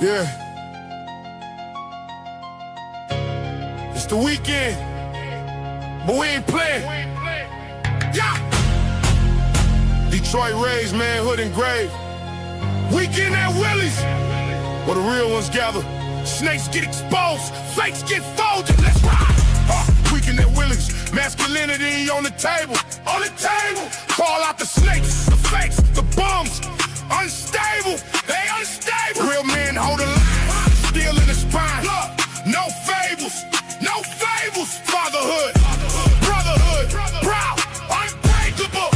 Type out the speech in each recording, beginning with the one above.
Yeah. It's the weekend, but we ain't playing. Yeah. Detroit raised, man, hood and grave. Weekend at Willie's, where the real ones gather. Snakes get exposed, fakes get folded. Let's ride. Weekend at Willie's, masculinity on the table. On the table. Call out the snakes, the fakes, the bums. Unstable, they unstable. Real men hold a line, steel in the spine. No fables, no fables. Fatherhood, brotherhood, proud, unbreakable.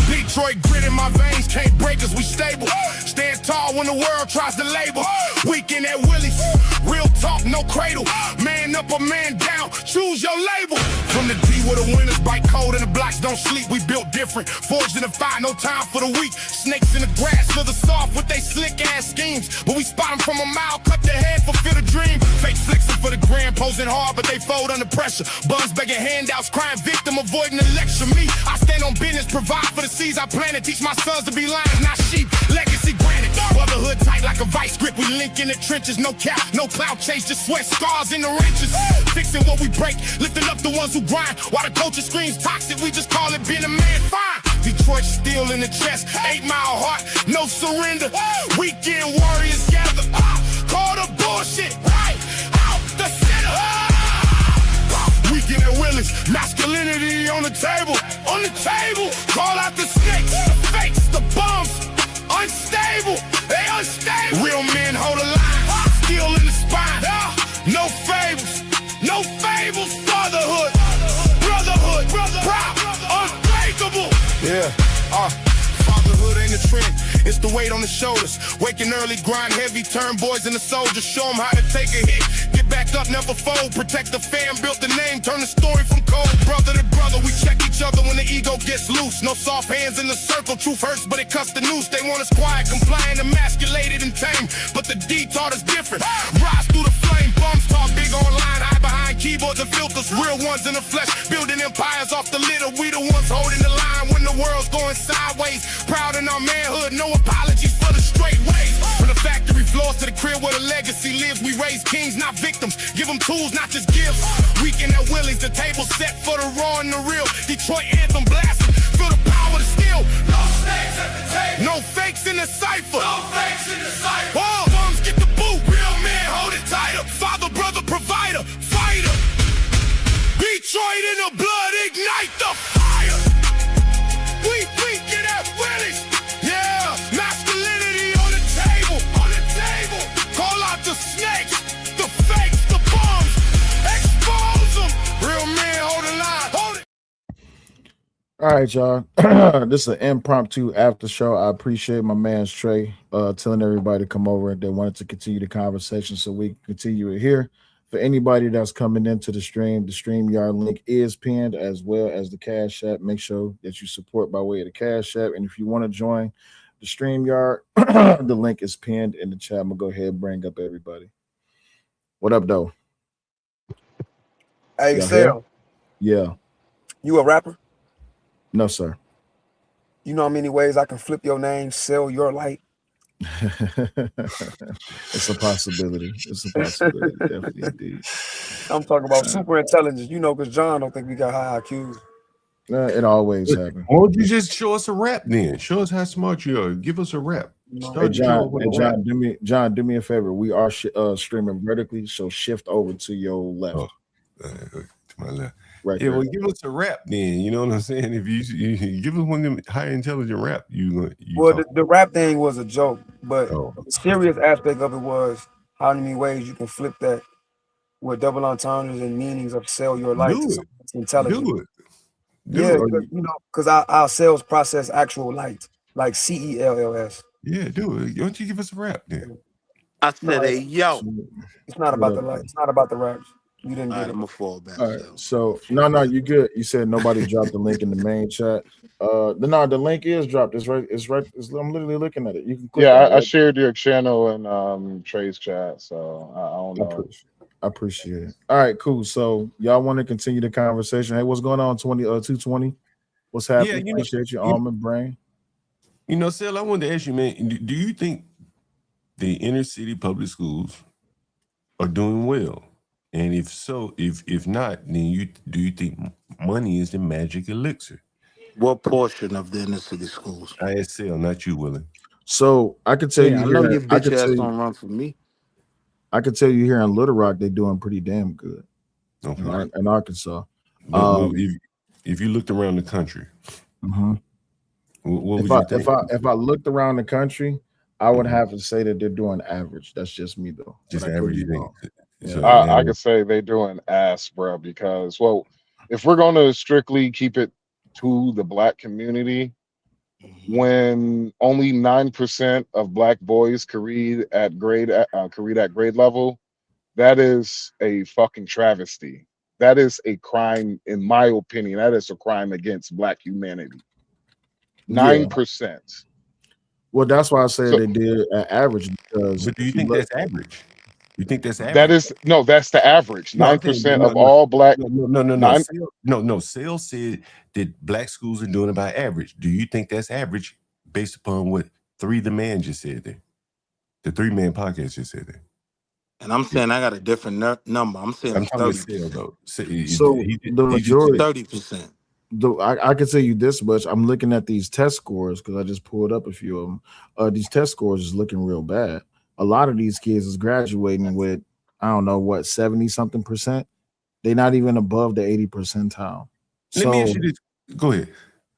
Detroit grit in my veins, can't break us, we stable. Stand tall when the world tries to label. Weekend at Willie's, real talk, no cradle. Man up or man down, choose your label. From the D where the winners bite cold and the blocks don't sleep, we built different. Forged in the fire, no time for the weak. Snakes in the grass, slither soft with they slick ass schemes. But we spot them from a mile, cut their head, fulfill the dream. Fake flexing for the gram, posing hard, but they fold under pressure. Bums begging handouts, crying victim, avoiding the lecture. Me, I stand on business, provide for the seeds I planted. Teach my sons to be lions, not sheep. Legacy granted. Brotherhood tight like a vice grip. We link in the trenches, no cap, no cloud chase, just sweat scars in the wrenches. Fixing what we break, lifting up the ones who grind. While the culture screams toxic, we just call it being a man fine. Detroit steel in the chest, 8 Mile heart, no surrender. Weekend warriors gather, call the bullshit right out the center. Weekend at Willie's, masculinity on the table. On the table, call out the snakes, the fakes, the bums. Unstable, they unstable. Real men hold a line, steel in the spine. No fables, no fables. Fatherhood, brotherhood, proud, unbreakable. Yeah, fatherhood ain't a trend, it's the weight on the shoulders. Waking early, grind heavy, turn boys into soldiers. Show them how to take a hit, get back up, never fold. Protect the fam, built the name, turn the story from cold. Brother to brother, we check each other when the ego gets loose. No soft hands in the circle, truth hurts, but it cuts the noose. They want us quiet, compliant, emasculated and tame. But the D taught us different. Rise through the flame, bums talk big online, hide behind keyboards and filters. Real ones in the flesh, building empires off the litter. We the ones holding the line when the world's going sideways. Proud in our manhood, no apologies for the straight ways. From the factory floors to the crib where the legacy lives, we raise kings, not victims. Give them tools, not just gifts. Weekend at Willie's, the table set for the raw and the real. Detroit anthem blasting, feel the power to steal. No snakes at the table, no fakes in the cipher. No fakes in the cipher. All bums get the boot, real men hold it tighter. Father, brother, provider, fighter. Detroit in the blood, ignite the fire. We weekend at Willie's, yeah. Masculinity on the table, on the table. Call out the snakes, the fakes, the bums. Expose them. Real men hold the line, hold it. All right, y'all. This is an impromptu after show. I appreciate my man Trey telling everybody to come over. They wanted to continue the conversation, so we can continue it here. For anybody that's coming into the StreamYard link is pinned, as well as the Cash App. Make sure that you support by way of the Cash App. And if you want to join the StreamYard, the link is pinned in the chat. I'm going to go ahead and bring up everybody. What up, though? Hey, Sel. Yeah. You a rapper? No, sir. You know how many ways I can flip your name, sell your light? It's a possibility. It's a possibility. Definitely, indeed. I'm talking about super intelligence. You know, because John don't think we got high IQs. It always happens. Why don't you just show us a rap then? Show us how smart you are. Give us a rap. Hey, John, do me a favor. We are streaming vertically, so shift over to your left. To my left. Right. Yeah, well, give us a rap then. You know what I'm saying? If you give us one of them high intelligent rap, the rap thing was a joke, but the serious aspect of it was how many ways you can flip that with double entendres and meanings of sell your life to something that's intelligent. Do it. You know, because our sales process actual light, like CELLS. Yeah, do it. Why don't you give us a rap then? I said, hey, yo. It's not about the light. It's not about the raps. You didn't get it. I'm gonna fall back. All right, so no, you good. You said nobody dropped the link in the main chat. The link is dropped. It's right. I'm literally looking at it. You can click I shared your channel in Trey's chat, so I don't know. I appreciate it. All right, cool. So y'all want to continue the conversation? Hey, what's going on? 220. What's happening? Yeah, appreciate your almond brain. You know, Sel, I wanted to ask you, man. Do you think the inner city public schools are doing well? And if so, if not, then do you think money is the magic elixir? What portion of the inner city schools? ISL, not you, Willie. So I could tell Yeah, you I know here. your I bitch could ass tell you. don't run for me. I could tell you here in Little Rock, they're doing pretty damn good. Okay. In Arkansas. But if you looked around the country, what would you think? If I looked around the country, I would have to say that they're doing average. That's just me, though. Just average, you think? Yeah. I could say they doing ass, bro, because, well, if we're going to strictly keep it to the black community, when only 9% of black boys can read at grade level, that is a fucking travesty. That is a crime, in my opinion. That is a crime against black humanity. 9%. Well, that's why I say they did an average, because. But do you think that's average? You think that's average? That is that's the average. 9% of all black. No. Sale said that black schools are doing about average. Do you think that's average based upon what the Man just said there? The 3-Man podcast just said that. And I'm saying I got a different number. I'm saying I'm talking 30%. though. So the majority, 30%. I can tell you this much. I'm looking at these test scores because I just pulled up a few of them. These test scores is looking real bad. A lot of these kids is graduating with, I don't know what, 70-something%. They're not even above the 80th percentile. Let me ask you this. Go ahead.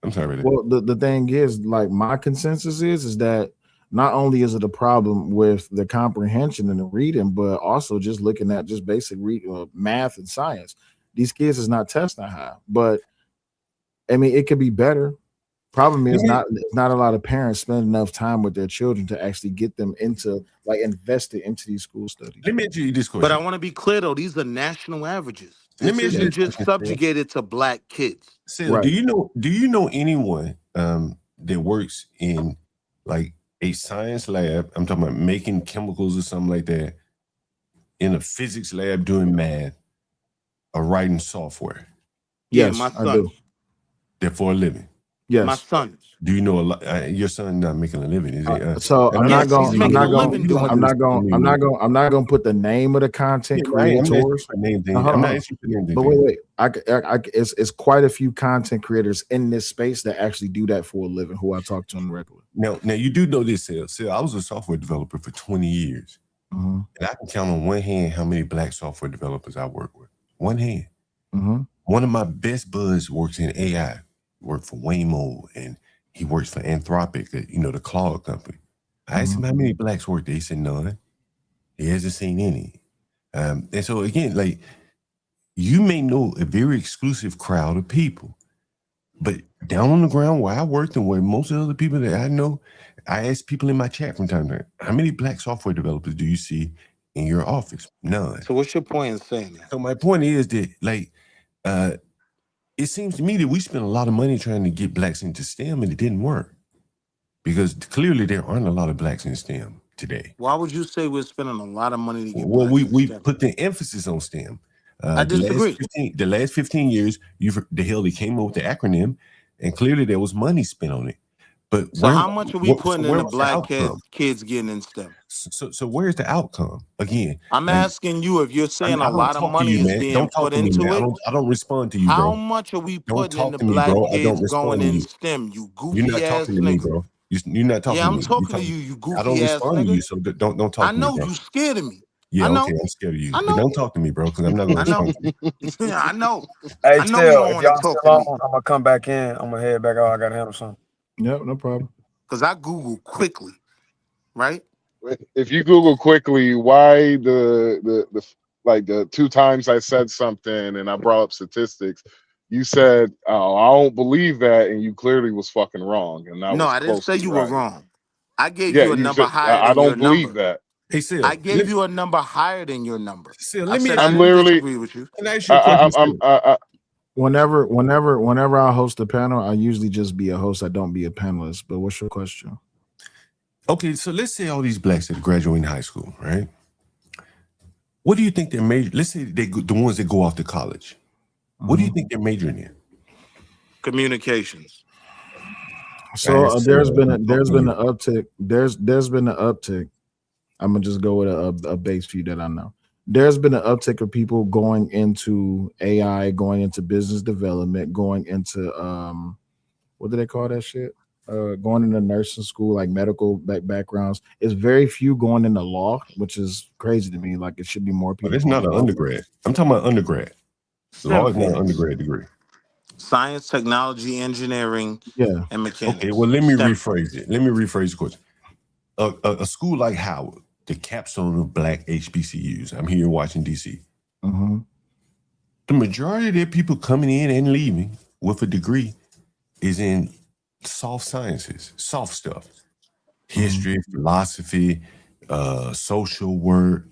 I'm sorry. Well, the thing is, like, my consensus is that not only is it a problem with the comprehension and the reading, but also just looking at just basic math and science. These kids is not testing high, but I mean, it could be better. Problem is not a lot of parents spend enough time with their children to actually get them into, like, invested into these school studies. Let me ask you this question. But I want to be clear though, these are national averages. Let me ask you just subjugated to black kids. Right. Do you know anyone that works in like a science lab? I'm talking about making chemicals or something like that, in a physics lab doing math or writing software? Yes, my son. I do. They're for a living. Yes, my son. Do you know a lot? Your son not making a living, is he? So I'm not going to put the name of the content creators. I'm not interested in But wait, it's quite a few content creators in this space that actually do that for a living, who I talk to on regular. Now you do know this, Sal. I was a software developer for 20 years, and I can count on one hand how many black software developers I work with. One hand. One of my best buds works in AI. Worked for Waymo, and he works for Anthropic, the Claude company. I asked him how many blacks work there. He said none. He hasn't seen any. And so again, like, you may know a very exclusive crowd of people, but down on the ground where I worked and where most of the other people that I know, I ask people in my chat from time to time, how many black software developers do you see in your office? None. So what's your point in saying that? So my point is that, like, it seems to me that we spent a lot of money trying to get blacks into STEM, and it didn't work because clearly there aren't a lot of blacks in STEM today. Why would you say we're spending a lot of money to get? Well, we put the emphasis on STEM. I disagree. The last 15 years, they came up with the acronym, and clearly there was money spent on it. But so how much are we putting in the black kids getting in STEM? So where's the outcome? Again, I'm asking you, if you're saying a lot of money is being put into it. I don't respond to you, bro. How much are we putting in the black kids going in STEM? You goofy ass nigga. You're not talking to me, bro. You're not talking to me. Yeah, I'm talking to you, you goofy ass nigga. I don't respond to you, so don't talk to me. I know you scared of me. Yeah, okay, I'm scared of you. But don't talk to me, bro, because I'm not going to respond to you. Yeah, I know. Hey, I know still, you if don't y'all want to still talk to on, I'm going to come back in. I'm going to head back out. I got to handle something. Yep, no problem. Because I Google quickly, right? If you Google quickly, why the 2 times I said something and I brought up statistics, you said, "Oh, I don't believe that," and you clearly was fucking wrong. And no, I didn't say you were wrong. I gave you a number higher than I don't your believe number. that. Hey, Sil, I gave you a number higher than your number. Sil, I said I'm I literally disagree with you. Can I ask you a question? Whenever I host a panel, I usually just be a host. I don't be a panelist. But what's your question? Okay, so let's say all these blacks that graduate in high school, right? What do you think their major? Let's say the ones that go off to college. What do you think they're majoring in? Communications. So there's been an uptick. There's been an uptick. I'm gonna just go with a base few that I know. There's been an uptick of people going into AI, going into business development, going into what do they call that shit? Going into nursing school, like medical backgrounds. It's very few going into law, which is crazy to me. Like it should be more people. But it's not an undergrad. I'm talking about undergrad. Law is not an undergrad degree. Science, technology, engineering, Yeah. and mechanics. Okay, well, let me rephrase it. Let me rephrase the question. A school like Howard, the capstone of black HBCUs. I'm here in Washington, D.C. Mm-hmm. The majority of their people coming in and leaving with a degree is in soft sciences, soft stuff. History, philosophy, social work.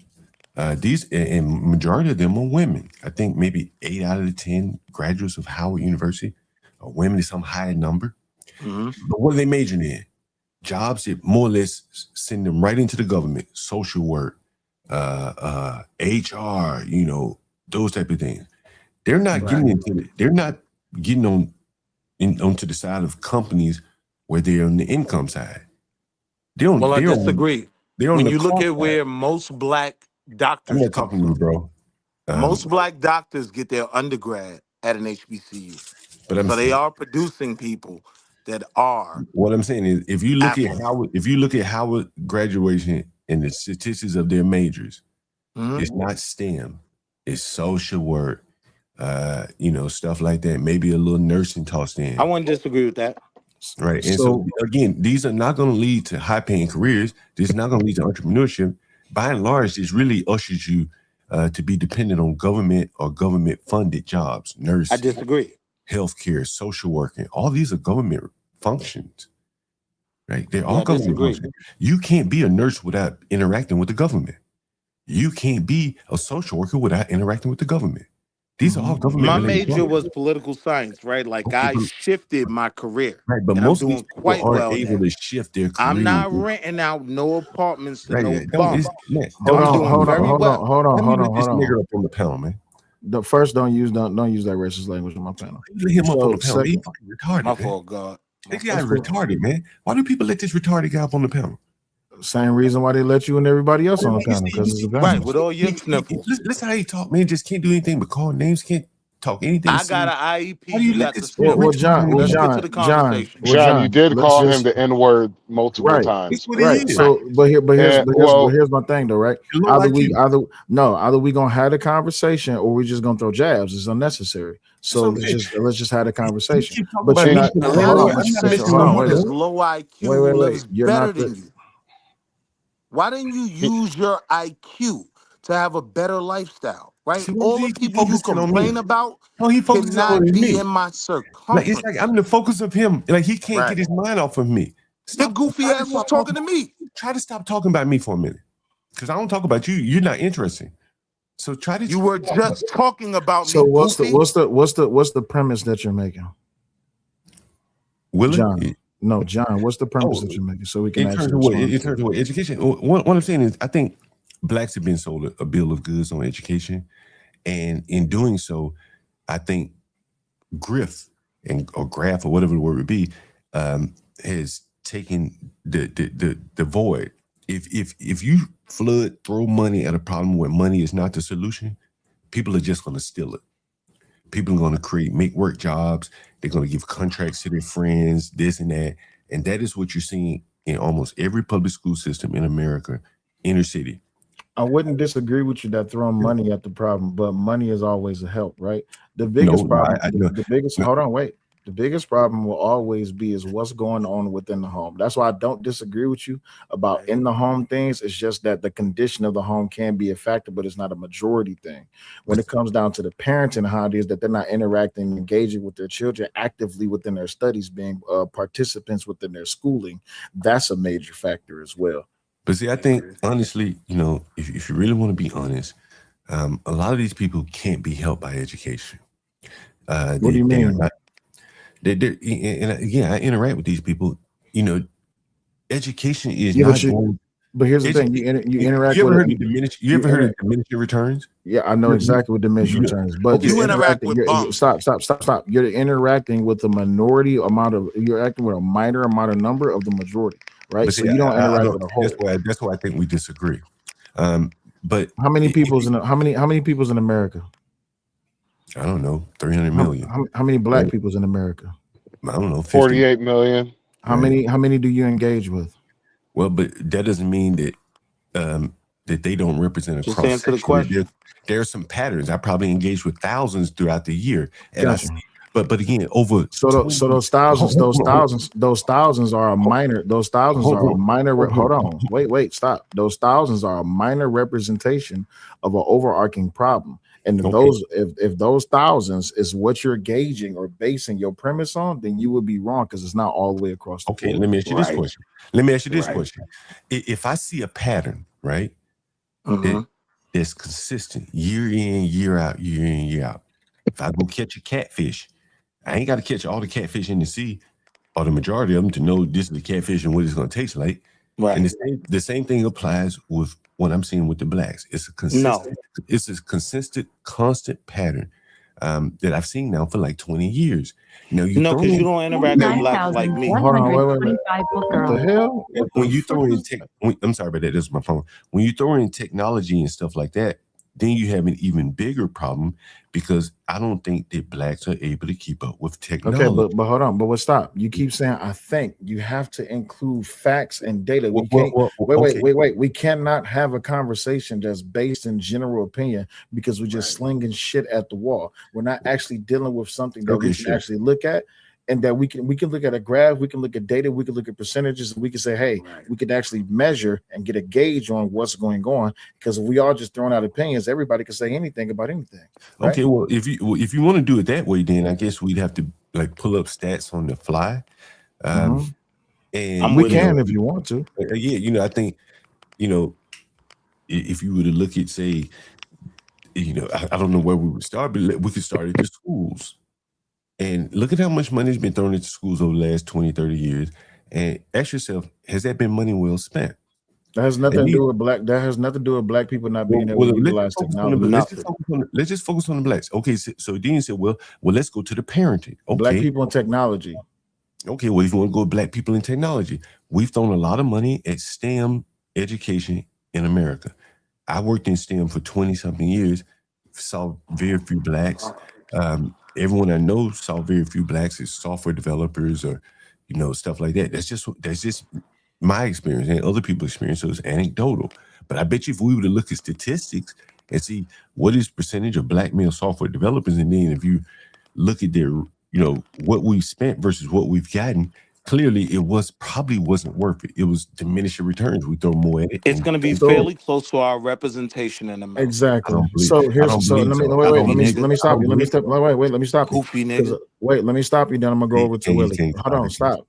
These and majority of them are women. I think maybe 8 out of the 10 graduates of Howard University are women in some high number. Mm-hmm. But what are they majoring in? Jobs that more or less send them right into the government, social work, HR, those type of things. They're not getting into it. They're not getting onto the side of companies where they're on the income side. Well, I disagree. When you look at side. where most black doctors I'm not come talking to you, bro. most black doctors get their undergrad at an HBCU. But they are producing people that are. What I'm saying is, if you look at Howard graduation and the statistics of their majors, it's not STEM, it's social work, stuff like that. Maybe a little nursing tossed in. I wouldn't disagree with that. Right. And so again, these are not going to lead to high paying careers. This is not going to lead to entrepreneurship. By and large, this really ushers you to be dependent on government or government funded jobs, nursing. I disagree. Healthcare, social working, all these are government functions, right? They're all government functions. You can't be a nurse without interacting with the government. You can't be a social worker without interacting with the government. These are all government. My major was political science, right? Like I shifted my career, right? But most of these people aren't able to shift their career. I'm not renting out no apartments to no bums. Hold on. This nigga up on the panel, man. The first, don't use that racist language on my panel. Let him up on the panel. He's fucking retarded. My fault, God. This guy is retarded, man. Why do people let this retarded guy up on the panel? Same reason why they let you and everybody else on the panel, because it's a panel. Right, with all your sniffles. Listen how he talk, man. Just can't do anything but call names. Can't talk anything. I got an IEP. How do you let this? John, you did call him the N-word multiple times. Right. So, but here's my thing, though. Right? Either we gonna have a conversation or we just gonna throw jabs. It's unnecessary. So let's just have a conversation. But you're not. Low IQ lives better than you. Why didn't you use your IQ to have a better lifestyle? Right? All the people you complain about cannot be in my circumference. It's like I'm the focus of him. Like he can't get his mind off of me. The goofy ass was talking to me. Try to stop talking about me for a minute, because I don't talk about you. You're not interesting. So try to. You were just talking about me. So what's the premise that you're making? John. No, John, what's the premise that you're making? So we can in terms of what education. What I'm saying is, I think blacks have been sold a bill of goods on education, and in doing so, I think Griff or Graph or whatever the word would be has taken the void. If you throw money at a problem where money is not the solution, people are just going to steal it. People are going to make work jobs. They're going to give contracts to their friends, this and that. And that is what you're seeing in almost every public school system in America, inner city. I wouldn't disagree with you that throwing money at the problem, but money is always a help, right? The biggest problem, the biggest problem will always be is what's going on within the home. That's why I don't disagree with you about in the home things. It's just that the condition of the home can be a factor, but it's not a majority thing. When it comes down to the parents and how it is that they're not interacting, engaging with their children actively within their studies, being participants within their schooling, that's a major factor as well. But see, I think honestly, if you really want to be honest, a lot of these people can't be helped by education. What do you mean? And again, I interact with these people. Education is not going. But here's the thing: you interact. You ever heard of diminishing returns? Yeah, I know exactly what diminishing returns. But you interact with stop. You're interacting with the minority amount of. You're acting with a minor amount of number of the majority. right? But So see, you don't I interact don't. with a whole. That's why I think we disagree. But How many people's in how many people's in America? I don't know, 300 million. How many black people's in America? I don't know, 48 million. How many do you engage with? Well, but that doesn't mean that that they don't represent a Just cross answer the section. question. There are some patterns. I probably engage with thousands throughout the year, and Gotcha. I see. But again, over those thousands are a minor. Those thousands are a minor. Hold on, wait, stop. Those thousands are a minor representation of an overarching problem. And if those thousands is what you're gauging or basing your premise on, then you would be wrong because it's not all the way across the board. Let me ask you this question. If I see a pattern, right, that's consistent year in, year out, year in, year out. If I go catch a catfish, I ain't got to catch all the catfish in the sea, or the majority of them, to know this is the catfish and what it's going to taste like. Right. And the same thing applies with what I'm seeing with the blacks. It's a consistent, constant pattern that I've seen now for like 20 years. Because you don't interact with blacks like me. Hold on, wait. What the hell? When you throw in I'm sorry about that. This is my phone. When you throw in technology and stuff like that, then you have an even bigger problem because I don't think that blacks are able to keep up with technology. Okay, but hold on. But stop. You keep saying I think. You have to include facts and data. We can't. Wait. We cannot have a conversation that's based in general opinion because we're just slinging shit at the wall. We're not actually dealing with something that we can actually look at. And that we can look at a graph, we can look at data, we can look at percentages, and we can say, hey, we can actually measure and get a gauge on what's going on. Because if we all just throwing out opinions, everybody can say anything about anything. Right? Okay, well, if you want to do it that way, then I guess we'd have to like pull up stats on the fly. And we can if you want to. I think if you were to look at, say, I don't know where we would start, but we could start at the schools. And look at how much money has been thrown into schools over the last 20, 30 years. And ask yourself, has that been money well spent? That has nothing to do with black. That has nothing to do with black people not being able to utilize technology. Let's just focus on the blacks. Okay, so then you said, well, let's go to the parenting. Okay. Black people in technology. Okay, well, if you want to go black people in technology, we've thrown a lot of money at STEM education in America. I worked in STEM for 20-something years, saw very few blacks. Everyone I know saw very few blacks as software developers or, stuff like that. That's just my experience and other people's experience. So it's anecdotal. But I bet you if we were to look at statistics and see what is percentage of black male software developers, and then if you look at their, what we've spent versus what we've gotten, clearly it probably wasn't worth it. It was diminishing returns. We throw more at it. It's going to be fairly close to our representation in America. Exactly. Let me stop you. Let me stop you. Goofy nigga. Wait, let me stop you. Then I'm gonna go over to Willie. Hold on, stop.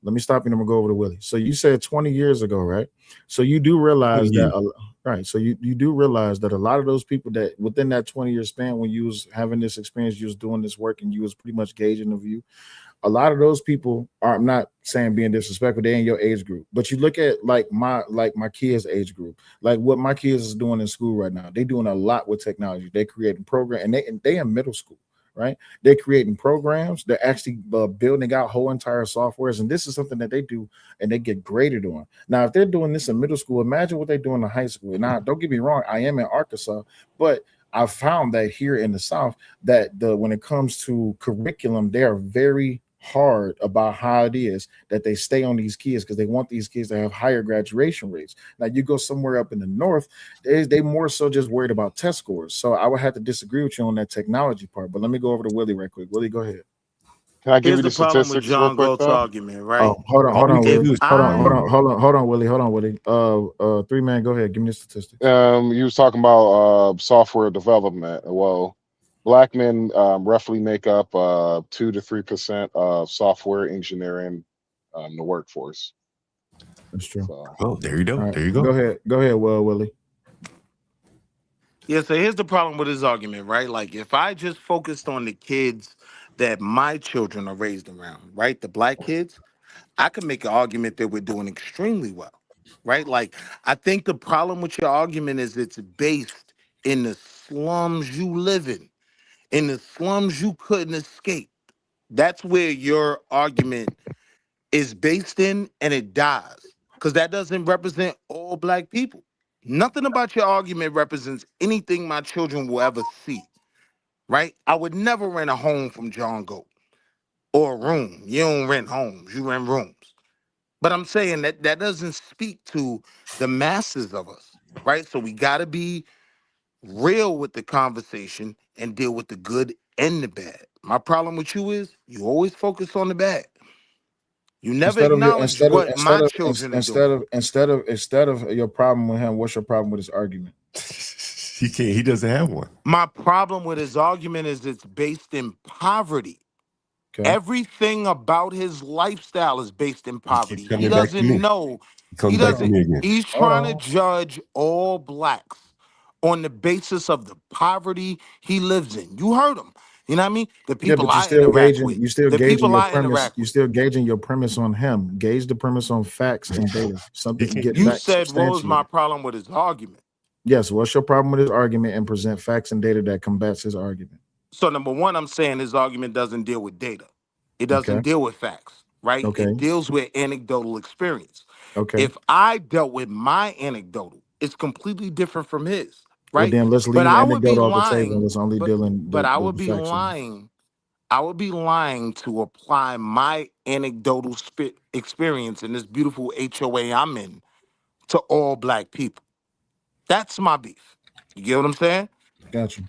Let me stop you. I'm gonna go over to Willie. So you said 20 years ago, right? So you do realize that, right? So you do realize that a lot of those people that within that 20-year span, when you was having this experience, you was doing this work, and you was pretty much gauging the view. A lot of those people are, I'm not saying being disrespectful, they're in your age group, but you look at like my kids' age group, like what my kids is doing in school right now. They're doing a lot with technology. They're creating programs, and they in middle school, right? They're creating programs. They're actually building out whole entire softwares, and this is something that they do and they get graded on. Now, if they're doing this in middle school, imagine what they're doing in high school. Now, don't get me wrong, I am in Arkansas, but I found that here in the South that when it comes to curriculum, they are very hard about how it is that they stay on these kids because they want these kids to have higher graduation rates. Now you go somewhere up in the North, they more so just worried about test scores. So I would have to disagree with you on that technology part. But let me go over to Willie right quick. Willie, go ahead. Can I give you the problem with statistics John real quick? Galt's argument, right? Oh, hold on, Willie. Hold on, Willie. 3-man, go ahead. Give me the statistics. You was talking about software development. Well, black men roughly make up 2 to 3% of software engineering the workforce. That's true. So, there you go. Right, there you go. Go ahead, Willie. Yeah, so here's the problem with his argument, right? Like if I just focused on the kids that my children are raised around, right? The black kids, I could make an argument that we're doing extremely well, right? Like I think the problem with your argument is it's based in the slums you live in the slums you couldn't escape. That's where your argument is based in, and it dies. because that doesn't represent all black people. Nothing about your argument represents anything my children will ever see, right? I would never rent a home from John Goat or a room. You don't rent homes, you rent rooms. But I'm saying that that doesn't speak to the masses of us, right? So we got to be real with the conversation and deal with the good and the bad. My problem with you is you always focus on the bad. You never acknowledge what my children are doing. Instead of your problem with him, what's your problem with his argument? He doesn't have one. My problem with his argument is it's based in poverty. Okay. Everything about his lifestyle is based in poverty. He doesn't know. He doesn't. He's trying to judge all blacks on the basis of the poverty he lives in. You heard him. You know what I mean? The people I interact with. You're still gauging your premise. You're still gauging your premise on him. Gauge the premise on facts and data. Something to get you said, what was my problem with his argument? Yes, what's your problem with his argument, and present facts and data that combats his argument. So number one, I'm saying his argument doesn't deal with data. It doesn't deal with facts, right? It deals with anecdotal experience. If I dealt with my anecdotal, it's completely different from his. Right. Well, then let's leave anecdote off the table. Let's only deal in. But I would be lying. I would be lying to apply my anecdotal experience in this beautiful HOA I'm in to all black people. That's my beef. You get what I'm saying? Gotcha.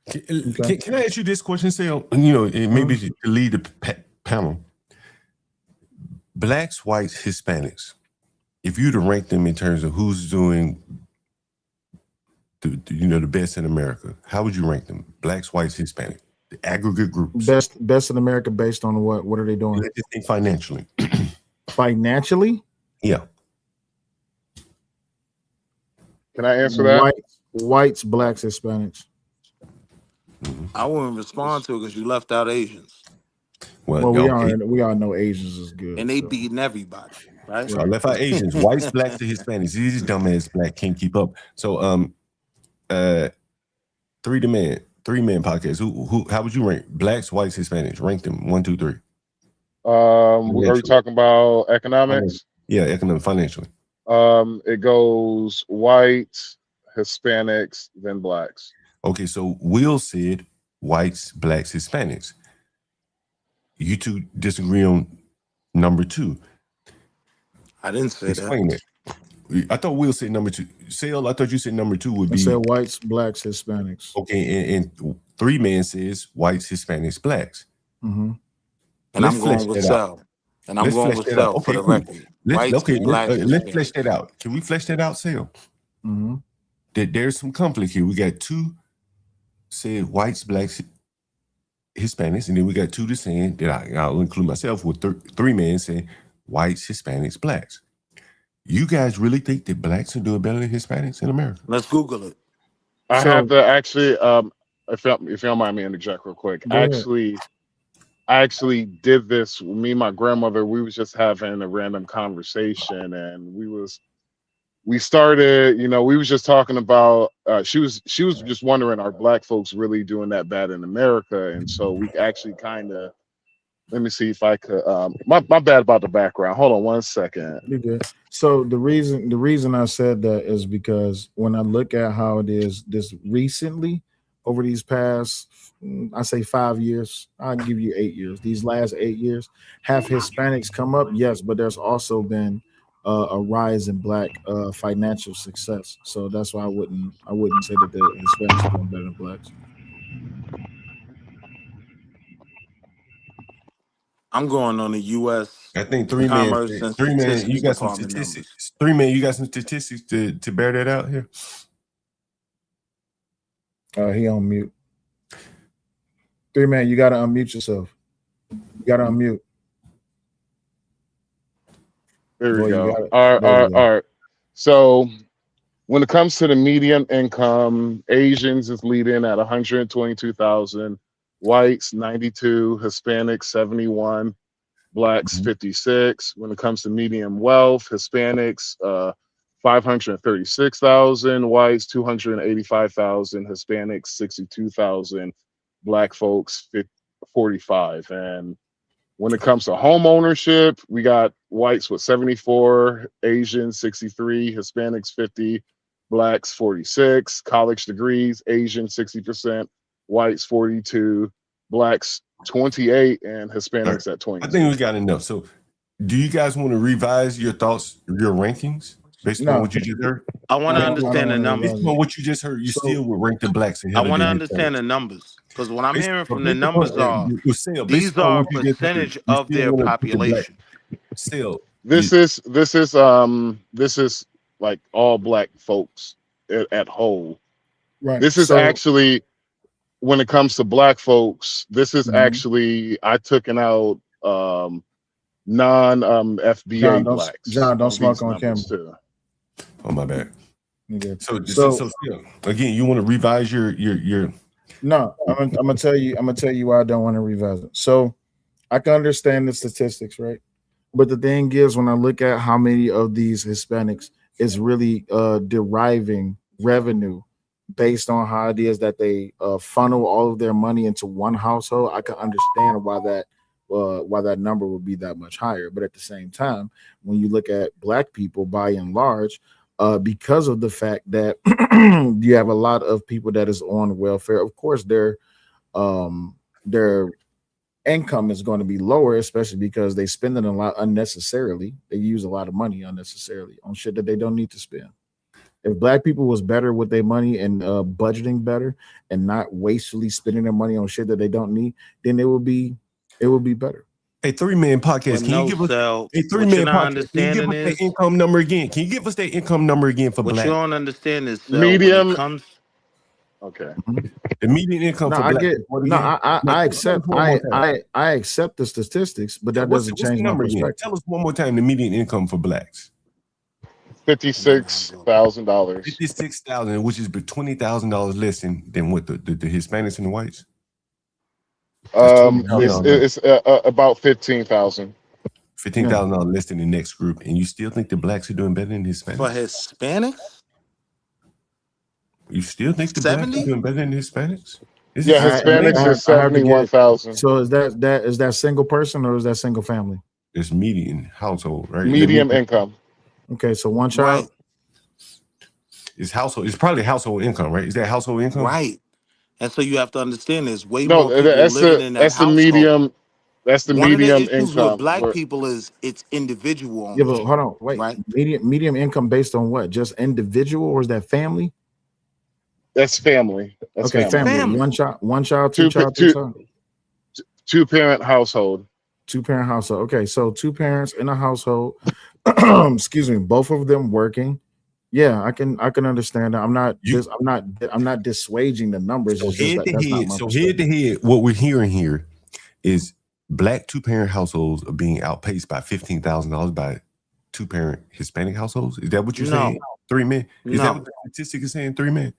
Can I ask you this question, Sale? You know, maybe to lead the panel. Blacks, whites, Hispanics. If you were to rank them in terms of who's doing the best in America, how would you rank them? Blacks, whites, Hispanic, the aggregate groups. Best in America based on what? What are they doing? Let's just think financially. Financially? Yeah. Can I answer that? Whites, blacks, Hispanics. I wouldn't respond to it because you left out Asians. Well, we all know Asians is good, and they beating everybody, right? So I left out Asians, whites, blacks, and Hispanics. These dumbass black can't keep up. So three man podcast. Who? How would you rank blacks, whites, Hispanics? Rank them 1, 2, 3. Are we talking about economics? Yeah, economic, financially. It goes whites, Hispanics, then blacks. Okay, so Will said whites, blacks, Hispanics. You two disagree on number 2. I didn't say Explain that. I thought Will said number 2. Sale, I thought you said number 2 would be. I said whites, blacks, Hispanics. Okay, and 3 man says whites, Hispanics, blacks. Mm-hmm. And I'm going with Sal. And I'm going with Sal for the record. Let's flesh that out. Can we flesh that out, Sale? Mm-hmm. That there's some conflict here. We got 2 said whites, blacks, Hispanics, and then we got 2 that saying that I'll include myself with 3 men saying whites, Hispanics, blacks. You guys really think that blacks are doing better than Hispanics in America? Let's Google it. I have to actually, if you don't mind me interject real quick. I actually did this. Me and my grandmother, we was just having a random conversation, and we started, we was just talking about, she was just wondering, are black folks really doing that bad in America? And so we actually kind of, let me see if I could, my bad about the background. Hold on 1 second. You're good. So the reason I said that is because when I look at how it is this recently, over these past, I say 5 years, I'll give you 8 years. These last 8 years, have Hispanics come up? Yes, but there's also been a rise in black financial success. So that's why I wouldn't say that the Hispanics are doing better than blacks. I'm going on the U.S. I think 3 men. You got some statistics. 3 men. You got some statistics to bear that out here. He on mute. 3 man, you gotta unmute yourself. You gotta unmute. There we go. All right. So when it comes to the median income, Asians is leading at 122,000, whites 92, Hispanics 71, blacks 56. When it comes to median wealth, Hispanics 536,000, whites 285,000, Hispanics 62,000, black folks 45. And When it comes to home ownership, we got whites with 74, Asians 63, Hispanics 50, blacks 46, college degrees, Asian 60%, whites 42, blacks 28, and Hispanics at 20. I think we got enough. So do you guys want to revise your thoughts, your rankings based on what you just heard? I want to understand the numbers. Based on what you just heard, you still would rank the blacks ahead. I want to understand the numbers, because what I'm hearing from the numbers are these are a percentage of their population. This is like all black folks at whole. Right. This is actually, when it comes to black folks, this is actually, I took out non FBA blacks. John, don't smoke on camera. Too. Oh, my bad. Okay. So again, you want to revise your No, I'm gonna tell you why I don't want to revise it. So I can understand the statistics, right? But the thing is, when I look at how many of these Hispanics is really deriving revenue based on how it is that they funnel all of their money into one household, I can understand why that number would be that much higher. But at the same time, when you look at black people by and large, because of the fact that you have a lot of people that is on welfare, of course their income is going to be lower, especially because they spend it a lot unnecessarily. They use a lot of money unnecessarily on shit that they don't need to spend. If black people was better with their money and budgeting better and not wastefully spending their money on shit that they don't need, then it would be better. A 3-man podcast. Can you give us a 3-man podcast? Can you give us the income number again? Can you give us that income number again for black? What you don't understand is medium. Okay. The median income for black. I accept the statistics, but that doesn't change my perspective. Tell us one more time the median income for blacks. $56,000. $56,000, which is $20,000 less than what the Hispanics and the whites. It's about $15,000. $15,000 less than the next group, and you still think the blacks are doing better than the Hispanics? For Hispanics? You still think the blacks are doing better than the Hispanics? Hispanics is 71,000. So is that single person or is that single family? It's median household, right? Medium income. Okay, so one child. Right. It's household. It's probably household income, right? Is that household income? Right. And so you have to understand there's way more people living in that that's household. The medium. That's the One medium of the issues income. with black people is it's individual ownership. Yeah, but hold on, wait. Right? Medium income based on what? Just individual, or is that family? That's family. That's okay, family. One child, two parent household. 2-parent household. Okay, so 2 parents in a household. Excuse me, both of them working. Yeah, I can understand that. I'm not dissuading the numbers. So head to head, what we're hearing here is black 2-parent households are being outpaced by $15,000 by 2-parent Hispanic households. Is that what you're saying? 3 men? Is that what the statistic is saying? 3 men?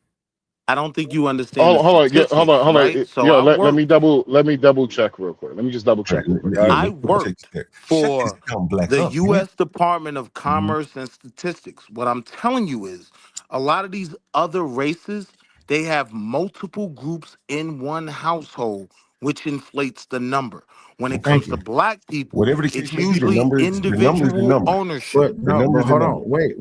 I don't think you understand. Hold on. Right? So let me double check real quick. Let me just double check. I worked for the U.S. Department of Commerce and Statistics. What I'm telling you is, a lot of these other races, they have multiple groups in one household, which inflates the number. When it comes to black people, it's usually individual ownership. But hold on, wait.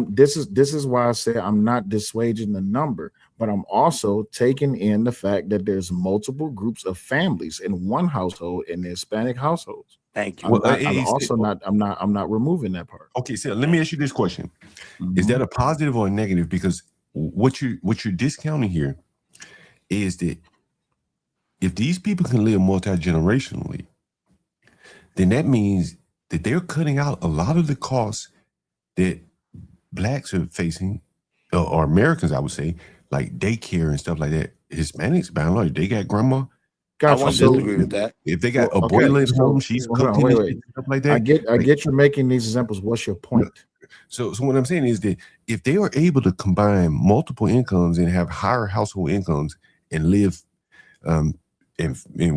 This is why I say I'm not dissuading the number, but I'm also taking in the fact that there's multiple groups of families in one household in the Hispanic households. Thank you. I'm not removing that part. Okay, so let me ask you this question: Is that a positive or a negative? Because what you're discounting here is that if these people can live multi-generationally, then that means that they're cutting out a lot of the costs that blacks are facing, or Americans, I would say, like daycare and stuff like that. Hispanics, by and large, they got grandma. I won't disagree with that. If they got a boiler at home, she's cooking stuff like that. I get you're making these examples. What's your point? So what I'm saying is that if they are able to combine multiple incomes and have higher household incomes and live and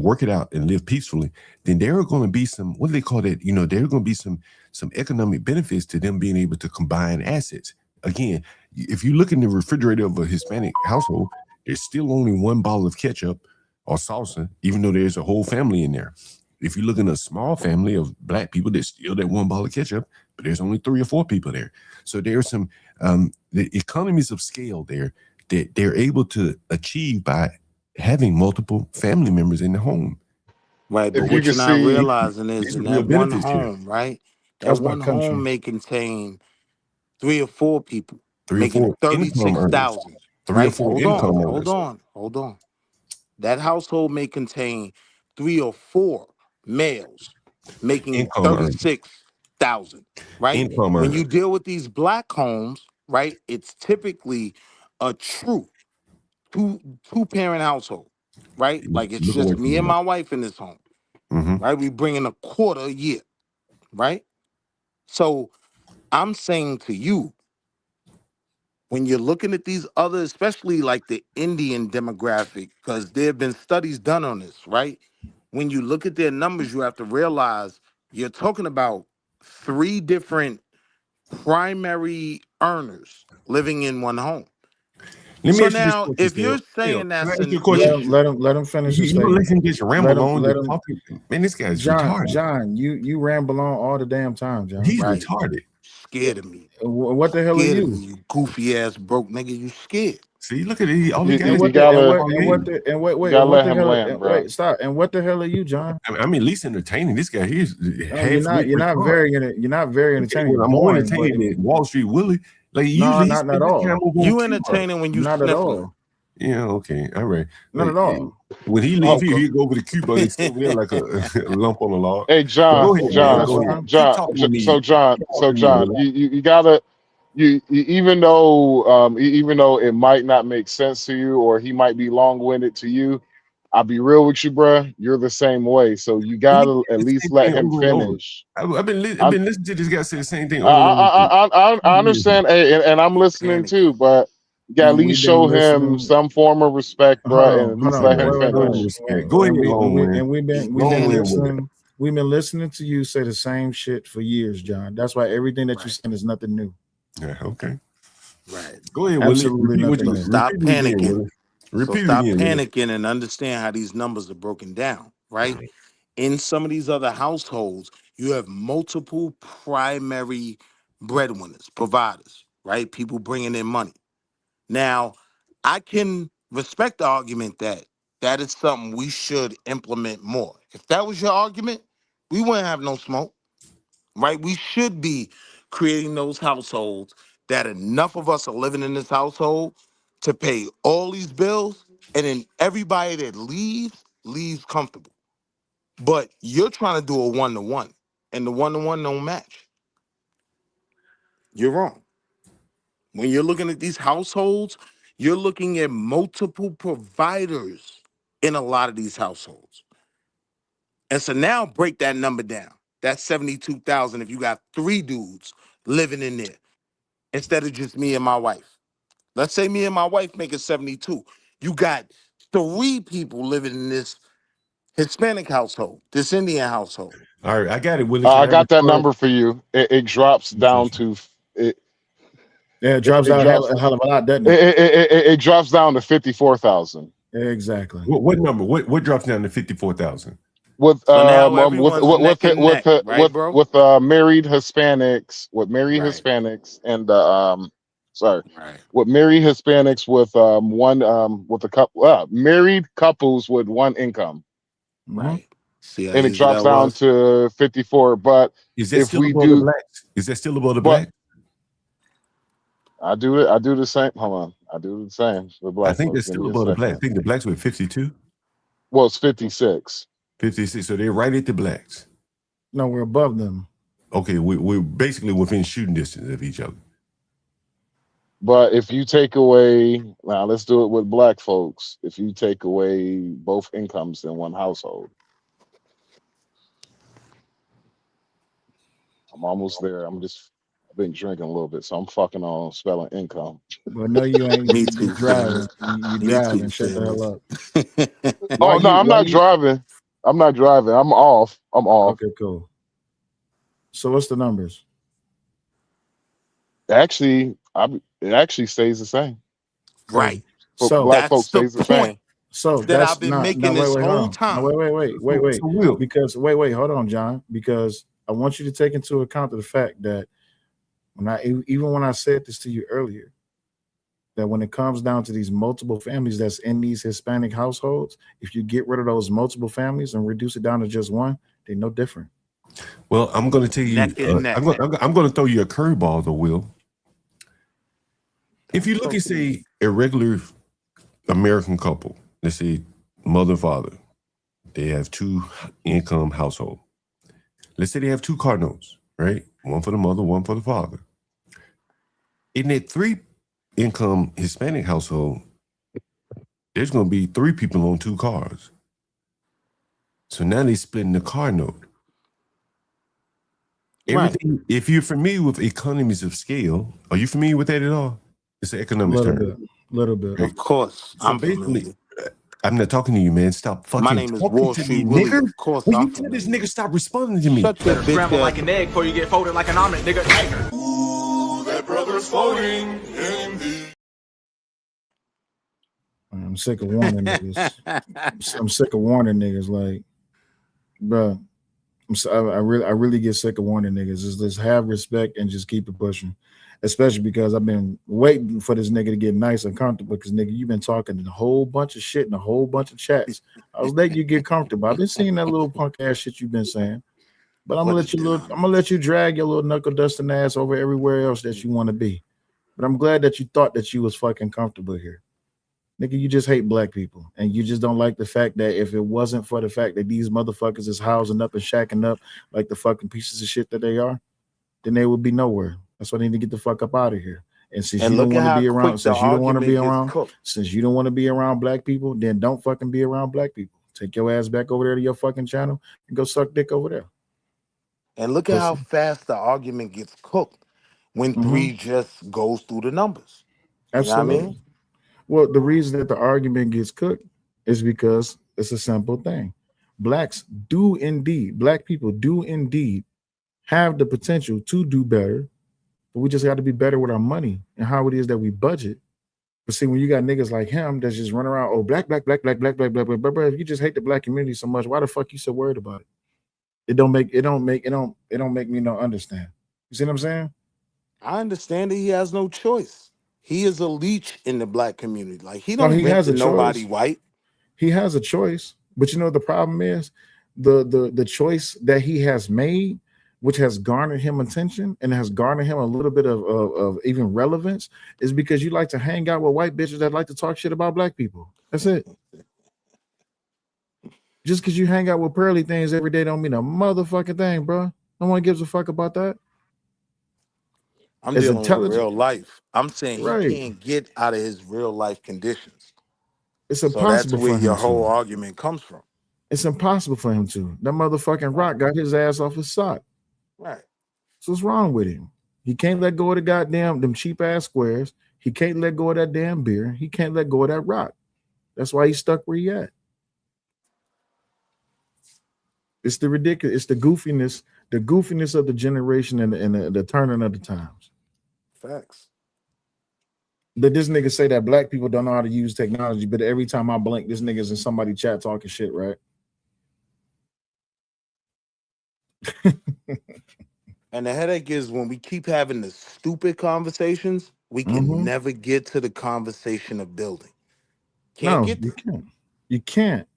work it out and live peacefully, then there are going to be some, what do they call that? There are going to be some economic benefits to them being able to combine assets. Again, if you look in the refrigerator of a Hispanic household, there's still only one bottle of ketchup or salsa, even though there's a whole family in there. If you look in a small family of black people, there's still that one ball of ketchup, but there's only 3 or 4 people there. So there's some the economies of scale there that they're able to achieve by having multiple family members in the home. Right, but what you're not realizing is in that one home, right? That one home may contain 3 or 4 people, 3 or 4 36,000. 3 or 4 income earners. Hold on. That household may contain 3 or 4 males making 36,000. Right? When you deal with these black homes, right? It's typically a true two-parent household, right? Like it's just me and my wife in this home. Right? We bring in $250 a year, right? So I'm saying to you, when you're looking at these other, especially like the Indian demographic, because there have been studies done on this, right? When you look at their numbers, you have to realize you're talking about 3 different primary earners living in one home. So now, if you're saying that's an issue, let him finish his statement. Let him just ramble on. Man, this guy's retarded. John, you ramble on all the damn time, John. He's retarded. Scared of me. What the hell are you? You goofy ass broke nigga. You scared? See, look at it. All he You got gotta let him land, bro. Wait, stop. And what the hell are you, John? I mean, at least entertaining. This guy here is you're not very entertaining. I'm more entertaining than Wall Street Willie. Like no, not at all. You entertaining when you not sniffling. At all. Yeah, okay, all right. Not at all. When he leave here, he go over to Cuba and sit there like a lump on the log. Hey, John, John, you gotta. Even though it might not make sense to you, or he might be long-winded to you, I'll be real with you, bro. You're the same way, so you gotta at least let him finish. I've been listening to this guy say the same thing. I understand, and I'm listening too, but you gotta at least show him some form of respect, bro, and at least let him finish. Go ahead, and we've been listening to you say the same shit for years, John. That's why everything that you're saying is nothing new. Yeah, okay. Right. Go ahead, Absolutely Willie. Stop panicking. Repeat stop again, panicking and understand how these numbers are broken down, right? In some of these other households, you have multiple primary breadwinners, providers, right? People bringing in money. Now, I can respect the argument that that is something we should implement more. If that was your argument, we wouldn't have no smoke, right? We should be creating those households that enough of us are living in this household to pay all these bills, and then everybody that leaves comfortable. But you're trying to do a 1-to-1, and the 1-to-1 don't match. You're wrong. When you're looking at these households, you're looking at multiple providers in a lot of these households. And so now break that number down. That's 72,000 if you got 3 dudes living in there instead of just me and my wife. Let's say me and my wife make it 72. You got 3 people living in this Hispanic household, this Indian household. All right, I got it, Willie. I got that number for you. It drops down to it. Yeah, it drops down a hell of a lot, doesn't it? It drops down to 54,000. Exactly. What number? What drops down to 54,000? With right, married Hispanics, Hispanics, and with married Hispanics with one with a couple married couples with 1 income. Right. See, and it drops down to 54. But is that still above the blacks? Is that still above the blacks? I do the same. Hold on. I do the same with blacks. I think that's still above the blacks. I think the blacks were 52. Well, it's 56. 56. So they're right at the blacks. No, we're above them. Okay, we're basically within shooting distance of each other. But if you take away, now let's do it with black folks. If you take away both incomes in one household, I'm almost there. I've been drinking a little bit, so I'm fucking on spelling income. Well, no, you ain't. Me too. Driving. You driving. Shut the hell up. Oh no, I'm not driving. I'm not driving. I'm off. Okay, cool. So what's the numbers? Actually, it actually stays the same. Right. So black folks stays the same. So that that's I've been not making no, this wait, whole hold on. time. No, wait. So Will, Because wait, hold on, John. Because I want you to take into account the fact that when I said this to you earlier, that when it comes down to these multiple families that's in these Hispanic households, if you get rid of those multiple families and reduce it down to just one, they're no different. well, I'm going to tell you, Neck and neck. I'm going to throw you a curveball, though, Will. If you look at, say, a regular American couple, let's say mother and father, they have 2-income household. Let's say they have 2 car notes, right? One for the mother, one for the father. In that 3-income Hispanic household, there's going to be 3 people on 2 cars. So now they're splitting the car note. Everything. Right. If you're familiar with economies of scale, are you familiar with that at all? It's an economics term. Little bit. Of course, so I'm basically. I'm not talking to you, man. Stop fucking. My name is Wall Street Willie. Nigga. Of course, Will you tell this nigga stop responding to me? Shut your bitch Scramble like an egg before you get folded like an omelet, nigga. Ooh, that brother's floating in the. I'm sick of warning niggas. I'm sick of warning niggas. Like, bro, I really get sick of warning niggas. Just have respect and just keep it pushing. Especially because I've been waiting for this nigga to get nice and comfortable. Because nigga, you've been talking a whole bunch of shit in a whole bunch of chats. I was letting you get comfortable. I've been seeing that little punk ass shit you've been saying. But I'm gonna let you drag your little knuckle dusting ass over everywhere else that you want to be. But I'm glad that you thought that you was fucking comfortable here. Nigga, you just hate black people. And you just don't like the fact that if it wasn't for the fact that these motherfuckers is housing up and shacking up like the fucking pieces of shit that they are, then they would be nowhere. That's why they need to get the fuck up out of here. And since you don't want to be around, since you don't want to be around black people, then don't fucking be around black people. Take your ass back over there to your fucking channel and go suck dick over there. And look at how fast the argument gets cooked when 3 just goes through the numbers. Absolutely. You know what I mean? Well, the reason that the argument gets cooked is because it's a simple thing. Black people do indeed have the potential to do better, but we just got to be better with our money and how it is that we budget. But see, when you got niggas like him that's just running around, oh, black, if you just hate the black community so much, why the fuck you so worried about it? It don't make me no understand. You see what I'm saying? I understand that he has no choice. He is a leech in the black community. Like he has nobody white. He has a choice, but you know the problem is the choice that he has made, which has garnered him attention and has garnered him a little bit of even relevance, is because you like to hang out with white bitches that like to talk shit about black people. That's it. Just because you hang out with pearly things every day don't mean a motherfucking thing, bro. No one gives a fuck about that. I'm dealing with real life. I'm saying he can't get out of his real life conditions. It's impossible. So that's where your whole argument comes from. It's impossible for him to. That motherfucking Rock got his ass off his sock. Right. So what's wrong with him? He can't let go of the goddamn them cheap ass squares. He can't let go of that damn beer. He can't let go of that rock. That's why he's stuck where he at. It's the ridiculous. It's the goofiness of the generation and the turning of the times. Facts. That this nigga say that black people don't know how to use technology, but every time I blink, this nigga's in somebody chat talking shit, right? And the headache is when we keep having the stupid conversations, we can never get to the conversation of building. You can't.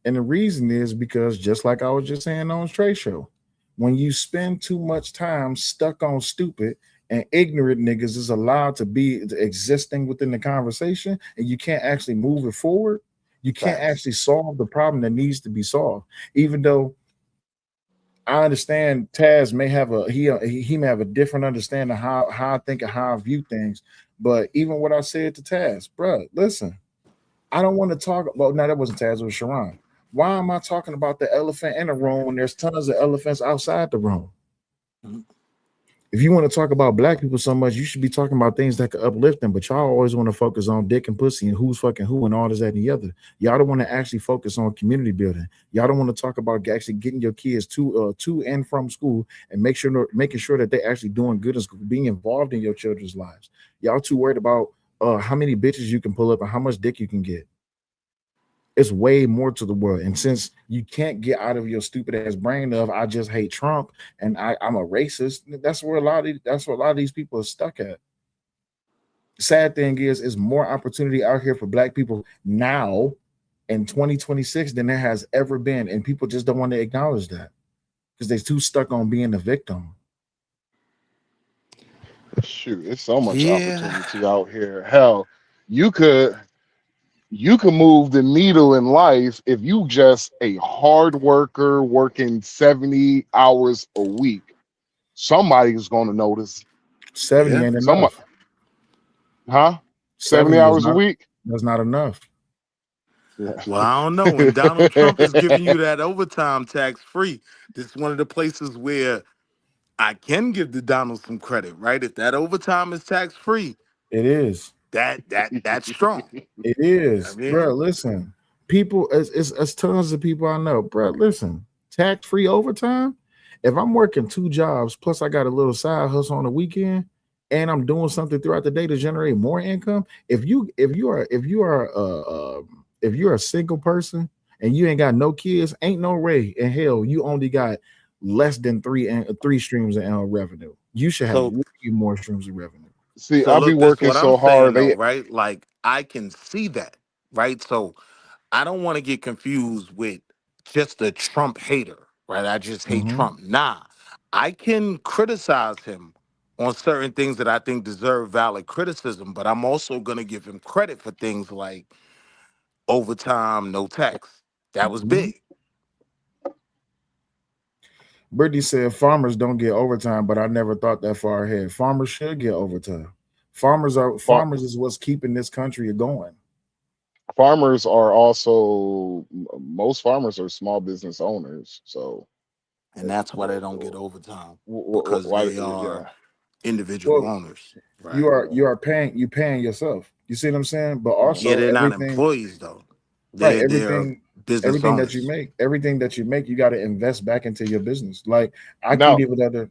And the reason is because just like I was just saying on Trey show, when you spend too much time stuck on stupid and ignorant niggas is allowed to be existing within the conversation and you can't actually move it forward, you can't actually solve the problem that needs to be solved. Even though I understand Taz may have he may have a different understanding of how I think and how I view things, but even what I said to Taz, bro, listen, I don't want to talk about, no, that wasn't Taz, it was Sharon. Why am I talking about the elephant in the room when there's tons of elephants outside the room? If you want to talk about black people so much, you should be talking about things that could uplift them, but y'all always want to focus on dick and pussy and who's fucking who and all this, that, and the other. Y'all don't want to actually focus on community building. Y'all don't want to talk about actually getting your kids to and from school and making sure that they're actually doing good in school, being involved in your children's lives. Y'all too worried about how many bitches you can pull up and how much dick you can get. It's way more to the world. And since you can't get out of your stupid ass brain of I just hate Trump and I'm a racist, that's where a lot of these people are stuck at. Sad thing is more opportunity out here for black people now in 2026 than there has ever been, and people just don't want to acknowledge that because they're too stuck on being the victim. Shoot, it's so much opportunity out here. Hell, you could move the needle in life if you just a hard worker working 70 hours a week. Somebody's going to notice. 70 ain't enough. Huh? 70 hours a week? That's not enough. Yeah. Well, I don't know. When Donald Trump is giving you that overtime tax free, this is one of the places where I can give the Donald some credit, right? If that overtime is tax free, it is. That's strong. It is, I mean, bro. Listen, people, it's tons of people I know, bro. Listen, tax free overtime. If I'm working 2 jobs plus I got a little side hustle on the weekend, and I'm doing something throughout the day to generate more income. If you are a single person and you ain't got no kids, ain't no way in hell you only got less than three streams of revenue. You should have way more streams of revenue. See, I'll be working so hard, right? Like I can see that, right? So I don't want to get confused with just a Trump hater, right? I just hate Trump. Nah, I can criticize him on certain things that I think deserve valid criticism, but I'm also going to give him credit for things like overtime, no tax. That was big. Brittany said farmers don't get overtime, but I never thought that far ahead. Farmers should get overtime. Farmers is what's keeping this country going. Farmers are also, most farmers are small business owners, so and that's why they don't get overtime because they are individual owners. Right? You are paying yourself. You see what I'm saying? But also they're not employees though. Right, everything that you make, you got to invest back into your business. Like I can even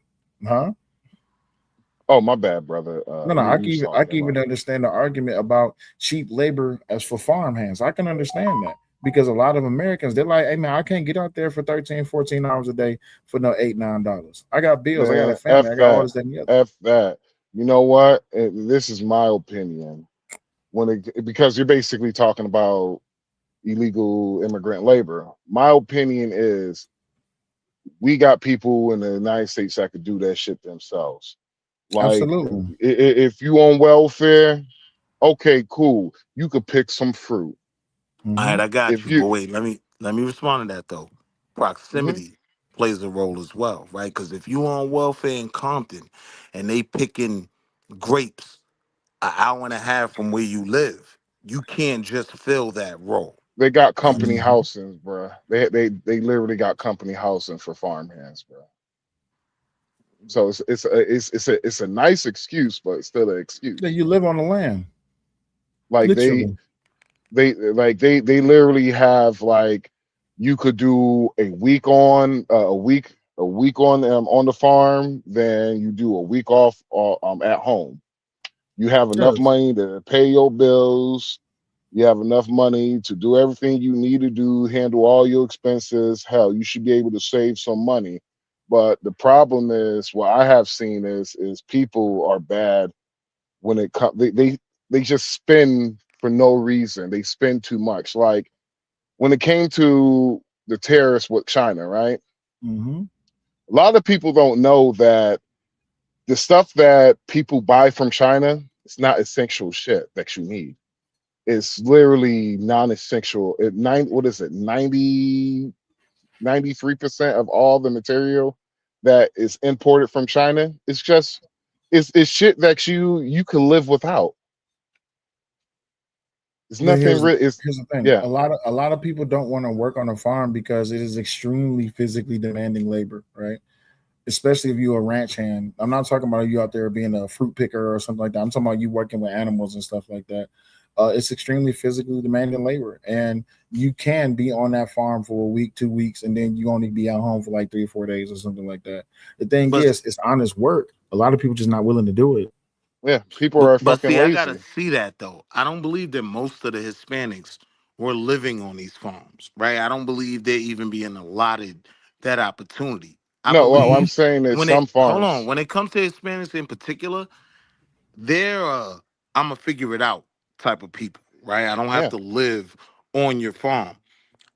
Oh, my bad, brother. I can even understand the argument about cheap labor as for farm hands. I can understand that because a lot of Americans, they're like, hey man, I can't get out there for 13, 14 hours a day for no $8, $9. I got bills, I got a family, I got all this, that, and the other. F that. You know what? This is my opinion. Because you're basically talking about illegal immigrant labor. My opinion is we got people in the United States that could do that shit themselves. Like, absolutely. If you on welfare, okay, cool. You could pick some fruit. All right, I got you. But wait, let me respond to that though. Proximity plays a role as well, right? Because if you on welfare in Compton and they picking grapes an hour and a half from where you live, you can't just fill that role. They got company housing, bro. They literally got company housing for farmhands, bro. So it's a nice excuse, but it's still an excuse. Yeah, you live on the land. Like literally. they literally have, like, you could do a week on on the farm, then you do a week off at home. You have enough money to pay your bills. You have enough money to do everything you need to do, handle all your expenses. Hell, you should be able to save some money. But the problem is, what I have seen is people are bad when it comes. They just spend for no reason. They spend too much. Like when it came to the tariffs with China, right? A lot of people don't know that the stuff that people buy from China, it's not essential shit that you need. It's literally non-essential. 93% of all the material that is imported from China, it's shit that you can live without. It's nothing really. Here's the thing. A lot of people don't want to work on a farm because it is extremely physically demanding labor, right? Especially if you're a ranch hand. I'm not talking about you out there being a fruit picker or something like that. I'm talking about you working with animals and stuff like that. It's extremely physically demanding labor, and you can be on that farm for a week, 2 weeks, and then you only be at home for like 3 or 4 days or something like that. The thing is, it's honest work. A lot of people just not willing to do it. Yeah, people are fucking lazy. I gotta see that though. I don't believe that most of the Hispanics were living on these farms, right? I don't believe they're even being allotted that opportunity. I No, what I'm believe saying is some hold on, farms. when it comes to Hispanics in particular, they're I'ma figure it out type of people, right? I don't have Yeah. to live on your farm.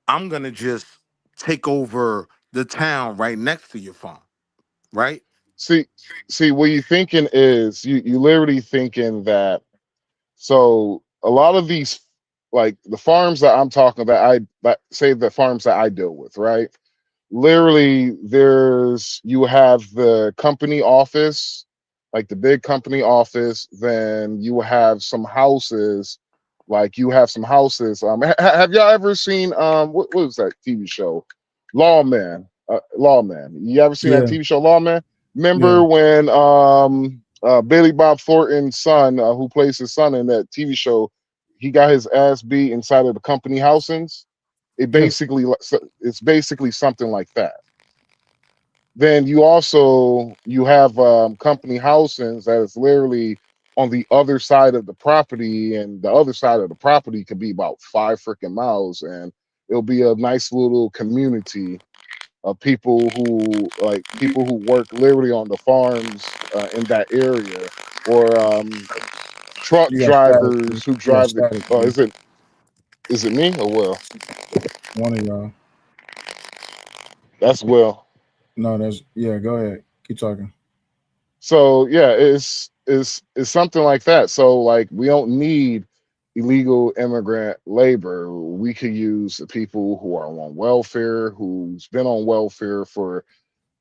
I'm gonna just take over the town right next to your farm, right? See, what you thinking is you literally thinking that. So a lot of these, like the farms that I'm talking about, say the farms that I deal with, right? Literally, you have the company office, like the big company office. Then you have some houses, like you have some houses. Have y'all ever seen what was that TV show, Lawman? Lawman. You ever seen that Yeah, TV show, Lawman? yeah. Remember when Billy Bob Thornton's son, who plays his son in that TV show, he got his ass beat inside of the company housings. Yes. It's basically something like that. Then you have company housings that is literally on the other side of the property, and the other side of the property could be about 5 freaking miles, and it'll be a nice little community of people who work literally on the farms in that area, or truck You got static. drivers who You got drive the. static, Oh, man. is it me or Will? One of y'all. That's Will. No, that's yeah. Go ahead. Keep talking. So yeah, it's something like that. So like we don't need illegal immigrant labor. We could use the people who are on welfare, who's been on welfare for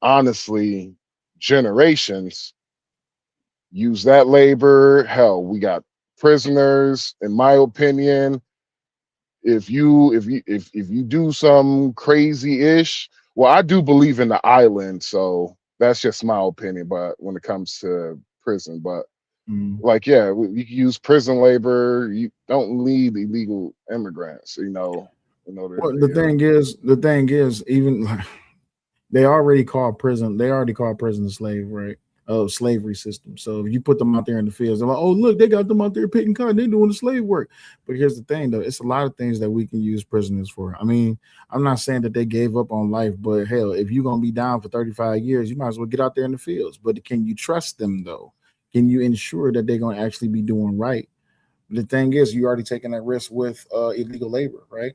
honestly generations. Use that labor. Hell, we got prisoners. In my opinion, if you do some crazy ish, well, I do believe in the island, so that's just my opinion. But when it comes to prison, but Mm. like, yeah, we can use prison labor. You don't need illegal immigrants, in order Well, the thing is, even like, they already call prison a slave, right? Slavery system. So if you put them out there in the fields, they're like, oh look, they got them out there picking cotton, they're doing the slave work. But here's the thing though, it's a lot of things that we can use prisoners for. I mean, I'm not saying that they gave up on life, but hell, if you're gonna be down for 35 years, you might as well get out there in the fields. But can you trust them though? Can you ensure that they're gonna actually be doing right? The thing is, you already taking that risk with illegal labor, right?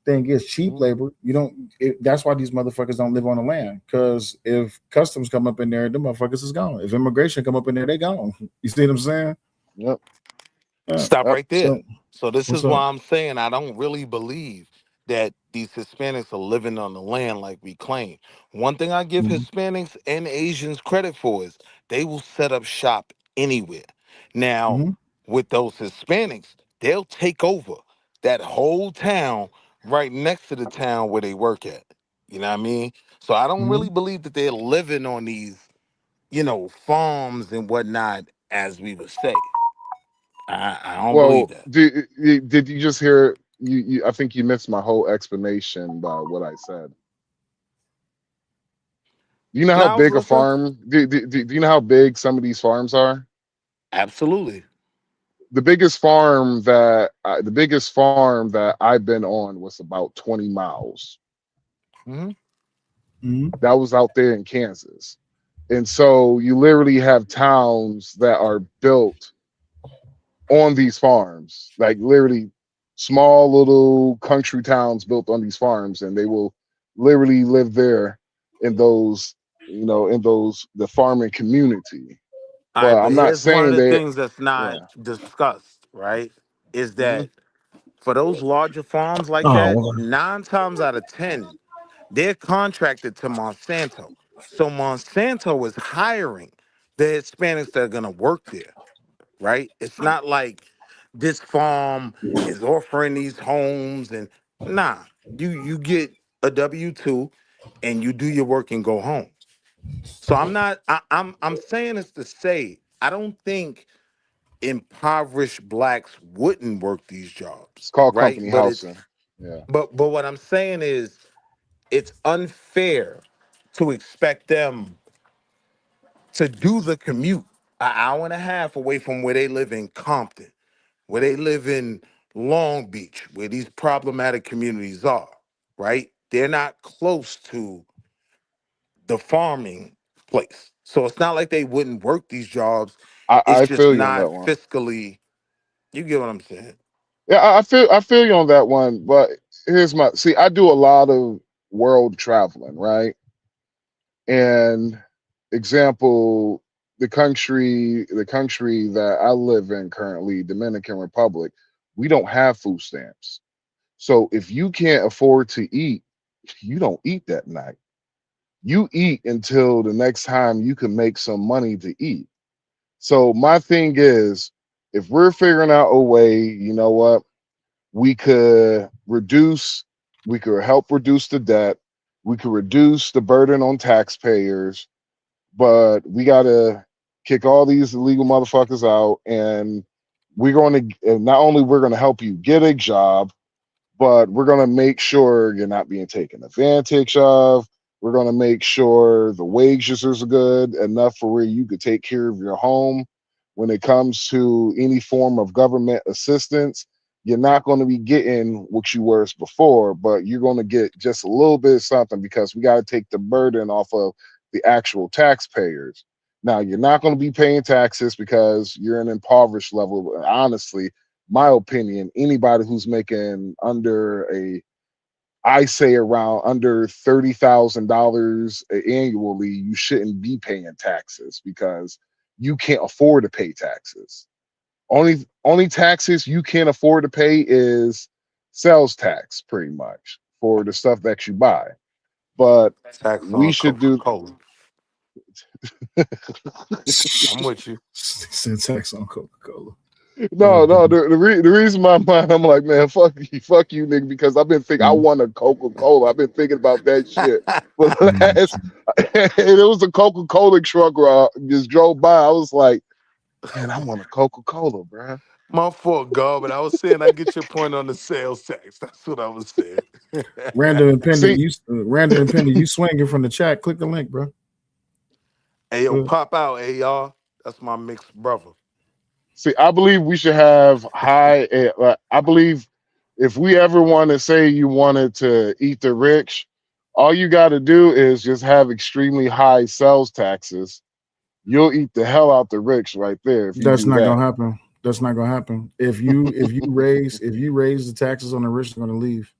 Thing is, cheap Mhm. labor. You don't. That's why these motherfuckers don't live on the land. Because if customs come up in there, the motherfuckers is gone. If immigration come up in there, they gone. You see what I'm saying? Yep, Yeah. Stop yep. right there. So So this what's is up? why I'm saying I don't really believe that these Hispanics are living on the land like we claim. One thing I give Mm-hmm. Hispanics and Asians credit for is they will set up shop anywhere. Now, Mm-hmm. with those Hispanics, they'll take over that whole town right next to the town where they work at. You know what I mean? So I don't Mm-hmm. really believe that they're living on these, farms and whatnot, as we would say. I don't believe Well, that. did you just hear? I think you missed my whole explanation by what I said. Do you know how Now I was big a listening. farm? Do you know how big some of these farms are? Absolutely. The biggest farm that I've been on was about 20 miles. Hmm. Mm-hmm. That was out there in Kansas. And so you literally have towns that are built on these farms, like literally small little country towns built on these farms, and they will literally live there in those, the farming community. All right, But but I'm not here's one of saying the that, things that's not yeah. discussed, right? Is Hmm. that for those larger farms like Oh, that, well. 9 times out of 10, they're contracted to Monsanto. So Monsanto is hiring the Hispanics that are gonna work there, right? It's not like this farm is offering these homes and nah. You get a W-2 and you do your work and go home. So I'm not. I'm saying this to say I don't think impoverished blacks wouldn't work these jobs, It's called right? company But it's housing. Yeah. but what I'm saying is it's unfair to expect them to do the commute an hour and a half away from where they live in Compton, where they live in Long Beach, where these problematic communities are, right? They're not close to the farming place. So it's not like they wouldn't work these jobs. It's I just feel you on not that one. fiscally. You get what I'm saying? Yeah, I feel you on that one. But here's my see. I do a lot of world traveling, right? And example, the country that I live in currently, Dominican Republic, we don't have food stamps. So if you can't afford to eat, you don't eat that night. You eat until the next time you can make some money to eat. So my thing is, if we're figuring out a way, you know what, we could help reduce the debt, we could reduce the burden on taxpayers, but we gotta kick all these illegal motherfuckers out, and we're going to not only we're going to help you get a job, but we're going to make sure you're not being taken advantage of. We're going to make sure the wages are good enough for where you could take care of your home. When it comes to any form of government assistance, you're not going to be getting what you were before, but you're going to get just a little bit of something because we got to take the burden off of the actual taxpayers. Now, you're not going to be paying taxes because you're an impoverished level. Honestly, my opinion, anybody who's making I say around under $30,000 annually, you shouldn't be paying taxes because you can't afford to pay taxes. Only taxes you can't afford to pay is sales tax, pretty much, for the stuff that you buy. But Tax we on should do. Coca-Cola. I'm with you. Send tax on Coca-Cola. No. The reason my mind, I'm like, man, fuck you, nigga, because I've been thinking I want a Coca-Cola. I've been thinking about that shit. But it was a Coca-Cola truck just drove by. I was like, man, I want a Coca-Cola, bro. My fault, God, but I was saying I get your point on the sales tax. That's what I was saying. Random and Penny, you swinging from the chat. Click the link, bro. Hey, yo, pop out, hey, y'all. That's my mixed brother. See, I believe we should have I believe if we ever want to say you wanted to eat the rich, all you got to do is just have extremely high sales taxes. You'll eat the hell out the rich right there. That's not gonna happen. That's not gonna happen. If you raise the taxes on the rich, they're gonna leave.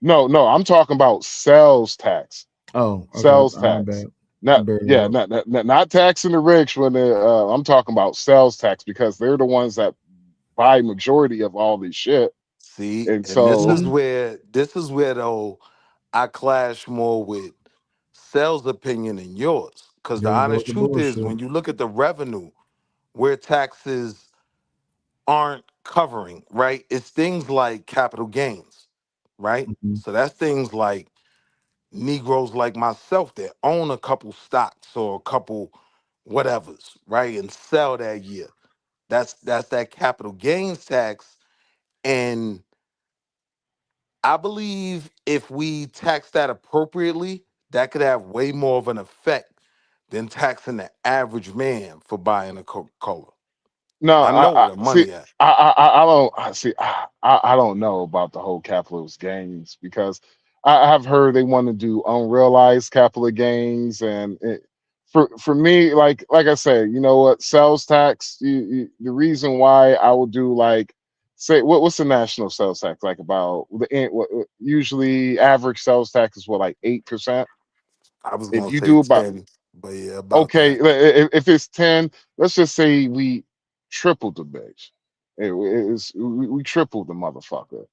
No, I'm talking about sales tax. Oh, okay. Sales tax. Not taxing the rich when I'm talking about sales tax because they're the ones that buy majority of all this shit. See, and so this is where though I clash more with Cell's opinion and yours. Because the honest truth is, when you look at the revenue where taxes aren't covering, right? It's things like capital gains, right? Mm-hmm. So that's things like Negroes like myself that own a couple stocks or a couple whatevers, right? And sell that year. That's that capital gains tax. And I believe if we tax that appropriately, that could have way more of an effect than taxing the average man for buying a Coca-Cola. No, I know where the money at. I don't know about the whole capitalist gains because I have heard they want to do unrealized capital gains, and for me, like I said, you know what, sales tax. The reason why I would do say what's the national sales tax like about usually average sales tax is what, like 8%. I was If gonna you say do about 10, but yeah, about okay, that. if it's 10, let's just say we tripled the bitch. We tripled the motherfucker.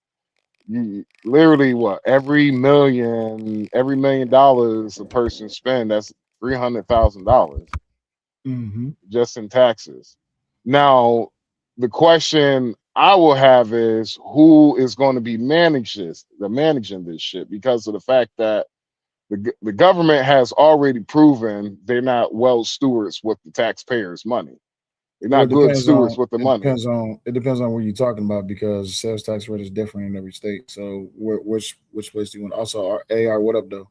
You literally what, every $1 million a person spend, that's $300,000 just in taxes. Now, the question I will have is who is going to be managing this shit, because of the fact that the government has already proven they're not well stewards with the taxpayers' money. They're not good stewards with the money. It depends on what you're talking about, because sales tax rate is different in every state. So which place do you want? Also, AR, what up, though?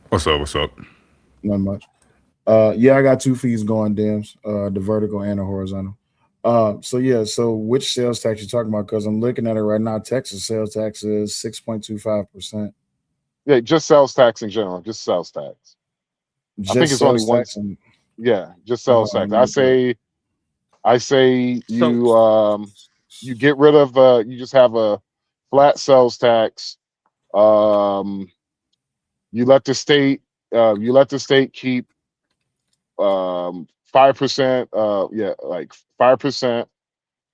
What's up? Not much. Yeah, I got 2 feeds going, Dims. The vertical and the horizontal. So yeah, so which sales tax you talking about? Because I'm looking at it right now. Texas sales tax is 6.25%. Yeah, just sales tax in general, just sales tax. I think Just it's only sales one. tax and Yeah, just sales let tax. me look up. I say So you get rid of you just have a flat sales tax. You let the state keep 5%, like 5%.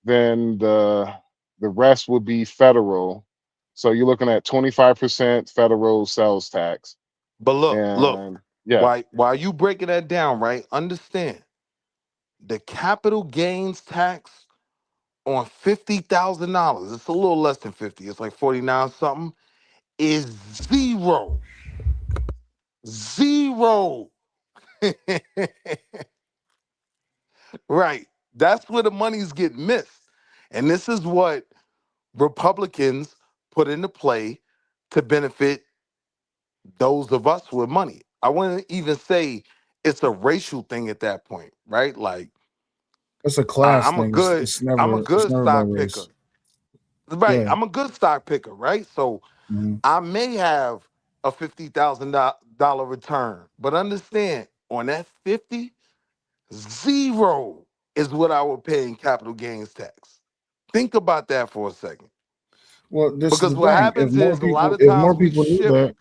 Then the rest would be federal. So you're looking at 25% federal sales tax. but look, And yeah, while you breaking that down, right? Understand the capital gains tax on $50,000. It's a little less than 50. It's like 49 something. Is zero. Zero. Right. That's where the money's getting missed. And this is what Republicans put into play to benefit those of us with money. I wouldn't even say it's a racial thing at that point, right? Like It's a class I'm a thing. good It's I'm a good never been stock picker. race. Right. Yeah. I'm a good stock picker, right? So Mhm. I may have a $50,000 return, but understand on that 50, zero is what I would pay in capital gains tax. Think about that for a second. Well, this is Because the what thing. happens is a lot of If times more we people knew shift. that,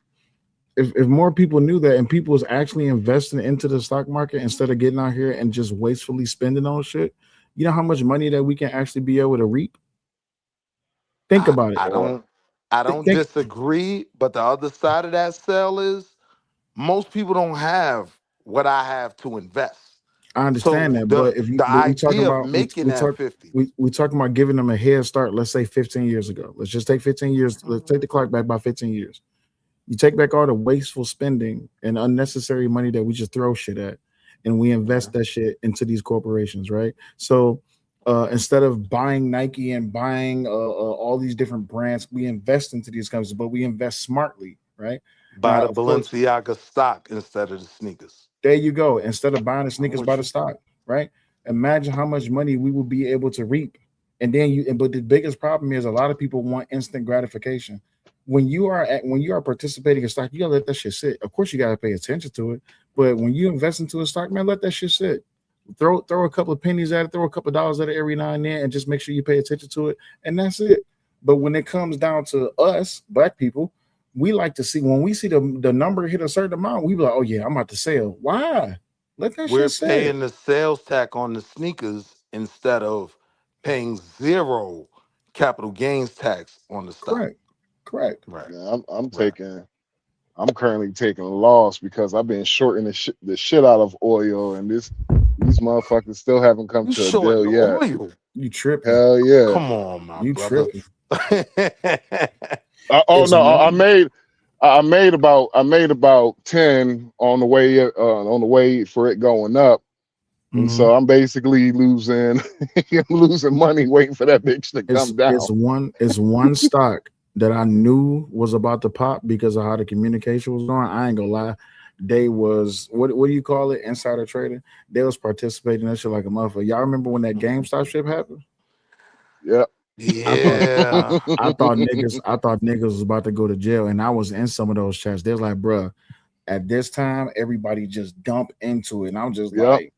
if more people knew that, and people was actually investing into the stock market instead of getting out here and just wastefully spending on shit, you know how much money that we can actually be able to reap? Think I, about it. I don't I don't Think disagree, but the other side of that sell is most people don't have what I have to invest. I understand So that, the but we talking idea of about making that 50. we talking about giving them a head start. Let's say 15 years ago. Let's just take 15 years. Let's take the clock back by 15 years. You take back all the wasteful spending and unnecessary money that we just throw shit at, and we invest that shit into these corporations, right? So instead of buying Nike and buying all these different brands, we invest into these companies, but we invest smartly, right? Buy Now, the of course, Balenciaga stock instead of the sneakers. there you go. Instead of buying the I'm sneakers by with the you. stock, right? Imagine how much money we would be able to reap. And then but the biggest problem is a lot of people want instant gratification. When you are participating in stock, you gotta let that shit sit. Of course, you gotta pay attention to it. But when you invest into a stock, man, let that shit sit. Throw a couple of pennies at it, throw a couple of dollars at it every now and then, and just make sure you pay attention to it, and that's it. But when it comes down to us, black people, we like to see when we see the number hit a certain amount, we be like, oh yeah, I'm about to sell. Why? Let that We're shit sit. paying the sales tax on the sneakers instead of paying zero capital gains tax on the stock. Correct. Correct. Right. yeah, Right. I'm currently taking a loss because I've been shorting the shit out of oil, and these motherfuckers still haven't come You to a shorting deal the yet. oil? You tripping. Hell yeah. Come on, my You brother. tripping. Oh It's no, one. I made about 10 on the way for it going up. And Mhm. so I'm basically losing I'm losing money waiting for that bitch to come down. It's one stock that I knew was about to pop because of how the communication was going. I ain't gonna lie. They was what do you call it? Insider trading. They was participating in that shit like a motherfucker. Y'all remember when that GameStop shit happened? Yep. Yeah. I thought niggas was about to go to jail, and I was in some of those chats. They're like, bruh, at this time, everybody just dump into it. And I'm just Yep. like,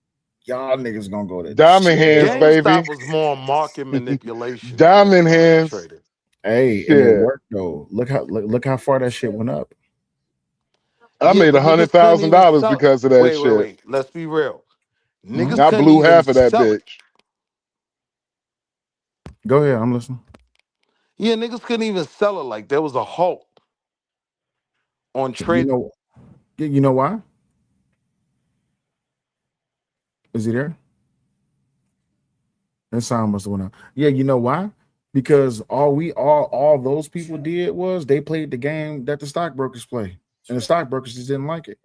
y'all niggas gonna go to Diamond hands, jail. baby. GameStop was more market manipulation than Diamond insider hands. trading. Hey, and it Shit. worked though. Look how far that shit went up. I made but niggas couldn't even $100,000 sell. because of that shit. Wait. Let's be real. Mhm. Niggas I couldn't blew even half of that sell it. bitch. Go ahead, I'm listening. Yeah, niggas couldn't even sell it. Like there was a halt on You trade. know why? Is he there? That sound must have went out. Yeah, you know why? Because all those people did was they played the game that the stockbrokers play, and the stockbrokers just didn't like it.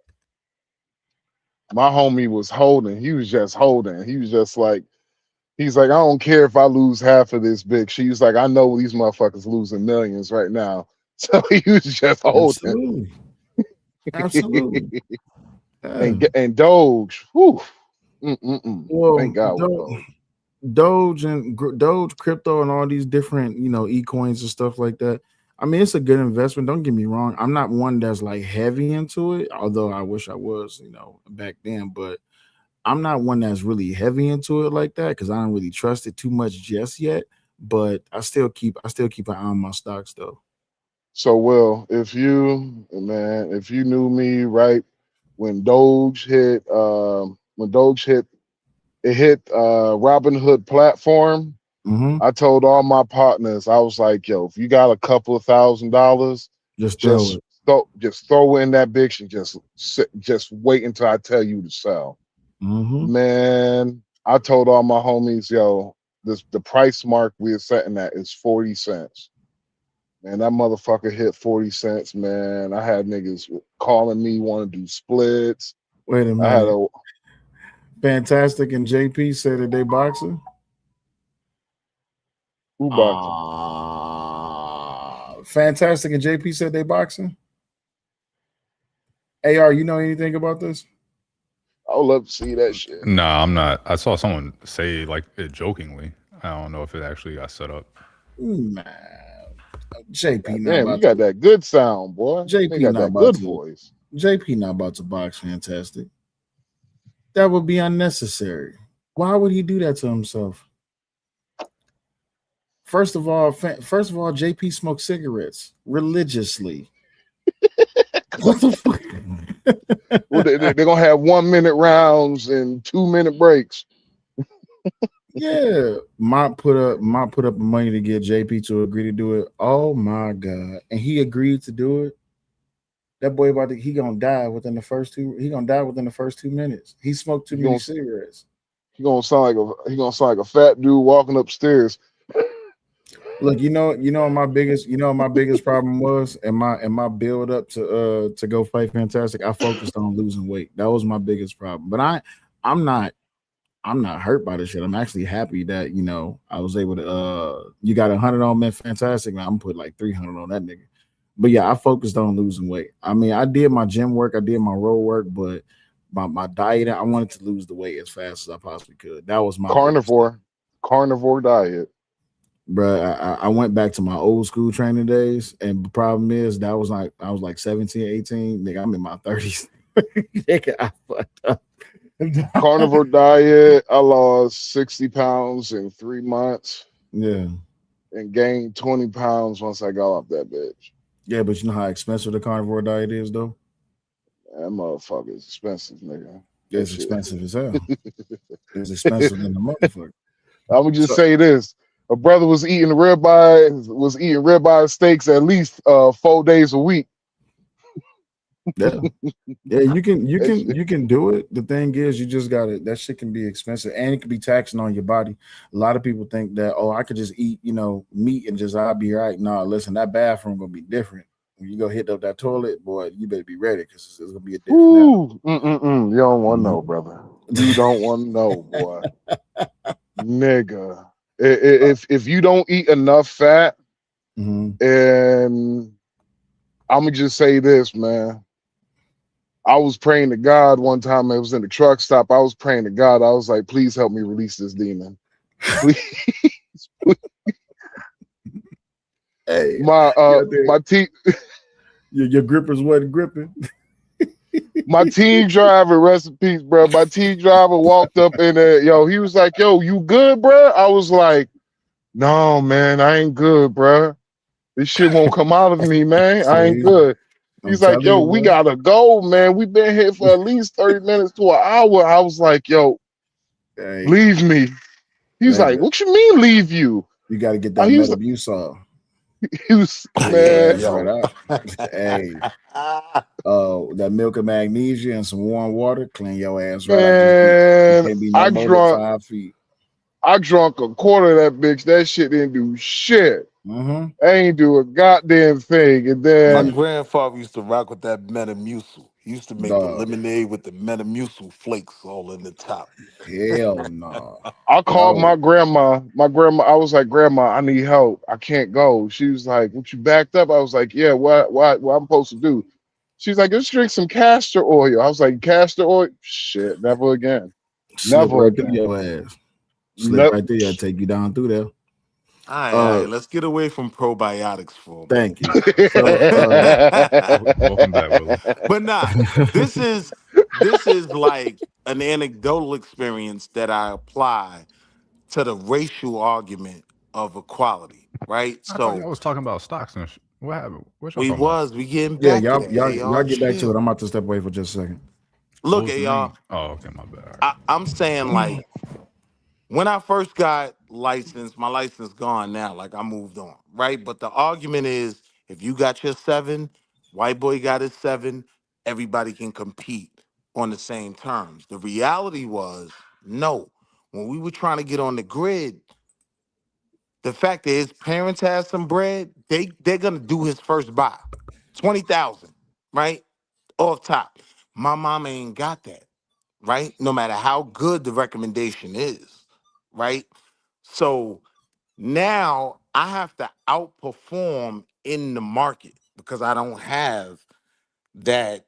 My homie was holding. He was just holding. He was just like, he's like, I don't care if I lose half of this bitch. She's like, I know these motherfuckers losing millions right now. So he was just holding. Absolutely. Yeah. And Doge. Whew. Well, Thank God with Doge. Doge and Doge crypto and all these different, e-coins and stuff like that. I mean, it's a good investment. Don't get me wrong. I'm not one that's like heavy into it, although I wish I was, back then. But I'm not one that's really heavy into it like that because I don't really trust it too much just yet. But I still keep an eye on my stocks though. So, Will, if you knew me right when Doge hit, it hit Robinhood platform. Mm-hmm. I told all my partners, I was like, yo, if you got a couple of $1,000, just throw in that bitch and just wait until I tell you to sell. Mm-hmm. Man, I told all my homies, yo, the price mark we're setting at is 40 cents. Man, that motherfucker hit 40 cents, man. I had niggas calling me, want to do splits. Wait a minute. I had Fantastic and JP said that they boxing. Who boxing? Fantastic and JP said they boxing. AR, you know anything about this? I would love to see that shit. No, I'm not. I saw someone say like it jokingly. I don't know if it actually got set up. Man, JP, damn, you got that good sound, boy. JP got that good voice. JP not about to box Fantastic. That would be unnecessary. Why would he do that to himself? First of all, JP smokes cigarettes religiously. What the fuck? Well, they're gonna have 1 minute rounds and 2 minute breaks. Yeah, Mop put up money to get JP to agree to do it. Oh my god! And he agreed to do it. That boy he gonna die within the first 2. He gonna die within the first 2 minutes. He smoked too many cigarettes. He gonna sound like a fat dude walking upstairs. Look, my biggest problem was in my build up to go fight Fantastic. I focused on losing weight. That was my biggest problem. But I'm not hurt by this shit. I'm actually happy that I was able to. You got 100 on me, Fantastic. Man, I'm put like 300 on that nigga. But yeah, I focused on losing weight. I mean, I did my gym work, I did my road work, but my diet, I wanted to lose the weight as fast as I possibly could. That was my carnivore diet. Bruh, I went back to my old school training days, and the problem is that was like I was like 17, 18. Nigga, I'm in my 30s. Nigga, I fucked up. Carnivore diet. I lost 60 pounds in 3 months. Yeah. And gained 20 pounds once I got off that bitch. Yeah, but you know how expensive the carnivore diet is, though? That motherfucker is expensive, nigga. It's expensive as hell. It's expensive than the motherfucker. I would just say this. A brother was eating ribeye steaks at least 4 days a week. Yeah. Yeah, you can do it. The thing is, you just gotta, that shit can be expensive and it can be taxing on your body. A lot of people think that, I could just eat, meat and I'll be all right. No, listen, that bathroom gonna be different. When you go hit up that toilet, boy, you better be ready because it's gonna be a different. You don't want to know, brother. You don't want to know, boy. Nigga. If you don't eat enough fat, and I'm gonna just say this, man. I was praying to God one time. I was in the truck stop. I was praying to God. I was like, please help me release this demon. Please. Hey, my team. Your grippers wasn't gripping. My team driver, rest in peace, bro. My team driver walked up in there. Yo, he was like, yo, you good, bro? I was like, no, man, I ain't good, bro. This shit won't come out of me, man. I ain't good. He's like, yo, we gotta go, man. We've been here for at least 30 minutes to an hour. I was like, yo, leave me. He's like, what you mean leave you? You got to get that Metamucil. He was, man. Hey, that milk of magnesia and some warm water, clean your ass right man, out. Can't be no more than 5 feet. I drunk a quarter of that bitch. That shit didn't do shit. I ain't do a goddamn thing. And then my grandfather used to rock with that Metamucil. He used to make the lemonade with the Metamucil flakes all in the top. Hell no. I called my grandma. I was like, Grandma, I need help. I can't go. She was like, what, you backed up? I was like, yeah, what I'm supposed to do? She's like, just drink some castor oil. I was like, castor oil? Shit, never again. Never again. Your ass. slip right there. I take you down through there. All right, let's get away from probiotics for a Thank you. So, welcome back, Willie. But nah, this is like an anecdotal experience that I apply to the racial argument of equality, right? I thought y'all was talking about stocks and what happened? What y'all talking about? We getting back to that. Y'all get back to it. I'm about to step away for just a second. Look, y'all. Oh, okay, my bad. I'm saying, like, when I first got licensed, my license gone now. Like, I moved on, right? But the argument is, if you got your 7, white boy got his 7, everybody can compete on the same terms. The reality was, no. When we were trying to get on the grid, the fact that his parents had some bread, they're gonna do his first buy, 20,000, right, off top. My mama ain't got that, right? No matter how good the recommendation is, right? So now I have to outperform in the market because I don't have that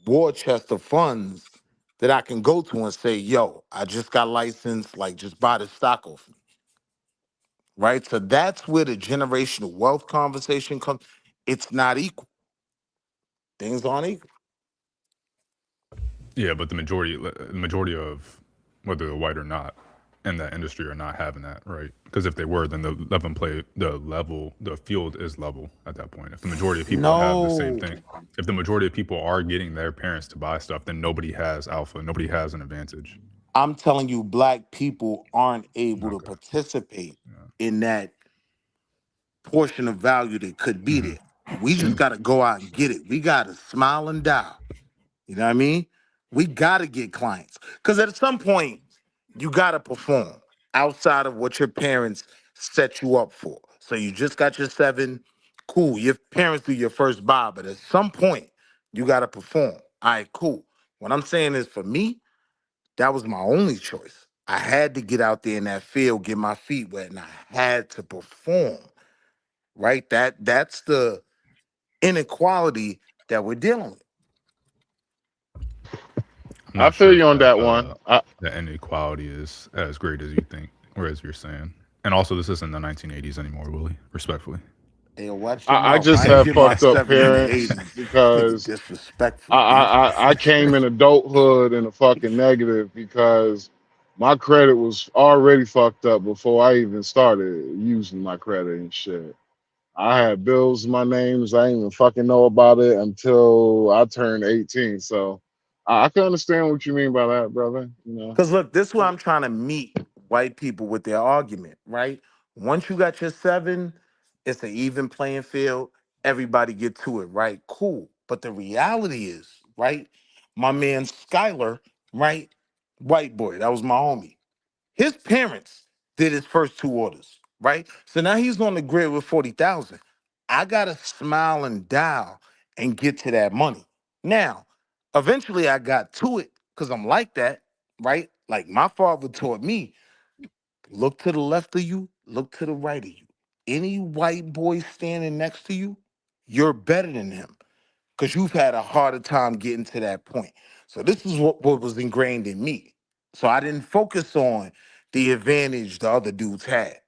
war chest of funds that I can go to and say, yo, I just got licensed, like, just buy the stock off me. Right? So that's where the generational wealth conversation comes. It's not equal. Things aren't equal. Yeah, but the majority of whether they're white or not in that industry are not having that, right? Because if they were, then the field is level at that point. If the majority of people have the same thing, if the majority of people are getting their parents to buy stuff, then nobody has alpha, nobody has an advantage. I'm telling you, black people aren't able to participate in that portion of value that could be there. We just got to go out and get it. We got to smile and dial. You know what I mean? We got to get clients. Because at some point, you got to perform outside of what your parents set you up for. So you just got your 7. Cool. Your parents do your first buy, but at some point, you got to perform. All right, cool. What I'm saying is, for me, that was my only choice. I had to get out there in that field, get my feet wet, and I had to perform. Right? That's the inequality that we're dealing with. I feel you on that one. The inequality is as great as you think, or as you're saying. And also, this isn't the 1980s anymore, Willie. Respectfully. Hey, watch I just have fucked up parents because disrespectful. I came in adulthood in a fucking negative because my credit was already fucked up before I even started using my credit and shit. I had bills in my names. I didn't even fucking know about it until I turned 18. So I can understand what you mean by that, brother. You know, because look, this is where I'm trying to meet white people with their argument, right? Once you got your 7, it's an even playing field. Everybody get to it, right? Cool. But the reality is, right? My man Skyler, right? White boy, that was my homie. His parents did his first 2 orders, right? So now he's on the grid with 40,000. I gotta smile and dial and get to that money. Now, eventually I got to it because I'm like that, right? Like my father taught me, look to the left of you, look to the right of you. Any white boy standing next to you, you're better than him because you've had a harder time getting to that point. So this is what was ingrained in me. So I didn't focus on the advantage the other dudes had.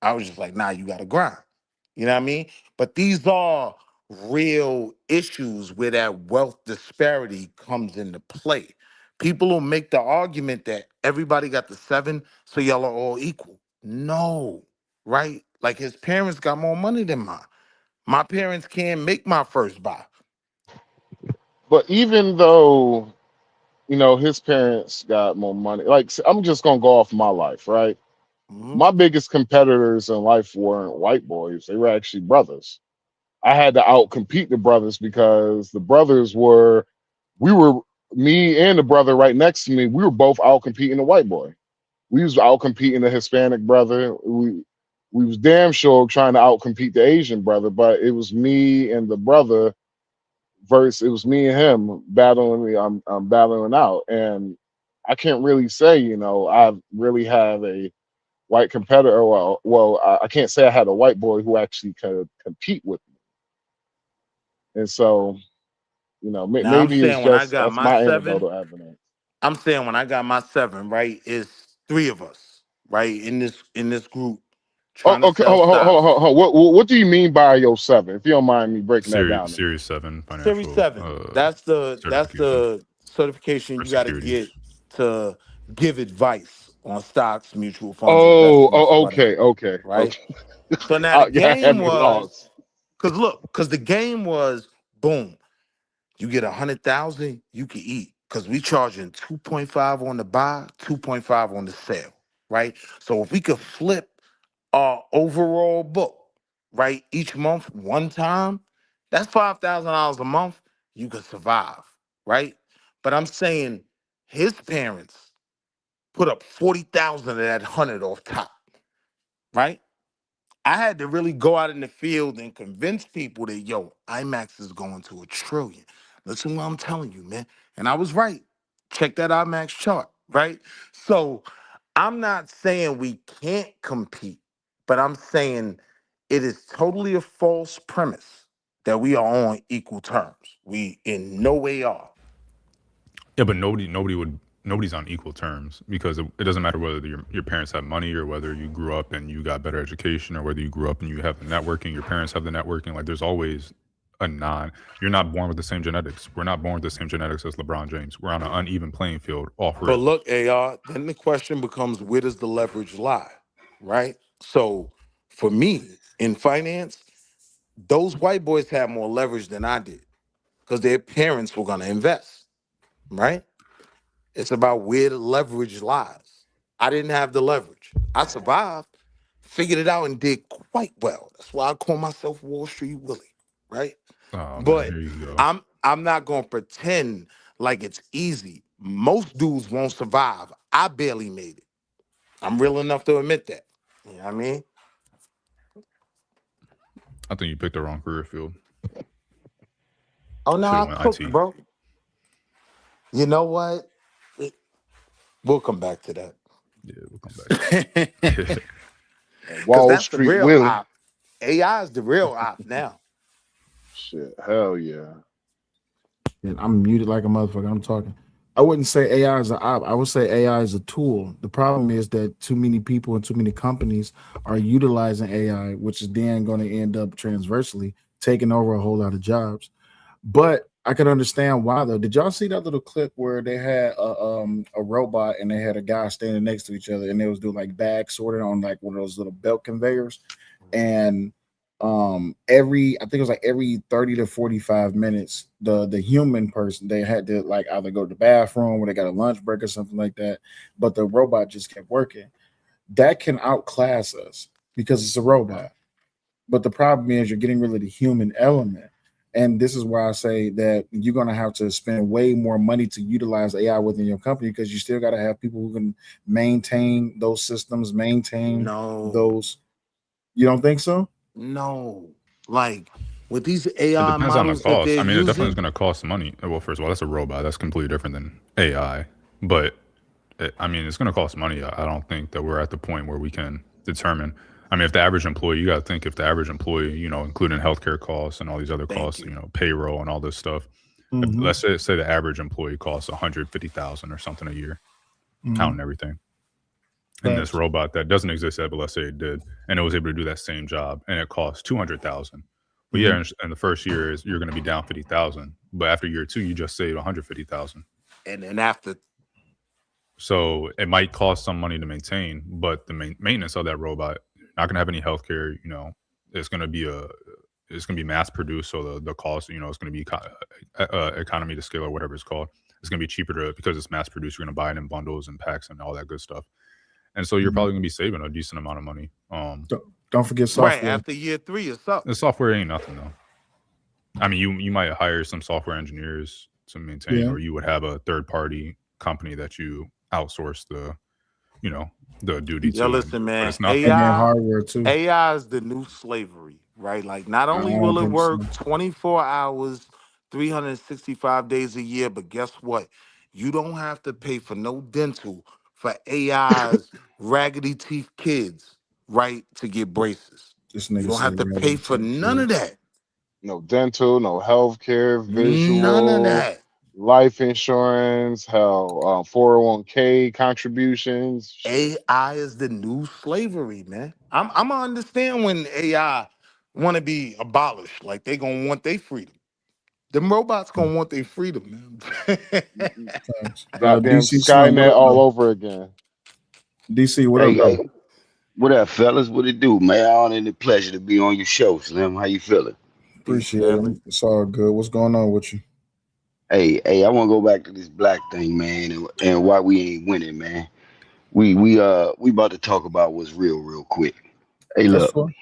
I was just like, nah, you gotta grind. You know what I mean? But these are real issues where that wealth disparity comes into play. People will make the argument that everybody got the 7, so y'all are all equal. No, right? Like his parents got more money than mine. My parents can't make my first buy. but even though, you know, his parents got more money, like I'm just gonna go off my life, right? My biggest competitors in life weren't white boys, they were actually brothers. I had to outcompete the brothers because the brothers were, me and the brother right next to me, we were both out competing the white boy. We was out competing the Hispanic brother. We was damn sure trying to outcompete the Asian brother, but it was me and the brother versus, it was me and him battling. I'm battling out, and I can't really say, you know, I really have a white competitor. I can't say I had a white boy who actually could compete with me. And so, you know, maybe it's just that's my anecdotal evidence. I'm saying when I got my 7, right, it's 3 of us, right, in this group Oh, trying to okay. sell stocks. What do you mean by your 7? If you don't mind me breaking that down. Series 7 Series financial 7. That's the certification for you got to securities. get to give advice on stocks, mutual funds, investments, whatever. Okay. Right. So now the I had game me was, lost. because the game was, boom, you get 100,000, you can eat. Because we charging 2.5 on the buy, 2.5 on the sale, right? So if we could flip our overall book, right, each month one time, that's $5,000 a month. You could survive, right? But I'm saying his parents put up 40,000 of that 100 off top, right? I had to really go out in the field and convince people that, yo, IMAX is going to 1 trillion. Listen what I'm telling you, man. And I was right. Check that IMAX chart, right? So I'm not saying we can't compete, but I'm saying it is totally a false premise that we are on equal terms. We in no way are. Yeah, but nobody's on equal terms because it doesn't matter whether your parents have money or whether you grew up and you got better education or whether you grew up and you have the networking, your parents have the networking. Like there's always you're not born with the same genetics. We're not born with the same genetics as LeBron James. We're on an uneven playing field off rip. But look, AR, then the question becomes, where does the leverage lie, right? So for me, in finance, those white boys had more leverage than I did because their parents were going to invest, right? It's about where the leverage lies. I didn't have the leverage. I survived, figured it out, and did quite well. That's why I call myself Wall Street Willie, right? Oh, But man, here you go. I'm not gonna pretend like it's easy. Most dudes won't survive. I barely made it. I'm real enough to admit that. You know what I mean? I think you picked the wrong career field. Oh no, I cooked, IT. bro. You know what? We'll come back to that. Yeah, we'll come back. Wall that's Street the real Willie. op. AI is the real op now. Shit, hell yeah. And I'm muted like a motherfucker. I'm talking. I wouldn't say AI is an op. I would say AI is a tool. The problem is that too many people and too many companies are utilizing AI, which is then going to end up transversely taking over a whole lot of jobs. But I can understand why, though. Did y'all see that little clip where they had a robot and they had a guy standing next to each other and they was doing like bag sorting on like one of those little belt conveyors, and I think it was like every 30 to 45 minutes, the human person, they had to like either go to the bathroom or they got a lunch break or something like that, but the robot just kept working. That can outclass us because it's a robot. But the problem is you're getting rid of the human element. And this is why I say that you're going to have to spend way more money to utilize AI within your company, because you still got to have people who can maintain those systems, maintain those. You don't think so? No. Like with these AI It depends on the models that cost. they're I mean, it definitely is using, going to cost money. Well, first of all, that's a robot. That's completely different than AI. But I mean, it's going to cost money. I don't think that we're at the point where we can determine. I mean, if the average employee, you got to think if the average employee, you know, including healthcare costs and all these other costs, you know, payroll and all this stuff. If, let's say the average employee costs $150,000 or something a year, counting everything. And this robot that doesn't exist yet, but let's say it did, and it was able to do that same job, and it costs $200,000. But yeah, in the first year you're going to be down 50,000, but after year 2, you just saved 150,000. And then after, so it might cost some money to maintain, but the maintenance of that robot, you're not going to have any healthcare. You know, it's going to be mass produced, so the cost, you know, it's going to be economy to scale or whatever it's called. It's going to be cheaper because it's mass produced. You're going to buy it in bundles and packs and all that good stuff. And so you're probably going to be saving a decent amount of money. Don't forget software. right after year 3, it's up. The software ain't nothing though. I mean, you might hire some software engineers to maintain, or you would have a third party company that you outsource the duty to. Yeah, listen, man. It's not hardware too. AI is the new slavery, right? Like, not only will it work 24 hours, 365 days a year, but guess what? You don't have to pay for no dental for AI's raggedy teeth kids, right, to get braces. You don't have to pay for none of that. No dental, no healthcare, visual, none of that. life insurance, hell, 401k contributions. AI is the new slavery, man. I'm gonna understand when AI want to be abolished. Like they gonna want their freedom. Them robots gonna want their freedom, man. Goddamn DC Slim, what Skynet up, all man? over again. DC, what Hey, up, hey, though? what up, fellas? What it do, man? Honor and a pleasure to be on your show, Slim. How you feeling? Peace, Appreciate family. it. It's all good. What's going on with you? Hey, I want to go back to this black thing, man, and why we ain't winning, man. We about to talk about what's real quick. Hey, That's look, fine.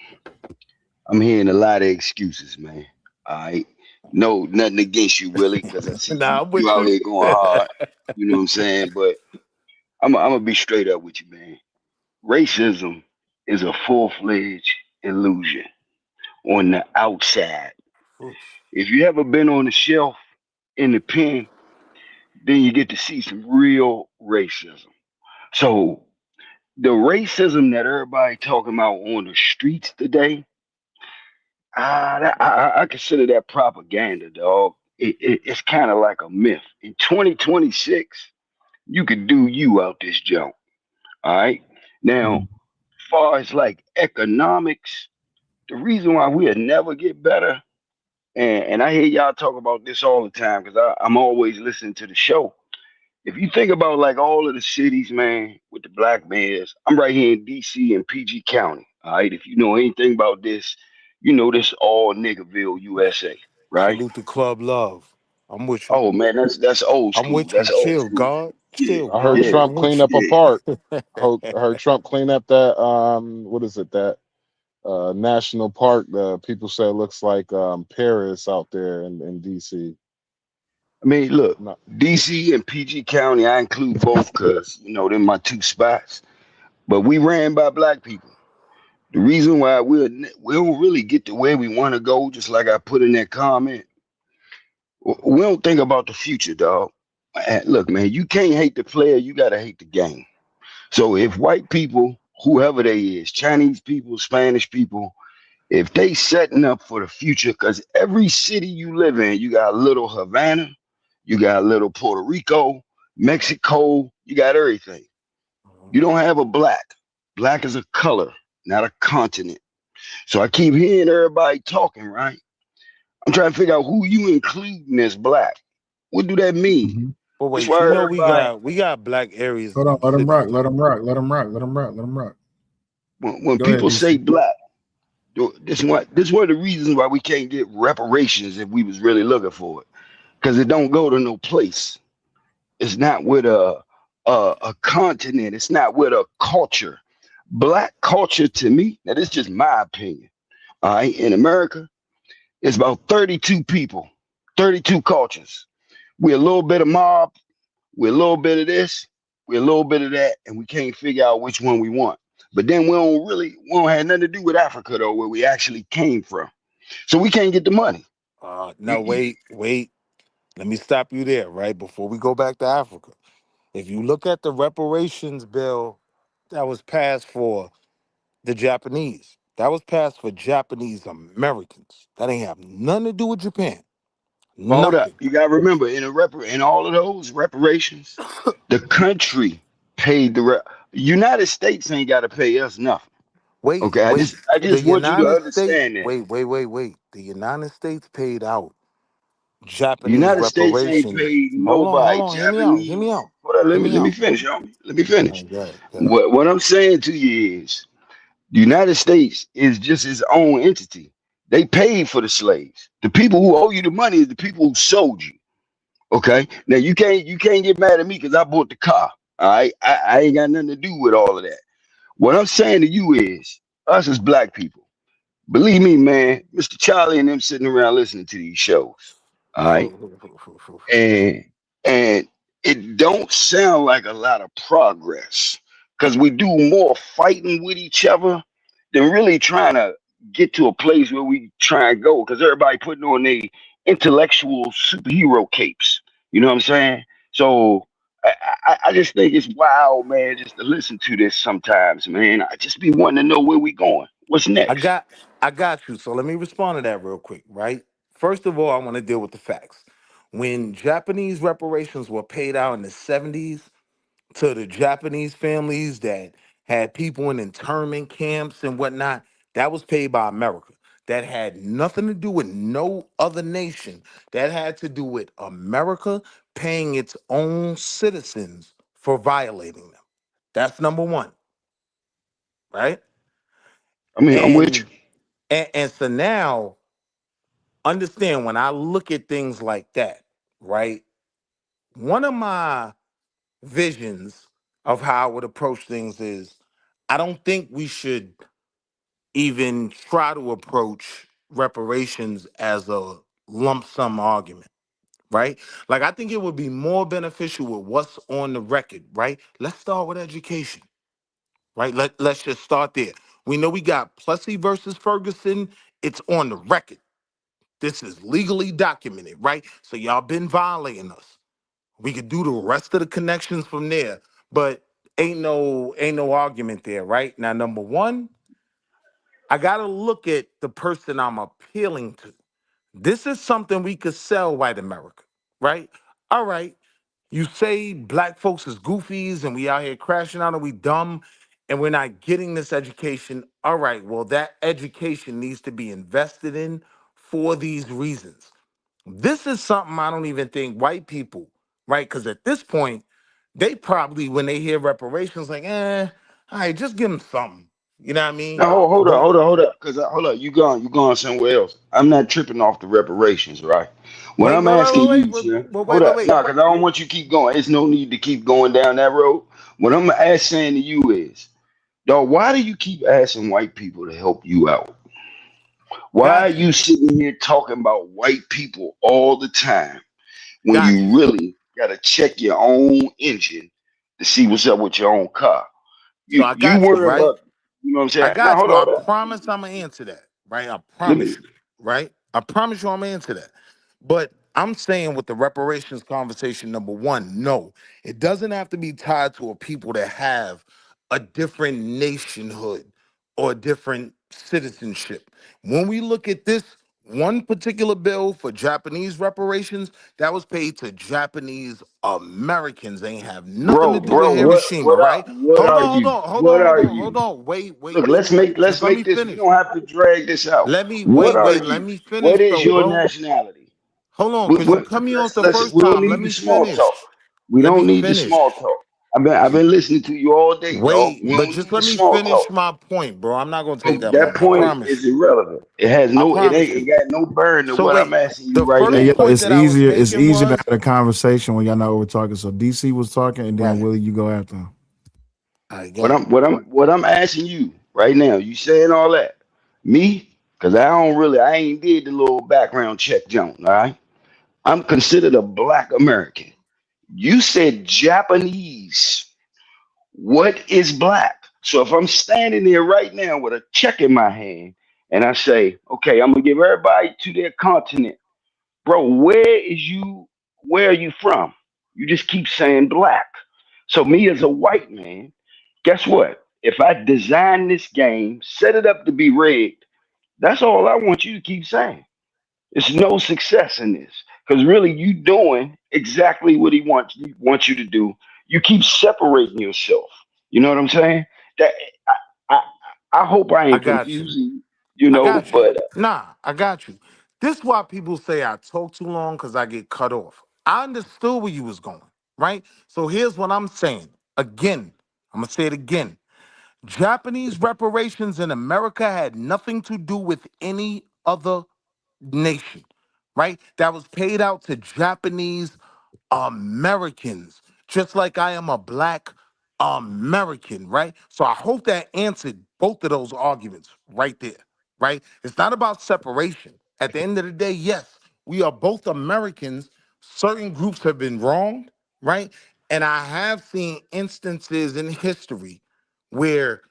I'm hearing a lot of excuses, man. All right, no, nothing against you, really, because I see Nah, I'm you with out you. here going hard. You know what I'm saying? But I'm gonna be straight up with you, man. Racism is a full-fledged illusion on the outside. If you ever been on the shelf in the pen, then you get to see some real racism. So the racism that everybody talking about on the streets today, I consider that propaganda, dog. It's kind of like a myth. In 2026, you could do you out this junk. All right. Now, as far as like economics, the reason why we'll never get better, and I hear y'all talk about this all the time because I'm always listening to the show. If you think about like all of the cities, man, with the black mayors, I'm right here in DC and PG County. All right. If you know anything about this, you know this all Niggerville, USA, right? Salute to Club Love. I'm with you. Oh man, that's old I'm school. with you. That's old Chill, school. God. Yeah, Chill, I heard God. yeah, Trump I'm clean with up a yeah. park. you. I heard Trump clean up that what is it, that national park that people say looks like Paris out there in DC. I mean, look, Not, DC and PG County, I include both because, you know, they're my two spots. But we ran by black people. The reason why we don't really get to where we want to go, just like I put in that comment, we don't think about the future, dog. Look, man, you can't hate the player, you got to hate the game. So if white people, whoever they is, Chinese people, Spanish people, if they setting up for the future, because every city you live in, you got little Havana, you got little Puerto Rico, Mexico, you got everything. You don't have a black. Black is a color, not a continent. So I keep hearing everybody talking, right? I'm trying to figure out who you including as black. What do that mean? But That's wait, why you know everybody, we got black areas Hold in on. them Let him cities rock. though. Let him rock. Let him rock. Let him rock. Let him rock. when Go ahead, people say DC. black, this one of the reasons why we can't get reparations if we was really looking for it. Because it don't go to no place. It's not with a continent. It's not with a culture. Black culture to me, now this is just my opinion. All right, in America, it's about 32 people, 32 cultures. We're a little bit of mob, we're a little bit of this, we're a little bit of that, and we can't figure out which one we want. But then we don't have nothing to do with Africa though, where we actually came from. So we can't get the money. No, wait. Let me stop you there, right? Before we go back to Africa. If you look at the reparations bill that was passed for the Japanese, that was passed for Japanese Americans. That ain't have nothing to do with Japan. But hold up, Nothing. you gotta remember in all of those reparations, the country paid United States ain't gotta pay us nothing. Wait, Okay, I wait. just I The just want you to United States, understand that. wait. The United States paid out The Japanese United States ain't reparations. paid Hold nobody. on. Hear me out. Hear me Japanese. out. Hold on, Hear me let me out. finish, homie. Let me finish. Good. What I'm saying to you is the United States is just its own entity. They paid for the slaves. The people who owe you the money is the people who sold you. Okay. Now you can't get mad at me because I bought the car. All right. I ain't got nothing to do with all of that. What I'm saying to you is us as black people. Believe me, man, Mr. Charlie and them sitting around listening to these shows. All right. And and it don't sound like a lot of progress because we do more fighting with each other than really trying to get to a place where we try and go because everybody putting on their intellectual superhero capes. You know what I'm saying? So I just think it's wild, man, just to listen to this sometimes, man. I just be wanting to know where we going. What's I next? got I got you. So let me respond to that real quick, right? First of all, I want to deal with the facts. When Japanese reparations were paid out in the 70s to the Japanese families that had people in internment camps and whatnot, that was paid by America. That had nothing to do with no other nation. That had to do with America paying its own citizens for violating them. That's number one, right? I mean, I'm with you. And so now, understand when I look at things like that, right? One of my visions of how I would approach things is I don't think we should even try to approach reparations as a lump sum argument, right? Like, I think it would be more beneficial with what's on the record, right? Let's start with education, right? Let's just start there. We know we got Plessy versus Ferguson. It's on the record. This is legally documented, right? So y'all been violating us. We could do the rest of the connections from there, but ain't no argument there, right? Now, number one, I gotta look at the person I'm appealing to. This is something we could sell white America, right? All right, you say black folks is goofies and we out here crashing out and we dumb and we're not getting this education. All right, well, that education needs to be invested in for these reasons. This is something I don't even think white people, right? Because at this point, they probably, when they hear reparations, like, all right, just give them something. You know what I mean? No, hold But up. Cause hold up, you going somewhere else. I'm not tripping off the reparations, right? What wait, I'm wait, wait, asking wait, you, wait, sir, wait, hold wait, wait, up. wait. No, cause I don't want you to keep going. It's no need to keep going down that road. What I'm saying to you is, dog, why do you keep asking white people to help you out? Why are Got you, you sitting here talking about white people all the time when got you you. really gotta check your own engine to see what's up with your own car? So You I you got you, worry right? about, you know what I'm I saying? Now got hold you. I on. promise I'm gonna answer that, right? I Let me promise you, right? I promise you I'm gonna answer that. But I'm saying with the reparations conversation, number one, no, it doesn't have to be tied to a people that have a different nationhood or a different citizenship. When we look at this one particular bill for Japanese reparations, that was paid to Japanese Americans. They ain't have nothing to do with bro, Hiroshima, right? what Hold are on, hold you? on, hold What on, hold are on, hold you? on. Wait, wait, Look, wait, wait. let's Just let make me this. We finish. don't have to drag this out. Let me What wait, are wait. Let you? me What finish is though, your bro. nationality? Hold on, cause you cut me off the Let's. first We don't time. Let need the me small talk. finish. We Let me don't need the small finish. talk. I've been listening to you all day, dog. Wait, We but don't just need the let me small finish talk. my point, bro. I'm not gonna take Bro, that that long. I point promise is you. irrelevant. It has I no. promise It you. got no burden to So what I'm wait, asking you the right Hey, first yo, now. point it's that I was easier. It's making easier to was have a conversation when y'all know we're talking. So DC was talking, and then right. Willie, you go after him. All right, go ahead. What I'm asking you right now, you saying all that. Me, because I ain't did the little background check, Joan, all right? I'm considered a black American. You said Japanese. What is black? So if I'm standing there right now with a check in my hand and I say, okay, I'm gonna give everybody to their continent, bro, where are you from? You just keep saying black. So me as a white man, guess what? If I design this game, set it up to be rigged, that's all I want you to keep saying. There's no success in this. Because really you doing exactly what he wants you to do. You keep separating yourself. You know what I'm saying? That I I, I hope I I ain't got you. confusing, I got you. but Nah, I got you. This why people say I talk too long because I get cut off. I understood where you was going, right? So here's what I'm saying. Again, I'm gonna say it again. Japanese reparations in America had nothing to do with any other nation, right? That was paid out to Japanese Americans, just like I am a black American, right? So I hope that answered both of those arguments right there, right? It's not about separation. At the end of the day, yes, we are both Americans. Certain groups have been wronged, right? And I have seen instances in history where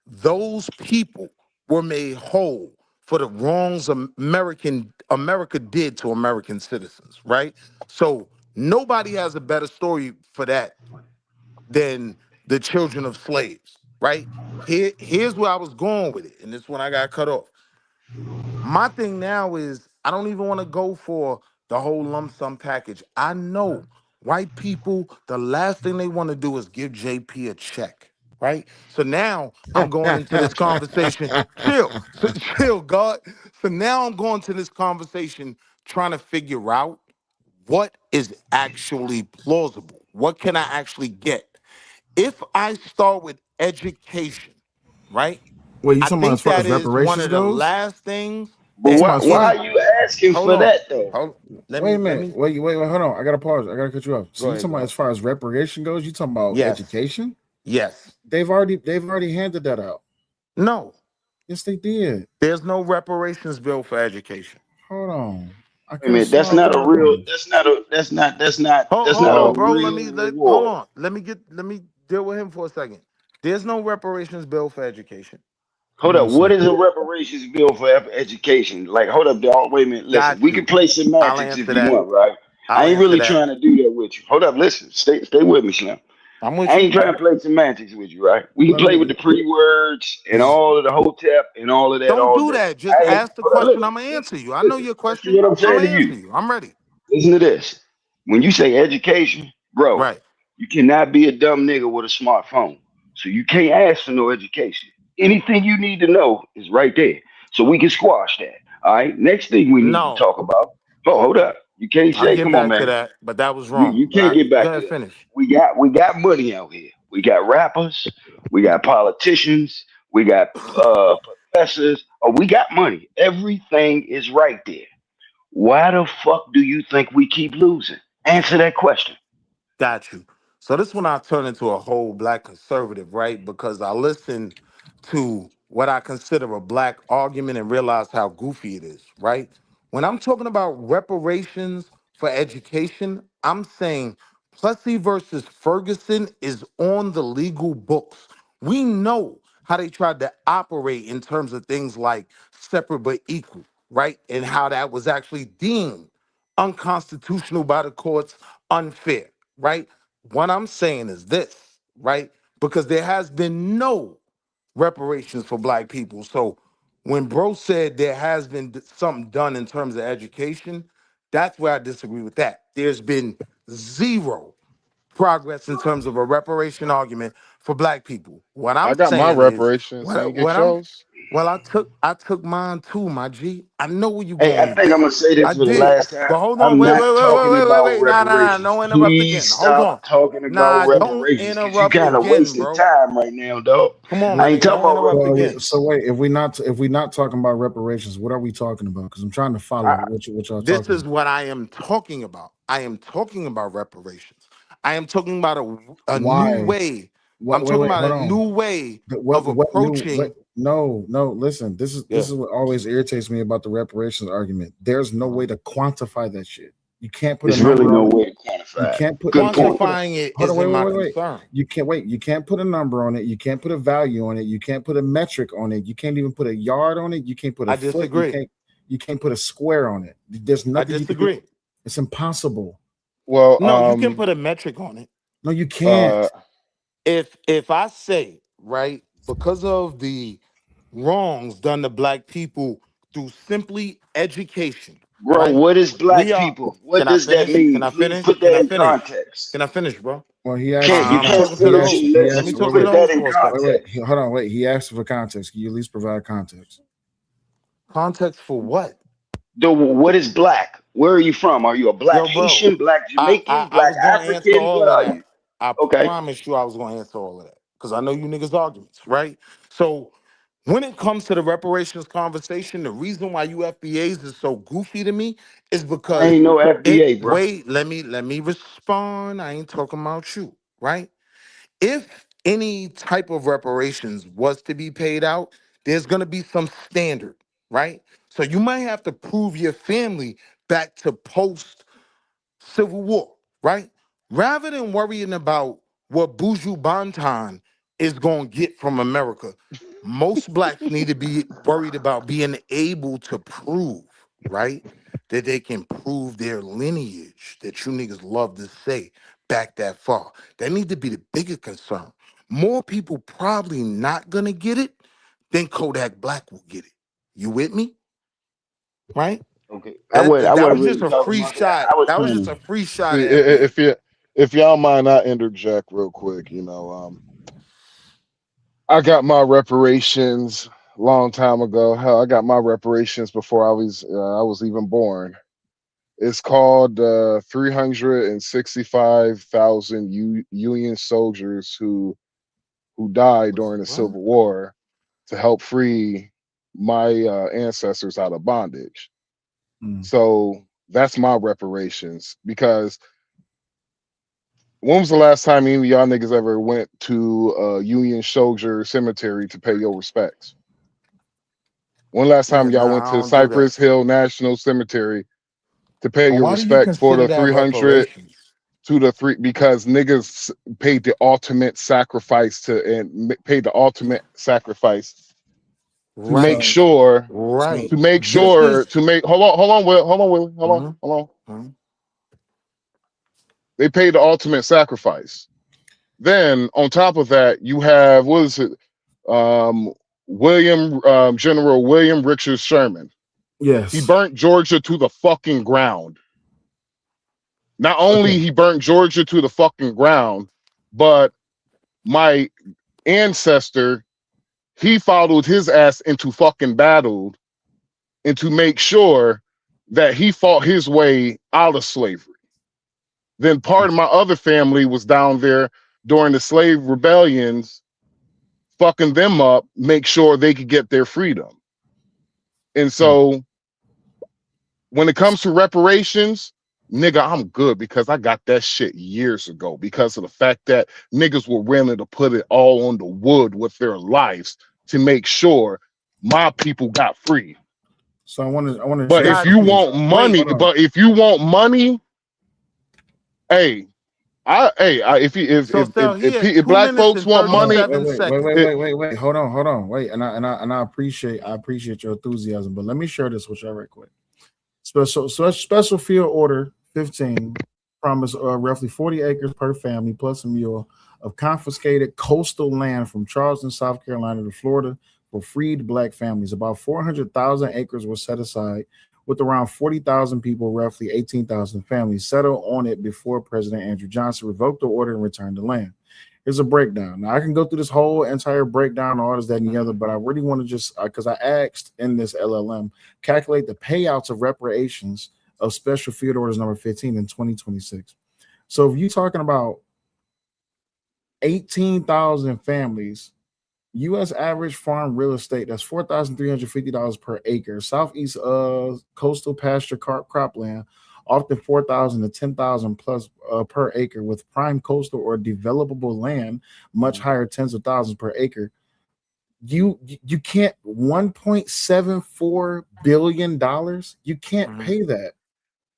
those people were made whole for the wrongs America did to American citizens, right? So nobody has a better story for that than the children of slaves, right? Here's where I was going with it, and this one I got cut off. My thing now is I don't even want to go for the whole lump sum package. I know white people, the last thing they want to do is give JP a check, right? So now I'm going into this conversation. Chill, so, chill, God. So now I'm going to this conversation trying to figure out what is actually plausible. What can I actually get? If I start with education, right? Well, you I talking about as think far that as is one reparations of the goes? last things But You talking that about as why far any. are you asking Hold for on, that though? hold. wait a Let minute. me Wait, hold on. I gotta pause. I gotta cut you off. So go you ahead, talking about God. as far as reparation goes, you talking about Yes, education? yes. They've already handed that out. No, Yes, they did. there's no reparations bill for education. Hold on. I Wait a could have minute, that's sworn I not a read real. this. That's Hold not a on, Well, bro. real Hold reward. on. Let me deal with him for a second. There's no reparations bill for education. Hold Hold on a up, what is second. a reparations bill for education? Like, hold up, dog. Wait a minute. Listen, Got we can you. play I'll semantics if answer you that. want, right? I'll I ain't answer really that. trying to do that with you. Hold up, listen. Stay with me, Slim. I'm with I you. ain't trying to play semantics with you, right? We can Let play with me the pre-words and all of the hotep and all of that Don't all do day. that. Just I ain't ask the hold up, question. listen, I'm gonna answer you. I know listen. your Listen question. to what I'm I'm saying gonna to answer you. you. I'm ready. Listen to this. When you say education, bro, Right. you cannot be a dumb nigga with a smartphone. So you can't ask for no education. Anything you need to know is right there. So we can squash that. All right. Next thing we need to No, talk about. Oh, hold up. You can't I'll say, get come on, back to man. that, but that was You wrong. you But can't I get go back to ahead, that. finish. We got money out here. We got rappers, we got politicians, we got professors. Oh, we got money. Everything is right there. Why the fuck do you think we keep losing? Answer that question. Got you. So this one I turn into a whole black conservative, right? Because I listen to what I consider a black argument and realize how goofy it is, right? When I'm talking about reparations for education, I'm saying Plessy versus Ferguson is on the legal books. We know how they tried to operate in terms of things like separate but equal, right? And how that was actually deemed unconstitutional by the courts, unfair, right? What I'm saying is this, right? Because there has been no reparations for black people. So when bro said there has been something done in terms of education, that's where I disagree with that. There's been zero progress in terms of a reparation argument for black people. What I I'm got my saying is, reparations. You ain't what get I'm yours. well, I took mine too, my G. I know where you Hey, I going with think I'm this. gonna say I this for the did. last time. But hold on, I'm wait, not wait, wait, wait, talking wait, wait, about wait. Nah, nah, nah. reparations. Don't interrupt Please again. Hold on. stop talking about Nah, don't reparations because you interrupt kind of again, wasting bro. time right now, dog. Come on, I my ain't nigga. talking Don't about interrupt Well, again. reparations. so wait, if we not talking about reparations, what are we talking about? Because I'm trying to follow I, what y'all This talking is about. what I am talking about. I am talking about reparations. I am talking about a new Why? way. What? I'm Wait, talking wait, about hold a on. new way What? of What new? What? approaching. No, no. Listen, this Yeah. is what always irritates me about the reparations argument. There's no way to quantify that shit. You can't put a there's really number no on it. way to You quantify it. can't put. You Good can't point. put a. Quantifying it Hold on. isn't my Wait. concern. You can't wait. You can't put a number on it. You can't put a value on it. You can't put a metric on it. You can't even put a yard on it. You can't put a I foot. You disagree. can't. You can't put a square on it. There's I nothing you can do. disagree. It's impossible. Well, No, you can put a metric on it. No, you uh, can't. If I say, right, because of the wrongs done to black people through simply education, Bro, right? what is We black are people? What can I does that finish? Can mean? I Please finish? put Can that I in finish? context. Can I finish, bro? Well, he asked. Can't you I'm can't He talking to say the what asked. host. you He Let listen me asked. to talk to put the that host in for a Wait, second. wait. context. Hold on. Wait. He asked for context. Can you at least provide context? Context for what? What is black? Where are you from? Are you a black Yo, bro, Haitian, black Jamaican, I black was gonna answer African? all What of are that. you? I Okay. promise you I was gonna answer all of that. Because I know you niggas arguments, right? So when it comes to the reparations conversation, the reason why UFBAs is so goofy to me is I because ain't no FBA, bro. let me respond. I ain't talking about you, right? If any type of reparations was to be paid out, there's going to be some standard, right? So you might have to prove your family back to post Civil War, right? Rather than worrying about what Buju Banton is going to get from America, most blacks need to be worried about being able to prove, right? That they can prove their lineage that you niggas love to say back that far. That need to be the bigger concern. More people probably not going to get it than Kodak Black will get it. You with me? Right? Okay, That was just really a talking free about that. shot. I was That was just a free shot See, at me. if y'all mind, I interject real quick. I got my reparations long time ago. Hell, I got my reparations before I was even born. It's called 365,000 Union soldiers who died during the What? Civil War to help free my ancestors out of bondage. So that's my reparations. Because when was the last time any of y'all niggas ever went to a Union soldier cemetery to pay your respects? When last Yeah, time y'all went nah, I to don't do that. Cypress Hill National Cemetery to pay your Why do you respects for consider the that 300 reparations? to the three? Because niggas paid the ultimate sacrifice paid the ultimate sacrifice to make Right. sure Right. This to is. make hold on, Will, hold on, Willie, hold on. They paid the ultimate sacrifice. Then on top of that, you have what is it? General William Richard Sherman. He Yes. burnt Georgia to the fucking ground. Not only he burnt Georgia to the fucking ground, but my ancestor, he followed his ass into fucking battle and to make sure that he fought his way out of slavery. Then part of my other family was down there during the slave rebellions, fucking them up, make sure they could get their freedom. And so when it comes to reparations, nigga, I'm good because I got that shit years ago because of the fact that niggas were willing to put it all on the wood with their lives to make sure my people got free. So I want to. But if you want money, hey, So he had if 2 black minutes folks and want money, 37 seconds. Wait. Hold on. Wait, and I appreciate your enthusiasm, but let me share this with you right quick. Special Field Order 15 promised roughly 40 acres per family plus a mule of confiscated coastal land from Charleston, South Carolina to Florida for freed black families. About 400,000 acres were set aside, with around 40,000 people, roughly 18,000 families, settled on it before President Andrew Johnson revoked the order and returned the land. Here's a breakdown. Now, I can go through this whole entire breakdown, all this, that, and the other, but I really want to just, because I asked in this LLM, calculate the payouts of reparations of Special Field Orders number 15 in 2026. So if you're talking about 18,000 families, U.S. average farm real estate, that's $4,350 per acre. Southeast coastal pasture cropland, often 4,000 to 10,000 plus per acre, with prime coastal or developable land, much higher, tens of thousands per acre. You can't $1.74 billion. You can't pay that.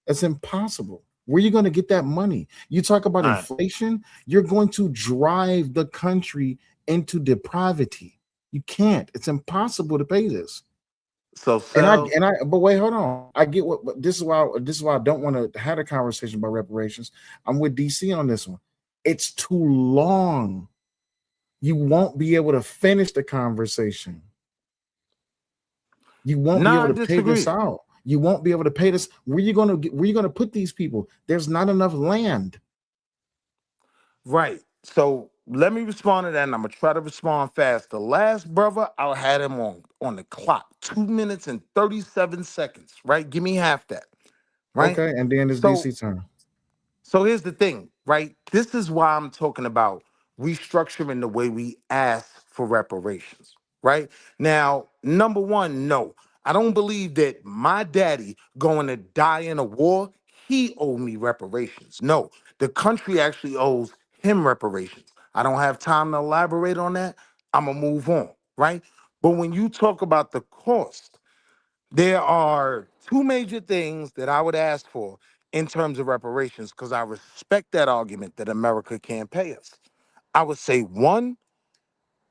That's impossible. Where are you going to get that money? You talk about inflation, you're going to drive the country into depravity. You can't. It's impossible to pay this. So but wait, hold on. I get what this is why I don't want to have a conversation about reparations. I'm with DC on this one. It's too long. You won't be able to finish the conversation. You won't be able to pay this out. You won't be able to pay this. Where you going to put these people? There's not enough land. Right. So let me respond to that, and I'm gonna try to respond fast. The last brother, I had him on the clock, 2 minutes and 37 seconds. Right. Give me half that. Right. Okay, and then it's DC turn. So here's the thing, right? This is why I'm talking about restructuring the way we ask for reparations, right? Now, number one, no, I don't believe that my daddy going to die in a war, he owed me reparations. No, the country actually owes him reparations. I don't have time to elaborate on that. I'm going to move on, right? But when you talk about the cost, there are two major things that I would ask for in terms of reparations, because I respect that argument that America can't pay us. I would say one,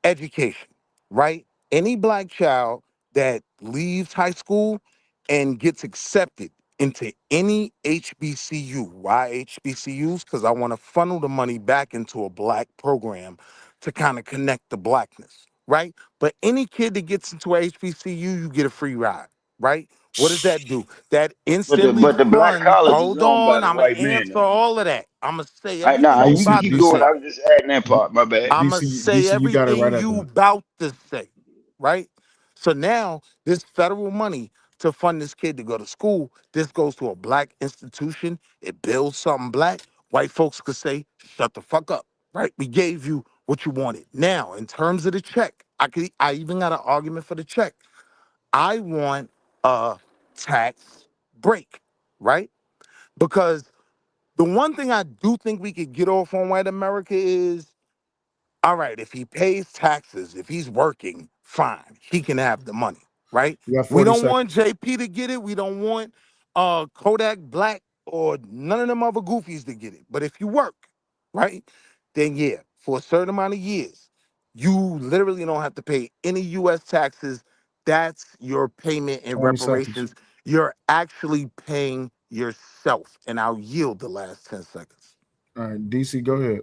education, right? Any black child that leaves high school and gets accepted into any HBCU. Why HBCUs? Because I want to funnel the money back into a black program to kind of connect the blackness, right? But any kid that gets into a HBCU, you get a free ride, right? What does that do? That But the instantly but the black funds. college is Hold owned by on, the I'm gonna white man answer though. all of that. I'm gonna say All right, everything nah, you you can DC, about keep to going. DC, say. I was just adding that part. My bad. I'm gonna DC, say DC, you got it right everything after you that. about to say, right? So now this federal money to fund this kid to go to school, this goes to a black institution. It builds something black. White folks could say, "Shut the fuck up," right? We gave you what you wanted. Now, in terms of the check, I even got an argument for the check. I want a tax break, right? Because the one thing I do think we could get off on white America is, all right, if he pays taxes, if he's working, fine, he can have the money, right? You got We 40 don't want seconds. JP to get it. We don't want Kodak Black or none of them other goofies to get it. But if you work, right, then yeah, for a certain amount of years, you literally don't have to pay any U.S. taxes. That's your payment in 20 seconds. reparations. You're actually paying yourself. And I'll yield the last 10 seconds. All right, DC, go ahead.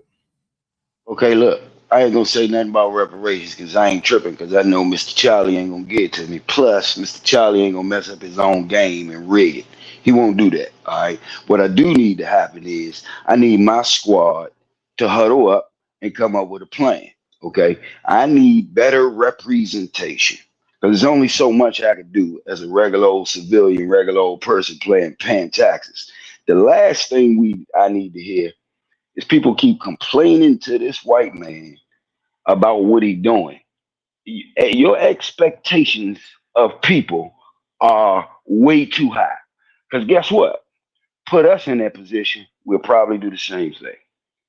Okay, look, I ain't gonna say nothing about reparations because I ain't tripping because I know Mr. Charlie ain't gonna get it to me. Plus, Mr. Charlie ain't gonna mess up his own game and rig it. He won't do that. All right. What I do need to happen is I need my squad to huddle up and come up with a plan. Okay. I need better representation. Because there's only so much I can do as a regular old civilian, regular old person paying taxes. The last thing I need to hear is people keep complaining to this white man about what he doing. Your expectations of people are way too high. Because guess what? Put us in that position, we'll probably do the same thing.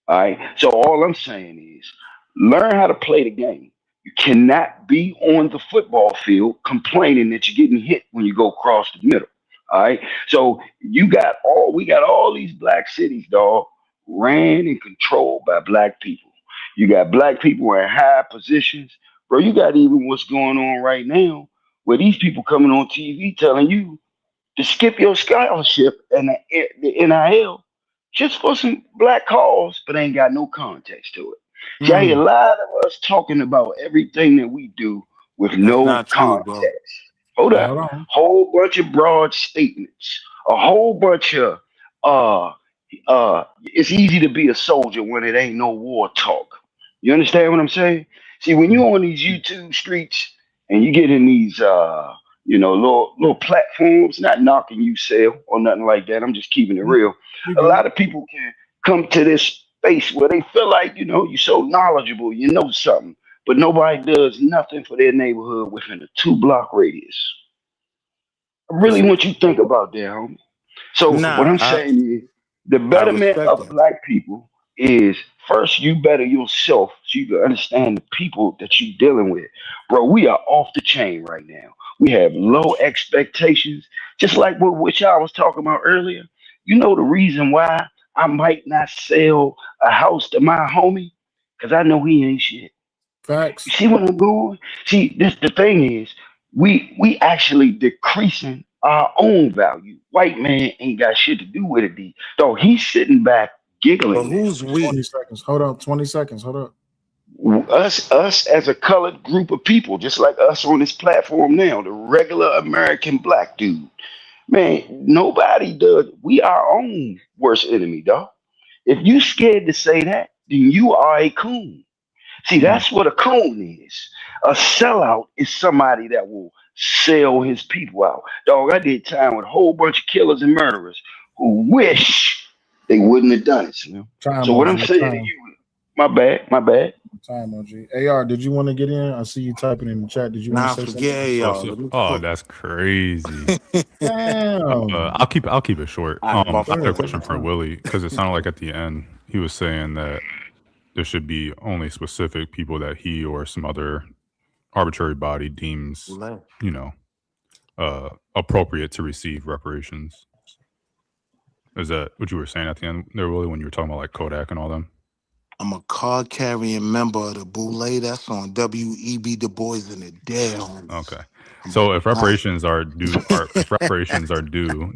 All right. So all I'm saying is learn how to play the game. You cannot be on the football field complaining that you're getting hit when you go across the middle. All right. So we got all these black cities, dog, ran and controlled by black people. You got black people in high positions. Bro, you got even what's going on right now where these people coming on TV telling you to skip your scholarship and the NIL just for some black cause, but ain't got no context to it. See, I hear a lot of us talking about everything that we do with That's no not true, bro. context. Hold Hold up. on. Whole bunch of broad statements, a whole bunch of it's easy to be a soldier when it ain't no war talk. You understand what I'm saying? See, when you on these YouTube streets and you get in these little platforms, not knocking you sale or nothing like that. I'm just keeping it real. You A good. lot of people can come to this space where they feel like, you're so knowledgeable, you know something, but nobody does nothing for their neighborhood within a 2-block radius. I really want you to think about that, homie. So what Nah, I'm saying is the I betterment respect of that. black people is first you better yourself so you can understand the people that you're dealing with. Bro, we are off the chain right now. We have low expectations, just like what y'all was talking about earlier. You know the reason why I might not sell a house to my homie? Because I know he ain't shit. Facts. You see what I'm going? See, the thing is, we actually decreasing our own value. White man ain't got shit to do with it. Though he's sitting back But giggling now. who's we? 20 seconds. Hold up. 20 seconds. Hold up. Us as a colored group of people, just like us on this platform now, the regular American black dude, man, nobody does. We our own worst enemy, dog. If you scared to say that, then you are a coon. See, that's what a coon is. A sellout is somebody that will sell his people out. Dog, I did time with a whole bunch of killers and murderers who wish they wouldn't have done it. Time, So what I'm OG. saying to you, my bad. Time, OG. AR, did you want to get in? I see you typing in the chat. Did you want Nah, to say forget something? y'all. Let me cook. That's crazy. Damn. I'll keep it short. All right, I my had a fault. question for Willie because it sounded like at the end he was saying that there should be only specific people that he or some other arbitrary body deems, appropriate to receive reparations. Is that what you were saying at the end there, Willie, when you were talking about like Kodak and all them? I'm a card carrying member of the Boule. That's on WEB Du Bois in the Dead Homies. Okay. So if reparations are due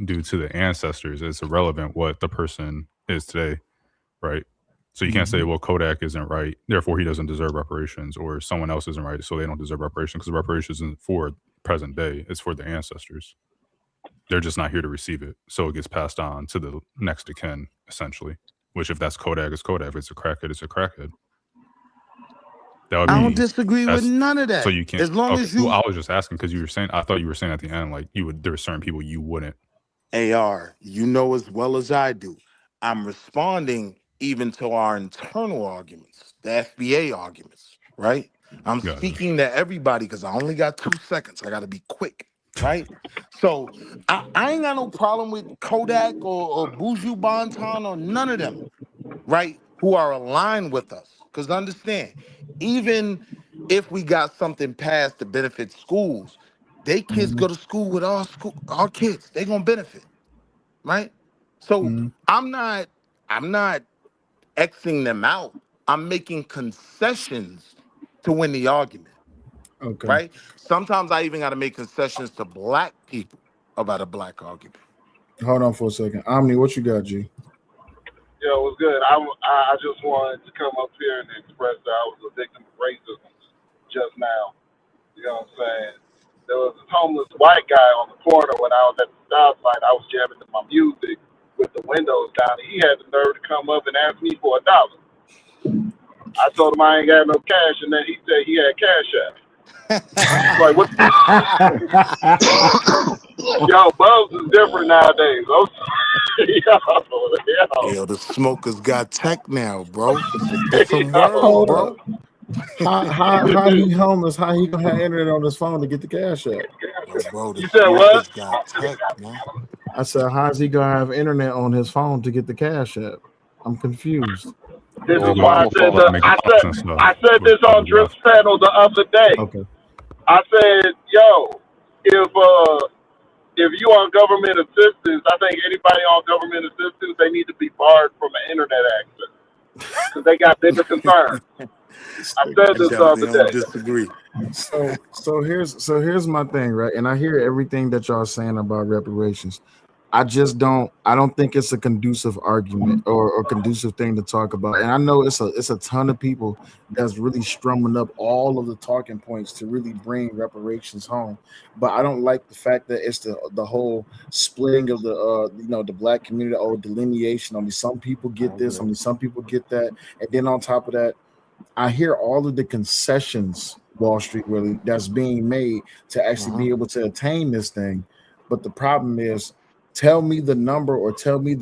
due to the ancestors, it's irrelevant what the person is today, right? So you can't say, well, Kodak isn't right, therefore he doesn't deserve reparations, or someone else isn't right, so they don't deserve reparations, because reparations isn't for present day, it's for the ancestors. They're just not here to receive it. So it gets passed on to the next of kin, essentially. Which if that's Kodak, it's Kodak. If it's a crackhead, it's a crackhead. That would be, I don't disagree with none of that. So you can't. As long as you. Well, I was just asking because you were saying. I thought you were saying at the end like you would. There were certain people you wouldn't. AR, you know as well as I do. I'm responding even to our internal arguments, the FBA arguments, right? I'm speaking to everybody because I only got 2 seconds. I got to be quick, right? So I ain't got no problem with Kodak or Buju Banton or none of them, right? Who are aligned with us. Because understand, even if we got something passed to benefit schools, they kids go to school with our kids. They gonna benefit, right? So I'm not Xing them out. I'm making concessions to win the argument. Okay. Right? Sometimes I even got to make concessions to black people about a black argument. Hold on for a second. Omni, what you got, G? Yo, it was good. I just wanted to come up here and express that I was a victim of racism just now. You know what I'm saying? There was a homeless white guy on the corner when I was at the stoplight. I was jamming to my music with the windows down. He had the nerve to come up and ask me for $1. I told him I ain't got no cash, and then he said he had Cash App. Like, what? Yo, Bubs is different nowadays. Yo, the smokers got tech now, bro. It's a different world, bro. How he homeless? How he gonna have internet on his phone to get the cash out? Bro, you said what? Got tech, man. I said, how's he gonna have internet on his phone to get the cash out? I'm confused. This is why I said this on Drift's panel the other day. Okay. I said, yo, if you on government assistance, I think anybody on government assistance, they need to be barred from the internet access because they got bigger concerns. I said this the other day. Disagree. So here's my thing, right? And I hear everything that y'all saying about reparations. I don't think it's a conducive argument or conducive thing to talk about. And I know it's a ton of people that's really strumming up all of the talking points to really bring reparations home. But I don't like the fact that it's the whole splitting of the black community or delineation. I mean, some people get this, I mean, some people get that. And then on top of that, I hear all of the concessions, Wall Street really, that's being made to actually be able to attain this thing. But the problem is, tell me the number or tell me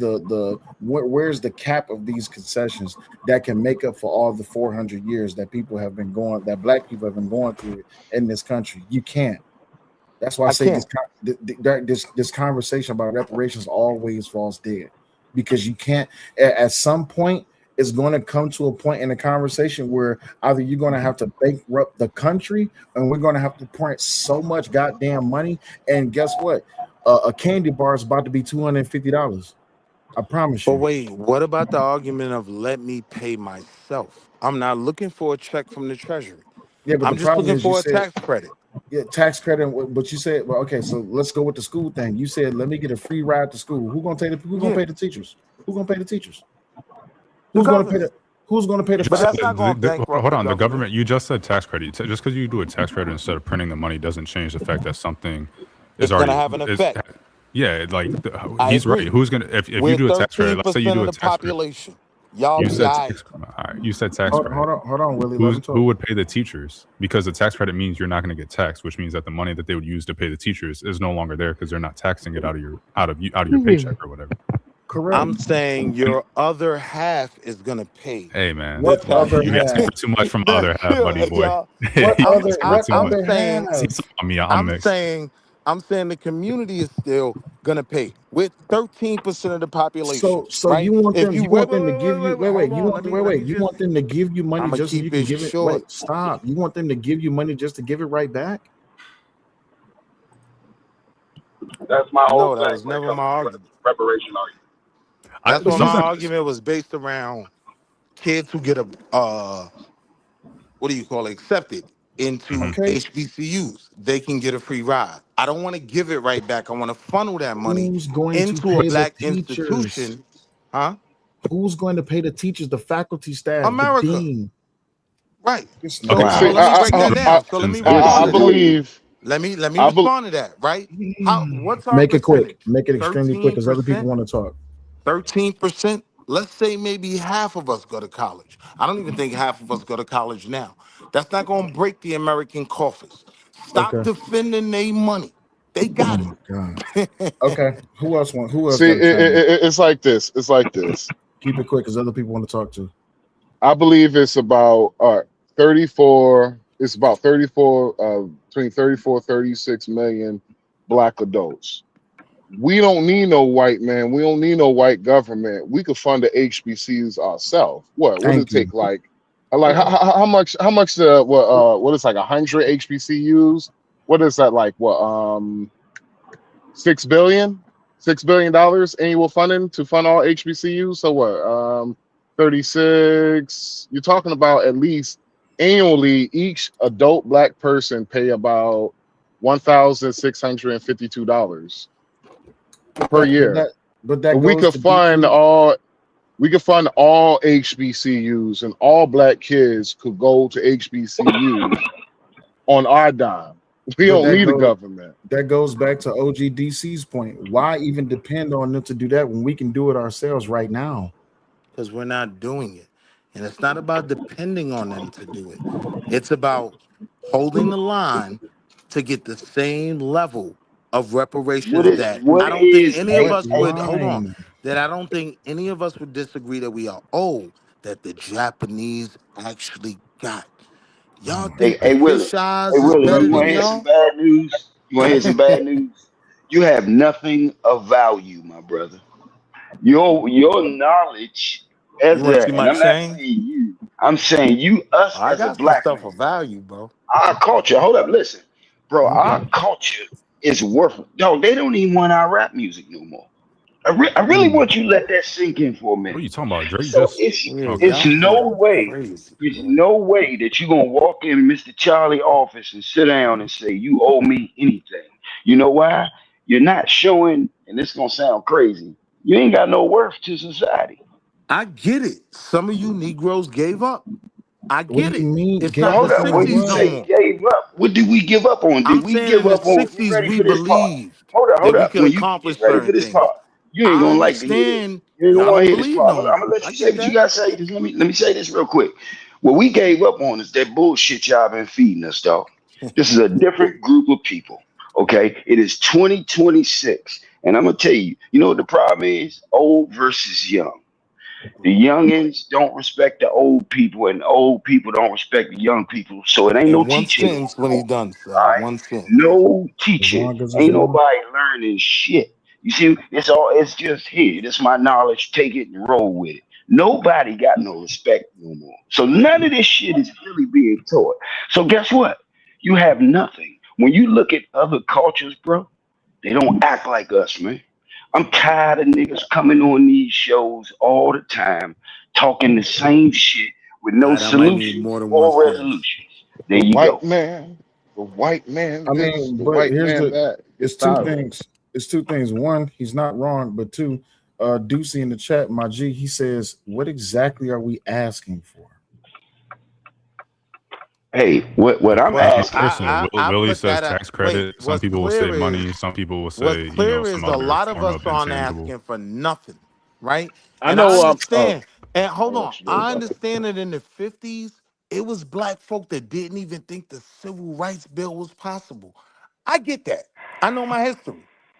where's the cap of these concessions that can make up for all the 400 years that black people have been going through in this country. You can't. That's why I say this conversation about reparations always falls dead, because you can't. At some point, it's going to come to a point in the conversation where either you're going to have to bankrupt the country, and we're going to have to print so much goddamn money. And guess what? A candy bar is about to be $250. I promise you. But wait, what about the argument of let me pay myself? I'm not looking for a check from the Treasury. Yeah, but I'm just looking for a tax credit. Yeah, tax credit. But you said, well, okay, so let's go with the school thing. You said, let me get a free ride to school. Who's gonna pay the teachers? Who's gonna pay the teachers? Who's gonna pay the? But that's not going to bankrupt. Hold on, the government. You just said tax credit. Just because you do a tax credit instead of printing the money doesn't change the fact that something. It's going to have an effect. Yeah, like he's right. Who's gonna if you do a tax credit? Let's say you do a tax population. Y'all you said tax credit. Hold on, Willie. Who would pay the teachers? Because the tax credit means you're not going to get taxed, which means that the money that they would use to pay the teachers is no longer there because they're not taxing it out of your paycheck or whatever. Correct. I'm saying your other half is gonna pay. Hey man, what other you get too much from the other half, buddy boy. I'm saying the community is still gonna pay with 13% of the population. So right? you want them? You want them to give you? Wait. You want them to give you money just so you can give it? Wait, stop. You want them to give you money just to give it right back? That's my whole thing. That was never my argument. Reparation argument. That's what my argument was based around. Kids who get accepted into HBCUs, they can get a free ride. I don't want to give it right back. I want to funnel that money into a black institution. Huh? Who's going to pay the teachers, the faculty staff, America. The dean? Right. I believe Let me I bel respond to that. Right? What's our Make it quick. percentage? Make it extremely quick because other people 13%. want to talk. 13%. Let's say maybe half of us go to college. I don't even think half of us go to college now. That's not going to break the American coffers. Stop Okay. defending their money. They got Oh my God. it. Okay. Who else want? Who else see. got to chime in? It's like this. It's like this. Keep it quick because other people want to talk to. I believe it's about 34. It's about 34, between 34, 36 million black adults. We don't need no white man. We don't need no white government. We could fund the HBCUs ourselves. What does it take? Like how much? What is like 100 HBCUs? What is that like? What $6 billion annual funding to fund all HBCUs? So what? 36. You're talking about at least annually each adult black person pay about $1,652 per year. But we could fund all HBCUs, and all black kids could go to HBCUs on our dime. We don't need a government. That goes back to OGDC's point. Why even depend on them to do that when we can do it ourselves right now? Because we're not doing it. And it's not about depending on them to do it. It's about holding the line to get the same level of reparations that I don't think any of us would I don't think any of us would disagree that we are owed that the Japanese actually got. Y'all think the fish eyes is better you want than to hear y'all? some bad news? You want to hear some bad news? You have nothing of value, my brother. Your knowledge as You want to see and my I'm not chain? saying you. I'm saying you, us I as a got some black stuff man. of value, bro. Our culture. Hold up, listen, bro. Our culture is worth. No, they don't even want our rap music no more. I really want you to let that sink in for a minute. What are you talking about? Drake So just it's no way. Crazy, There's no way that you're gonna walk in Mr. Charlie office and sit down and say you owe me anything. You know why? You're not showing, and this is gonna sound crazy. You ain't got no worth to society. I get it. Some of you Negroes gave up. I What get do you it. mean? It's But not the hold up, when you 60s no say more. gave up, what did we give up on? I'm Did we saying give in the up on? You 60s ready we for this part? believed Hold that we up. could When you get accomplish ready for certain this things. part, you ain't I gonna like to hear this. understand You ain't gonna y'all want to don't hear this believe part. no Hold on, I'm more. gonna let I you say get what you that. gotta say. Just let me say this real quick. What we gave up on is that bullshit y'all been feeding us, dog. This is a different group of people. Okay, it is 2026, and I'm gonna tell you. You know what the problem is? Old versus young. The youngins don't respect the old people, and the old people don't respect the young people. So it ain't no In one teaching going sentence when he on. done, All Sal. right, One sentence. no As teaching. long as it's Ain't young. nobody learning shit. You see, it's just here. This my knowledge. Take it and roll with it. Nobody got no respect no more. So none of this shit is really being taught. So guess what? You have nothing. When you look at other cultures, bro, they don't act like us, man. I'm tired of niggas coming on these shows all the time, talking the same shit with no I might need solutions more than one or sentence. resolutions. There you go. The white man I this, mean, the but white here's man the. that. It's Get two tired of it. things. It's two things. One, he's not wrong, but two, Deucey in the chat, my G, he says, "What exactly are we asking for?" Hey, what I'm Well, asking. listen. I Willie put says that tax wait. credit. Some people will say money. Some people will What's say clear some is a other lot of form us of aren't intangible. asking for nothing, right? I And I know. understand. And hold I'll on, let you go I about that. understand that in the 50s, it was black folk that didn't even think the civil rights bill was possible. I get that. I know my history,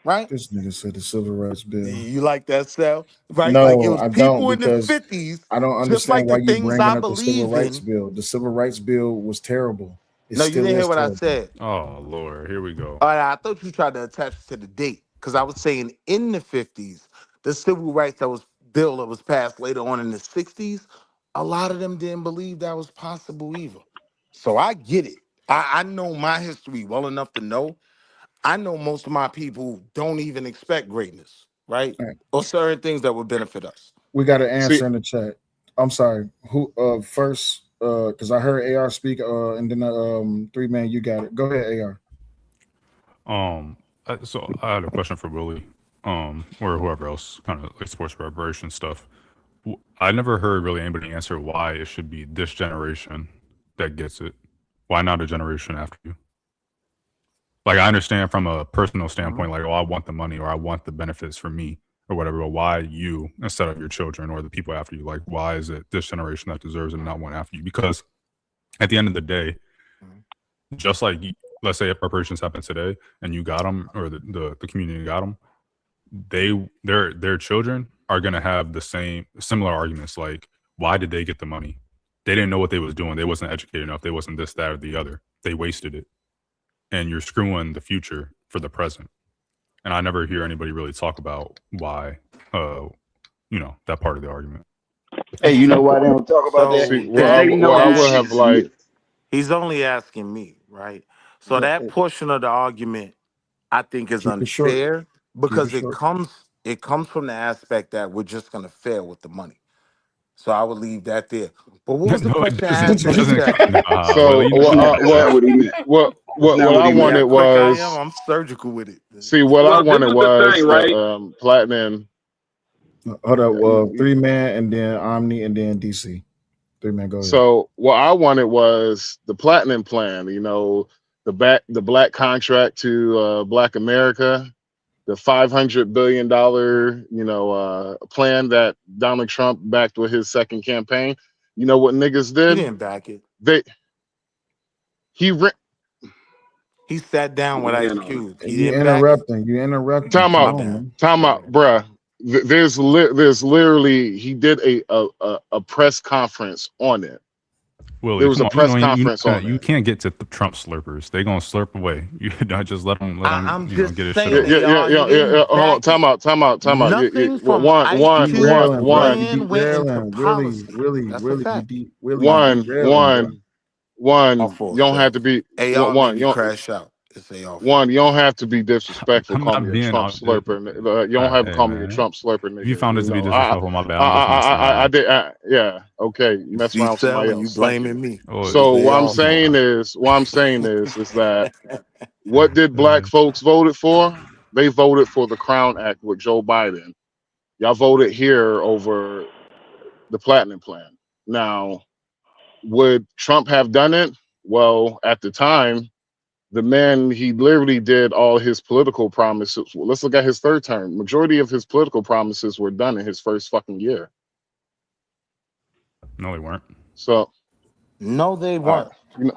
right? This nigga said the civil rights bill. You like that, Sal? Right? Like it No, was I don't, people in the because 50s, I don't just understand like why the you things bringing I up the civil believe rights in. bill. The civil rights bill was terrible. It No, you still didn't hear is what I terrible. said. Oh Lord, here we go. I thought you tried to attach it to the date because I was saying in the 50s, the civil rights bill that was passed later on in the 60s, a lot of them didn't believe that was possible either. So I get it. I know my history well enough to know. I know most of my people don't even expect greatness, right? All right. Or certain things that would benefit us. We got an See, answer in the chat. I'm sorry. Who first? Because I heard AR speak. And then 3 man, you got it. Go ahead, AR. So I had a question for Willie, or whoever else, kind of like sports preparation stuff. I never heard really anybody answer why it should be this generation that gets it. Why not a generation after you? Like, I understand from a personal standpoint, like, oh, I want the money or I want the benefits for me or whatever, but why you instead of your children or the people after you? Like, why is it this generation that deserves it and not one after you? Because at the end of the day, just like, let's say if reparations happen today and you got them, or the community got them, their children are going to have similar arguments. Like, why did they get the money? They didn't know what they was doing. They wasn't educated enough. They wasn't this, that, or the other. They wasted it. And you're screwing the future for the present. And I never hear anybody really talk about why, that part of the argument. Hey, you know why they don't talk about that? See, I will have like. He's only asking me, right? So that portion of the argument, I think, is unfair because it comes from the aspect that we're just gonna fail with the money. So I would leave that there. But what was the question? What I wanted was, I'm surgical with it. See, what I wanted was Platinum. Hold up, 3-man and then Omni and then DC. 3-man, go ahead. So what I wanted was the Platinum plan. The black contract to Black America, the $500 billion plan that Donald Trump backed with his second campaign. You know what niggas did? He didn't back it. He sat down with Ice Cube. You interrupting. Time out, bruh. There's literally, he did a press conference on it. Willie, there was a press conference on it. You can't get to the Trump slurpers. They're gonna slurp away. You don't just let them get it. Yeah. Hold on. Time out. One. You don't have to be. One. You don't crash out. One, you don't have to be disrespectful. Call me a Trump slurper. You don't have to call me a Trump slurper. Nigga. You found it to be disrespectful. My bad. I did. Yeah. Okay. You mess around with somebody else. You blaming me. So what I'm saying is that what did black folks voted for? They voted for the Crown Act with Joe Biden. Y'all voted here over the Platinum Plan. Now, would Trump have done it? Well, at the time, the man, he literally did all his political promises. Well, let's look at his third term. Majority of his political promises were done in his first fucking year. No, they weren't. So, no, they weren't. We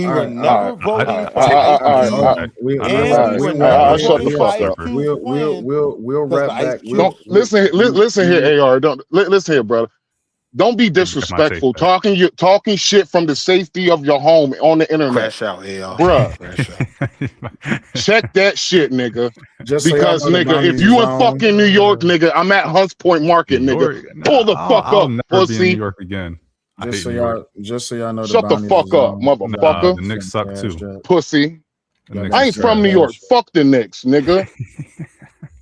were never voting for shut the fuck up. We'll wrap back. Listen here, AR. Don't listen here, brother. Don't be disrespectful. Talking shit from the safety of your home on the internet. Crash out, AR. Bruh. Check that shit, nigga. Because nigga, if you in fucking New York, nigga, I'm at Hunts Point Market, nigga. Pull the fuck up, pussy. Be in New York again. Just so y'all know. Shut the fuck up, motherfucker. The Knicks suck too. Pussy. I ain't from New York. Fuck the Knicks, nigga.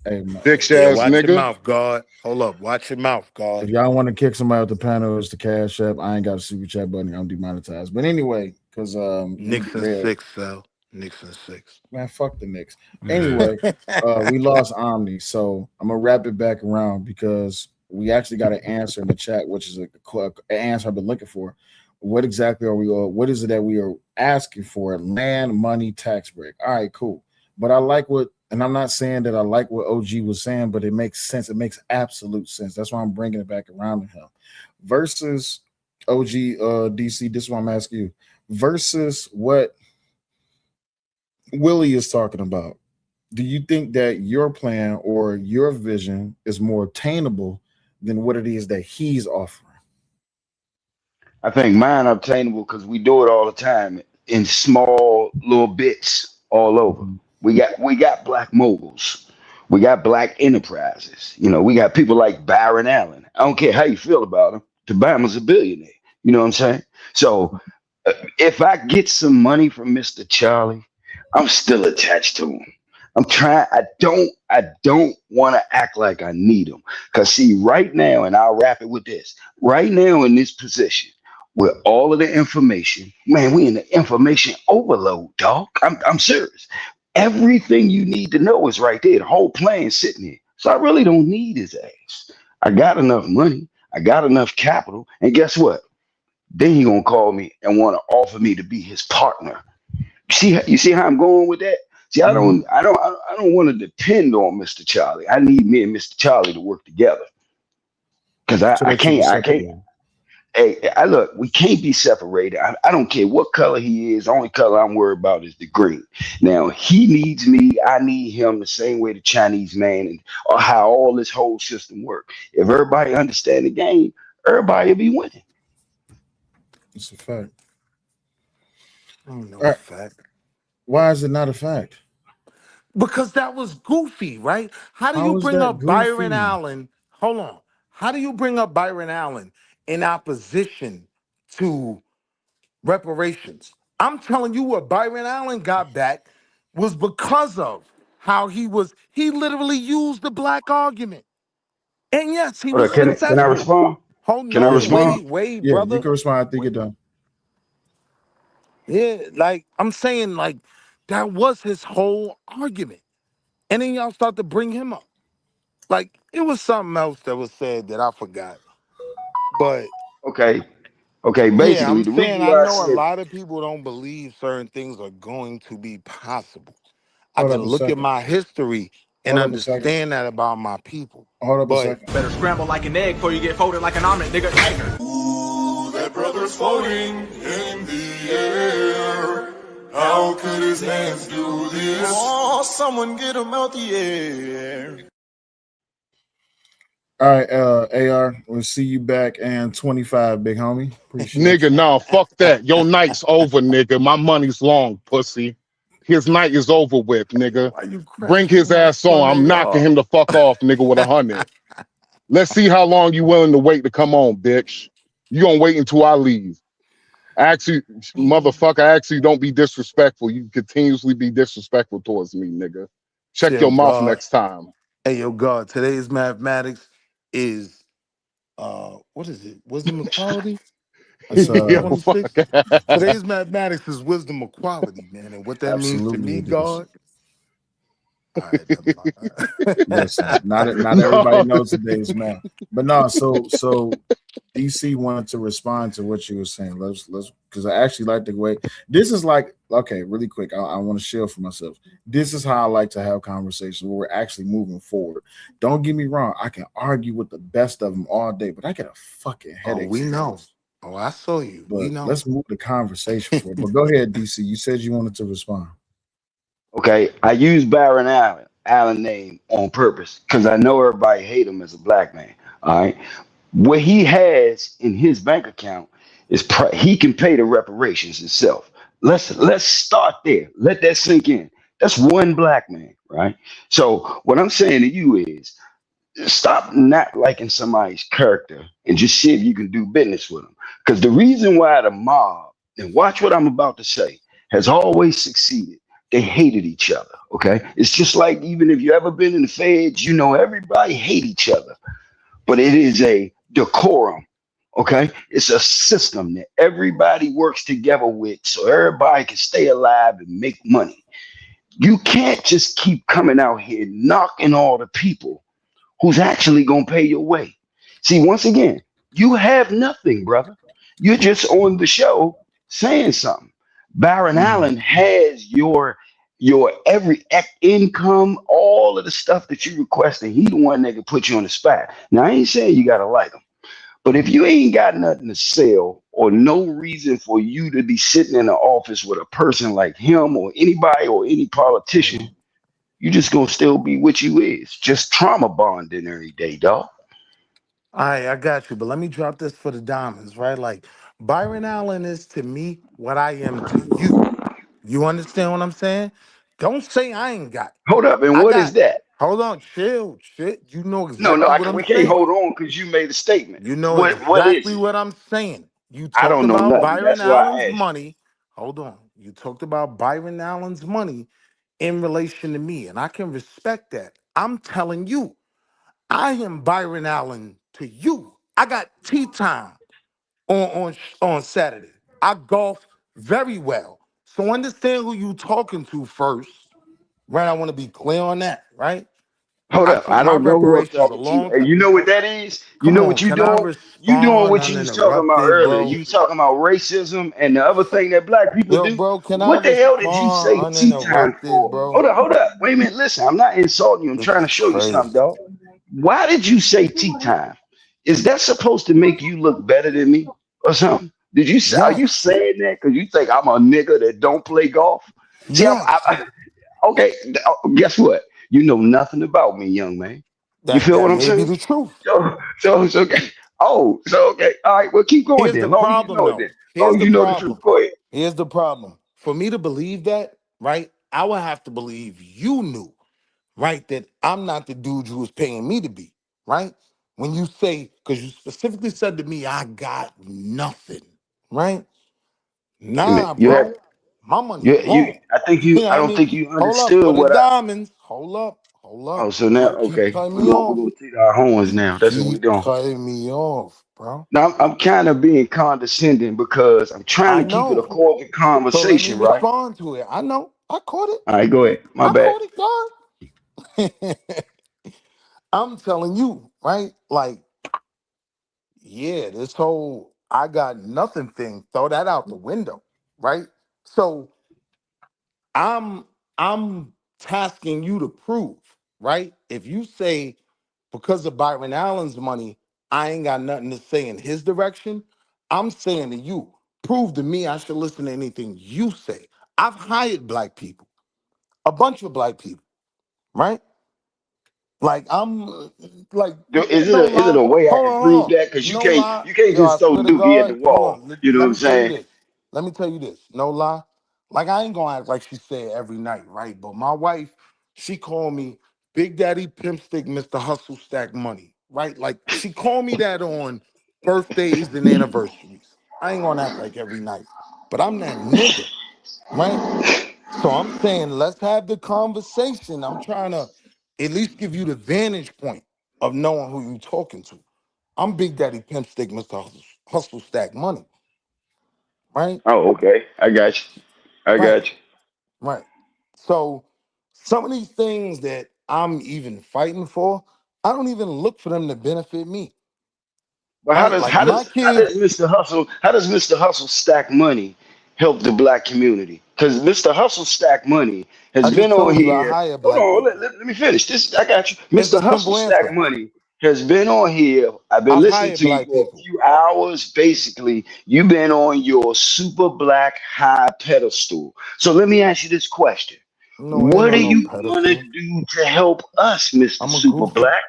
Hey, bitch ass nigga. Your mouth, God. Hold up. Watch your mouth, God. If y'all want to kick somebody off the panel, it's the Cash App. I ain't got a super chat button. I'm demonetized. But anyway, because Knicks and 6, so Knicks and 6. Man, fuck the Knicks. Anyway, we lost Omni, so I'm gonna wrap it back around because we actually got an answer in the chat, which is an answer I've been looking for. What exactly are we? What is it that we are asking for? Land, money, tax break. All right, cool. But I like what. And I'm not saying that I like what OG was saying, but it makes sense. It makes absolute sense. That's why I'm bringing it back around to him. Versus OG DC, this is what I'm asking you. Versus what Willie is talking about. Do you think that your plan or your vision is more attainable than what it is that he's offering? I think mine are obtainable because we do it all the time in small little bits all over. We got black moguls. We got black enterprises. We got people like Byron Allen. I don't care how you feel about him. Obama's a billionaire. You know what I'm saying? So if I get some money from Mr. Charlie, I'm still attached to him. I don't want to act like I need him. Because see, right now, and I'll wrap it with this. Right now in this position, with all of the information, man, we in the information overload, dog. I'm serious. Everything you need to know is right there. The whole plan sitting here. So I really don't need his ass. I got enough money. I got enough capital. And guess what? Then he gonna call me and want to offer me to be his partner You see how I'm going with that? See, I don't want to depend on Mr. Charlie. I need me and Mr. Charlie to work together because So that you can I can't. separate. Hey, I look, we can't be separated. I don't care what color he is. The only color I'm worried about is the green. Now he needs me, I need him the same way the Chinese man and or how all this whole system works. If everybody understand the game, everybody will be winning. It's a fact. No fact. Why is it not a fact? Because that was goofy, right? How do you bring up Byron Allen? Hold on. How do you bring up Byron Allen in opposition to reparations? I'm telling you what Byron Allen got back was because of how he literally used the black argument. And yes, he was Can I successful. respond? Hold Can I on, respond? wait, Yeah, brother. you can respond after you get done. Yeah, like I'm saying, like that was his whole argument. And then y'all start to bring him up. Like it was something else that was said that I forgot. But Okay. yeah, Basically, I'm the saying reason I why I know a said, lot of people don't believe certain things are going to be possible. I Hold can up a look at second. my history and Hold up a second. understand that about my people. Hold up a But second. Better scramble like an egg before you get folded like an omelet, nigga. Ooh, that brother's floating in the air. How could his hands do this? Oh, someone get him out the air. All right, AR, we'll see you back and 25, big homie. Appreciate Nigga, you. no, fuck that. Your night's over, nigga. My money's long, pussy. His night is over with, nigga. why you Bring crashing his my ass on. I'm Sunday knocking off? him the fuck off, nigga, with 100. Let's see how long you willing to wait to come on, bitch. You gonna wait until I leave. Actually, motherfucker, actually don't be disrespectful. You continuously be disrespectful towards me, nigga. Check Chill, your mouth God. next time. Hey, yo, God, today's mathematics is what is it? Wisdom equality? It's April Yo, fuck. 26th. Today's mathematics is wisdom equality, man. And what that means to absolutely me, it is. God. All right, never mind. Listen, not everybody No. knows today's math. But no, so DC wanted to respond to what you were saying. Let's because I actually like the way this is like, okay, really quick. I want to share for myself. This is how I like to have conversations where we're actually moving forward. Don't get me wrong, I can argue with the best of them all day, but I get a fucking headache. We know. Oh, I saw you. But We know. let's move the conversation forward. But go ahead, DC. You said you wanted to respond. okay, I use Byron Allen name on purpose because I know everybody hate him as a black man. All right, what he has in his bank account is he can pay the reparations himself. Let's start there. Let that sink in. That's one black man, right? So what I'm saying to you is stop not liking somebody's character and just see if you can do business with them. Because the reason why the mob, and watch what I'm about to say, has always succeeded. They hated each other. Okay, it's just like even if you ever been in the feds, you know everybody hate each other, but it is a decorum. Okay, it's a system that everybody works together with, so everybody can stay alive and make money. You can't just keep coming out here knocking all the people who's actually going to pay your way. See, once again, you have nothing, brother. You're just on the show saying something. Byron Allen has your every income, all of the stuff that you request, and he the one that can put you on the spot. Now, I ain't saying you got to like him, but if you ain't got nothing to sell or no reason for you to be sitting in the office with a person like him or anybody or any politician, you just gonna still be what you is, just trauma bonding every day, dog. All right, I got you. But let me drop this for the diamonds, right? Like Byron Allen is to me what I am to you. You understand what I'm saying? Don't say I ain't got. Hold up, and I what is got. that? Hold on, chill, shit. You know No, exactly what we I'm can't saying. hold on because you made a statement. You know What is exactly it? what I'm saying. You I talked don't know about nothing. Byron That's why Allen's I asked you. money. Hold on. You talked about Byron Allen's money in relation to me, and I can respect that. I'm telling you, I am Byron Allen to you. I got tea time on Saturday. I golf very well. So understand who you talking to first, right? I want to be clear on that, right? Hold up. I My don't know who I'm reparations a talking to. long And time. you know what that is? You Come know on, what you can I doing? You doing respond what you was talking about uninterrupted, earlier. bro? You talking about racism and the other thing that black people Yo, do. bro, can I What the hell did you say respond tea time uninterrupted, for? bro? Hold up. Wait a minute. Listen, I'm not insulting you. I'm This trying to is show you something, crazy. dog. Why did you say tea time? Is that supposed to make you look better than me or something? Are you Yes, saying that because you think I'm a nigga that don't play golf? See, yes. okay. Guess what? You know nothing about me, young man. You feel That what I'm may be saying? the truth. So okay. Oh, so okay. All right. Well, keep going Here's then. the Long as you problem, know it though. then. Here's Long as the you know the truth. problem. Go ahead. Here's the problem. For me to believe that, right, I would have to believe you knew, right, that I'm not the dude you was paying me to be, right? When you say, because you specifically said to me, I got nothing, right? Wait a minute. Nah, bro. My money You long. You know I what I don't mean? think you Hold up understood for the what I diamonds. Hold up. Hold oh up. so now You keep okay. cutting We're me gonna we're off. gonna take our horns You now. That's what we're keep doing. cutting me off, bro. Now I'm kind of being condescending because I'm trying I to keep it a know. cordial So let me conversation, right? respond to it. I know. I caught it. All right, go ahead. My I bad. caught it, God. I'm telling you, right? Like, yeah, this whole I got nothing thing, throw that out the window, right? So I'm I'm tasking you to prove, right? If you say because of Byron Allen's money, I ain't got nothing to say in his direction, I'm saying to you, prove to me I should listen to anything you say. I've hired black people, a bunch of black people, right? Like I'm like no Is it lie. a way I Hold can on, prove hold on. that? Because No lie. you can't Yo, I just throw swear to Doogie at the God. Hold wall. on. Let, You know what let I'm me tell you saying? this. Let me tell you this. No lie. Like I ain't gonna act like she said every night, right? But my wife, she called me Big Daddy Pimp Stick, Mr. Hustle Stack Money, right? Like she called me that on birthdays and anniversaries. I ain't gonna act like every night, but I'm that nigga, right? So I'm saying let's have the conversation. I'm trying to at least give you the vantage point of knowing who you talking to. I'm Big Daddy Pimp Stick, Mr. Hustle Stack Money, right? Oh, okay. I got you. I Right, got you. right. So some of these things that I'm even fighting for, I don't even look for them to benefit me, But right? Like my how does kids, Mr. Hustle stack money help the black community? Because Mr. Hustle stack money has I been just on told you I here. hire Hold black on, people. let me finish. This I got you. It's a Mr. Hustle simple stack answer. money has been on here. I've been I've listening hired to you black for a people. few hours. Basically, you've been on your super black high pedestal. So let me ask you this question. No, ain't What are on no you gonna pedestal. do to help us, Mr. I'm a Super goofy. Black?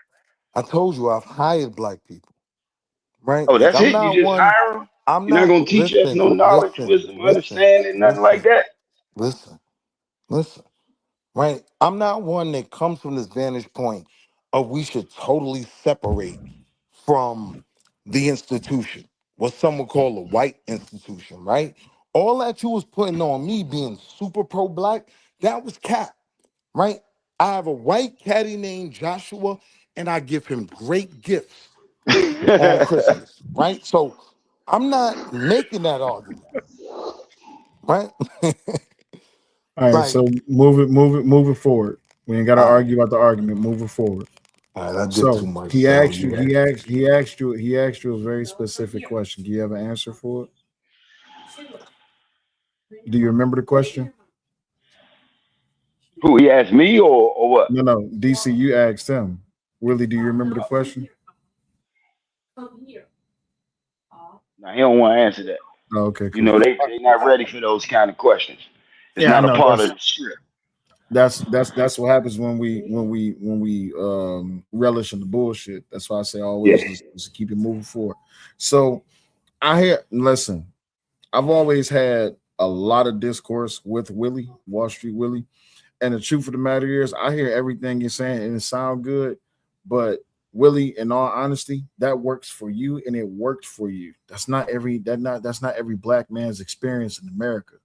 I told you I've hired black people, right? Oh, Like that's I'm it? You not just one. hire them? I'm You're not not. gonna teach us no knowledge, wisdom, understanding, nothing like that? Listen, listen. Right? I'm not one that comes from this vantage point of we should totally separate from the institution, what some would call a white institution, right? All that you was putting on me being super pro-black, that was cap, right? I have a white caddy named Joshua, and I give him great gifts on Christmas, right? So I'm not making that argument, right? All right, Like, so move it forward. We ain't got to all right, argue about the argument. Move it forward. all right, I did too So much, he so asked you. you He asked you a very specific question. Do you have an answer for it? Do you remember the question? Who, he asked me or what? No. DC, you asked him. Willie, do you remember the question? Now, he don't want to answer that. Oh, okay, You cool. know, they not ready for those kind of questions. It's Yeah, I not a know. part of the script. That's what happens when we relish in the bullshit. That's why I say Yeah. always let's keep it moving forward. So listen, I've always had a lot of discourse with Willie, Wall Street Willie. And the truth of the matter is, I hear everything you're saying and it sounds good, but Willie, in all honesty, that works for you and it worked for you. That's not every black man's experience in America.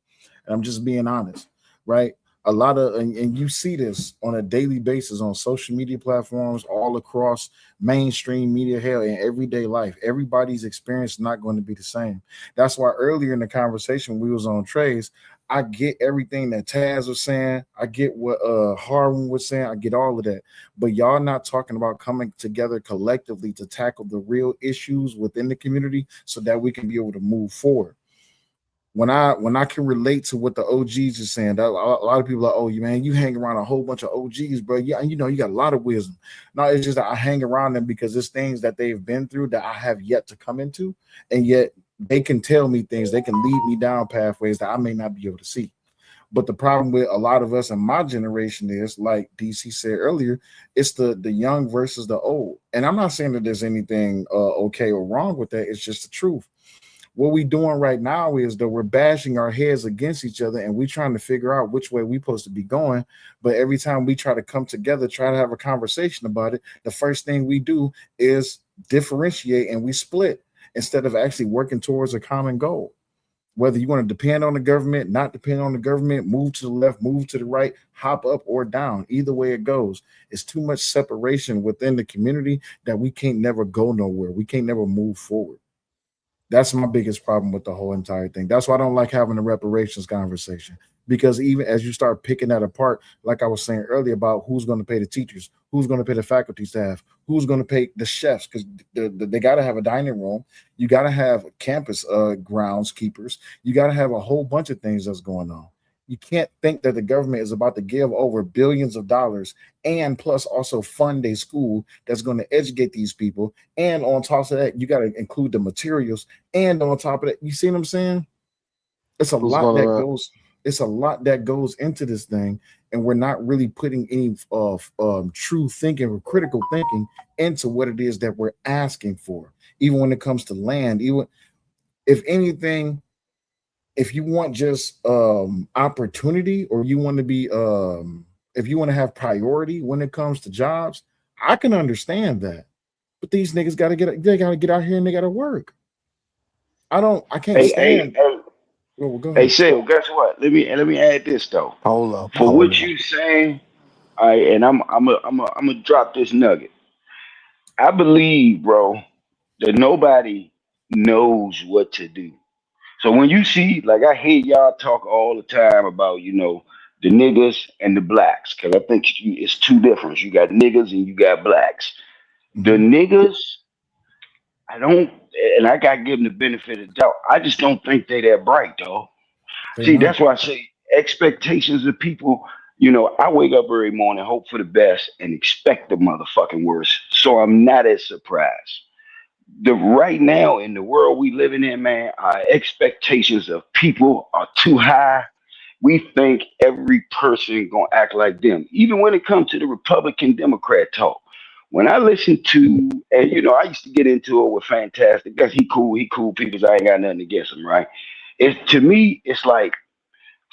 And I'm just being honest, right? A lot of and you see this on a daily basis on social media platforms all across mainstream media, hell, in everyday life. Everybody's experience is not going to be the same. That's why earlier in the conversation we was on trades, I get everything that Taz was saying. I get what Harwin was saying. I get all of that. But y'all not talking about coming together collectively to tackle the real issues within the community so that we can be able to move forward. When I can relate to what the OGs are saying, a lot of people are, oh, man, you hang around a whole bunch of OGs, bro. Yeah, you know, you got a lot of wisdom. No, it's just that I hang around them because it's things that they've been through that I have yet to come into, and yet they can tell me things, they can lead me down pathways that I may not be able to see. But the problem with a lot of us in my generation is, like DC said earlier, it's the young versus the old. And I'm not saying that there's anything okay or wrong with that. It's just the truth. What we're doing right now is that we're bashing our heads against each other, and we're trying to figure out which way we're supposed to be going. But every time we try to come together, try to have a conversation about it, the first thing we do is differentiate and we split instead of actually working towards a common goal. Whether you want to depend on the government, not depend on the government, move to the left, move to the right, hop up or down, either way it goes, it's too much separation within the community that we can't never go nowhere. We can't never move forward. That's my biggest problem with the whole entire thing. That's why I don't like having the reparations conversation, because even as you start picking that apart, like I was saying earlier about who's going to pay the teachers, who's going to pay the faculty staff, who's going to pay the chefs, because they got to have a dining room. You got to have campus groundskeepers. You got to have a whole bunch of things that's going on. You can't think that the government is about to give over billions of dollars and plus also fund a school that's going to educate these people. And on top of that, you got to include the materials. And on top of that, you see what I'm saying? It's a lot that goes. It's a lot that goes into this thing, and we're not really putting any true thinking or critical thinking into what it is that we're asking for. Even when it comes to land, even if anything. If you want just opportunity, or you want to be, if you want to have priority when it comes to jobs, I can understand that. But these niggas got to get out here and they got to work. I can't stand. Hey, Sale, guess what? Let me add this though. Hold up. For what you saying, and I'm gonna drop this nugget. I believe, bro, that nobody knows what to do. So when you see, like, I hear y'all talk all the time about, you know, the niggas and the blacks, because I think it's two different. You got niggas and you got blacks. The niggas, I got to give them the benefit of the doubt. I just don't think they that bright, though. See, that's why I say expectations of people, you know, I wake up every morning, hope for the best, and expect the motherfucking worst. So I'm not as surprised. Right now in the world we living in, man, our expectations of people are too high. We think every person gonna act like them, even when it comes to the Republican Democrat talk. When I listen to, and you know, I used to get into it with Fantastic, because he cool people, so I ain't got nothing against him, right? To me, it's like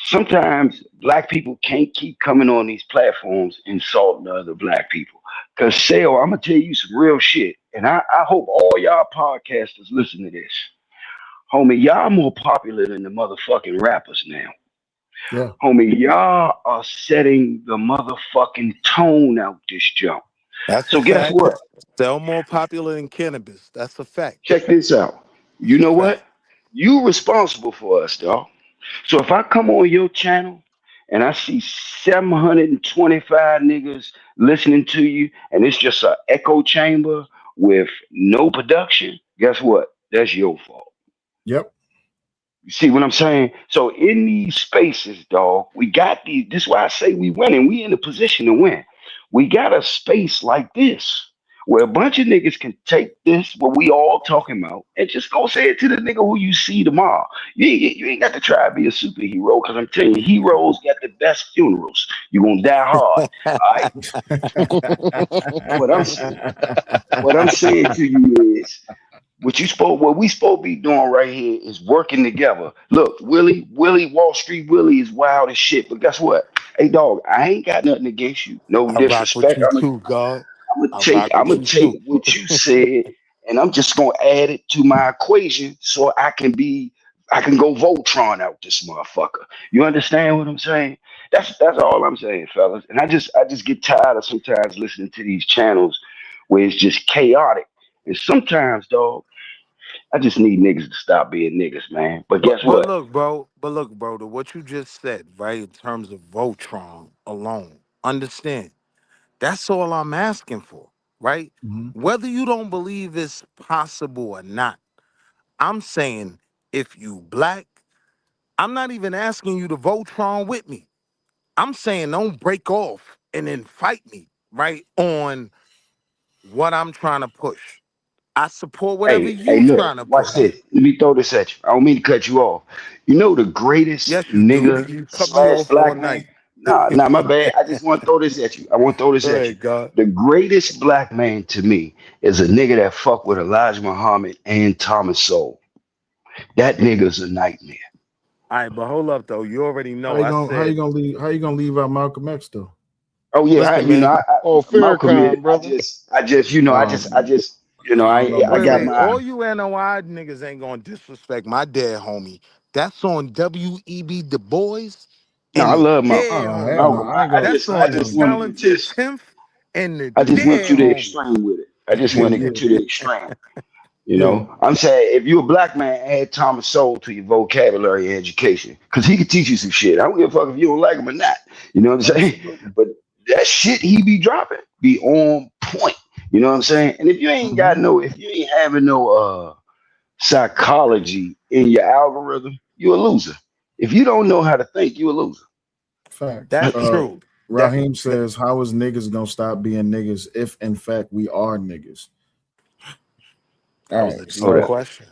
sometimes black people can't keep coming on these platforms insulting other black people. Because, Sale, I'm going to tell you some real shit. And I hope all y'all podcasters listen to this. Homie, y'all more popular than the motherfucking rappers now. Yeah. Homie, y'all are setting the motherfucking tone out this jump. So guess what? They're more popular than cannabis. That's a fact. Check this out. You know what? You responsible for us, dog. So if I come on your channel and I see 725 niggas listening to you, and it's just an echo chamber with no production, guess what? That's your fault. Yep. You see what I'm saying? So in these spaces, dog, we got these. This is why I say we winning. We in a position to win. We got a space like this where a bunch of niggas can take this, what we all talking about, and just go say it to the nigga who you see tomorrow. You ain't got to try to be a superhero, because I'm telling you, heroes got the best funerals. You're going to die hard. All right? What I'm saying to you is, what we supposed to be doing right here is working together. Look, Willie, Wall Street Willie is wild as shit, but guess what? Hey, dog, I ain't got nothing against you. No disrespect. I'm gonna take what you said, and I'm just gonna add it to my equation so I can go Voltron out this motherfucker. You understand what I'm saying? That's all I'm saying, fellas. And I just get tired of sometimes listening to these channels where it's just chaotic. And sometimes, dog, I just need niggas to stop being niggas, man. But guess But what? look, bro. But look, bro. To what you just said, right? In terms of Voltron alone, understand. That's all I'm asking for, right? Whether you don't believe it's possible or not, I'm saying if you black, I'm not even asking you to Voltron with me. I'm saying don't break off and then fight me, right? On what I'm trying to push. I support whatever Hey, you look, trying to watch push. this. Let me throw this at you. I don't mean to cut you off. You know the greatest Yes, you do. nigga You cut me slash off all black man? night. Nah, nah, my bad. I just want to throw this at you. I want to throw this Go at you. ahead, God. The greatest black man to me is a nigga that fuck with Elijah Muhammad and Thomas Sowell. That nigga's a nightmare. All right, but hold up though. You already How know. you I gonna said, how you gonna leave out Malcolm X though? Oh yeah, listen, man. Oh, Malcolm. Farrakhan, brother. I don't know I about Wait, got that. wait. my. All you NOI niggas ain't gonna disrespect my dead homie. That's on W.E.B. Du Bois No, and I the love Malcolm. dead Oh hell homie. no, Malcolm. I ain't gonna. That's I on the just wanted to talented just. 10th and the I just went dead to the homie. extreme with it. I just Yeah, went yeah, to the extreme. You yeah. know, I'm saying if you're a black man, add Thomas Sowell to your vocabulary and education because he can teach you some shit. I don't give a fuck if you don't like him or not. You know what I'm saying? Absolutely. But that shit he be dropping be on point. You know what I'm saying? And if you ain't got no, if you ain't having no psychology in your algorithm, you're a loser. If you don't know how to think, you're a loser. Facts. That's true. Raheem says, "How is niggas gonna stop being niggas if, in fact, we are niggas?" That All was a right. deep So question.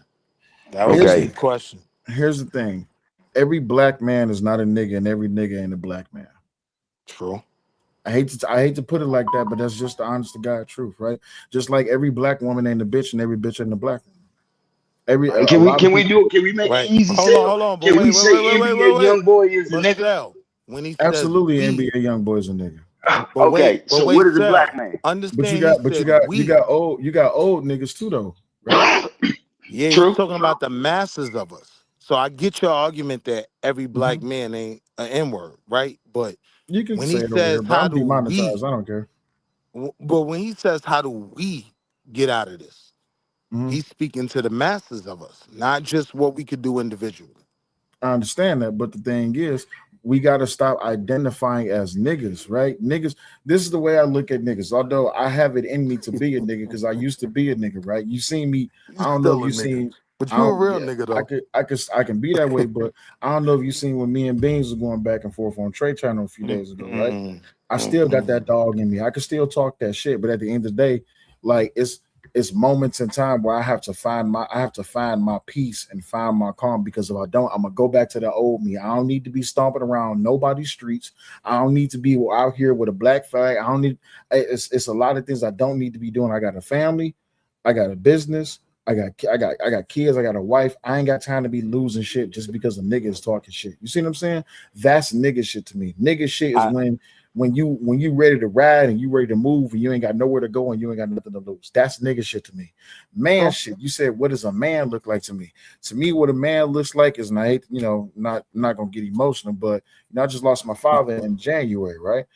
That was a here's Okay. deep question. here's the thing: every black man is not a nigga, and every nigga ain't a black man. True. I hate to put it like that, but that's just the honest to God truth, right? Just like every black woman ain't a bitch, and every bitch ain't a black woman. Every Right. a lot of people. Can we make it Right. easy sale? Hold on. But Can we wait, wait, wait, say wait, wait, NBA wait, wait. young boy is a But nigga? Sal, when he says Absolutely, we, NBA young boys a nigga. Okay, but so what wait, is a black Sal, man? But you understand he got, but you said got, you we. got old niggas too, though, right? Yeah, he's True. talking about the masses of us. So I get your argument that every black Mhm. man ain't an N-word, right? But You can when say he it over here, says but how I'm do demonetized. we, I don't care. but when he says how do we get out of this, Mhm. he's speaking to the masses of us, not just what we could do individually. I understand that, but the thing is, we got to stop identifying as niggas, right? Niggas. This is the way I look at niggas. Although I have it in me to be a nigga because I used to be a nigga, right? You seen me. You I don't know if still a you nigga, seen. but I you a don't. real Yeah, nigga though. I can be that way, but I don't know if you seen when me and Beans was going back and forth on Trey Channel a few days ago, right? Mm-mm, I still got mm-mm. that dog in me. I can still talk that shit, but at the end of the day, like it's moments in time where I have to find my peace and find my calm because if I don't, I'm gonna go back to the old me. I don't need to be stomping around nobody's streets. I don't need to be out here with a black flag. I don't need it's a lot of things I don't need to be doing. I got a family, I got a business, I got kids, I got a wife. I ain't got time to be losing shit just because a nigga is talking shit. You see what I'm saying? That's nigga shit to me. Nigga shit is I, when you ready to ride and you ready to move and you ain't got nowhere to go and you ain't got nothing to lose. That's nigga shit to me. Man shit. You said what does a man look like to me? To me, what a man looks like is, and I hate, not gonna get emotional, but I just lost my father in January, right?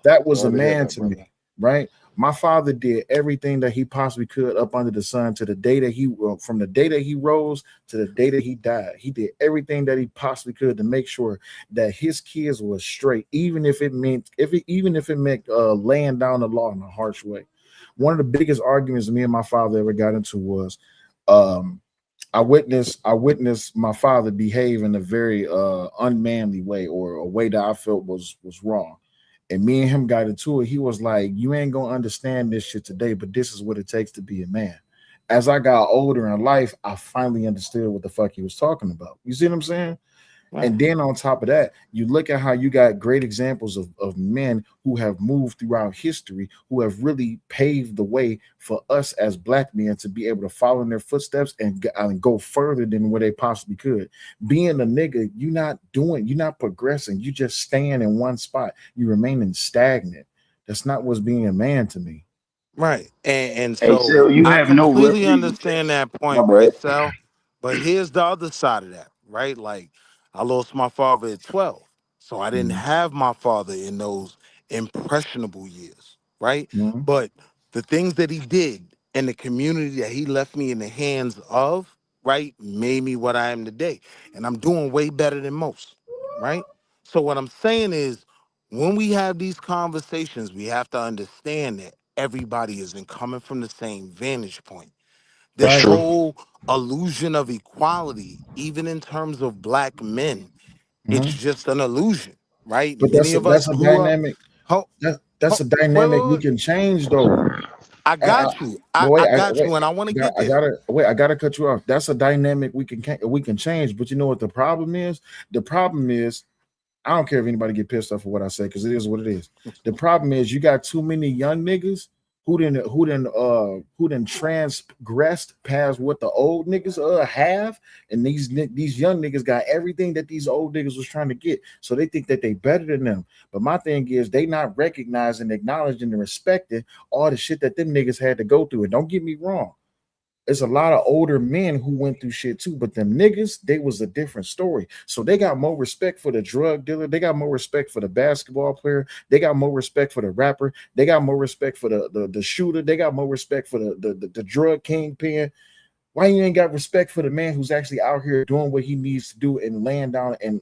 That was a sorry to hear man that, to brother. me, right? My father did everything that he possibly could up under the sun to the day that from the day that he rose to the day that he died. He did everything that he possibly could to make sure that his kids were straight, even if it meant laying down the law in a harsh way. One of the biggest arguments me and my father ever got into was um, I witnessed my father behave in a very unmanly way or a way that I felt was wrong. And me and him got into it. He was like, "You ain't gonna understand this shit today, but this is what it takes to be a man." As I got older in life, I finally understood what the fuck he was talking about. You see what I'm saying? Right. And then on top of that, you look at how you got great examples of men who have moved throughout history, who have really paved the way for us as black men to be able to follow in their footsteps and go further than where they possibly could. Being a nigga, you're not progressing. You just staying in one spot. You remaining stagnant. That's not what's being a man to me. Right. And Hey, so so you I have no completely understand representation. that My point, right, bad. Sal? But here's the other side of that, right? Like I lost my father at 12. So I didn't Mhm. have my father in those impressionable years, right? Mhm. But the things that he did and the community that he left me in the hands of, right, made me what I am today. And I'm doing way better than most, right? So what I'm saying is, when we have these conversations, we have to understand that everybody isn't coming from the same vantage point. That's This Right. true. whole illusion of equality, even in terms of black men, it's just an illusion, right? But Many of us that's a grew up. dynamic. Ho, That's a dynamic we wait. can change though. I I, got you. but I wait, got you, and I want to get I there. gotta wait. I gotta cut you off. That's a dynamic we can change. But you know what the problem is? The problem is I don't care if anybody get pissed off for what I say because it is what it is. The problem is you got too many young niggas who didn't transgressed past what the old niggas have, and these young niggas got everything that these old niggas was trying to get, so they think that they better than them. But my thing is they not recognizing, acknowledging, and respecting all the shit that them niggas had to go through. And don't get me wrong, there's a lot of older men who went through shit too, but them niggas, they was a different story. So they got more respect for the drug dealer, they got more respect for the basketball player, they got more respect for the rapper, they got more respect for the shooter, they got more respect for the drug kingpin. Why you ain't got respect for the man who's actually out here doing what he needs to do and laying down and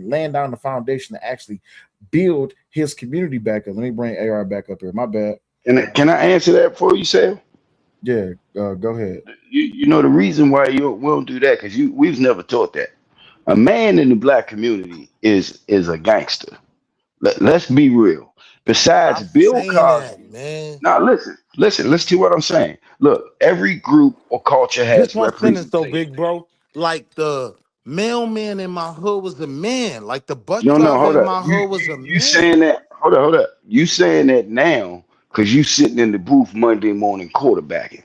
laying down the foundation to actually build his community back up? Let me bring AR back up here. My bad. Can I answer that for you, Sam? Yeah, go ahead. You know the reason why we don't do that because we've never taught that. A man in the black community is a gangster. Let's be real. Besides Stop Bill saying that, Cosby. man. Now listen to what I'm saying. Look, every group or culture Just has one sentence though, representation. big bro. Like the mailman in my hood was a man. Like the bus No, driver hold in up. my hood was a You man. saying that? Hold up. You saying that now because you sitting in the booth Monday morning quarterbacking.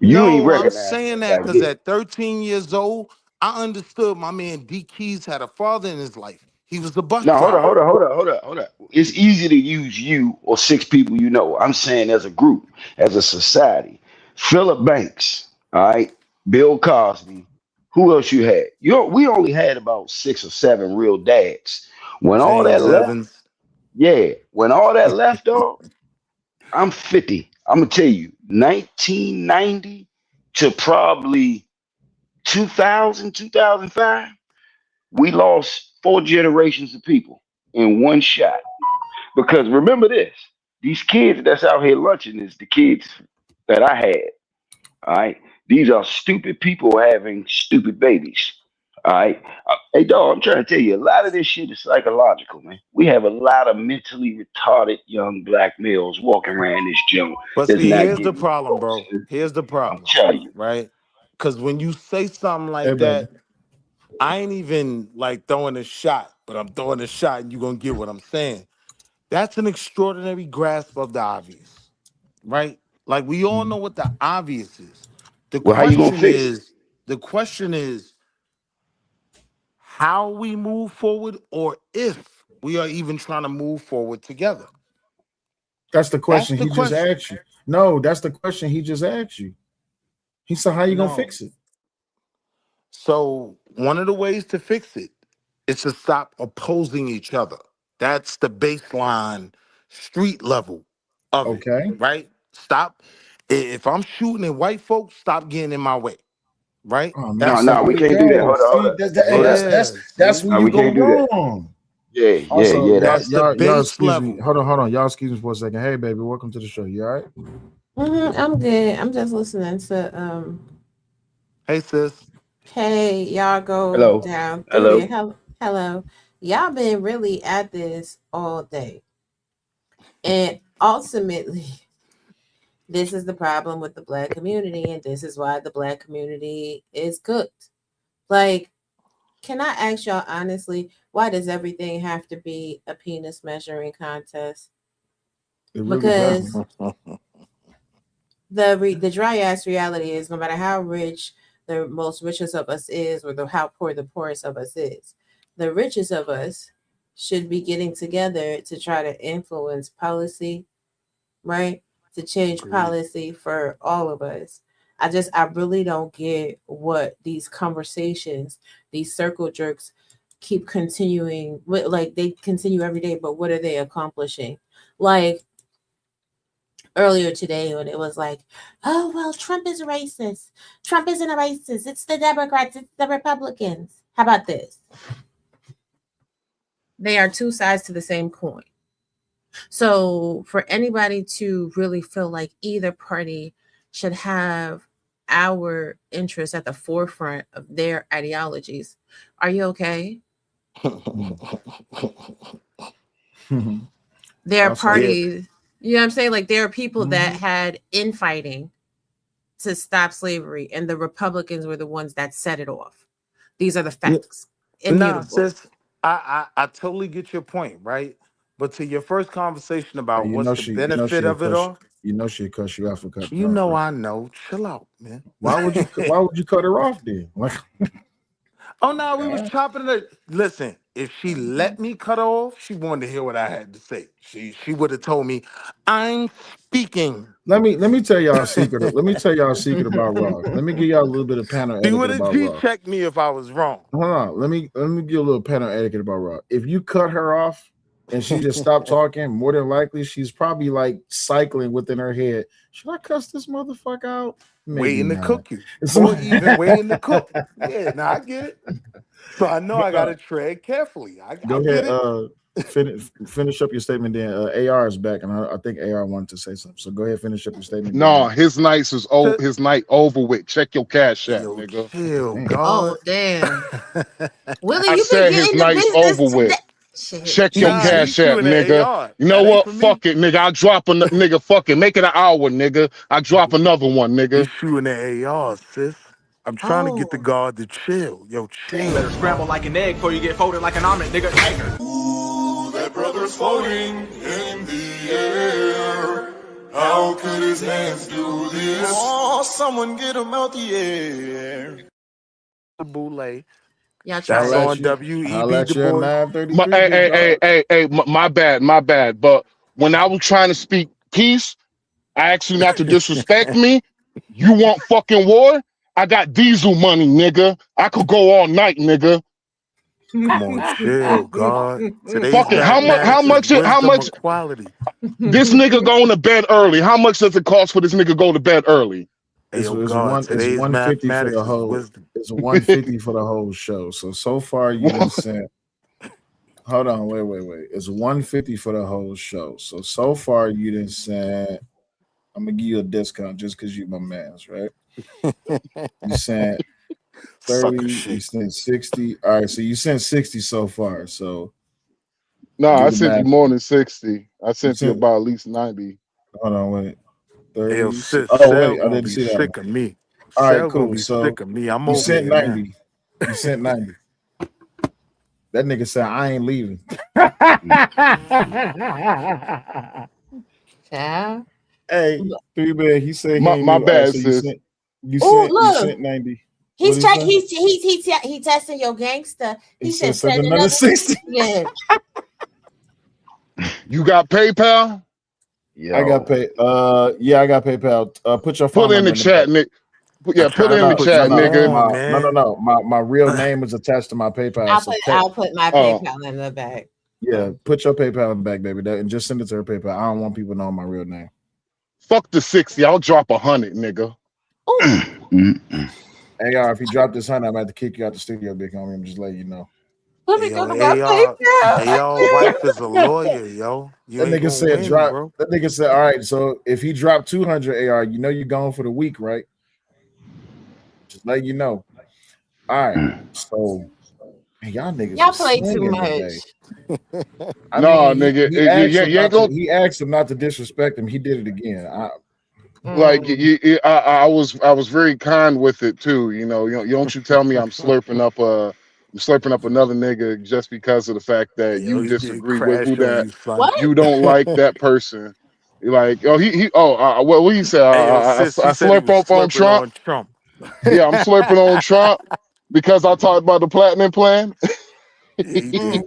You ain't No, I'm recognizing saying that that back because then. at 13 years old, I understood my man D Keys had a father in his life. He was a bus No, driver. hold up. It's easy to use you or six people you know. I'm saying as a group, as a society. Philip Banks, all right, Bill Cosby. Who else you had? We only had about 6 or 7 real dads. When all that James left, Evans. yeah, when all that left, dog, I'm 50. I'm gonna tell you, 1990 to probably 2000, 2005, we lost 4 generations of people in one shot. Because remember this, these kids that's out here lunching is the kids that I had. All right. These are stupid people having stupid babies. All right. Hey, dog, I'm trying to tell you, a lot of this shit is psychological, man. We have a lot of mentally retarded young black males walking around this gym But that's see, not here's the getting problem, results. bro. Here's the I'm problem, telling you. right? Because when you say something Hey, like baby. that, I ain't even like throwing a shot, but I'm throwing a shot and you're going to get what I'm saying. That's an extraordinary grasp of the obvious, right? Like we all know what the obvious is. The Well, how you gonna question fix it? is, the question is how we move forward or if we are even trying to move forward together. That's the That's question the he just question. asked you. No, that's the question he just asked you. He said, "How you gonna No. fix it?" So one of the ways to fix it is to stop opposing each other. That's the baseline street level of it, Okay. right? Stop. If I'm shooting at white folks, stop getting in my way, right? Oh man, No, That's see, no, one. here we we can't do that. go. See, Hold up. Yeah, that's see? where No, you we go can't do that. wrong. Yeah, Also, yeah. That's the y'all base excuse me. level. Hold on. Y'all excuse me for a second. Hey, baby, welcome to the show. You all right? I'm good. I'm just listening to Hey, sis. hey, y'all go Hello. down through Hello. there. Hello. Y'all been really at this all day. And ultimately, this is the problem with the black community, and this is why the black community is cooked. Like, can I ask y'all honestly, why does everything have to be a penis measuring contest? It really Because doesn't. the dry ass reality is no matter how rich the most richest of us is or how poor the poorest of us is, the richest of us should be getting together to try to influence policy, right? To change Agreed. policy for all of us. I really don't get what these conversations, these circle jerks keep continuing like they continue every day, but what are they accomplishing? Like earlier today when it was like, oh, well, Trump is racist. Trump isn't a racist. It's the Democrats. It's the Republicans. How about this? They are two sides to the same coin. So for anybody to really feel like either party should have our interests at the forefront of their ideologies, are you okay? There are parties, you know what I'm saying? Like there are people that had infighting to stop slavery, and the Republicans were the ones that set it off. These are the facts. No, sis, I totally get your point, right? But to your first conversation about what's the benefit of it all, you know she'll cuss you out for cutting. You know, I know. Chill out, man. Why would you cut her off then? Oh no, we was chopping it. Listen, if she let me cut her off, she wanted to hear what I had to say. She would have told me, I'm speaking. Let me tell y'all a secret. Let me tell y'all a secret about Ross. Let me give y'all a little bit of panel etiquette about Ross. She would have G-checked me if I was wrong. Hold on. Let me give you a little panel etiquette about Ross. If you cut her off and she just stopped talking, more than likely she's probably like cycling within her head. Should I cuss this motherfucker out? Maybe waiting not. To cook you. Or even waiting to cook. Yeah, now I get it. So I know I gotta tread carefully. Go ahead. Finish up your statement. Then AR is back, and I think AR wanted to say something. So go ahead, finish up your statement. No, his night is over. His night over with. Check your cash app, nigga. Chill, God. Oh damn. Willie, I you said his night's over with. Check your cash app, nigga. You know what? Fuck it, nigga. I'll drop a nigga. Fuck it. Make it an hour, nigga. I drop another one, nigga. You shooting the AR, sis. I'm trying to get the guard to chill. Yo, chill. You better scramble like an egg before you get folded like an omelet, nigga. Ooh, that brother's floating in the air. How could his hands do this? Oh, someone get him out the air. The boule. Yeah, that's on WEB. Hey, my bad. But when I was trying to speak peace, I asked you not to disrespect me. You want fucking war? I got diesel money, nigga. I could go all night, nigga. Come on, chill, God. Fucking how much quality? This nigga going to bed early. How much does it cost for this nigga go to bed early? It's 150 for the whole. It's 150 for the whole show. So far you done sent. Hold on, wait. It's 150 for the whole show. So far you done sent. I'm gonna give you a discount just because you my man's, right? You sent 30. You sent 60. All right, so you sent 60 so far. So no, I sent you more than 60. I sent you about at least 90. Hold on, wait. 30. Yo, sis, wait, I didn't see that. Sick of me. All right, cool. So sick of me. I'm you sent 90. You sent 90. That nigga said I ain't leaving. Yeah. Hey, 3-man. He said my bad, sis. You sent 90. He's testing your gangster. He said send another 60. Yeah. You got PayPal? Yo. I got pay. Yeah, I got PayPal. Put your phone. Put it in the chat, Nick. Yeah, put it in the chat, nigga. No. My real name is attached to my PayPal. I'll put my PayPal in the bag. Yeah, put your PayPal in the back, baby, and just send it to her PayPal. I don't want people knowing my real name. Fuck the 60. I'll drop 100, nigga. AR, if he dropped this 100, I'm about to kick you out the studio, big homie. I'm just letting you know. Let me talk about PayPal. Your wife is a lawyer, yo. That nigga said drop. Bro. That nigga said, all right, so if he dropped 200 AR, you know you're going for the week, right? Just let you know. All right, so y'all niggas. Y'all play too much. Nigga. He asked him not to disrespect him. He did it again. I was very kind with it too. You don't you tell me I'm slurping up another nigga just because of the fact that you disagree with who that you don't like that person. You're like, what you say? I slurp up on Trump. Yeah, I'm slurping on Trump because I talked about the platinum plan.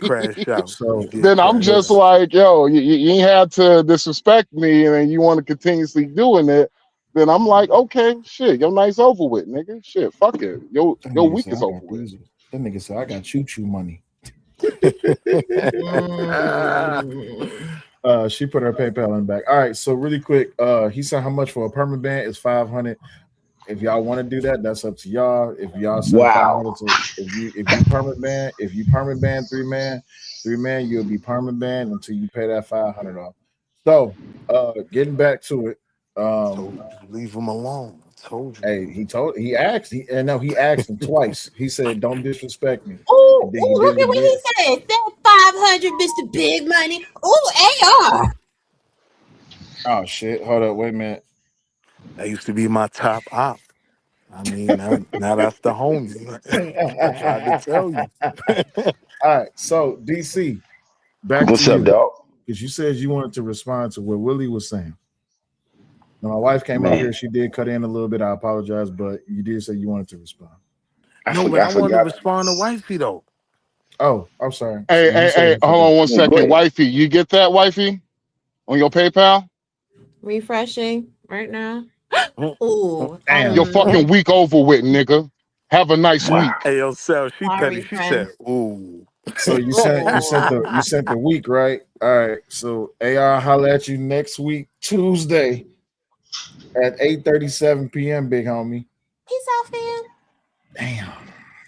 Crash out. So then I'm just like, yo, you ain't had to disrespect me, and then you want to continuously doing it. Then I'm like, okay, shit, your night's over with, nigga. Shit, fuck it. Your week is over with. That nigga said, I got choo-choo money. She put her PayPal in the back. All right, so really quick, he said how much for a permanent ban is $500. If y'all want to do that, that's up to y'all. If y'all send Wow. if you permanent ban 3-man, you'll be permanent ban until you pay that $500 off. So getting back to it, leave him alone. I told you. Hey, he asked him twice. He said, "Don't disrespect me." Oh, look at what he said. That 500, Mr. Big Money. Oh, AR. Oh shit! Hold up, wait a minute. That used to be my top op. I mean, now that's the homie. I tried to tell you. All right, so DC, back What's to up, you, dog? because you said you wanted to respond to what Willie was saying. Now, my wife came up Man. here. She did cut in a little bit. I apologize, but you did say you wanted to respond. But I wanted to respond to Wifey though. Oh, I'm sorry. Hey, hold on one second. Wifey, you get that, Wifey? On your PayPal? Refreshing right now. Ooh. Your fucking week over with, nigga. Have a nice week. Hey, yo, Sal, she Sorry, petty. She said, ooh. So you sent the week, right? All right. So AR holla at you next week, Tuesday at 8:37 p.m. Big homie. Peace out, fam. Damn.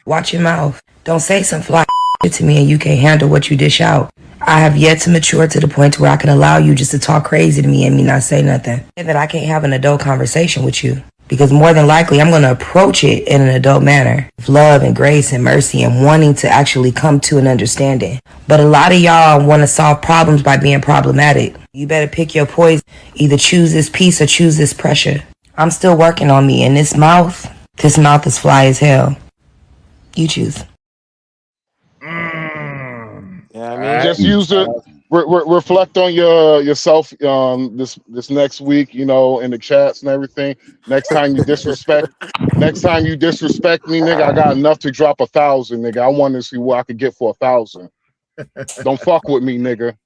Watch your mouth. Don't say some fly shit to me and you can't handle what you dish out. I have yet to mature to the point where I can allow you just to talk crazy to me and me not say nothing. And that I can't have an adult conversation with you. Because more than likely, I'm going to approach it in an adult manner. With love and grace and mercy and wanting to actually come to an understanding. But a lot of y'all want to solve problems by being problematic. You better pick your poison. Either choose this peace or choose this pressure. I'm still working on me, and this mouth is fly as hell. You choose. Yeah, I mean, just use it. Reflect on yourself this next week, in the chats and everything. Next time you disrespect me, nigga, I got enough to drop 1,000, nigga. I want to see what I could get for 1,000. Don't fuck with me, nigga.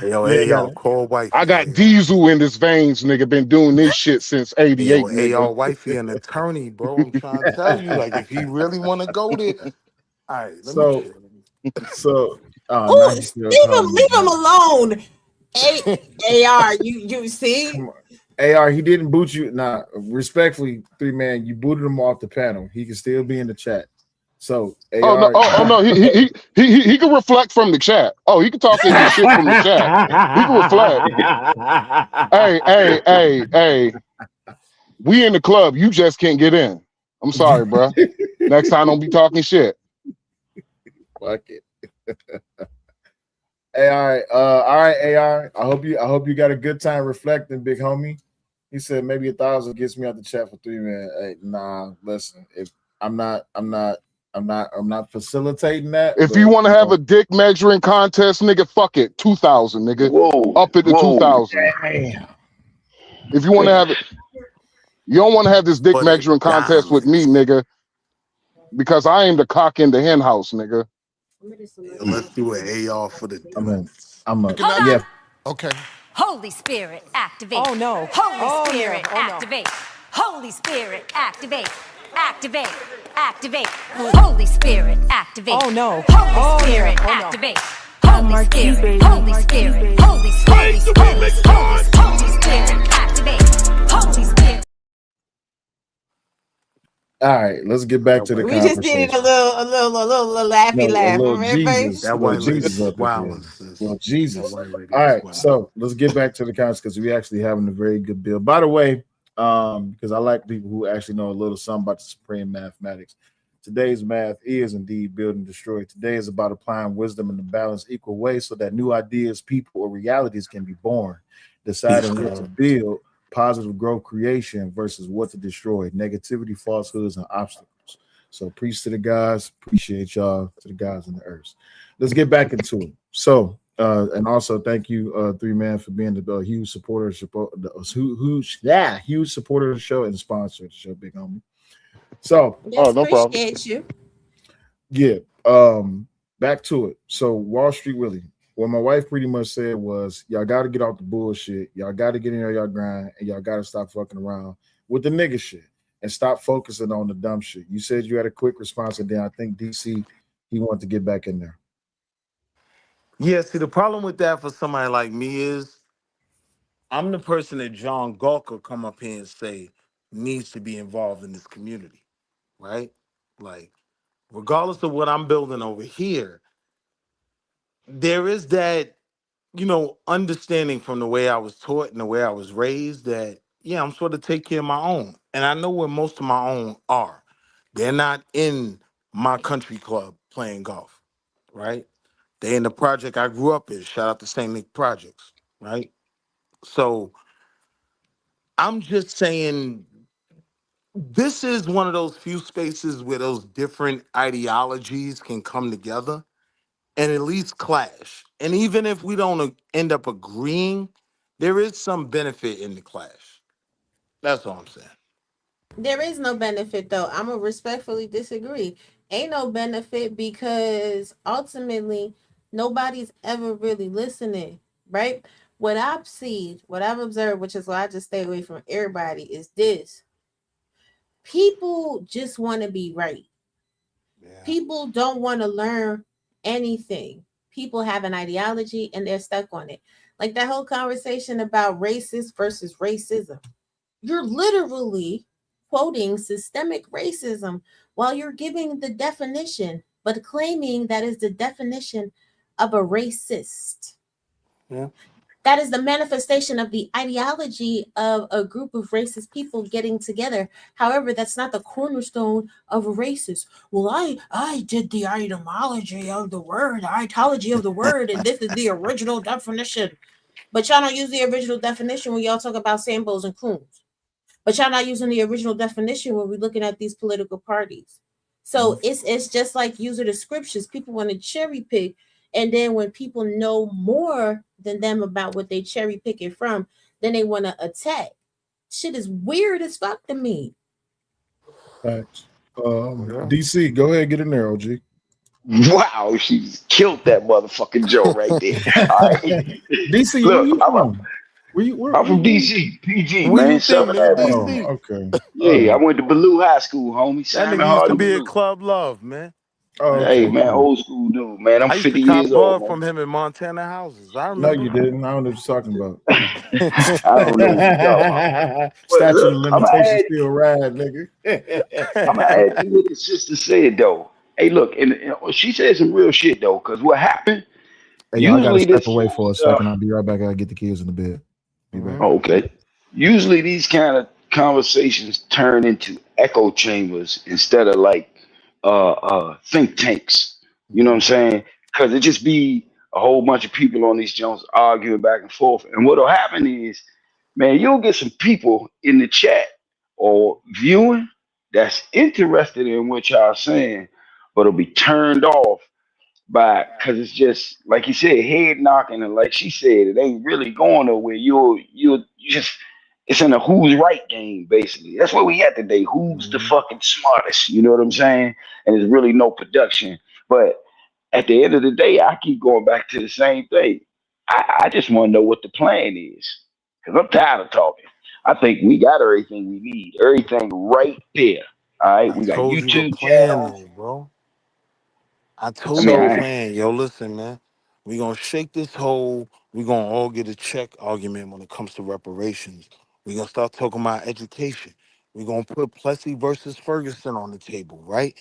Yo, call Wifey. I got diesel in this veins, nigga. Been doing this shit since '88, nigga. Wifey an attorney, bro. I'm trying to tell you, like, if he really want to go there, all right. Leave him alone. AR, you see? AR, he didn't boot you. Nah, respectfully, 3-man, you booted him off the panel. He can still be in the chat. So AR, no, he can reflect from the chat. Oh, he can talk his shit from the chat. He can reflect. Hey. We in the club. You just can't get in. I'm sorry, bro. Next time, don't be talking shit. Fuck it. Hey, all right, AR. I hope you got a good time reflecting, big homie. He said maybe 1,000 gets me out the chat for 3-man. Hey, nah, listen, if I'm not facilitating that. If you want to have a dick measuring contest, nigga, fuck it, 2,000, nigga. Whoa, up it to 2,000. If you want to have it, you don't want to have this dick measuring contest with me, nigga, because I am the cock in the hen house, nigga. Let's do an AR for the. Yeah. Okay. Holy Spirit, activate. Oh no. Holy Spirit, no. activate. Holy Spirit, activate. Activate. Activate. Holy Spirit, activate. Oh no. Holy Spirit, activate. Holy Spirit, Holy Spirit, Holy Spirit, Holy Spirit, activate. Holy Spirit. All right, let's get back to the conversation. We just needed a little laughy laugh. A little Jesus. That white Jesus lady up wow. Well, Jesus. All right, so let's get back to the conversation because we actually having a very good build. By the way, because I like people who actually know a little something about the supreme mathematics. Today's math is indeed build and destroy. Today is about applying wisdom in a balanced, equal way so that new ideas, people, or realities can be born. Deciding what to build, positive growth creation versus what to destroy, negativity, falsehoods, and obstacles. So preach to the guys, appreciate y'all, to the guys in the earth. Let's get back into it. So, and also thank you, 3-man, for being the huge supporter of the huge supporter of the show and sponsor of the show, big homie. So, yes, no problem. Appreciate you. Yeah. Back to it. So Wall Street Willie. What my wife pretty much said was, y'all got to get off the bullshit. Y'all got to get in there, y'all grind, and y'all got to stop fucking around with the nigga shit and stop focusing on the dumb shit. You said you had a quick response, and then I think DC, he wanted to get back in there. Yeah, see, the problem with that for somebody like me is I'm the person that John Gawker come up here and say needs to be involved in this community, right? Like, regardless of what I'm building over here, there is that, understanding from the way I was taught and the way I was raised that, yeah, I'm sort of take care of my own. And I know where most of my own are. They're not in my country club playing golf, right? They in the project I grew up in. Shout out to St. Nick Projects, right? So I'm just saying this is one of those few spaces where those different ideologies can come together and at least clash. And even if we don't end up agreeing, there is some benefit in the clash. That's all I'm saying. There is no benefit though. I'm gonna respectfully disagree. Ain't no benefit because ultimately nobody's ever really listening, right? What I've seen, what I've observed, which is why I just stay away from everybody, is this. People just want to be right. Yeah. People don't want to learn anything. People have an ideology and they're stuck on it. Like that whole conversation about racist versus racism. You're literally quoting systemic racism while you're giving the definition, but claiming that is the definition of a racist. Yeah. That is the manifestation of the ideology of a group of racist people getting together. However, that's not the cornerstone of a racist. Well, I did the etymology of the word, the etymology of the word, and this is the original definition. But y'all don't use the original definition when y'all talk about Sambos and Coons. But y'all not using the original definition when we're looking at these political parties. So it's just like using the scriptures. People want to cherry pick, and then when people know more than them about what they cherry picking from, then they want to attack. Shit is weird as fuck to me. Thanks. DC, go ahead, get in there, OG. Wow, she killed that motherfucking Joe right there. All right. DC, Look, where you from? I'm from DC, PG, Where man. you think, Southern man? Avenue. DC. Okay. Yeah, I went to Ballou High School, homie. That Simon nigga used to Hardy be at Ballou. Club Love, man. Hey, man, old school dude, man. I'm I used 50 to cop years old, bud man. from him in Montana houses. I No, remember. you didn't. I don't know what you're talking about. I don't know what you're talking about. But Statute look, of limitations still ride, nigga. I'm gonna add to what the sister said though. Hey, look, and she said some real shit though, because what happened? Hey, yo, I gotta Usually step this away kind for of a stuff. second. I'll be right back. I gotta get the kids in the bed. Be back. Oh, okay. Usually these kind of conversations turn into echo chambers instead of like think tanks. You know what I'm saying? Because it just be a whole bunch of people on these joints arguing back and forth. And what'll happen is, man, you'll get some people in the chat or viewing that's interested in what y'all saying, but it'll be turned off by because it's just like you said, head knocking, and like she said, it ain't really going nowhere. You just it's in a who's right game basically. That's what we at today. Who's the fucking smartest? You know what I'm saying? And there's really no production. But at the end of the day, I keep going back to the same thing. I just want to know what the plan is because I'm tired of talking. I think we got everything we need, everything right there. All right, I we got told you the YouTube plan, channels. though, bro. I I told mean, you the I plan. Yo, listen, man. We gonna shake this hole. We gonna all get a check argument when it comes to reparations. We gonna start talking about education. We gonna put Plessy versus Ferguson on the table, right?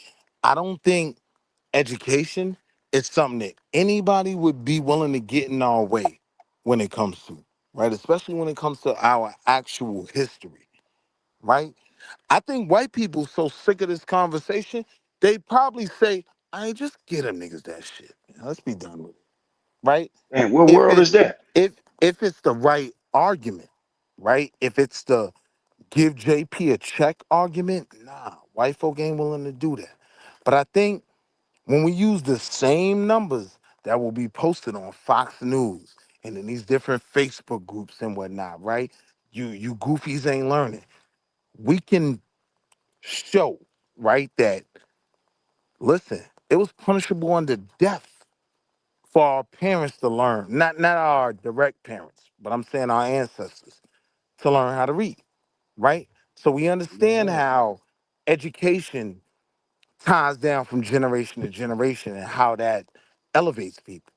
I don't think education is something that anybody would be willing to get in our way when it comes to, right? Especially when it comes to our actual history, right? I think white people so sick of this conversation, they probably say, I ain't just get them niggas that shit. Let's be done with it. Right? Man, what If world is it's that? if it's the right argument, right? If it's the give JP a check argument, nah, white folk ain't willing to do that. But I think when we use the same numbers that will be posted on Fox News and in these different Facebook groups and whatnot, right? You goofies ain't learning. We can show, right, that listen, it was punishable under death for our parents to learn, not our direct parents, but I'm saying our ancestors to learn how to read, right? So we understand how education ties down from generation to generation and how that elevates people.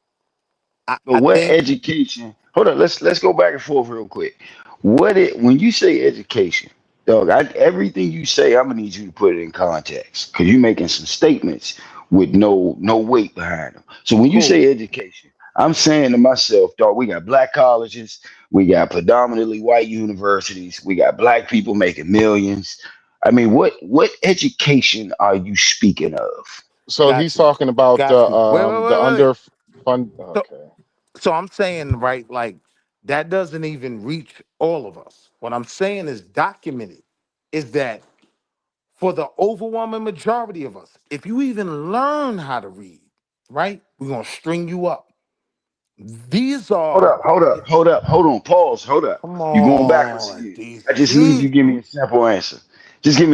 But I what think education? Hold on, let's go back and forth real quick. When you say education, dog, everything you say, I'm gonna need you to put it in context because you're making some statements with no weight behind them. So when you cool. say education, I'm saying to myself, dog, we got black colleges, we got predominantly white universities, we got black people making millions. I mean, what education are you speaking of? So he's Got you. talking about Got you. the Wait. underfund. So, Okay. so I'm saying, right, like that doesn't even reach all of us. What I'm saying is documented is that for the overwhelming majority of us, if you even learn how to read, right, we're gonna string you up. These are Hold on, pause, hold up. come You're going backwards on, again. I just need you DC. to give me a simple answer. Just give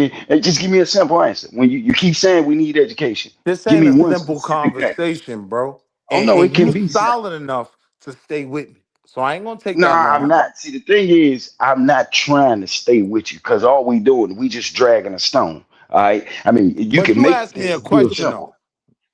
me a simple answer. When you keep saying we need education, This give ain't me a one simple specific thing. conversation, bro. Oh And, no, and it can you be simple. solid enough to stay with me. So I ain't gonna take No, that I'm long. not. See, the thing is, I'm not trying to stay with you because all we doing, we just dragging a stone. All right. I mean, you But can you make asked me a things real question simple. though.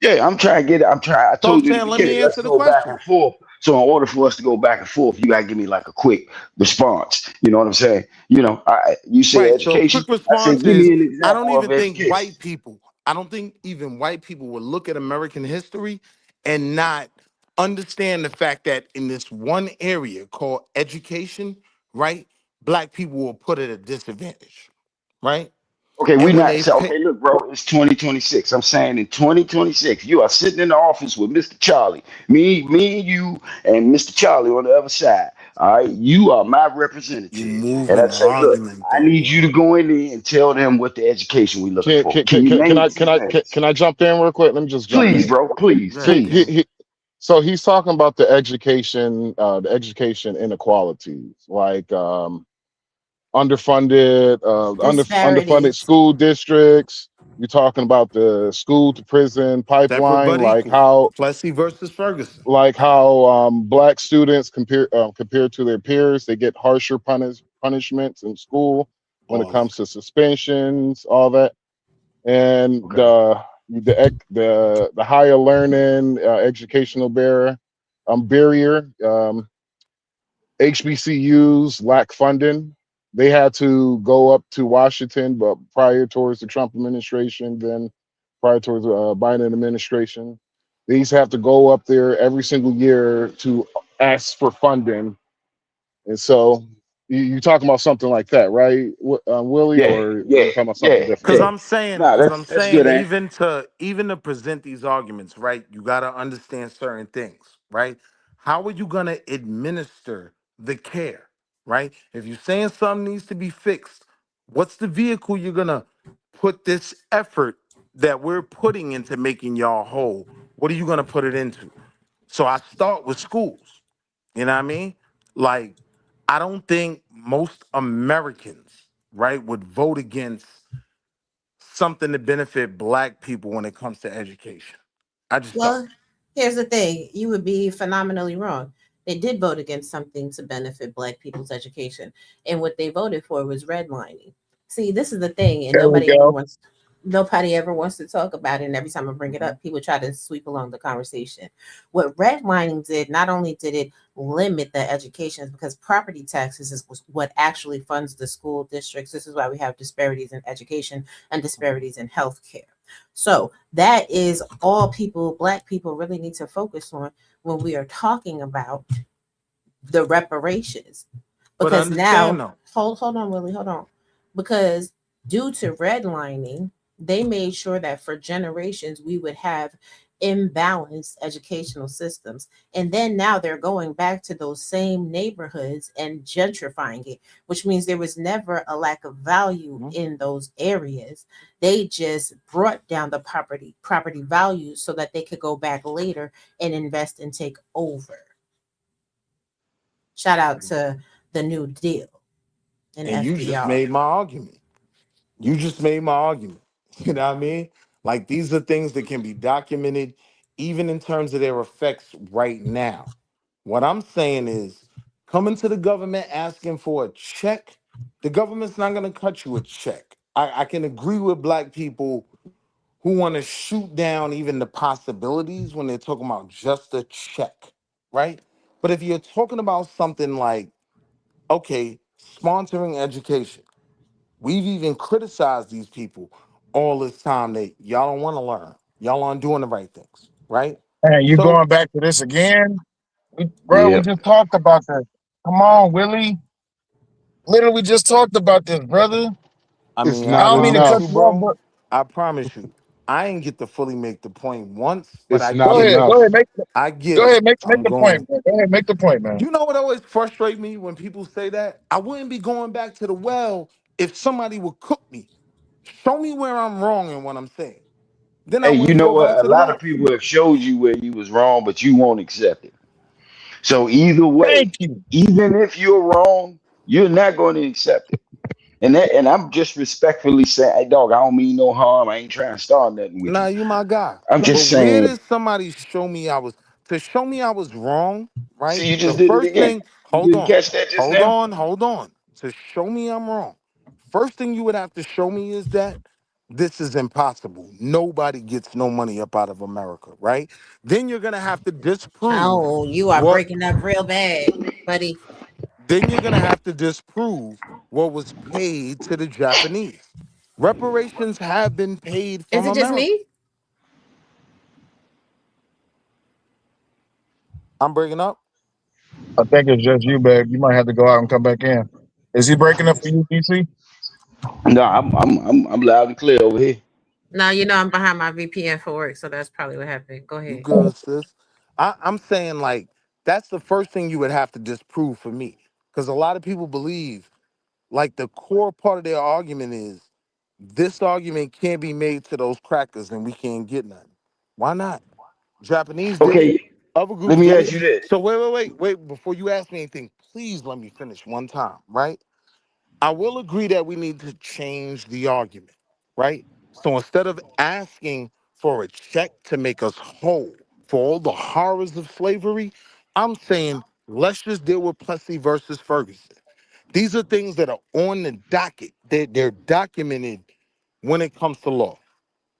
Yeah, I'm trying to get it. I'm trying. I So I'm told you in the saying let me beginning, let's answer the go back question. and forth. So in order for us to go back and forth, you gotta give me like a quick response. You know what I'm saying? You say Right. So education. quick I said, response give me is an I don't example of even think education. white people, I don't think even white people would look at American history and not understand the fact that in this one area called education, right, black people will put at a disadvantage, right? Okay, we And when not they so pick, okay. Look, bro, it's 2026. I'm saying in 2026, you are sitting in the office with Mr. Charlie, me and you, and Mr. Charlie on the other side. All right, you are my you representative, and I moving the say, look, argument I though, need you bro. to go in there and tell them what the education we looking Can for. can Can can you can, can name I two can I can, things? can I jump in real quick? Let me just jump Please, in. bro. Please, Go ahead, please. King. So he's talking about the education inequalities, like underfunded Disparities. school districts. You're talking about the school to prison Separate pipeline, but equal. Plessy versus Ferguson. like how black students compared to their peers, they get harsher punishments in school when it All that. comes to suspensions, all that, and Okay. the higher learning educational barrier. HBCUs lack funding. They had to go up to Washington, but prior towards the Trump administration, then prior towards the Biden administration, they used to have to go up there every single year to ask for funding. And so you talking about something like that, right, Willie, Yeah, or yeah, you talking about something yeah, different? Cause yeah. I'm saying, Nah, cause I'm that's saying, good, ain't even to present these arguments, right? You gotta understand certain things, right? How are you gonna administer the care, right? If you're saying something needs to be fixed, what's the vehicle you're gonna put this effort that we're putting into making y'all whole? What are you gonna put it into? So I start with schools. You know what I mean? Like, I don't think most Americans, right, would vote against something to benefit black people when it comes to education. I just don't. Well, here's the thing. You would be phenomenally wrong. They did vote against something to benefit black people's education. And what they voted for was redlining. See, this is the thing, and There we go. nobody ever wants to talk about it. And every time I bring it up, people try to sweep along the conversation. What redlining did, not only did it limit the education, because property taxes is what actually funds the school districts. This is why we have disparities in education and disparities in healthcare. So that is all people, black people, really need to focus on when we are talking about the reparations. But Because understand now, though, hold on, Willie, hold on. Because due to redlining, they made sure that for generations we would have imbalanced educational systems. And then now they're going back to those same neighborhoods and gentrifying it, which means there was never a lack of value in those areas. They just brought down the property values so that they could go back later and invest and take over. Shout out to the New Deal and and you just FDR. made my argument. You just made my argument. You know what I mean? Like these are things that can be documented even in terms of their effects right now. What I'm saying is coming to the government asking for a check, the government's not going to cut you a check. I can agree with black people who want to shoot down even the possibilities when they're talking about just a check. right? But if you're talking about something like, okay, sponsoring education, we've even criticized these people all this time that y'all don't want to learn. Y'all aren't doing the right things, right? And you So, going back to this again? Bro, we Yep. just talked about this. Come on, Willie. Literally, we just talked about this, brother. I It's mean, I I not don't mean to promise cut you, enough. you off, bro. but I promise you, I ain't get to fully make the point once, but It's I not go get ahead. it. Go ahead. enough. I get Go it. ahead. Make I'm the point, going. man. Go ahead. Make the point, man. You know what always frustrates me when people say that? I wouldn't be going back to the well if somebody would cook me. Show me where I'm wrong in what I'm saying. Then I Hey, you wouldn't know go what? back A to the lot of well. people have showed you where you was wrong, but you won't accept it. So either way, Thank you. even if you're wrong, you're not going to accept it. And I'm just respectfully saying, hey dog, I don't mean no harm. I ain't trying to start nothing with Nah, you. you my guy. I'm But just where saying, did somebody show me I was wrong, right? see, you The just did it first again. thing, You didn't catch that just now? hold on. To show me I'm wrong. First thing you would have to show me is that this is impossible. Nobody gets no money up out of America, right? Then you're gonna have to disprove Oh, you are what breaking up real bad, buddy. then you're gonna have to disprove what was paid to the Japanese. Reparations have been paid Is from it just America. me? I'm breaking up. I think it's just you, babe. You might have to go out and come back in. Is he breaking up for you, DC? No, I'm loud and clear over here. No, you know I'm behind my VPN for work, so that's probably what happened. Go You ahead. good, sis. I'm saying like that's the first thing you would have to disprove for me. Because a lot of people believe like the core part of their argument is this argument can't be made to those crackers and we can't get nothing. Why not? Japanese did it, Okay, other let groups me did ask it. you this. So wait. Before you ask me anything, please let me finish one time, right? I will agree that we need to change the argument, right? So instead of asking for a check to make us whole for all the horrors of slavery, I'm saying let's just deal with Plessy versus Ferguson. These are things that are on the docket. They're documented when it comes to law.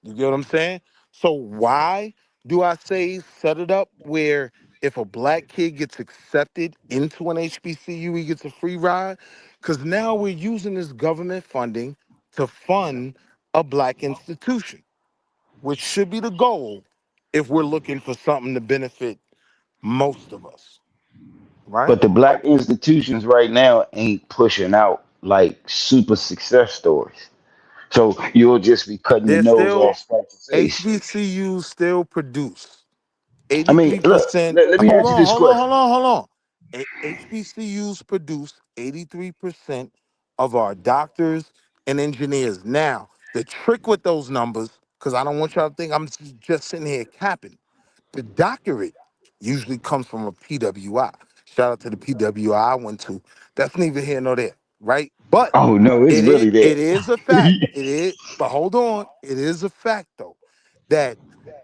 You get what I'm saying? So why do I say set it up where if a black kid gets accepted into an HBCU, he gets a free ride? Because now we're using this government funding to fund a black institution, which should be the goal if we're looking for something to benefit most of us, right? But the black institutions right now ain't pushing out like super success stories. So you'll just be cutting your They're nose still off spite to face. HBCUs still produce I mean, look, 83%. let me Hold ask you on, this hold on, question. hold on, hold on. HBCUs produce 83% of our doctors and engineers. Now, the trick with those numbers, because I don't want y'all to think I'm just sitting here capping, the doctorate usually comes from a PWI. Shout out to the PWI I went to. That's neither here nor there, right? But Oh no, it's really it that. is a fact. It is, but hold on. It is a fact though that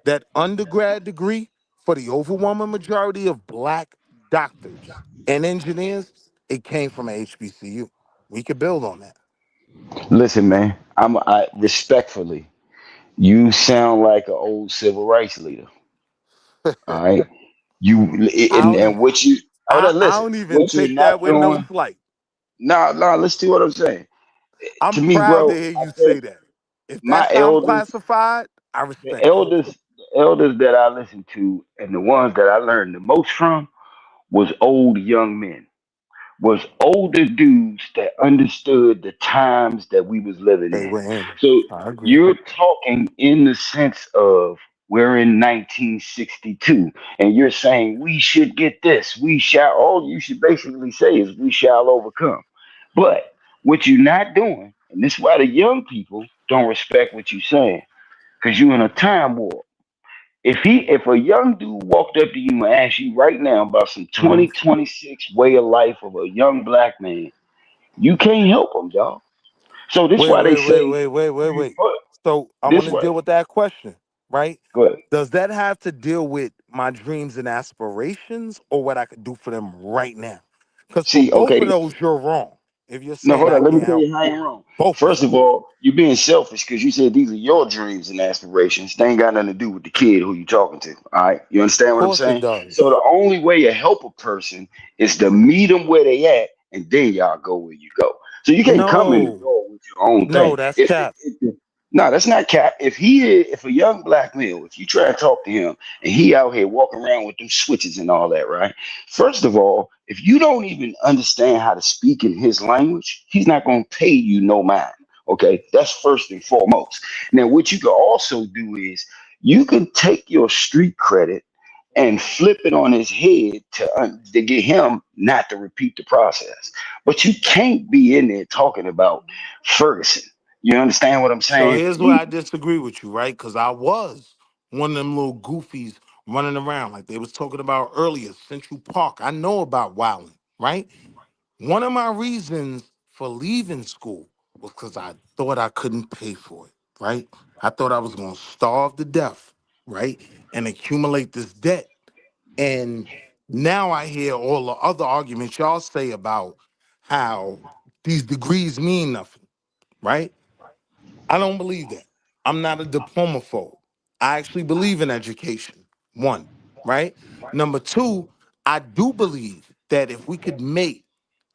that undergrad degree for the overwhelming majority of black doctors and engineers, it came from a HBCU. We could build on that. Listen, man, I respectfully, you sound like an old civil rights leader. All right, you I don't and even what you. Hold on, I listen. don't even What you're take that not with no doing. slight. No, no. Listen to what I'm saying. I'm To me, proud to bro, hear I you said say that. If my that's how I'm elders, classified, I the respect that. elders, the elders that I listened to, and the ones that I learned the most from was old young men. Was older dudes that understood the times that we was living They in. were in. So I agree. you're talking in the sense of we're in 1962 and you're saying we should get this. We shall all you should basically say is we shall overcome. But what you're not doing, and this is why the young people don't respect what you're saying, because you're in a time warp. If a young dude walked up to you and asked you right now about some Mhm. 2026 way of life of a young black man, you can't help him, dog. So this Wait, why they wait, wait, say wait, wait, wait, wait. but So I want this to way. deal with that question, right? Go ahead. Does that have to deal with my dreams and aspirations or what I could do for them right now? Because for See, both of okay, those, you're wrong. If you're No, saying hold I on. Let me can't tell help you how you're wrong. both of First them. of all, you're being selfish because you said these are your dreams and aspirations. They ain't got nothing to do with the kid who you talking to. All right. You Of understand what I'm course it saying? So does. the only way to help a person is to meet them where they at, and then y'all go where you go. So you can't come in the No, door with your own no, thing. that's cap. No, that's not cap. If a young black male, if you try to talk to him and he out here walking around with them switches and all that, right? First of all, if you don't even understand how to speak in his language, he's not going to pay you no mind. Okay, that's first and foremost. Now, what you can also do is you can take your street credit and flip it on his head to get him not to repeat the process. But you can't be in there talking about Ferguson. You understand what I'm So saying? here's where I disagree with you, right? Because I was one of them little goofies running around like they was talking about earlier, Central Park. I know about wilding, right? One of my reasons for leaving school was because I thought I couldn't pay for it, right? I thought I was going to starve to death, right? And accumulate this debt. And now I hear all the other arguments y'all say about how these degrees mean nothing, right? I don't believe that. I'm not a diploma phobe. I actually believe in education. One, right? Number two, I do believe that if we could make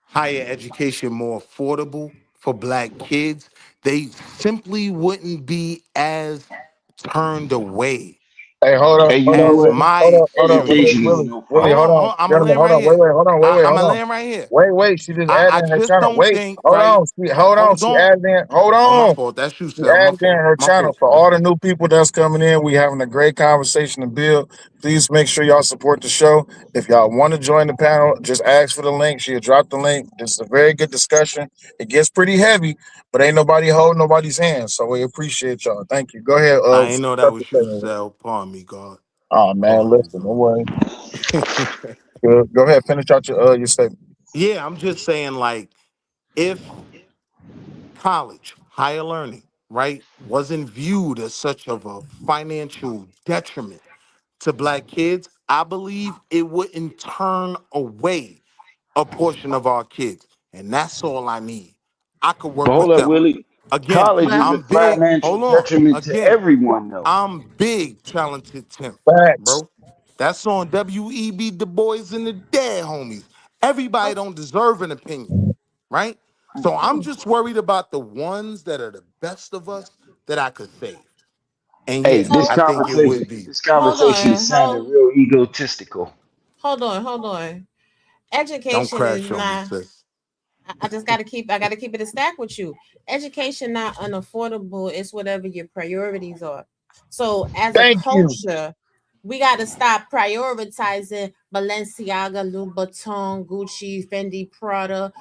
higher education more affordable for black kids, they simply wouldn't be as turned away. Hey, hold on, Hey, you hold know on, As what? Willie, my hold on, hold on, Willie, experience Education ain't Willie, is. no Willie, problem. hold on, I'm gonna gentlemen, land hold right on, here. wait, I'm hold gonna on. land right here. Wait, she just I added in her just channel. don't Wait, think, hold right? on, hold on, Hold she on. added in, hold Oh, my on. fault. That's you, She Sal. My added in fault. her My channel. fault. For My all the fault. new people that's coming in, we having a great conversation to build. Please make sure y'all support the show. If y'all want to join the panel, just ask for the link. She'll drop the link. This is a very good discussion. It gets pretty heavy, but ain't nobody holding nobody's hand. So we appreciate y'all. Thank you. Go ahead. I ain't know that Start the was you, segment. Sal. Pardon me, God. Oh man, Pardon me, listen, don't God. worry. Go ahead, finish out your statement. Yeah, I'm just saying, like, if college, higher learning, right, wasn't viewed as such of a financial detriment to black kids, I believe it wouldn't turn away a portion of our kids. And that's all I need. I could But work hold with up, them. Willie. Again, College is a I'm big. financial Hold on. detriment to Again, everyone, though. I'm big, talented Tim, Facts. bro. That's on W.E.B. Du Bois and the Dead Homies. Everybody don't deserve an opinion, right? So I'm just worried about the ones that are the best of us that I could save. And Hey, yeah, this I So think it would conversation, be. this hold conversation is on, sounding real egotistical. hold on. Don't Education is crash on me, not. sis. I gotta keep it a stack with you. Education not unaffordable. It's whatever your priorities are. So as a Thank you. culture, we gotta stop prioritizing Balenciaga, Louboutin, Gucci, Fendi, Prada,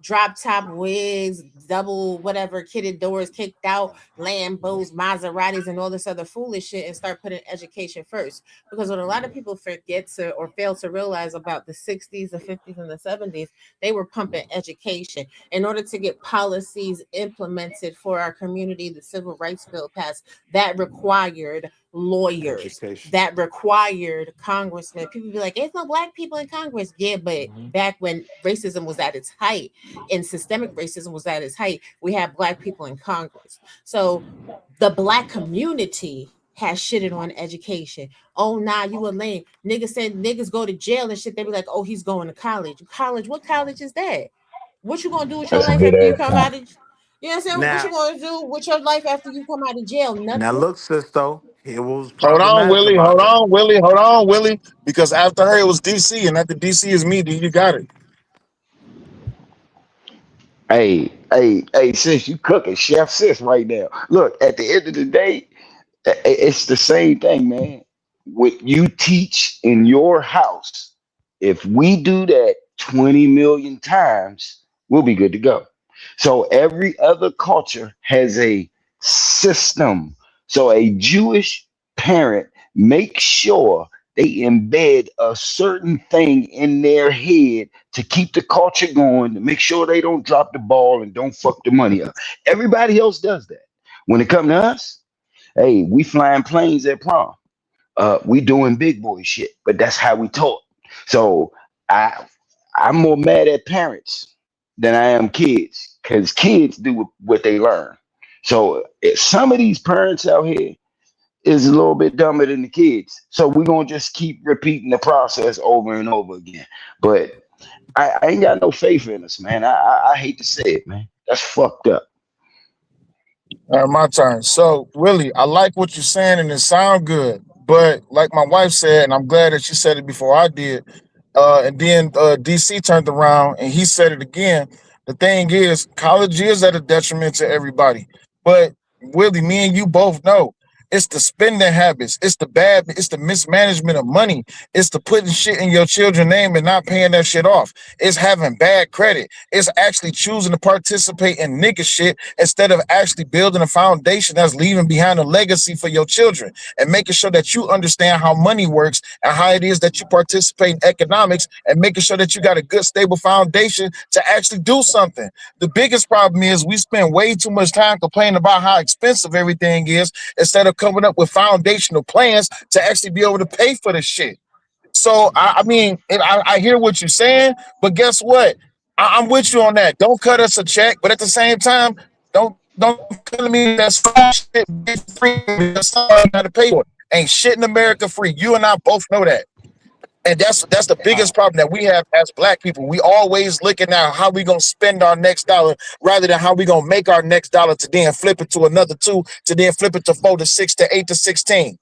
drop top wigs, double whatever kitted doors kicked out, Lambos, Maseratis, and all this other foolish shit, and start putting education first. Because what a lot of people forget to or fail to realize about the 60s, the 50s, and the 70s, they were pumping education in order to get policies implemented for our community. The civil rights bill passed that required lawyers, Education. that required congressmen. People be like, there's no black people in Congress. Yeah, but back when racism was at its height and systemic racism was at its height, we had black people in Congress. So the black community has shitted on education. Oh, nah, you a lame. Niggas said niggas go to jail and shit. They be like, oh, he's going to college. College? What college is that? What you gonna do with your That's a life good after you ass come point. out of, you know what I'm saying? What you Now, gonna do with your life after you come out of jail? now Nothing. look, sis, though, here was Hold on, problematic Willie. about Hold that. on, Willie. Hold on, Willie. Because after her, it was DC, and after DC is me. Do you got it? Hey, sis, you cooking chef sis right now. Look, at the end of the day, it's the same thing, man. What you teach in your house, if we do that 20 million times, we'll be good to go. So every other culture has a system. So a Jewish parent makes sure they embed a certain thing in their head to keep the culture going, to make sure they don't drop the ball and don't fuck the money up. Everybody else does that. When it comes to us, hey, we flying planes at prom. We doing big boy shit, but that's how we taught. So I I'm more mad at parents than I am kids, because kids do what they learn. So if some of these parents out here is a little bit dumber than the kids. So we're gonna just keep repeating the process over and over again. But I ain't got no faith in us, man. I hate to say it, man. That's fucked up. All right, my turn. So, Willie, I like what you're saying and it sound good. But like my wife said, and I'm glad that she said it before I did, and then DC turned around and he said it again. The thing is, college is at a detriment to everybody. But Willie, me and you both know it's the spending habits, it's the mismanagement of money, it's the putting shit in your children's name and not paying that shit off. It's having bad credit. It's actually choosing to participate in nigga shit instead of actually building a foundation that's leaving behind a legacy for your children and making sure that you understand how money works and how it is that you participate in economics and making sure that you got a good stable foundation to actually do something. The biggest problem is we spend way too much time complaining about how expensive everything is instead of coming up with foundational plans to actually be able to pay for the shit. So I mean, I hear what you're saying, but guess what? I'm with you on that. Don't cut us a check, but at the same time, don't tell me that's shit free. Somebody got to pay for it. Ain't shit in America free. You and I both know that. And that's the biggest problem that we have as black people. We always looking at how we gonna spend our next dollar rather than how we gonna make our next dollar to then flip it to another 2, to then flip it to 4 to 6 to 8 to 16.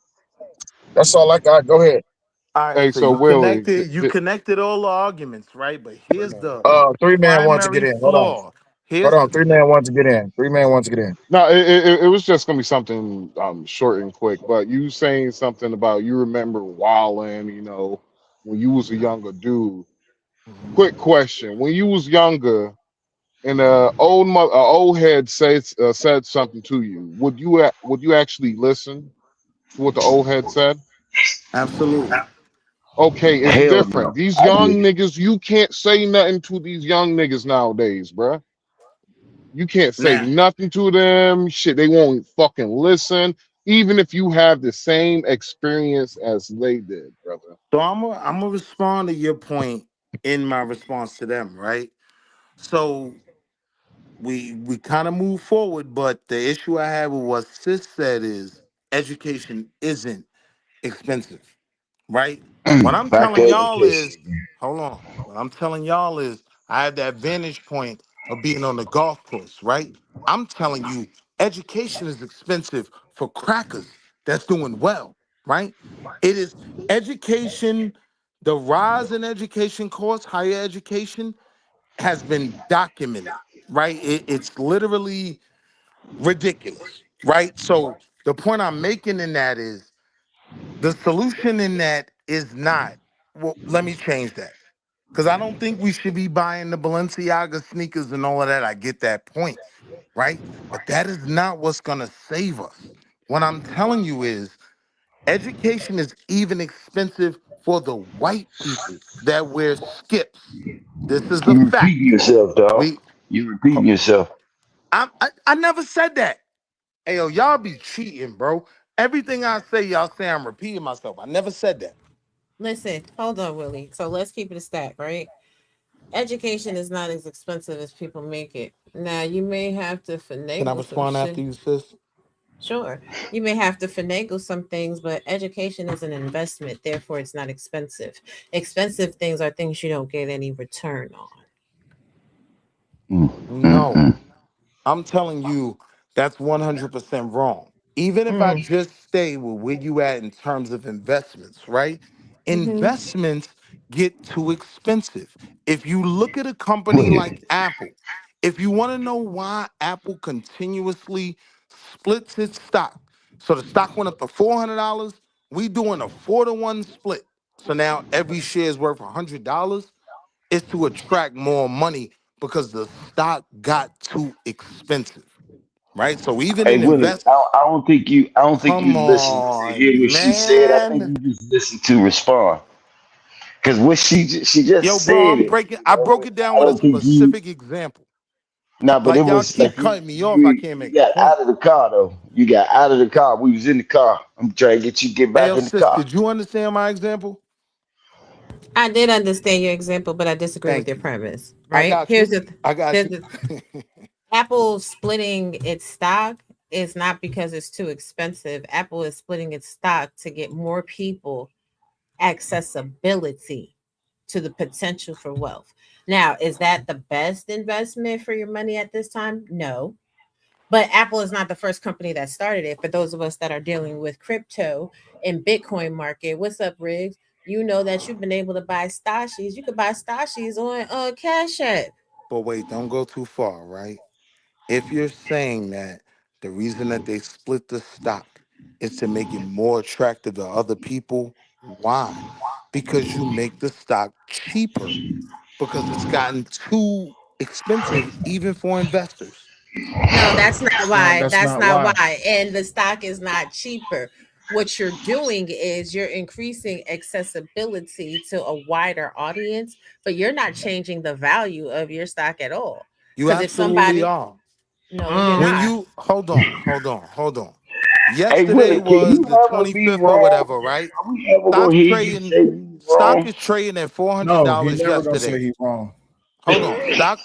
That's all I got. Go ahead. All right, Hey, so so Willie, you connected all the arguments, right? But here's the 3-man wants to get primary in. Hold on. flaw. Here's 3-man wants to get in. 3-man wants to get in. no, it was just gonna be something short and quick. But you saying something about you remember wilding, when you was a younger dude. Quick question: when you was younger, and old head said something to you, would you actually listen to what the old head said? absolutely. Okay, it's Hell different. no. These I young didn't. niggas, you can't say nothing to these young niggas nowadays, bruh. You can't say Now, nothing to them. Shit, they won't fucking listen, even if you have the same experience as they did, brother. so I'm gonna respond to your point in my response to them, right? So we kind of move forward, but the issue I have with what Sis said is education isn't expensive, right? What I'm Back to telling y'all is, education. hold on. What I'm telling y'all is, I have that vantage point of being on the golf course, right? I'm telling you, education is expensive for crackers that's doing well, right? It is education, the rise in education costs, higher education has been documented, right? It's literally ridiculous, right? So the point I'm making in that is the solution in that is not, well, let me change that. Because I don't think we should be buying the Balenciaga sneakers and all of that. I get that point, right? But that is not what's going to save us. What I'm telling you is education is even expensive for the white people that wear skips. This is a You repeating fact. yourself, dog. We, You repeating yourself. I never said that. Hey, yo, y'all be cheating, bro. Everything I say, y'all say I'm repeating myself. I never said that. Listen, hold on, Willie. So let's keep it a stack, right? Education is not as expensive as people make it. Now, you may have to Can I finagle some respond after shit. you, sis? Sure. You may have to finagle some things, but education is an investment. Therefore, it's not expensive. Expensive things are things you don't get any return on. No. I'm telling you, that's 100% wrong. Even if I just stay with where you at in terms of investments, right? Investments get too expensive. If you look at a company like Apple, if you want to know why Apple continuously splits its stock, so the stock went up to $400, we doing a 4-to-1 split. So now every share is worth $100. It's to attract more money because the stock got too expensive, right? So even Hey in Willie, invest, I don't think you come listened to hear on, what she said. I think man. you just listened to respond. Because what she just Yo, bro, said it. I broke it down I with a don't think you. specific example. Nah, but it Like y'all was keep like cutting me off, I can't you make a got point. out of the car though. You got out of the car. We was in the car. I'm trying to get you to get Hey, back yo, in the sis, car. did you understand my example? I did understand your example, but I disagree with Thank your you. premise. I Right? got you. I got Here's you. the Apple splitting its stock is not because it's too expensive. Apple is splitting its stock to get more people accessibility to the potential for wealth. Now, is that the best investment for your money at this time? No. But Apple is not the first company that started it. For those of us that are dealing with crypto and Bitcoin market, what's up, Riggs? You know that you've been able to buy stashes. You could buy stashes on Cash App. But wait, don't go too far, right? If you're saying that the reason that they split the stock is to make it more attractive to other people, why? Because you make the stock cheaper because it's gotten too expensive even for investors. No, that's not why. That's That's not not why. why. And the stock is not cheaper. What you're doing is you're increasing accessibility to a wider audience, but you're not changing the value of your stock at all. You Because if absolutely somebody, are. no, you're When not. you hold on. Hey, Yesterday Willie, can was you the ever be 25th or wrong? whatever, right? Are we ever gonna Stock's hear you trading say you stock wrong? is trading at No, he $400 never gonna say yesterday. he's wrong. Hold on.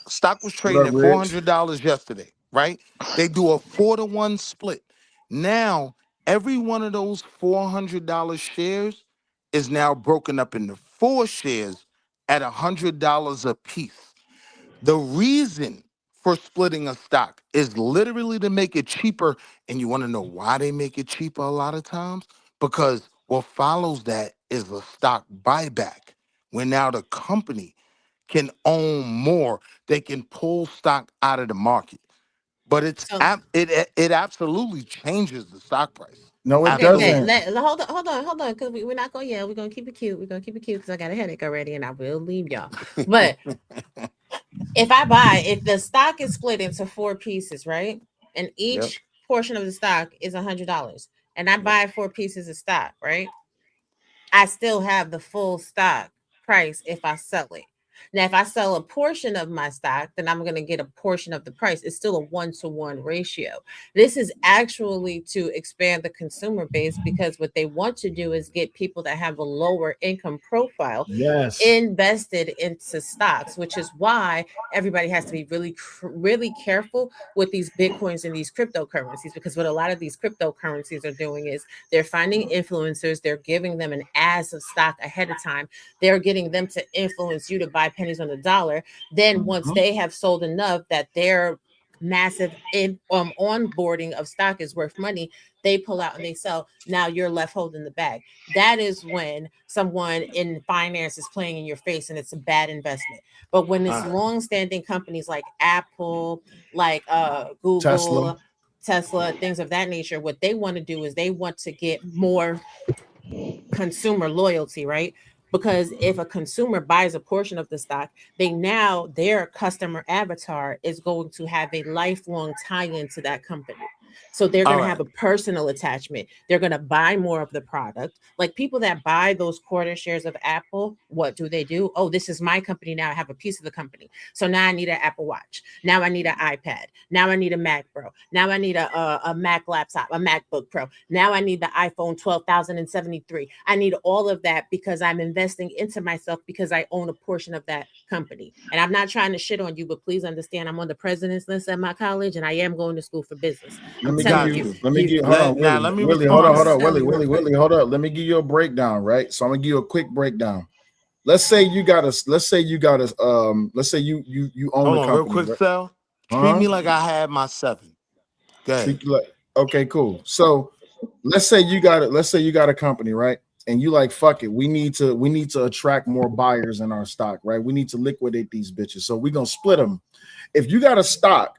Stock was What trading up, at Riggs? $400 yesterday, right? They do a 4-to-1 split. Now, every one of those $400 shares is now broken up into 4 shares at $100 a piece. The reason for splitting a stock is literally to make it cheaper. And you want to know why they make it cheaper a lot of times? Because what follows that is a stock buyback, where now the company can own more. They can pull stock out of the market. But So it absolutely changes the stock price. No, it okay, Absolutely. doesn't. hold on, because we're not going. Yeah, we're gonna keep it cute. We're gonna keep it cute because I got a headache already, and I will leave y'all. But if the stock is split into 4 pieces, right, and Yep. each portion of the stock is $100, and I Yep. buy 4 pieces of stock, right, I still have the full stock price if I sell it. Now, if I sell a portion of my stock, then I'm going to get a portion of the price. It's still a 1-to-1 ratio. This is actually to expand the consumer base because what they want to do is get people that have a lower income profile Yes. invested into stocks, which is why everybody has to be really careful with these bitcoins and these cryptocurrencies, because what a lot of these cryptocurrencies are doing is they're finding influencers, they're giving them an ass of stock ahead of time, they're getting them to influence you to buy pennies on the dollar. Then once they have sold enough that their massive onboarding of stock is worth money, they pull out and they sell. Now you're left holding the bag. That is when someone in finance is playing in your face and it's a bad investment. But when it's long-standing companies like Apple, like Google, Tesla, things of that nature, what they want to do is they want to get more consumer loyalty, right? Because if a consumer buys a portion of the stock, their customer avatar is going to have a lifelong tie-in to that company. So they're All going to have right. a personal attachment. They're going to buy more of the product. Like people that buy those quarter shares of Apple, what do? Oh, this is my company now. I have a piece of the company. So now I need an Apple Watch. Now I need an iPad. Now I need a Mac Pro. Now I need a Mac laptop, a MacBook Pro. Now I need the iPhone 12,073. I need all of that because I'm investing into myself because I own a portion of that company. And I'm not trying to shit on you, but please understand I'm on the president's list at my college and I am going to school for business. Let I'm me telling give you. you, Let me give. Hold on, Let me Willie. Hold on, respond. hold on, I'm Willie. telling you. Willie. Hold up. Let me give you a breakdown, right? So I'm gonna give you a quick breakdown. Let's say you got a. Let's say you got a. Let's say you own Hold the on, company. real quick, Right? Sal. Treat me like I had my 7. Go ahead. Treat you like. Okay, cool. So let's say you got it. Let's say you got a company, right? And you like, fuck it. We need to attract more buyers in our stock, right? We need to liquidate these bitches. So we're gonna split them. If you got a stock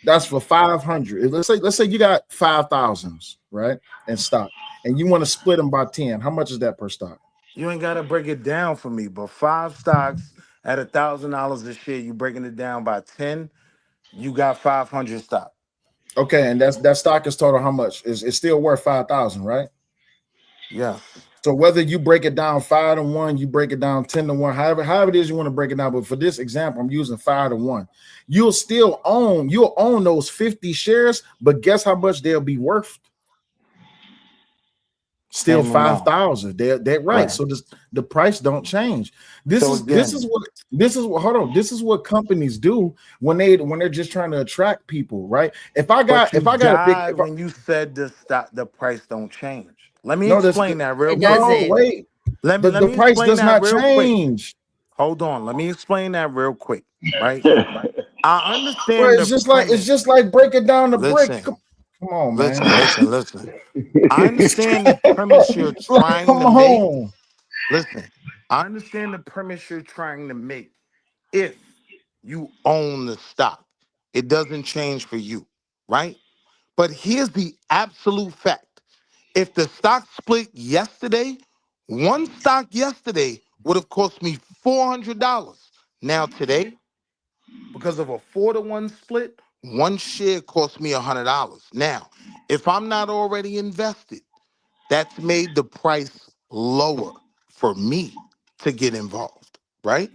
that's for 500, let's say you got 5,000, right, in stock, and you want to split them by 10. How much is that per stock? You ain't gotta break it down for me, but 5 stocks at $1,000 a share, you breaking it down by 10, you got 500 stock. Okay, and that stock is total how much? It's still worth 5,000, right? Yes. So whether you break it down 5-to-1, you break it down 10-to-1, however it is you want to break it down. But for this example, I'm using 5-to-1. You'll own those 50 shares, but guess how much they'll be worth? still Same amount. 5,000. They're right. Right. So the price don't change. This So is what hold on. This is what companies do when they're just trying to attract people, right? If I got a big when you said the price don't change. Let me no, explain that real It quick. doesn't. wait. Let me The price explain does that not real quick. change. Hold on. Let me explain that real quick. Right. I understand Bro, the it's just like breaking down the brick. Listen. Come on, man. Listen. I understand the premise you're trying Come to make. on. Listen, I understand the premise you're trying to make. If you own the stock, it doesn't change for you, right? But here's the absolute fact. If the stock split yesterday, one stock yesterday would have cost me $400. Now today, because of a 4-to-1 split, one share cost me $100. Now, if I'm not already invested, that's made the price lower for me to get involved, right?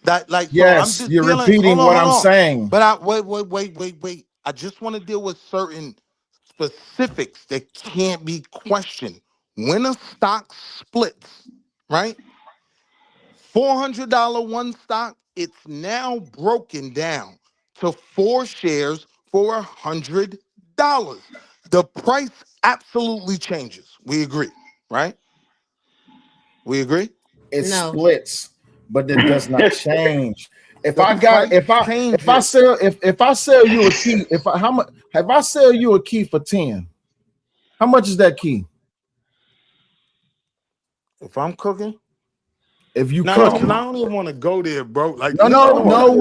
So I'm Yes, just you're dealing. repeating Hold what I'm on. saying. But wait. I just want to deal with certain specifics that can't be questioned. When a stock splits, right? $400 one stock, it's now broken down to 4 shares for $100. The price absolutely changes. We agree, right? We agree? It No. splits, but it does not change. If The price changes. if I sell you a key, if I sell you a key for 10, how much is that key? If I'm cooking, if you no, cooking, I don't even want to go there, bro. Like no,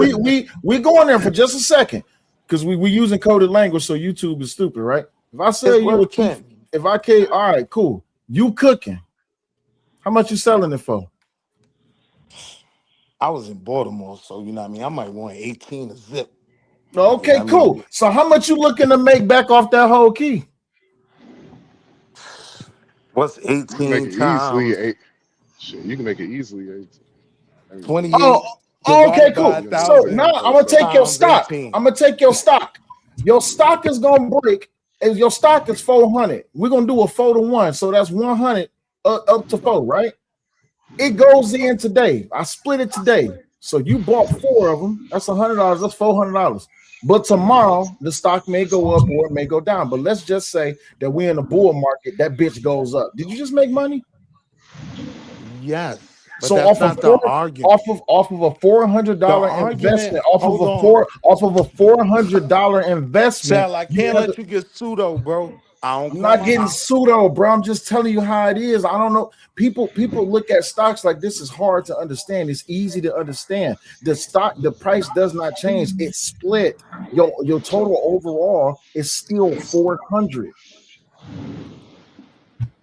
we going there for just a second because we using coded language, so YouTube is stupid, right? If I sell It's you a worth key, 10. if I can, all right, cool. You cooking? How much you selling it for? I was in Baltimore, so you know what I mean. I might want 18 a zip. Okay, You know what I cool. mean? So how much you looking to make back off that whole key? What's You can make 18 it easily times 8. Shit, you can make it easily 8. 28 Okay, divided by cool. So 1,000 now I'm gonna take your times stock. 18. I'm gonna take your stock. Your stock is gonna break. And your stock is 400. We're gonna do a 4-to-1, so that's 100 up to 4, right? It goes in today. I split it today, so you bought 4 of them. That's $100. That's $400. But tomorrow the stock may go up or it may go down. But let's just say that we're in a bull market. That bitch goes up. Did you just make money? Yes, but So that's not the argument. off of a $400 investment, off of a $400 investment, Sal, I can't let you get pseudo, bro. I'm not getting pseudo, bro. I'm just telling you how it is. I don't know. People look at stocks like this is hard to understand. It's easy to understand. The price does not change. It's split. Your total overall is still 400.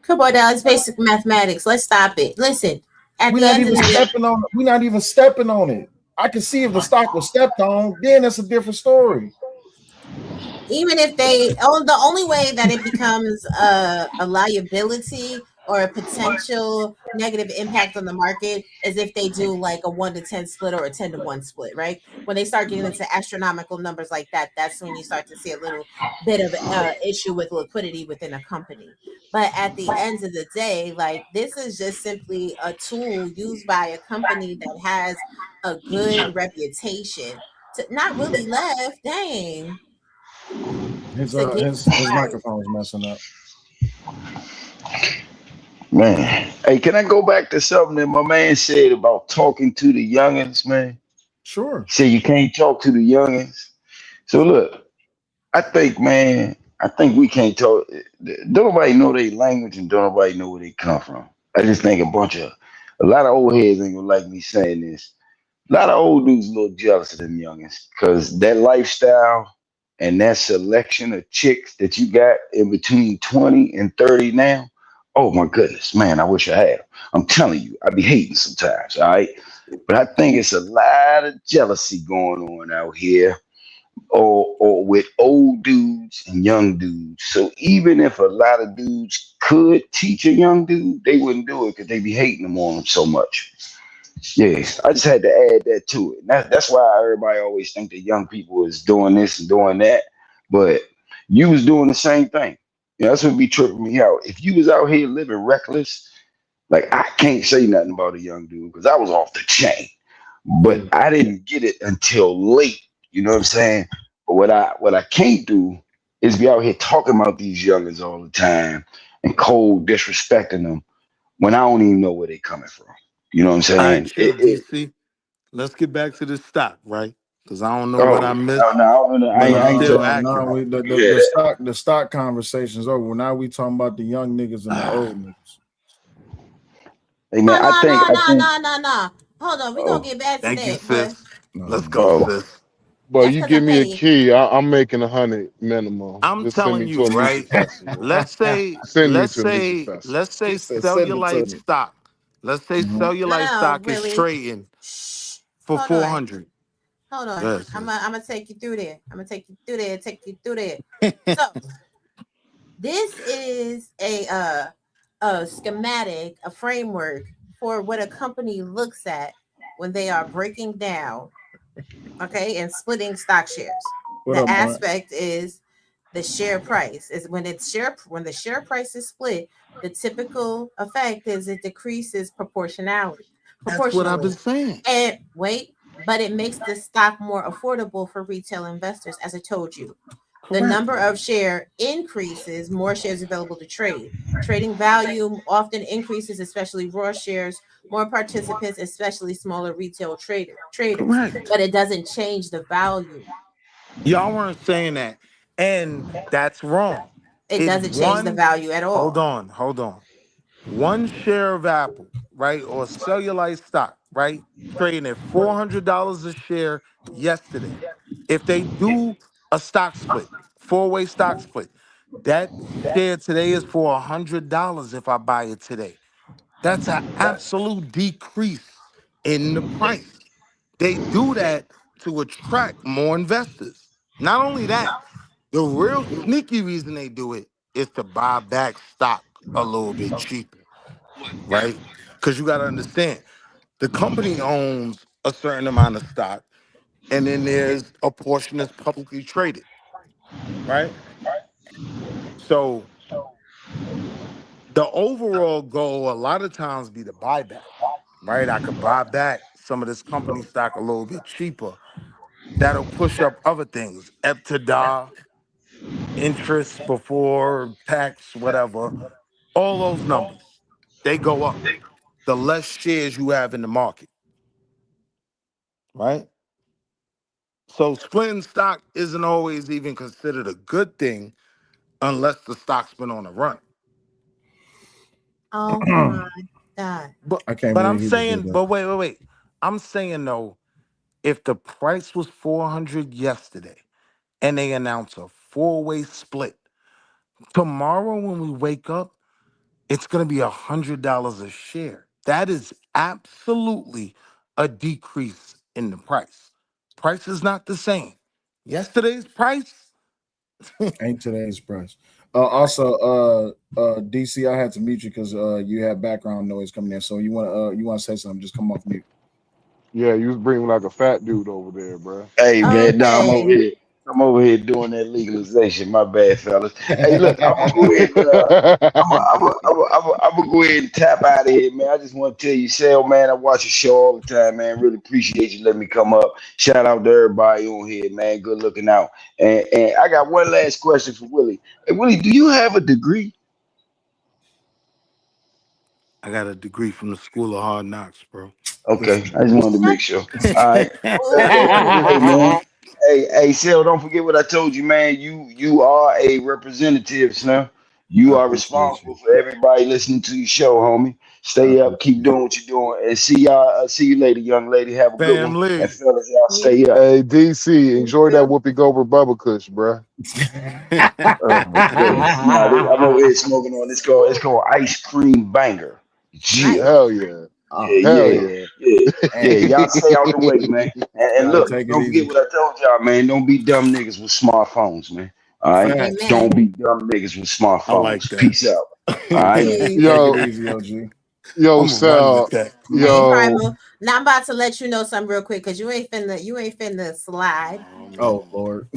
Come on now, it's basic mathematics. Let's stop it. Listen, at We're the not end even of the day, stepping on. We're not even stepping on it. I can see if the stock was stepped on, then it's a different story. even if the only way that it becomes a liability or a potential negative impact on the market is if they do like a 1-to-10 split or a 10-to-1 split, right? When they start getting into astronomical numbers like that, that's when you start to see a little bit of issue with liquidity within a company. But at the end of the day, like, this is just simply a tool used by a company that has a good reputation to not really left. Dang. His To get microphone is messing up. Man, hey, can I go back to something that my man said about talking to the youngins, man? Sure. He said you can't talk to the youngins. So look, I think we can't talk. Don't nobody know their language and don't nobody know where they come from. I just think a lot of old heads ain't gonna like me saying this. A lot of old dudes a little jealous of them youngins because that lifestyle and that selection of chicks that you got in between 20 and 30 now. Oh my goodness, man, I wish I had them. I'm telling you, I be hating sometimes, all right? But I think it's a lot of jealousy going on out here or with old dudes and young dudes. So even if a lot of dudes could teach a young dude, they wouldn't do it because they be hating them on them so much. Yes, I just had to add that to it. That's why everybody always think that young people is doing this and doing that, but you was doing the same thing. that's what be tripping me out. If you was out here living reckless, like I can't say nothing about a young dude because I was off the chain, but I didn't get it until late. You know what I'm saying? But what I can't do is be out here talking about these youngins all the time and cold disrespecting them when I don't even know where they coming from. You know what I'm saying? All right, chill, DC. Let's get back to this stock, right? Because I don't know what I missed. I ain't still telling accurate. The stock conversation's over. Now we talking about the young niggas and the old niggas. Hey man, I think No. Hold on, we gonna get back to Thank you, that, but sis. Let's go, sis. But you give me a key, I'm making 100 minimum. I'm Just send telling me you, to a right? music festival. Let's say cellulite stock. Let's say cellulite stock is Willie. trading for 400. Hold on. Yes, I'm gonna take you through there. Take you through there. So this is a schematic, a framework for what a company looks at when they are breaking down, okay, and splitting stock shares. The aspect is the share price. Is when the share price is split, the typical effect is it decreases proportionally. That's what I've been saying. And wait, but it makes the stock more affordable for retail investors, as I told you. The number of share increases, more shares available to trade. Trading volume often increases, especially raw shares, more participants, especially smaller retail traders. But it doesn't change the value. Y'all weren't saying that. And that's wrong. It doesn't change the value at all. Hold on. One share of Apple, right, or cellulite stock, right, trading at $400 a share yesterday. If they do a stock split, 4-way stock split, that share today is for $100 if I buy it today. That's an absolute decrease in the price. They do that to attract more investors. Not only that, the real sneaky reason they do it is to buy back stock a little bit cheaper, right? Because you got to understand, the company owns a certain amount of stock, and then there's a portion that's publicly traded, right? So the overall goal a lot of times be the buyback, right? I could buy back some of this company stock a little bit cheaper. That'll push up other things, EBITDA, interest before tax, whatever. All those numbers, they go up. The less shares you have in the market, right? So splitting stock isn't always even considered a good thing unless the stock's been on a run. Oh my God. But I I'm saying, but wait. I'm saying though, if the price was 400 yesterday and they announce a 4-way split, tomorrow when we wake up, it's gonna be $100 a share. That is absolutely a decrease in the price. Price is not the same. Yesterday's price ain't today's price. Also, DC, I had to mute you because you have background noise coming in. So you want to say something? Just come off mute. Yeah, you was bringing like a fat dude over there, bro. Hey man, I'm over here doing that legalization. My bad, fellas. Hey, look, I'm gonna go ahead. I'm gonna go ahead and tap out of here, man. I just want to tell you, Shell, man, I watch your show all the time, man. Really appreciate you letting me come up. Shout out to everybody on here, man. Good looking out. And I got one last question for Willie. Hey, Willie, do you have a degree? I got a degree from the School of Hard Knocks, bro. Okay, I just wanted to make sure. All right. Hey, man. Hey, Sel, don't forget what I told you, man. You are a representative, son. You are responsible for everybody listening to your show, homie. Stay up, keep doing what you're doing, and see you later, young lady. Have a good one. And fellas, y'all stay up. Hey, DC, enjoy that Whoopi Goldberg Bubba Kush, bro. I'm over here smoking on this. It's called Ice Cream Banger. Yeah. Hell yeah. Yeah, y'all stay out the way, man. And look, don't forget what I told y'all, man. Don't be dumb niggas with smartphones, man. All right, don't be dumb niggas with smartphones. I like that. Peace out. All right, yo, Sal, Now I'm about to let you know something real quick because you ain't finna slide. Oh Lord.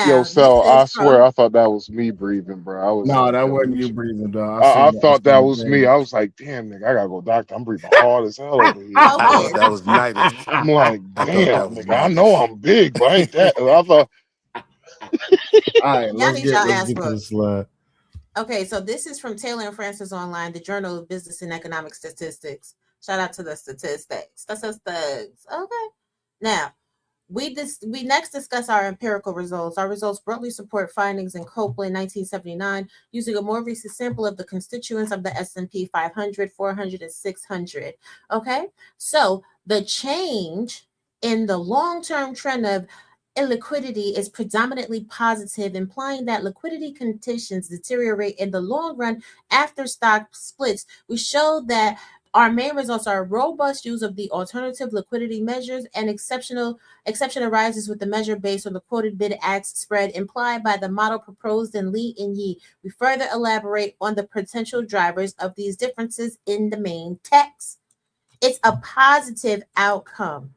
Yo, Now, this Sal, I is swear from I thought that was me breathing, bro. I was No, like, that yo, wasn't this you shit. breathing, dog. I I thought seen that the was me. thing. I was like, damn, nigga, I gotta go doctor. I'm breathing hard as hell over here. I thought focus. that was nightish. I'm like, I thought that damn, was nigga, I know nightish. I'm big, but ain't that? I thought, All right, Y'all need y'all let's ass get to whooped. the slide. Okay, so this is from Taylor and Francis Online, the Journal of Business and Economic Statistics. Shout out to the statistics. Okay. Now, we next discuss our empirical results. Our results broadly support findings in Copeland 1979 using a more recent sample of the constituents of the S&P 500, 400, and 600. Okay, so the change in the long-term trend of illiquidity is predominantly positive, implying that liquidity conditions deteriorate in the long run after stock splits. We show that our main results are robust use of the alternative liquidity measures and exception arises with the measure based on the quoted bid-ask spread implied by the model proposed in Lee and Yee. We further elaborate on the potential drivers of these differences in the main text. It's a positive outcome.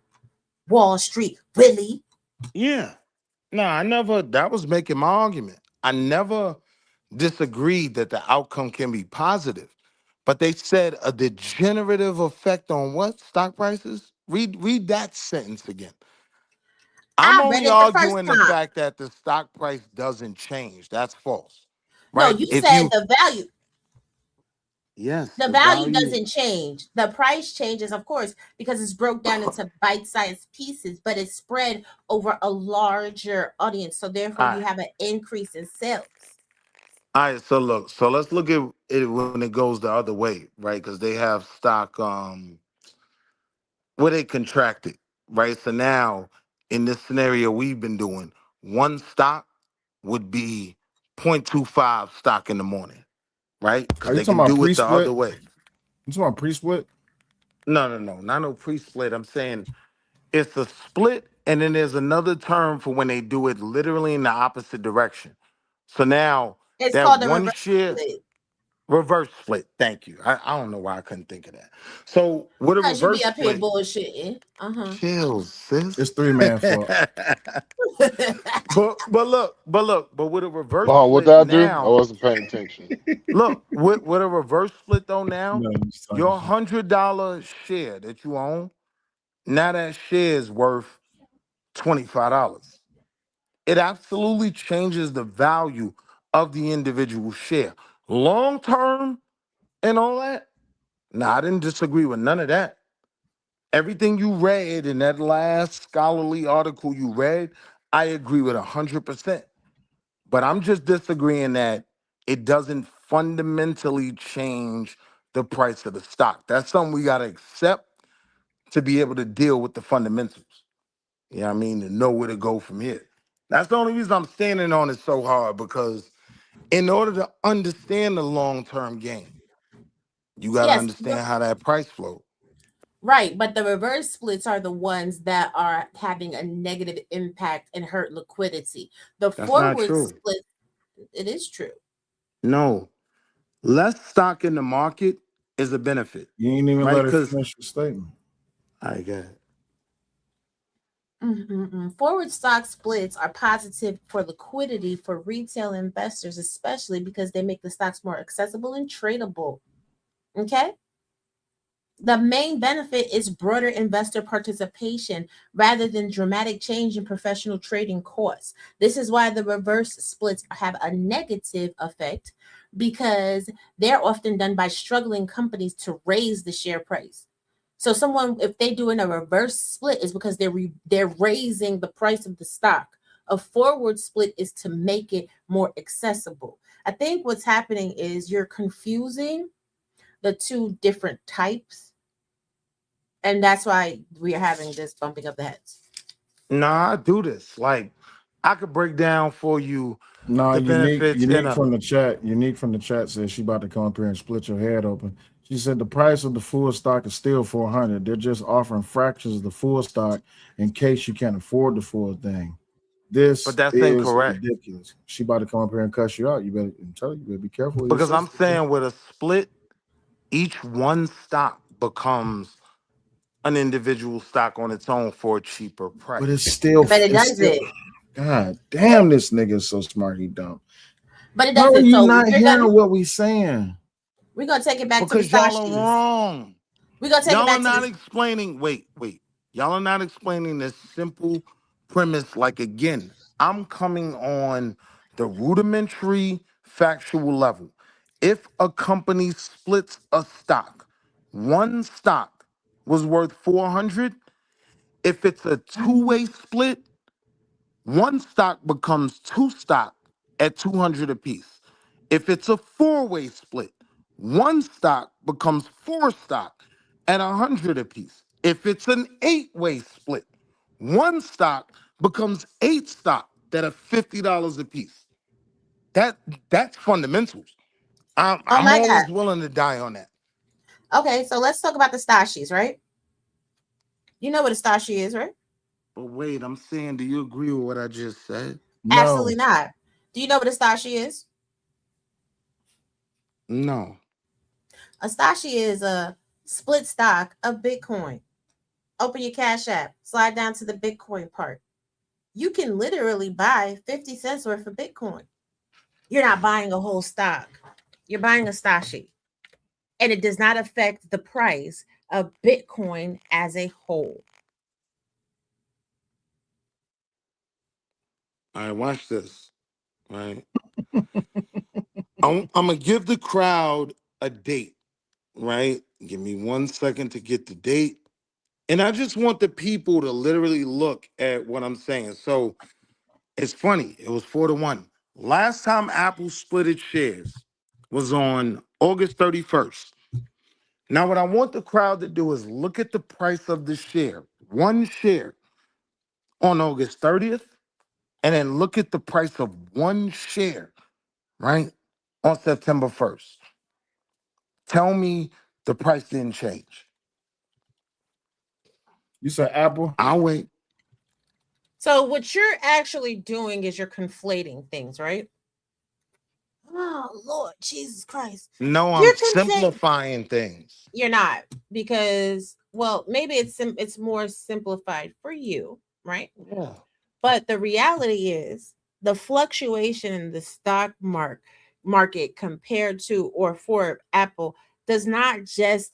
Wall Street, really? Yeah. No, that was making my argument. I never disagreed that the outcome can be positive. But they said a degenerative effect on what? Stock prices? Read that sentence again. I'm I read only it the first arguing the time. fact that the stock price doesn't change. That's false. No, Right? you If said you the value. Yes, The the value value. doesn't change. The price changes, of course, because it's broke down into bite-sized pieces, but it's spread over a larger audience. So therefore, All you right. have an increase in sales. All right, so look, so let's look at it when it goes the other way, right? Because they have stock where they contracted, right? So now in this scenario we've been doing, one stock would be 0.25 stock in the morning, right? Because Are you they talking can about do it the other pre-split? way. You talking about pre-split? No, not no pre-split. I'm saying it's a split, and then there's another term for when they do it literally in the opposite direction. So now It's that called a one reverse share split reverse split. Thank you. I don't know why I couldn't think of that. So with a because you reverse be up here split, bullshitting. chill, sis. It's 3-man fault. but with a reverse oh, what split did I do? I now, wasn't paying attention. look, with a reverse split though now, No, I'm just talking your shit. $100 share that you own, now that share is worth $25. It absolutely changes the value of the individual share. Long term and all that. Nah, I didn't disagree with none of that. Everything you read in that last scholarly article you read, I agree with 100%. But I'm just disagreeing that it doesn't fundamentally change the price of the stock. That's something we got to accept to be able to deal with the fundamentals. You know what I mean? To know where to go from here. That's the only reason I'm standing on it so hard, because in order to understand the long-term game, you got to Yes, understand how that price flow. right. But the reverse splits are the ones that are having a negative impact and hurt liquidity. The That's not forward true. split, it is true. No. Less stock in the market is a benefit, You ain't even right? let her Because finish the statement. I get it. Forward stock splits are positive for liquidity for retail investors, especially because they make the stocks more accessible and tradable. Okay. The main benefit is broader investor participation rather than dramatic change in professional trading costs. This is why the reverse splits have a negative effect, because they're often done by struggling companies to raise the share price. So someone, if they do in a reverse split, is because they're raising the price of the stock. A forward split is to make it more accessible. I think what's happening is you're confusing the two different types, and that's why we're having this bumping of the heads. Nah, I do this. Like, I could break down for you No, the benefits in unique a. from the chat. Unique from the chat says she about to come up here and split your head open. She said the price of the full stock is still 400. They're just offering fractions of the full stock in case you can't afford the full thing. This But that's is incorrect, ridiculous. She about to come up here and cuss you out. You better tell you better be careful with your because I'm sister. saying with a split, each one stock becomes an individual stock on its own for a cheaper But it's price. still But it does it. God damn, this nigga is so smart. He dumb. But it How are doesn't. you So not hearing what we saying? we're gonna take it back Because to the y'all are Stashies. wrong. We're gonna take it Y'all are back to not the explaining. Wait. Y'all are not explaining this simple premise. Like, again, I'm coming on the rudimentary factual level. If a company splits a stock, one stock was worth 400. If it's a two-way split, one stock becomes two stock at 200 apiece. If it's a four-way split, one stock becomes four stock at 100 apiece. If it's an eight-way split, one stock becomes eight stock that are $50 apiece. That's fundamentals. Oh I'm my God. always willing to die on that. Okay, so let's talk about the Stashies, right? You know what a Stashi is, right? But wait, I'm saying, do you agree with what I just said? Absolutely not. Do you know what a Stashi is? No. A Stashi is a split stock of Bitcoin. Open your Cash App, slide down to the Bitcoin part. You can literally buy 50 cents worth of Bitcoin. You're not buying a whole stock. You're buying a Stashi. And it does not affect the price of Bitcoin as a whole. All right, watch this. Right. I'm gonna give the crowd a date. Right. Give me 1 second to get the date. And I just want the people to literally look at what I'm saying. So it's funny. It was 4-1. Last time Apple split its shares was on August 31st. Now, what I want the crowd to do is look at the price of the share, one share on August 30th, and then look at the price of one share, right, on September 1st. Tell me the price didn't change. You said Apple? I'll wait. So what you're actually doing is you're conflating things, right? Oh, Lord Jesus Christ. No, I'm simplifying things. You're not, because, well, maybe it's more simplified for you, right? Yeah. But the reality is the fluctuation in the stock market compared to or for Apple does not just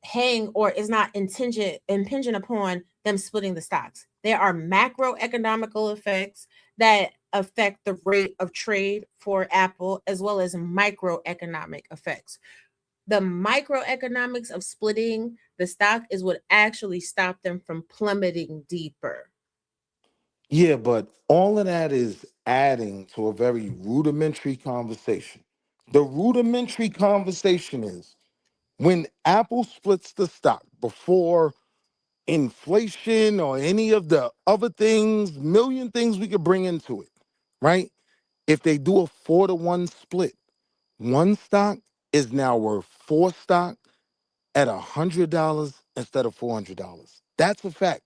hang or is not impingent upon them splitting the stocks. There are macroeconomical effects that affect the rate of trade for Apple, as well as microeconomic effects. The microeconomics of splitting the stock is what actually stopped them from plummeting deeper. Yeah, but all of that is adding to a very rudimentary conversation. The rudimentary conversation is when Apple splits the stock before inflation or any of the other things, million things we could bring into it, right? If they do a 4-1 split, one stock is now worth four stock at $100 instead of $400. That's a fact.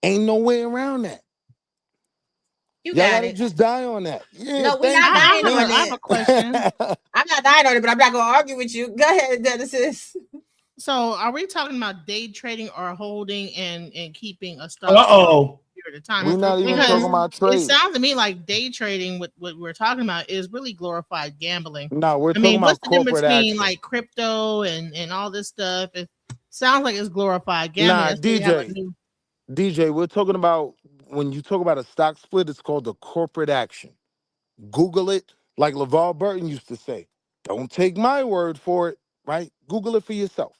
Ain't no way around that. You Y'all got gotta it. just die on that. Yeah, No, we're thank not you. dying on I have a it. question. I'm not dying on it, but I'm not gonna argue with you. Go ahead, Genesis. So, are we talking about day trading or holding and keeping a stock Uh-oh. period of time? We're not even Because talking about it trade. sounds to me like day trading, what we're talking about, is really glorified gambling. No, we're I talking mean, about what's the difference corporate between action. like crypto and all this stuff? It sounds like it's glorified gambling. Nah, That's why we have a DJ, new- DJ, we're talking about when you talk about a stock split, it's called a corporate action. Google it, like LeVar Burton used to say. Don't take my word for it, right? Google it for yourself.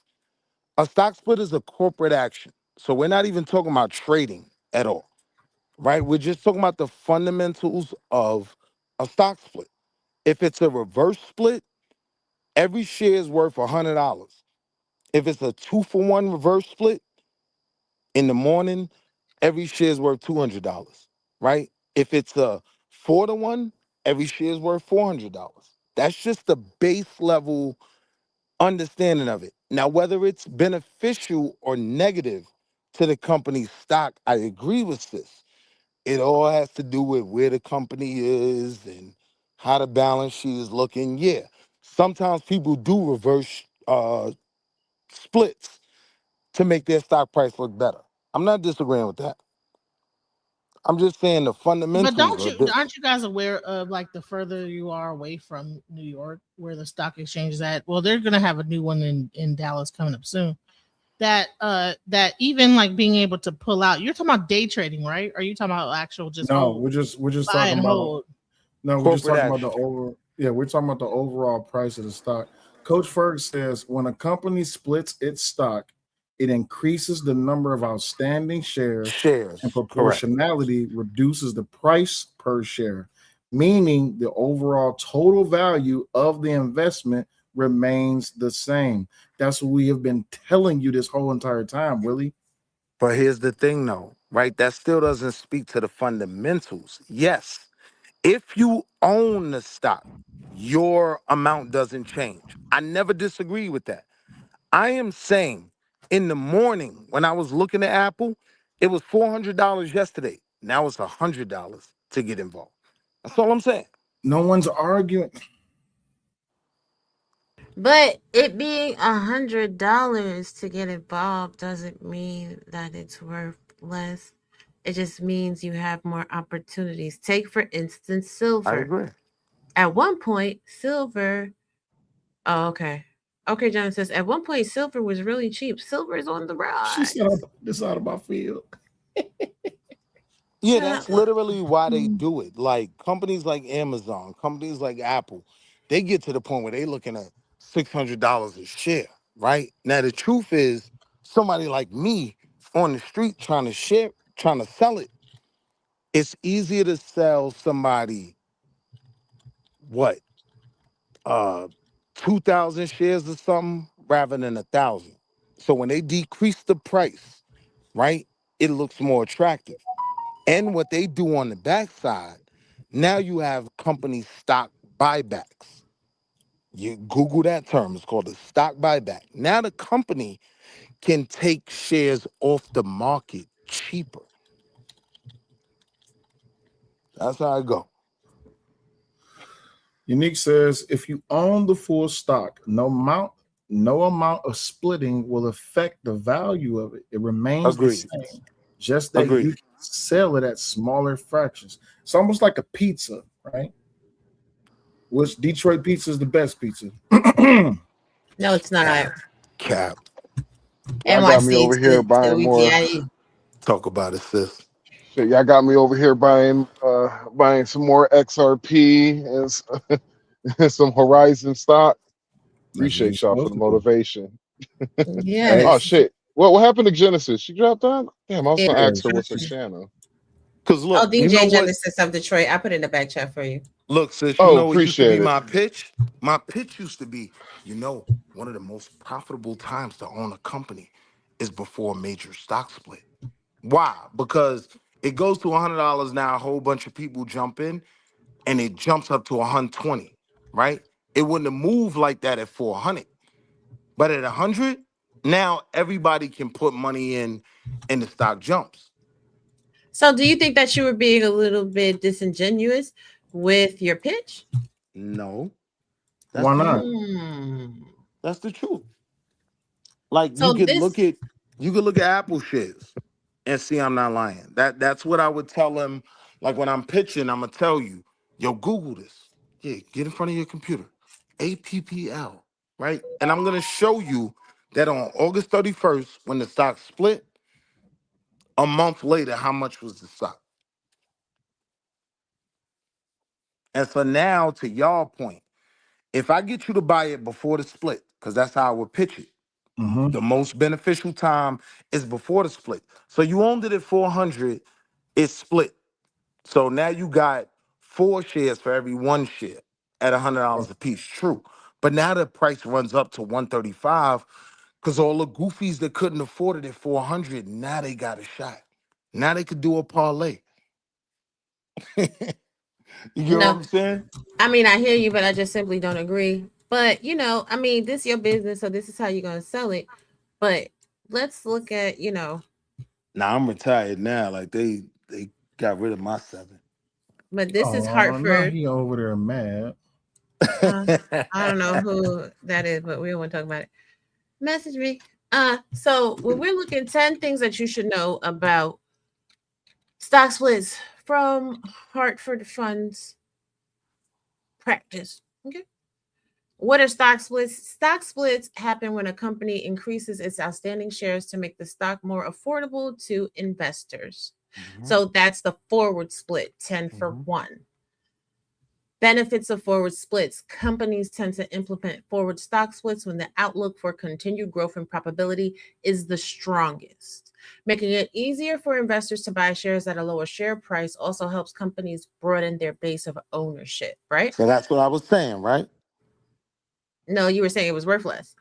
A stock split is a corporate action. So we're not even talking about trading at all, right? We're just talking about the fundamentals of a stock split. If it's a reverse split, every share is worth $100. If it's a 2-for-1 reverse split in the morning, every share is worth $200, right? If it's a 4-to-1, every share is worth $400. That's just the base level understanding of it. Now, whether it's beneficial or negative to the company's stock, I agree with sis. It all has to do with where the company is and how the balance sheet is looking. Yeah, sometimes people do reverse splits to make their stock price look better. I'm not disagreeing with that. I'm just saying the fundamentals. But aren't you guys aware of like the further you are away from New York, where the stock exchange is at? Well, they're gonna have a new one in Dallas coming up soon. That even like being able to pull out. You're talking about day trading, right? Or are you talking about actual just No, hold, we're just buy talking and about hold? no, we're just Corporate talking about we're talking about the overall price of the stock. Coach Ferg says when a company splits its stock, it increases the number of outstanding shares, and proportionality reduces the price per share, meaning the overall total value of the investment remains the same. That's what we have been telling you this whole entire time, Willie. But here's the thing, though, right? That still doesn't speak to the fundamentals. Yes, if you own the stock, your amount doesn't change. I never disagree with that. I am saying in the morning when I was looking at Apple, it was $400 yesterday. Now it's $100 to get involved. That's all I'm saying. No one's arguing. But it being $100 to get involved doesn't mean that it's worth less. It just means you have more opportunities. Take, for instance, silver. I agree. At one point, silver. Oh, okay. Okay, John says at one point silver was really cheap. Silver is on the rise. She said this out of my field. Yeah, that's literally why they do it. Like companies like Amazon, companies like Apple, they get to the point where they're looking at $600 a share, right? Now the truth is, somebody like me on the street trying to sell it, it's easier to sell somebody 2,000 shares or something rather than 1,000. So when they decrease the price, right, it looks more attractive. And what they do on the backside, now you have company stock buybacks. You Google that term, it's called a stock buyback. Now the company can take shares off the market cheaper. That's how I go. Unique says if you own the full stock, no amount of splitting will affect the value of it. It remains the same. Just that you can sell it at smaller fractions. It's almost like a pizza, right? Which Detroit pizza is the best pizza? No, it's not. Cap. Y'all got me over here buying more. Talk about it, sis. Shit, y'all got me over here buying some more XRP and some Horizon stock. Appreciate y'all for the motivation. Yeah. Oh shit. What happened to Genesis? She dropped out? Damn, I was gonna ask her what's her channel. Because look, DJ Genesis of Detroit. I put it in the back chat for you. Look, sis, you know what used to be my pitch? My pitch used to be, one of the most profitable times to own a company is before a major stock split. Why? Because it goes to $100 now, a whole bunch of people jump in, and it jumps up to 120, right? It wouldn't have moved like that at 400. But at 100, now everybody can put money in and the stock jumps. So do you think that you were being a little bit disingenuous with your pitch? No. Why not? That's the truth. Like So you could look at Apple shares and see I'm not lying. That's what I would tell them. Like when I'm pitching, I'm gonna tell you, yo, Google this. Yeah, get in front of your computer. APPL, right? And I'm gonna show you that on August 31st, when the stock split, a month later, how much was the stock? And so now, to y'all point, if I get you to buy it before the split, because that's how I would pitch it, the most beneficial time is before the split. So you owned it at 400, it split. So now you got 4 shares for every 1 share at $100 a piece. True. But now the price runs up to 135 because all the goofies that couldn't afford it at 400, now they got a shot. Now they could do a parlay. You get what I'm saying? I mean, I hear you, but I just simply don't agree. But, I mean, this is your business, so this is how you're going to sell it. But let's look at, Now I'm retired now. Like they got rid of my 7. But this is Hartford. He over there mad. I don't know who that is, but we don't want to talk about it. Message me. So when we're looking 10 things that you should know about Stock splits from Hartford Funds practice. Okay. What are stock splits? Stock splits happen when a company increases its outstanding shares to make the stock more affordable to investors. So that's the forward split, 10 for 1. Benefits of forward splits. Companies tend to implement forward stock splits when the outlook for continued growth and profitability is the strongest. Making it easier for investors to buy shares at a lower share price also helps companies broaden their base of ownership, right? So that's what I was saying, right? No, you were saying it was worth less.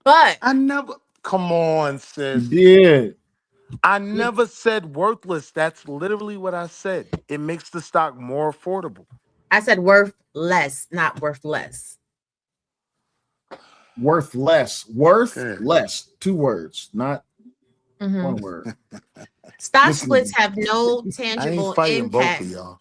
But I never, come on, sis. Yeah. I never said worthless. That's literally what I said. It makes the stock more affordable. I said worth less, not worth less. Worth less. Worth less. 2 words, not 1 word. Stock splits have no tangible fighting impact. both of y'all.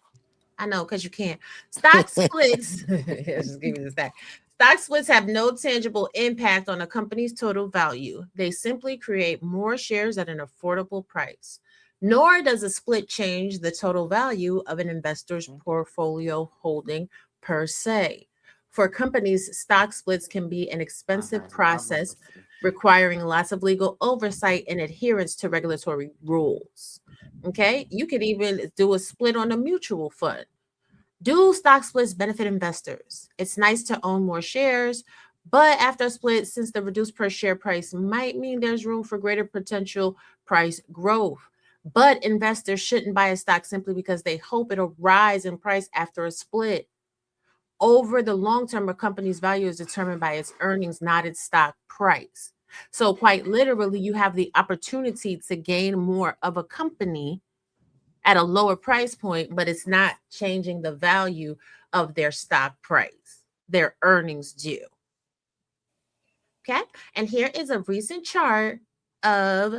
I know, because you can't. Stock splits. Just give me this back. Stock splits have no tangible impact on a company's total value. They simply create more shares at an affordable price. Nor does a split change the total value of an investor's portfolio holding per se. For companies, stock splits can be an expensive process requiring lots of legal oversight and adherence to regulatory rules. Okay, you could even do a split on a mutual fund. Do stock splits benefit investors? It's nice to own more shares, but after a split, since the reduced per share price might mean there's room for greater potential price growth. But investors shouldn't buy a stock simply because they hope it'll rise in price after a split. Over the long term, a company's value is determined by its earnings, not its stock price. So quite literally, you have the opportunity to gain more of a company at a lower price point, but it's not changing the value of their stock price. Their earnings do. Okay. And here is a recent chart of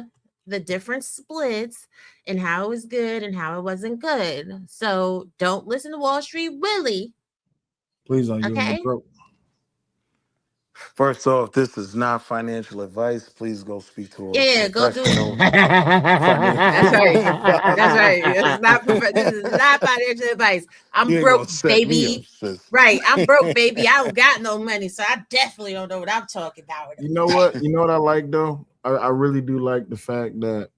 the different splits and how it was good and how it wasn't good. So don't listen to Wall Street Willie. Please don't use Okay. the throat. First off, this is not financial advice. Please go speak to a Yeah, go do professional. it. That's right. That's right. This is not financial advice. I'm You ain't broke, gonna set me baby. up, sis. Right. I'm broke, baby. I don't got no money, so I definitely don't know what I'm talking about. You know what? You know what I like though? I really do like the fact that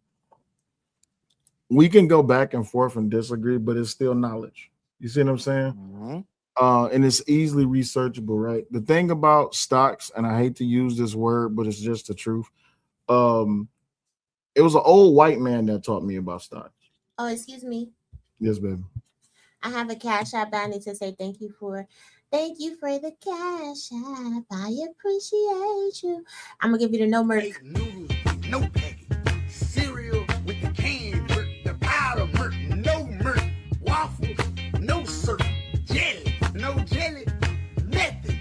we can go back and forth and disagree, but it's still knowledge. You see what I'm saying? And it's easily researchable, right? The thing about stocks, and I hate to use this word, but it's just the truth. It was an old white man that taught me about stocks. Oh, excuse me. Yes, baby. I have a cash app I need to say thank you for. Thank you for the cash app. I appreciate you. I'm gonna give you the no merch. No package. Cereal with the canned milk, the powder milk, no milk. Waffles, no syrup. Jelly, no jelly. Nothing.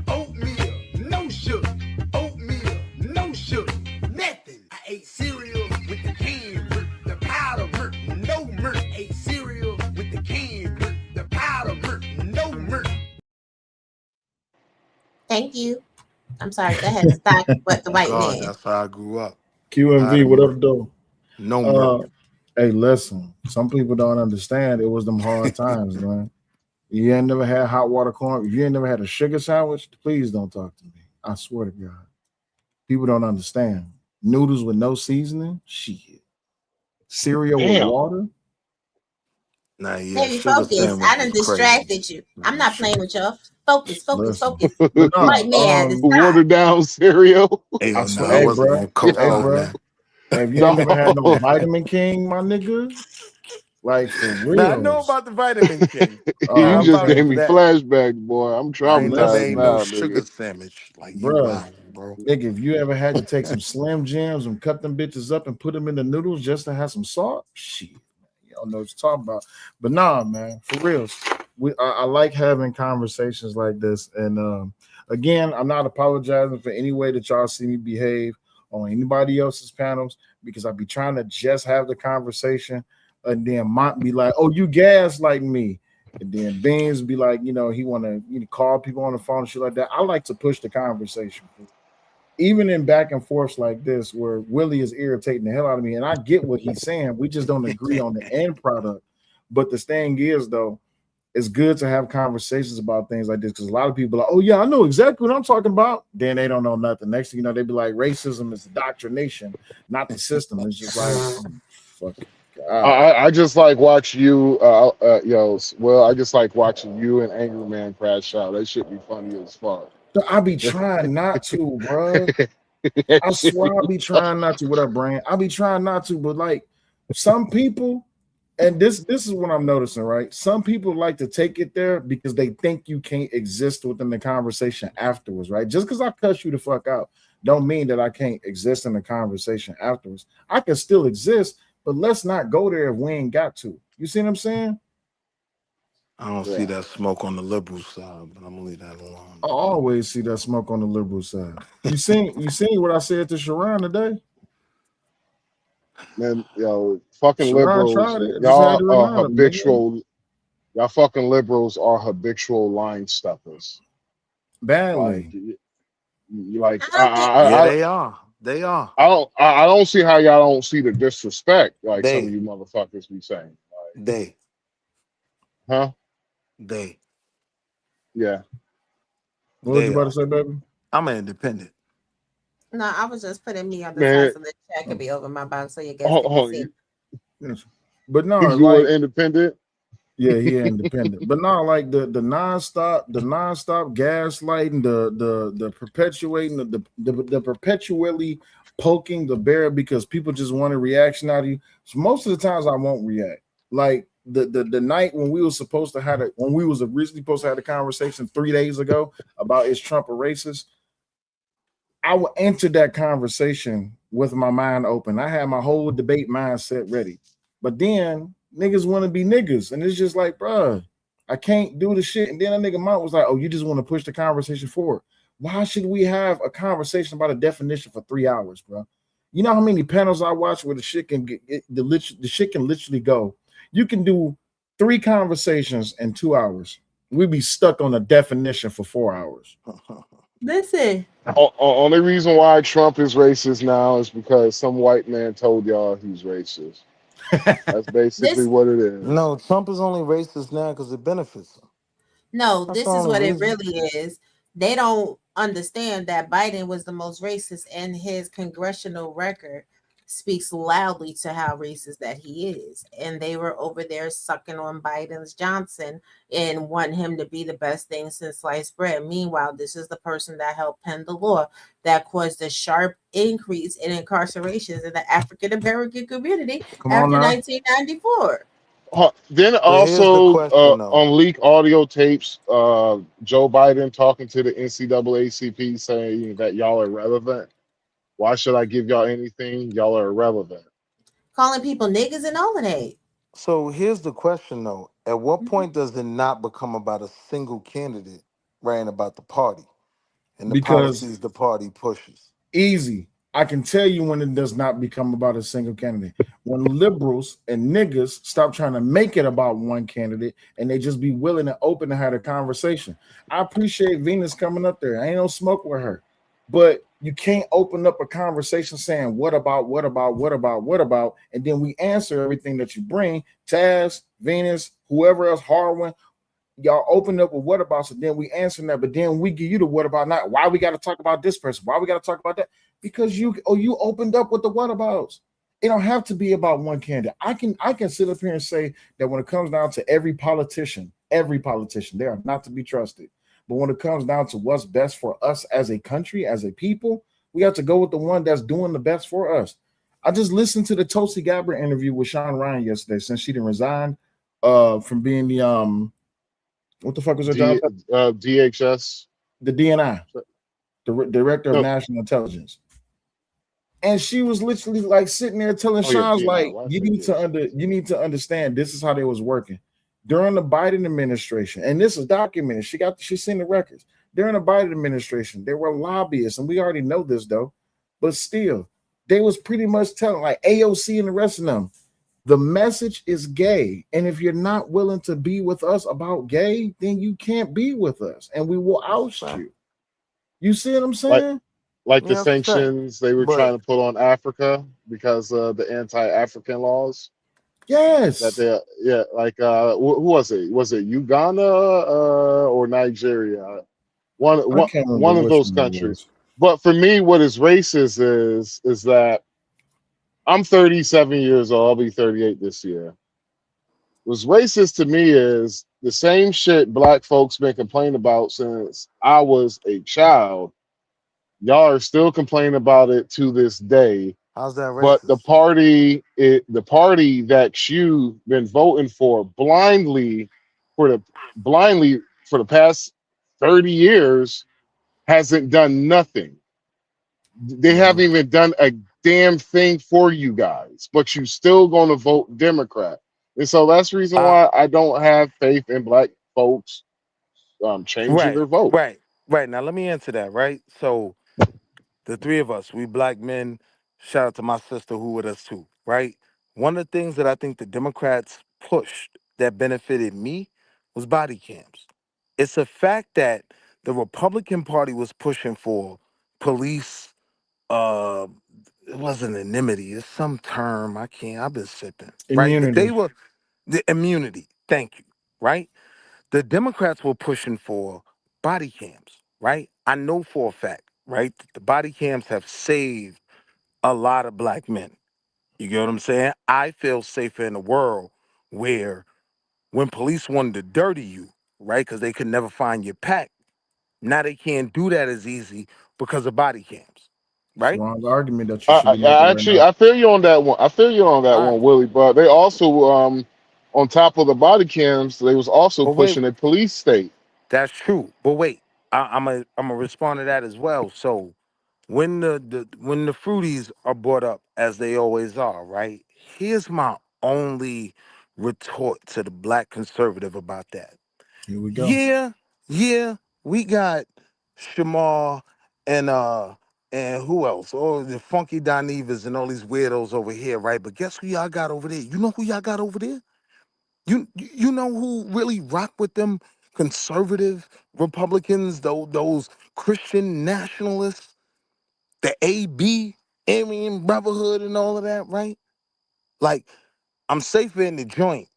Oatmeal, no sugar. Oatmeal, no sugar. Nothing. I ate cereal with the canned milk, the powder milk, no milk. Ate cereal with the canned milk, the powder milk, no milk. Thank you. I'm sorry. Go ahead. Stop with the white God, man. that's how I grew up. QMV, what up, though? No hey, listen. Some people don't understand. It was them hard times, man. You ain't never had hot water corn. If you ain't never had a sugar sandwich, please don't talk to me. I swear to God. People don't understand. Noodles with no seasoning, shit. Cereal with water. Nah, yeah. Baby, focus. I done distracted you. I'm not playing with y'all. Focus, focus, focus. White man. Watered down cereal. Hey, I no, swear, I hey, wasn't bro. gonna coach Hey, on bro. that. If you ain't never had no Vitamin King, my nigga, like for real. Now, I know about the Vitamin King. You just okay. gave me flashbacks, boy. I'm I ain't never traumatized ate now, no sugar nigga. sandwich. Like you Bro, wild, bro. nigga, if you ever had to take some Slim Jims and cut them bitches up and put them in the noodles just to have some salt, shit, man, you don't know what you're talking about. But nah, man, for real, I like having conversations like this. And again, I'm not apologizing for any way that y'all see me behave on anybody else's panels because I be trying to just have the conversation, and then Mont be like, "Oh, you gaslighting me." And then Beans be like, he want to call people on the phone and shit like that. I like to push the conversation. even in back and forths like this, where Willie is irritating the hell out of me, and I get what he's saying, we just don't agree on the end product. But the thing is, though, it's good to have conversations about things like this, because a lot of people are like, oh yeah, I know exactly what I'm talking about. Then they don't know nothing. Next thing you know, they be like, racism is indoctrination, not the system. It's just like, fuck it. I just like watch you, I just like watching you and Angry Man crash out. That should be funny as fuck. I be trying not to, bro. I swear I be trying not to. What up, Brian? I be trying not to, but like some people, and this is what I'm noticing, right? Some people like to take it there because they think you can't exist within the conversation afterwards, right? Just because I cuss you the fuck out don't mean that I can't exist in the conversation afterwards. I can still exist, but let's not go there if we ain't got to. You see what I'm saying? I don't see that smoke on the liberal side, but I'm gonna leave that alone. I always see that smoke on the liberal side. You seen what I said to Sharon today? Man, fucking Sharon liberals, y'all are habitual. Y'all fucking liberals are habitual line stuffers. Badly. Like they are. They are. I don't see how y'all don't see the disrespect like some of you motherfuckers be saying. Like, huh? Yeah. What was you about to say, baby? I'm an independent. No, I was just putting me on the side so the chat could be over my box so you guys can see. Yes. But no, you like were independent. Yeah, he independent. But not like the nonstop gaslighting, the perpetuating, the perpetually poking the bear because people just want a reaction out of you. So most of the times I won't react. Like the night when we were supposed to have when we was originally supposed to have a conversation 3 days ago about is Trump a racist, I would enter that conversation with my mind open. I had my whole debate mindset ready. But then niggas want to be niggas, and it's just like, bruh, I can't do the shit. And then a nigga Mount was like, oh, you just want to push the conversation forward. Why should we have a conversation about a definition for 3 hours, bro? You know how many panels I watch where the shit can the shit can literally go. You can do 3 conversations in 2 hours. We'd be stuck on a definition for 4 hours. Listen. Only reason why Trump is racist now is because some white man told y'all he's racist. That's basically what it is. No, Trump is only racist now because it benefits him. No, That's this the is only what reason. it really is. They don't understand that Biden was the most racist, and his congressional record speaks loudly to how racist that he is. And they were over there sucking on Biden's Johnson and want him to be the best thing since sliced bread. Meanwhile, this is the person that helped pen the law that caused a sharp increase in incarcerations in the African American community after 1994. Then also on leak audio tapes, Joe Biden talking to the NCAACP saying that y'all are irrelevant. Why should I give y'all anything? Y'all are irrelevant. Calling people niggas and all of that. So here's the question, though. At what point does it not become about a single candidate writing about the party and the policies the party pushes? Easy. I can tell you when it does not become about a single candidate. When liberals and niggas stop trying to make it about one candidate and they just be willing and open to have a conversation. I appreciate Venus coming up there. I ain't no smoke with her. But you can't open up a conversation saying what about, and then we answer everything that you bring. Taz, Venus, whoever else, Harwin, y'all open up with what about, so then we answer that, but then we give you the what about not. Why we got to talk about this person? Why we got to talk about that? Because you opened up with the what abouts. It don't have to be about one candidate. I can sit up here and say that when it comes down to every politician, they are not to be trusted. But when it comes down to what's best for us as a country, as a people, we have to go with the one that's doing the best for us. I just listened to the Tulsi Gabbard interview with Sean Ryan yesterday, since she didn't resign from being the what the fuck was her job? DHS, the DNI, the Director of National Intelligence. And she was literally like sitting there telling Sean's like, you need to understand this is how they was working. During the Biden administration, and this is documented, she's seen the records. During the Biden administration, there were lobbyists, and we already know this though, but still, they was pretty much telling like AOC and the rest of them, the message is gay, and if you're not willing to be with us about gay, then you can't be with us, and we will oust you. You see what I'm saying? like the Yeah, that's a fact. sanctions they were But trying to put on Africa because of the anti-African laws. Yes. That they, yeah, like who was it? Was it Uganda or Nigeria? One I can't remember one of which those one it countries. was. But for me, what is racist is that I'm 37 years old. I'll be 38 this year. What's racist to me is the same shit black folks been complaining about since I was a child. Y'all are still complaining about it to this day. how's that But racist? the party that you've been voting for blindly for the past 30 years hasn't done nothing. They haven't even done a damn thing for you guys, but you still going to vote Democrat. And so that's the reason why I don't have faith in black folks changing their vote. Right. Now let me answer that, right? So the three of us, we black men, shout out to my sister who with us too, right? One of the things that I think the Democrats pushed that benefited me was body cams. It's a fact that the Republican Party was pushing for police, it wasn't anonymity, it's some term, I've been sipping, right? But they Immunity. were, the immunity, thank you, right? The Democrats were pushing for body cams, right? I know for a fact, right, that the body cams have saved a lot of black men. You get what I'm saying? I feel safer in a world where when police wanted to dirty you, right, because they could never find your pack, now they can't do that as easy because of body cams, right? Strong argument that you should be making I right now. I feel you on that one. I feel you on that one, Willie. But they also, on top of the body cams, they was also But wait, pushing a police state. that's true. But wait, I'm gonna respond to that as well. So when when the fruities are brought up as they always are, right? Here's my only retort to the black conservative about that. Here we go. Yeah, we got Shamar and who else? Oh, the Funky Donivas and all these weirdos over here, right? But guess who y'all got over there? You know who y'all got over there? You know who really rock with them conservative Republicans, those Christian nationalists, the AB, Aryan Brotherhood, and all of that, right? Like, I'm safer in the joint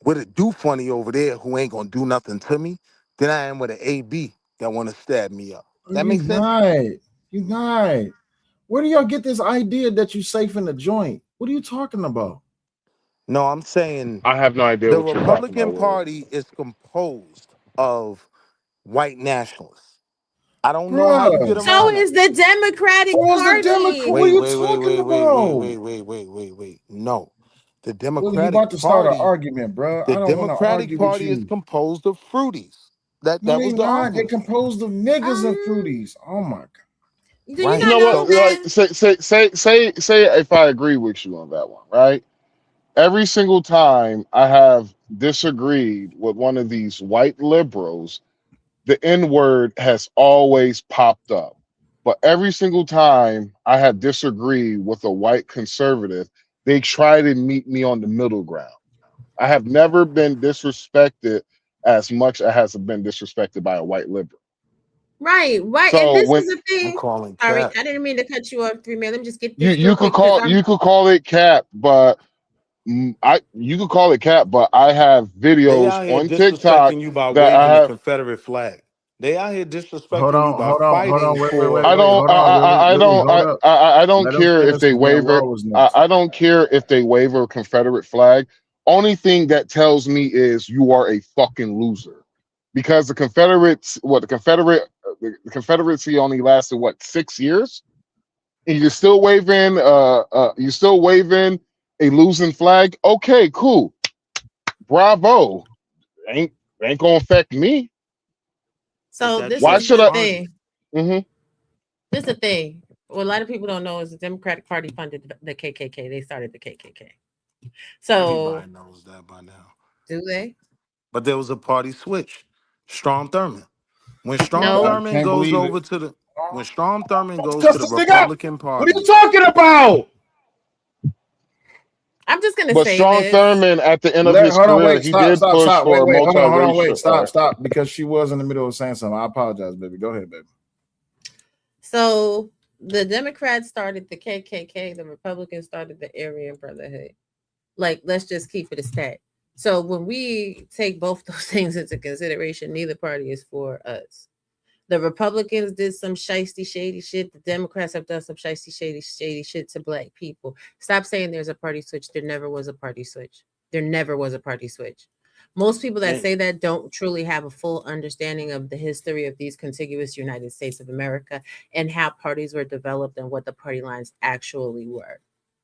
with a do funny over there who ain't gonna do nothing to me than I am with an AB that want to stab me up. That makes sense? You not. Where do y'all get this idea that you safe in the joint? What are you talking about? No, I'm saying I have no idea the what you're talking Republican about, Willie. Party is composed of white nationalists. I don't know how you get around So that. is the Democratic Party. What are you talking about? Wait. No. The Willie, you Democratic about to start an Party, argument, bro. the I don't want to Democratic argue with Party is you. composed of fruities. That No, they was the not. They argument. composed of niggas and fruities. Oh my god. Do you Right. not You know know what? that? Like, say if I agree with you on that one, right? Every single time I have disagreed with one of these white liberals, the N-word has always popped up. But every single time I have disagreed with a white conservative, they try to meet me on the middle ground. I have never been disrespected as much as been disrespected by a white liberal. Right. So And this when is the thing. I'm calling Sorry, cap. I didn't mean to cut you off, 3 minutes. Let me just get this you real could quick. call it cap, but you could call it cap, but I have They videos out here on TikTok disrespecting you by that I waving the have. Confederate flag. They out here disrespecting Hold you by fighting on. for. I don't. Hold on, Willie, hold up. I don't Let him care if finish, they and then waiver. Raw was next. I don't care if they waiver a Confederate flag. Only thing that tells me is you are a fucking loser, because the Confederates, the Confederacy only lasted 6 years, and you're still waving. You're still waving a losing flag. Okay, cool, bravo. Ain't gonna affect me. So this Why is should the I? thing. Mm-hmm. This is the thing. What a lot of people don't know is the Democratic Party funded the KKK. They started the KKK. So Everybody knows that by now. do they? But there was a party switch. Strom Thurmond. When Strom No. Thurmond Can't goes believe it. over to the when Strom Thurmond goes Cuss to the this nigga out. Republican What Party. are you talking about? I'm just gonna But say Strom this. Thurmond, at the end of his Hold on, career, wait, he stop, did stop, push stop. for Wait, hold on, multiracial. stop, because she was in the middle of saying something. I apologize, baby. Go ahead, baby. So the Democrats started the KKK, the Republicans started the Aryan Brotherhood. Like, let's just keep it a stat. So when we take both those things into consideration, neither party is for us. The Republicans did some shiesty, shady shit. The Democrats have done some shiesty, shady shit to black people. Stop saying there's a party switch. There never was a party switch. There never was a party switch. Most people that say that don't truly have a full understanding of the history of these contiguous United States of America and how parties were developed and what the party lines actually were.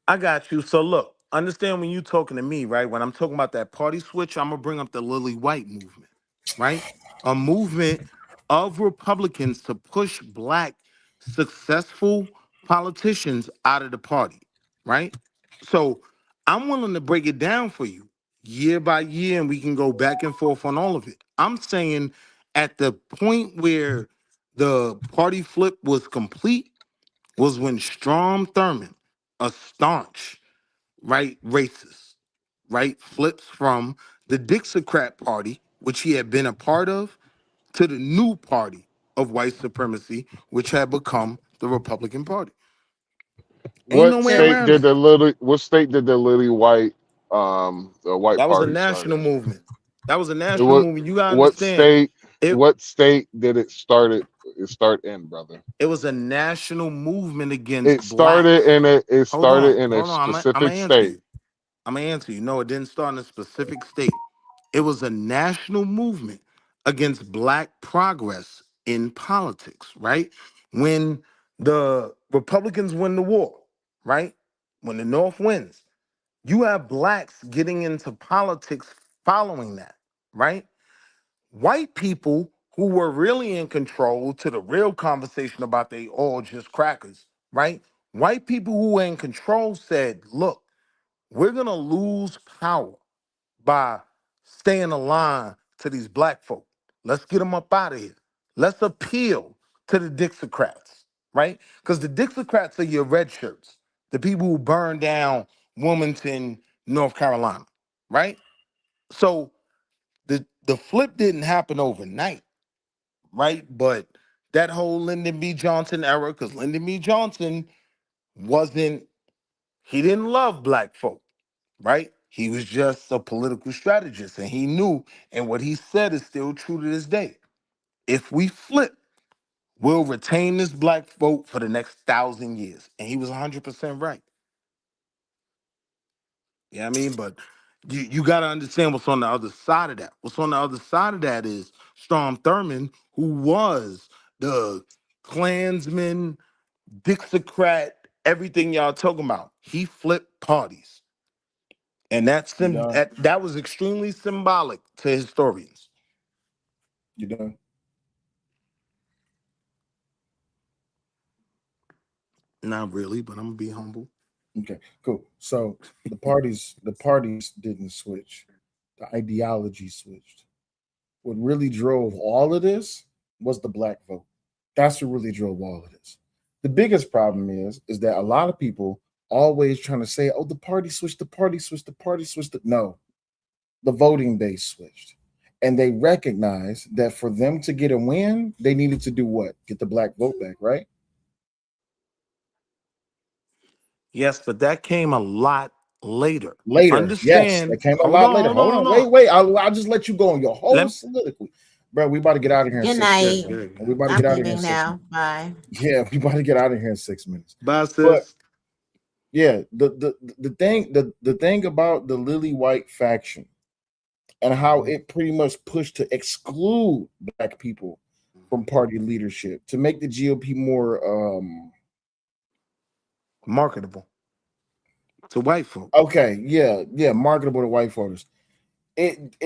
I got you. So look, understand when you're talking to me, right? When I'm talking about that party switch, I'm gonna bring up the Lily White movement, right? A movement of Republicans to push black successful politicians out of the party, right? So I'm willing to break it down for you year by year, and we can go back and forth on all of it. I'm saying at the point where the party flip was complete was when Strom Thurmond, a staunch, right, racist, right, flips from the Dixiecrat Party, which he had been a part of, to the new party of white supremacy, which had become the Republican Party. Ain't no way around it. What state did the Lily White the White That was a Party national start in? movement. That was a national movement. You gotta What understand. state did it start in, brother? It was a national movement against It started blacks. in a specific state. I'm gonna answer you. No, it didn't start in a specific state. It was a national movement against black progress in politics, right? When the Republicans win the war, right? When the North wins, you have blacks getting into politics following that, right? White people who were really in control to the real conversation about they all just crackers, right? White people who were in control said, look, we're gonna lose power by staying aligned to these black folk. Let's get them up out of here. Let's appeal to the Dixiecrats, right? Because the Dixiecrats are your red shirts, the people who burned down Wilmington, North Carolina, right? So the flip didn't happen overnight, right? But that whole Lyndon B. Johnson era, because Lyndon B. Johnson he didn't love black folk, right? He was just a political strategist, and he knew, and what he said is still true to this day. If we flip, we'll retain this black vote for the next 1,000 years. And he was 100% right. Yeah, I mean, but you got to understand what's on the other side of that. What's on the other side of that is Strom Thurmond, who was the Klansman, Dixiecrat, everything y'all talking about. He flipped parties. And that was extremely symbolic to historians. You done? Not really, but I'm gonna be humble. Okay, cool. So the parties didn't switch. The ideology switched. What really drove all of this was the black vote. That's what really drove all of this. The biggest problem is that a lot of people always trying to say, oh, the party switched, the party switched, the party switched. No, the voting base switched. And they recognized that for them to get a win, they needed to do what? Get the black vote back, right? Yes, but that came a lot later. Yes, that came a lot later. Hold on. Wait. I'll just let you go on your whole soliloquy. Bro, we about to get out of here in Good 6 night. minutes. We about to get out of here in 6 now. minutes. Bye. Yeah, we about to get out of here in 6 minutes. Bye, sis. But yeah, the thing about the Lily White faction and how it pretty much pushed to exclude black people from party leadership to make the GOP more marketable to white folk. Okay, yeah, marketable to white voters. It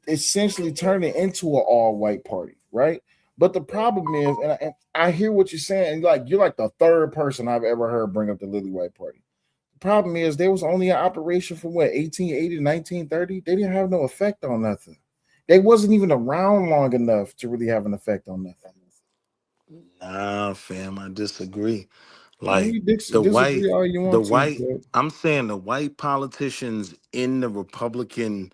essentially turned it into an all-white party, right? But the problem is, and I hear what you're saying, and you're like the third person I've ever heard bring up the Lily White Party. The problem is there was only an operation from 1880 to 1930. They didn't have no effect on nothing. They wasn't even around long enough to really have an effect on nothing. Nah, fam, I disagree. I'm saying the white politicians in the Republican,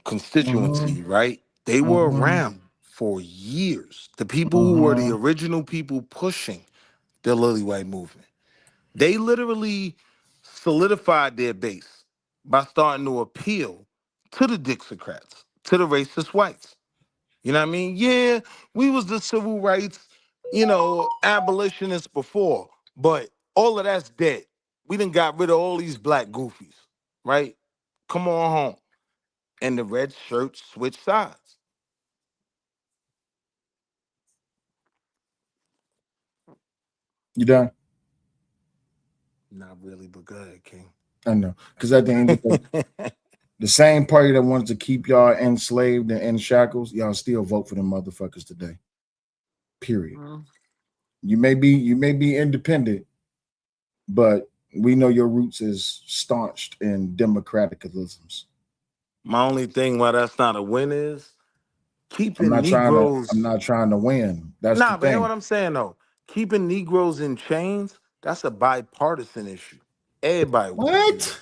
constituency, right? They were around for years. The people who were the original people pushing the Lily White movement. They literally solidified their base by starting to appeal to the Dixiecrats, to the racist whites. You know what I mean? Yeah, we was the civil rights, abolitionists before, but all of that's dead. We done got rid of all these black goofies, right? Come on home. And the red shirts switched sides. You done? Not really, but go ahead, King. I know. Because at the end of the day, the same party that wanted to keep y'all enslaved and in shackles, y'all still vote for them motherfuckers today. Period. You may be independent, but we know your roots is staunched in democraticalisms. My only thing why that's not a win is keeping I'm Negroes. not trying to win. That's the But thing. hear what I'm saying though. Keeping Negroes in chains, that's a bipartisan issue. Everybody what?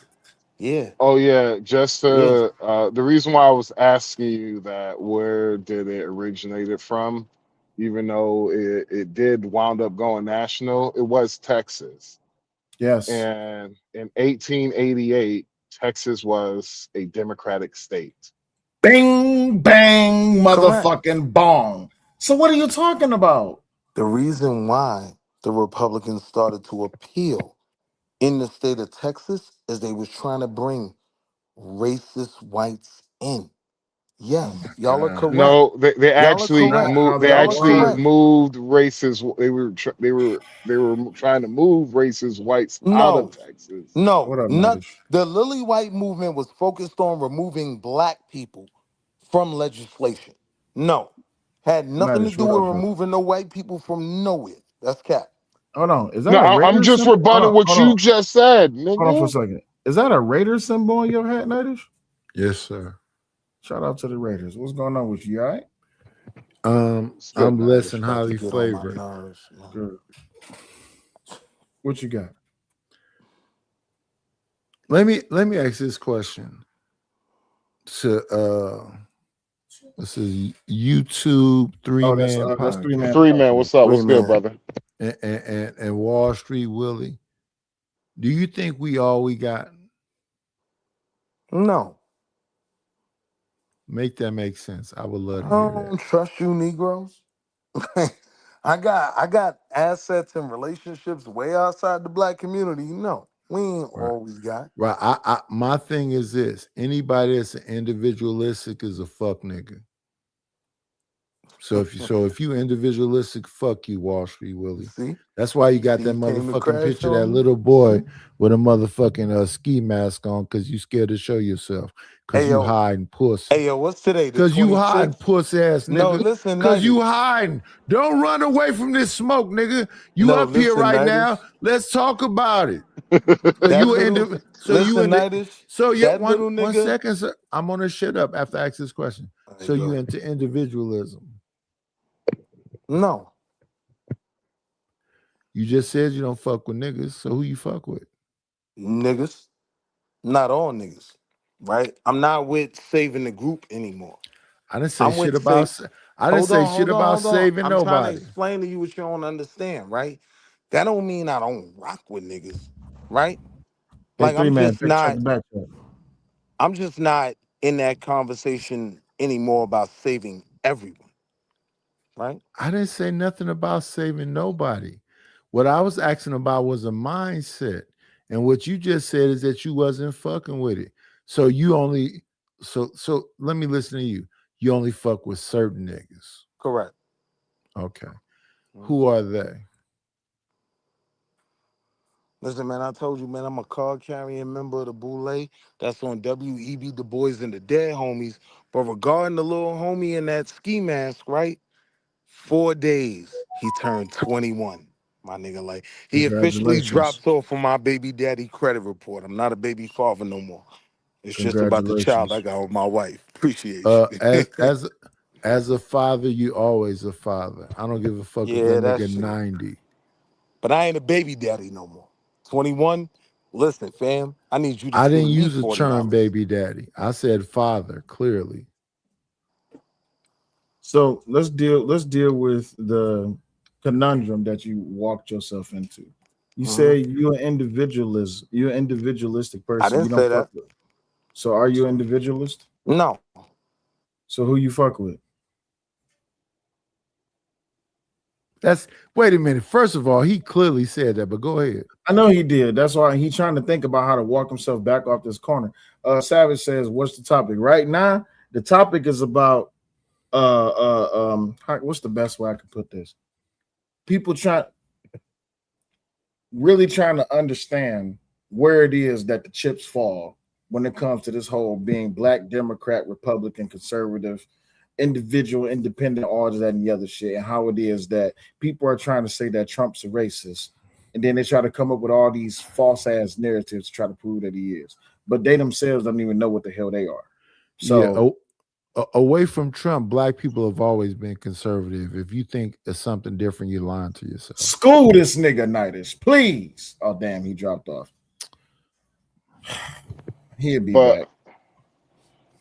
Yeah. Oh yeah, just the reason why I was asking you that, where did it originated from, even though it did wound up going national, it was Texas. Yes. And in 1888, Texas was a Democratic state. Bing, bang, motherfucking bong. So what are you talking about? The reason why the Republicans started to appeal in the state of Texas is they was trying to bring racist whites in. Yes, y'all are correct. No, they actually correct. moved. They Y'all are actually correct. moved racist. They were trying to move racist whites out of Texas. No, the Lily White movement was focused on removing black people from legislation. No, had nothing to do with removing no white people from nowhere. That's cap. Hold on, is that No, a Raider I'm just symbol? rebutting what you just said, nigga. Hold on for a second. Is that a Raider symbol on your hat, Natish? Yes, sir. Shout out to the Raiders. What's going on with you? All right? I'm blessed and highly flavored. Good. What you got? Let me ask this question to this is YouTube three-man. That's three-man. Three-man, what's up? What's good, brother? And Wall Street Willie. Do you think we all we got? No. Make that make sense. I would love to I hear that. don't trust you, Negroes. I got assets and relationships way outside the black community. No, we ain't all we got. Right. I my thing is this: anybody that's individualistic is a fuck nigga. So if you individualistic, fuck you, Wall Street Willie. See? That's why you got that motherfucking picture of that little boy with a motherfucking ski mask on, because you scared to show yourself. Because you hiding pussy. Hey, yo, what's today? Because you hiding pussy ass nigga. No, listen, because you hiding. Don't run away from this smoke, nigga. You No, up here listen, right Natish. now. Let's talk about it. One second, sir. I'm gonna shut up after I ask this question. So you into individualism? No. You just said you don't fuck with niggas. So who you fuck with? Niggas. Not all niggas. Right? I'm not with saving the group anymore. I didn't say shit about saving I'm nobody. trying to explain to you what you don't understand, right? That don't mean I don't rock with niggas, right? Like I'm just not in that conversation anymore about saving everyone. Right? I didn't say nothing about saving nobody. What I was asking about was a mindset. And what you just said is that you wasn't fucking with it. So you only so let me listen to you. You only fuck with certain niggas. Correct. Okay. Who are they? Listen, man, I told you, man, I'm a card-carrying member of the Boule. That's on WEB, the Boys and the Dead Homies. But regarding the little homie in that ski mask, right? 4 days, he turned 21. My nigga, like, he officially drops off on my baby daddy credit report. I'm not a baby father no more. It's just about the child I got with my wife. Appreciate you. As a father, you always a father. I don't give a fuck if that nigga 90. But I ain't a baby daddy no more. 21. Listen, fam, I need you to I send didn't me use the $40. term baby daddy. I said father, clearly. So let's deal with the conundrum that you walked yourself into. You say you're an individualist. You're an individualistic person. I didn't You don't say fuck that. with. So are you an individualist? No. So who you fuck with? That's wait a minute. First of all, he clearly said that, but go ahead. I know he did. That's why he's trying to think about how to walk himself back off this corner. Savage says, "What's the topic right now?" The topic is about what's the best way I could put this? People really trying to understand where it is that the chips fall when it comes to this whole being black, Democrat, Republican, conservative, individual, independent, all of that and the other shit, and how it is that people are trying to say that Trump's a racist, and then they try to come up with all these false ass narratives to try to prove that he is, but they themselves don't even know what the hell they are. So away from Trump, black people have always been conservative. If you think it's something different, you're lying to yourself. School this nigga Nightish, please. Oh damn, he dropped off. He'll be back.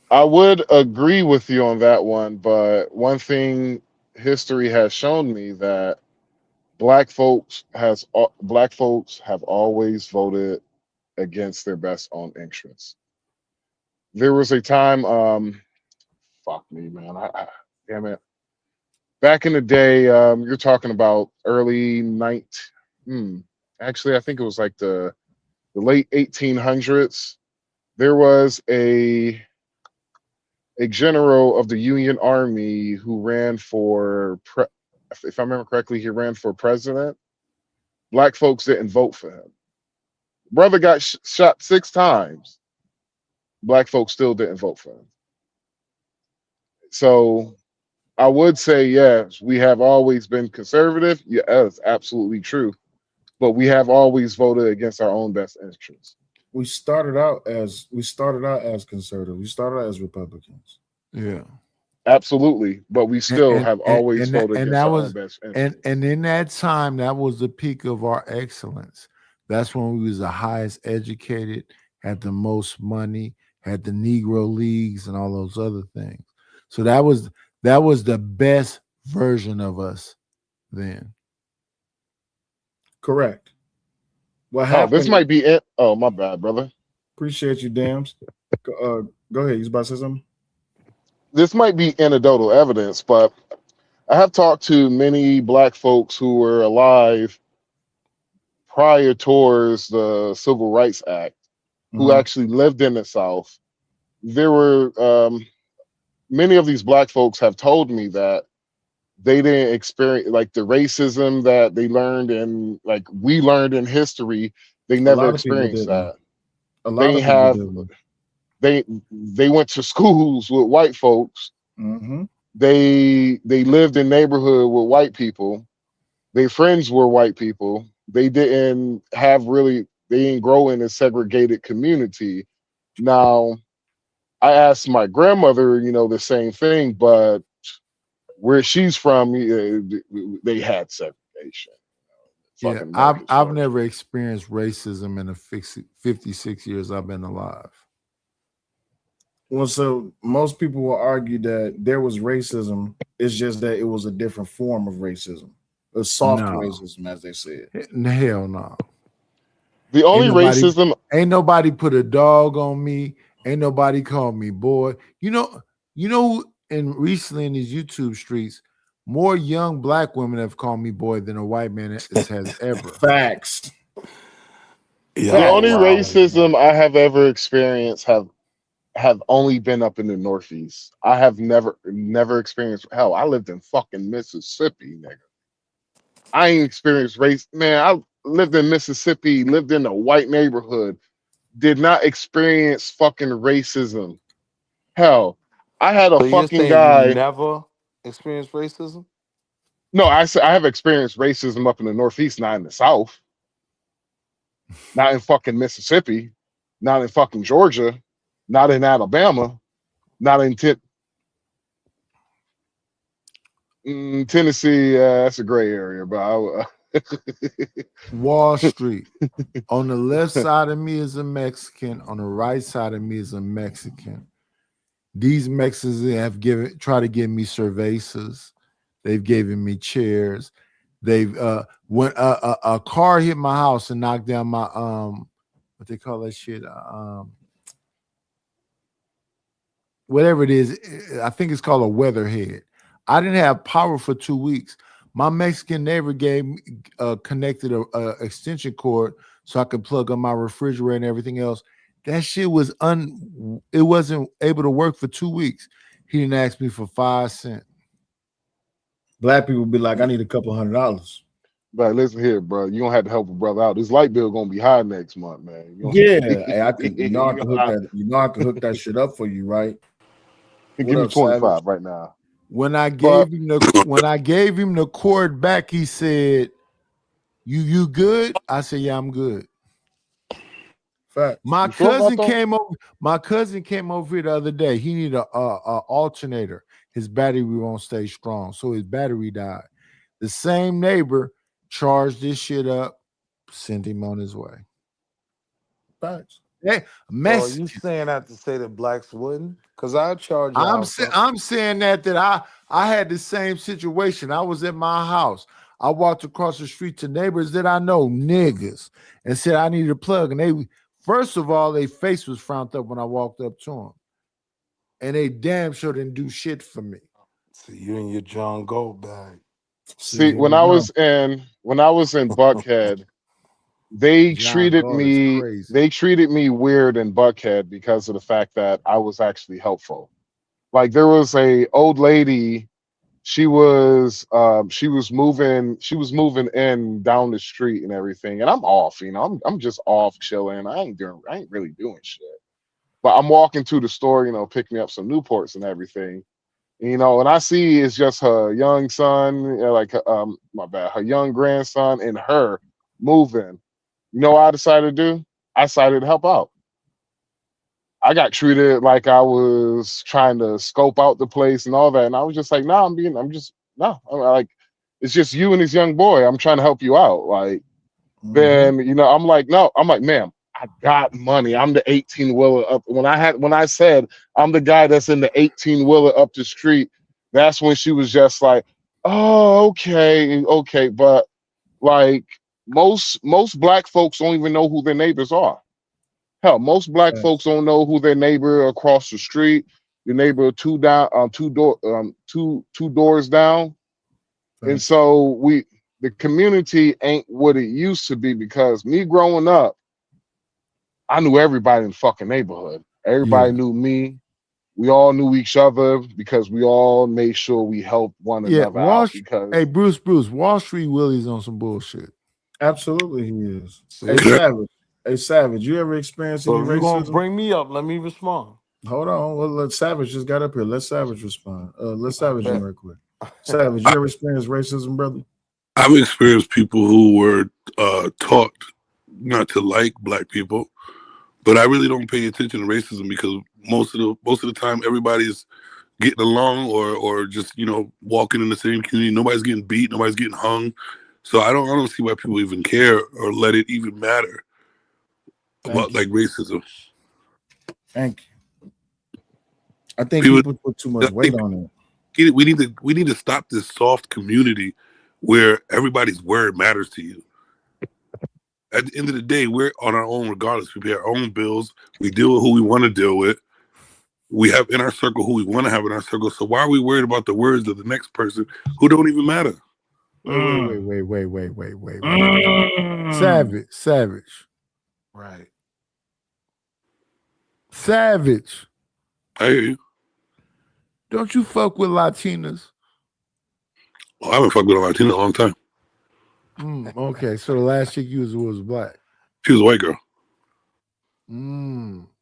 I would agree with you on that one, but one thing history has shown me that black folks have always voted against their best own interests. There was a time, fuck me, man, damn it. Back in the day, you're talking about early actually, I think it was like the late 1800s. There was a general of the Union Army who ran for, if I remember correctly, he ran for president. Black folks didn't vote for him. Brother got shot 6 times. Black folks still didn't vote for him. So I would say, yes, we have always been conservative. Yeah, that's absolutely true. But we have always voted against our own best interests. We started out as conservative. We started out as Republicans. Yeah, absolutely. But we still have always voted against our own best interests. And in that time, that was the peak of our excellence. That's when we was the highest educated, had the most money, had the Negro Leagues and all those other things. So that was the best version of us then. Correct. What happened? This might be it. Oh, my bad, brother. Appreciate you, Dams. Go ahead. You was about to say something? This might be anecdotal evidence, but I have talked to many black folks who were alive prior towards the Civil Rights Act, who actually lived in the South. There were many of these black folks have told me that they didn't experience like the racism that they learned and like we learned in history. They never experienced that. They went to schools with white folks. They lived in neighborhood with white people. Their friends were white people. They didn't grow in a segregated community. Now, I asked my grandmother, the same thing, but where she's from, they had segregation. Yeah, I've never experienced racism in the 56 years I've been alive. Well, so most people will argue that there was racism. It's just that it was a different form of racism, a soft racism, as they said. Hell no. The only racism, ain't nobody put a dog on me. Ain't nobody called me boy. Recently in these YouTube streets, more young black women have called me boy than a white man has ever. Facts. The only racism I have ever experienced have only been up in the Northeast. I have never experienced. Hell, I lived in fucking Mississippi, nigga. I ain't experienced race, man. I lived in Mississippi, lived in a white neighborhood, did not experience fucking racism. Hell, I had a fucking guy. You never experienced racism? No, I have experienced racism up in the Northeast, not in the South. Not in fucking Mississippi, not in fucking Georgia, not in Alabama, not in Tennessee. That's a gray area, but Wall Street. On the left side of me is a Mexican. On the right side of me is a Mexican. These Mexicans have tried to give me cervezas. They've given me chairs. They've when a car hit my house and knocked down my what they call that shit whatever it is, I think it's called a weatherhead. I didn't have power for 2 weeks. My Mexican neighbor gave me connected a extension cord so I could plug on my refrigerator and everything else. That shit was it wasn't able to work for 2 weeks. He didn't ask me for 5 cents. Black people be like, I need a couple $100. But listen here, bro. You don't have to help a brother out. This light bill gonna be high next month, man. Yeah, hey, I could, I can hook that. I can hook that shit up for you, right? Give me 25 right now. When I gave him the cord back, he said, "You good?" I said, "Yeah, I'm good." Fact. My cousin came over. My cousin came over here the other day. He needed a alternator. His battery won't stay strong, so his battery died. The same neighbor charged this shit up, sent him on his way. Facts. Hey, So you saying that to say that blacks wouldn't? Because I charge. I'm saying that I had the same situation. I was at my house. I walked across the street to neighbors that I know, niggas, and said I needed a plug. And they, first of all, their face was frowned up when I walked up to them, and they damn sure didn't do shit for me. See you in your John Gold bag. See, when I was in Buckhead, they treated me weird in Buckhead because of the fact that I was actually helpful. Like there was a old lady, she was moving in down the street and everything, and I'm off, I'm just off chilling. I ain't really doing shit. But I'm walking to the store, picking up some Newports and everything. And I see it's just her young son, her young grandson and her moving. You know what I decided to do? I decided to help out. I got treated like I was trying to scope out the place and all that. And I was just like, it's just you and this young boy. I'm trying to help you out. Like, then, I'm like, ma'am, I got money. I'm the 18-wheeler up. When I said I'm the guy that's in the 18-wheeler up the street, that's when she was just like, oh, okay. But like most black folks don't even know who their neighbors are. Hell, most black folks don't know who their neighbor across the street, your neighbor two doors down. And so the community ain't what it used to be, because me growing up, I knew everybody in the fucking neighborhood. Everybody knew me. We all knew each other because we all made sure we helped one another out. Hey, Bruce, Wall Street Willie's on some bullshit. Absolutely, he is. Hey, Savage, you ever experienced any So if you're racism? gonna bring me up, let me respond. Hold on. Well, let Savage just got up here. Let Savage respond. Let Savage in real quick. Savage, you ever experienced racism, brother? I've experienced people who were taught not to like black people, but I really don't pay attention to racism because most of the time everybody's getting along or just walking in the same community. Nobody's getting beat. Nobody's getting hung. So I don't see why people even care or let it even matter about like racism. Thank you. I think people put too much weight on it. We need to stop this soft community where everybody's word matters to you. At the end of the day, we're on our own regardless. We pay our own bills. We deal with who we want to deal with. We have in our circle who we want to have in our circle. So why are we worried about the words of the next person who don't even matter? Wait. Savage. Right. Savage. I hear you. Don't you fuck with Latinas? Oh, I haven't fucked with a Latina in a long time. Okay, so the last chick you was black. She was a white girl.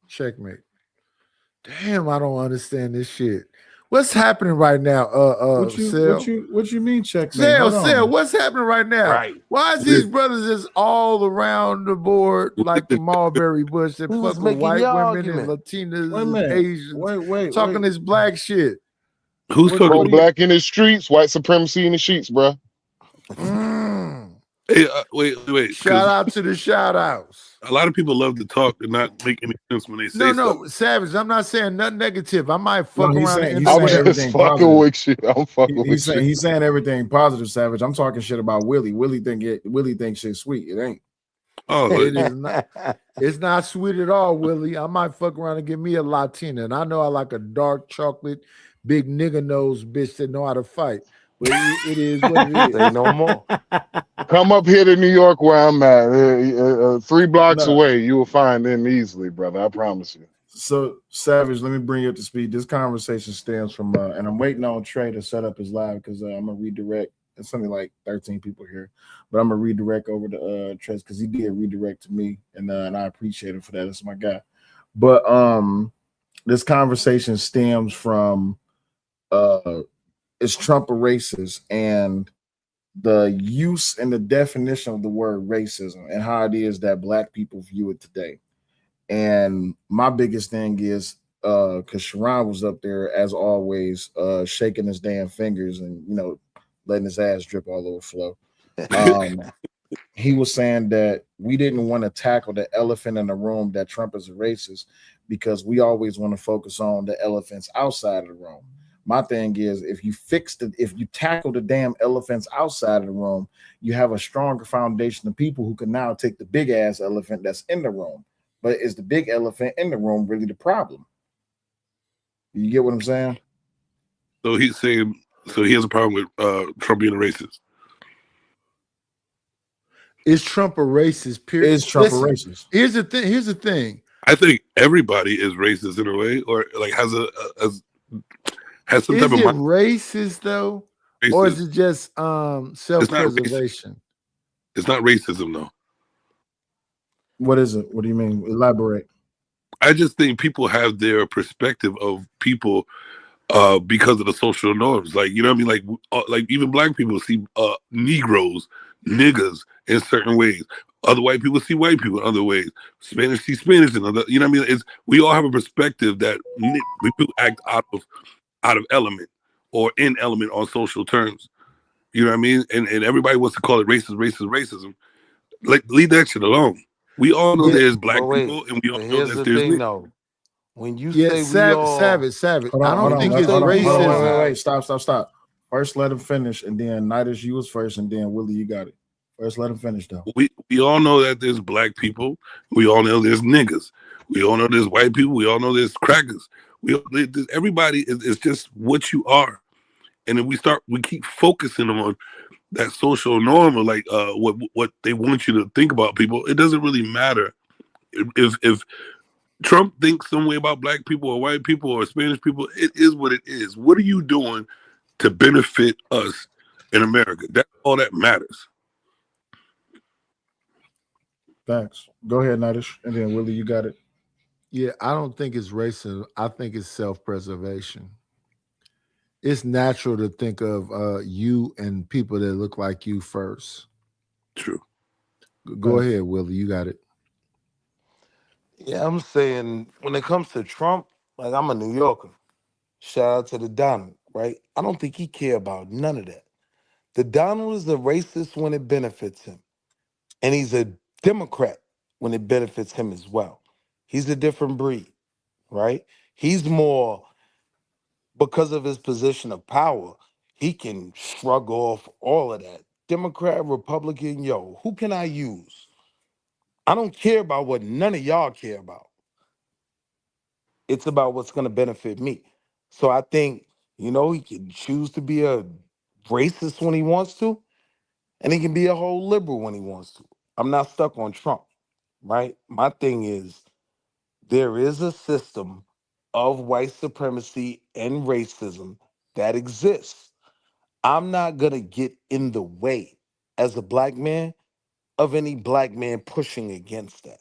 Checkmate. Damn, I don't understand this shit. What's happening right now? What you mean, checkmate? Sale, what's happening right now? Right. Why is these brothers just all around the board like the mulberry bush that fuck with white women and Latinas and Asians? Talking this black shit. Who's talking black in the streets, white supremacy in the sheets, bro? Hey, wait. Shout out to the shout outs. A lot of people love to talk and not make any sense when they say No, Savage. I'm not saying nothing negative. I might fuck he's around. saying, I'm just fucking with you. I'm fucking with you. He's saying everything positive, Savage. I'm talking shit about Willie. Willie thinks shit's sweet. It ain't. Oh, it is not. It's not sweet at all, Willie. I might fuck around and give me a Latina, and I know I like a dark chocolate, big nigga nose bitch that know how to fight. But it is what it is. Say no more. Come up here to New York where I'm at. 3 blocks away, you will find them easily, brother. I promise you. So, Savage, let me bring you up to speed. This conversation stems from, and I'm waiting on Trey to set up his live because I'm going to redirect. It's something like 13 people here, but I'm going to redirect over to Trey because he did redirect to me, and I appreciate him for that. That's my guy. But this conversation stems from is Trump a racist and the use and the definition of the word racism and how it is that Black people view it today. And my biggest thing is because Sharon was up there as always, shaking his damn fingers and letting his ass drip all over Flo. He was saying that we didn't want to tackle the elephant in the room that Trump is a racist because we always want to focus on the elephants outside of the room. My thing is, if you tackle the damn elephants outside of the room, you have a stronger foundation of people who can now take the big ass elephant that's in the room. But is the big elephant in the room really the problem? You get what I'm saying? So he's saying, he has a problem with Trump being a racist. Is Trump a racist? Period. Is Trump a racist? Here's the thing. I think everybody is racist in a way, or like has some type of racist though, racist. Or is it just self-preservation? It's not racism though. What is it? What do you mean? Elaborate. I just think people have their perspective of people because of the social norms. Like, you know what I mean? Like even Black people see Negroes, niggas in certain ways. Other white people see white people in other ways. Spanish see Spanish in other. You know what I mean? We all have a perspective that people act out of element or in element on social terms. You know what I mean? And everybody wants to call it racism. Like, leave that shit alone. We all know there's Black people, and we all know that there's though. When you say Savage. I don't think it's racism. Wait, stop. First, let him finish, and then Nidus, you was first, and then Willie, you got it. First, let him finish though. We all know that there's Black people. We all know there's niggas. We all know there's white people. We all know there's crackers. Everybody is just what you are, and then we keep focusing on that social norm or like what they want you to think about people. It doesn't really matter if Trump thinks some way about Black people or white people or Spanish people. It is what it is. What are you doing to benefit us in America? That's all that matters. Thanks. Go ahead, Nidus, and then Willie, you got it. Yeah, I don't think it's racism. I think it's self-preservation. It's natural to think of you and people that look like you first. True. Go ahead, Willie. You got it. Yeah, I'm saying when it comes to Trump, like I'm a New Yorker. Shout out to the Donald, right? I don't think he care about none of that. The Donald is a racist when it benefits him. And he's a Democrat when it benefits him as well. He's a different breed, right? He's more, because of his position of power, he can shrug off all of that. Democrat, Republican, who can I use? I don't care about what none of y'all care about. It's about what's going to benefit me. So I think, he can choose to be a racist when he wants to, and he can be a whole liberal when he wants to. I'm not stuck on Trump, right? My thing is, there is a system of white supremacy and racism that exists. I'm not going to get in the way as a Black man of any Black man pushing against that.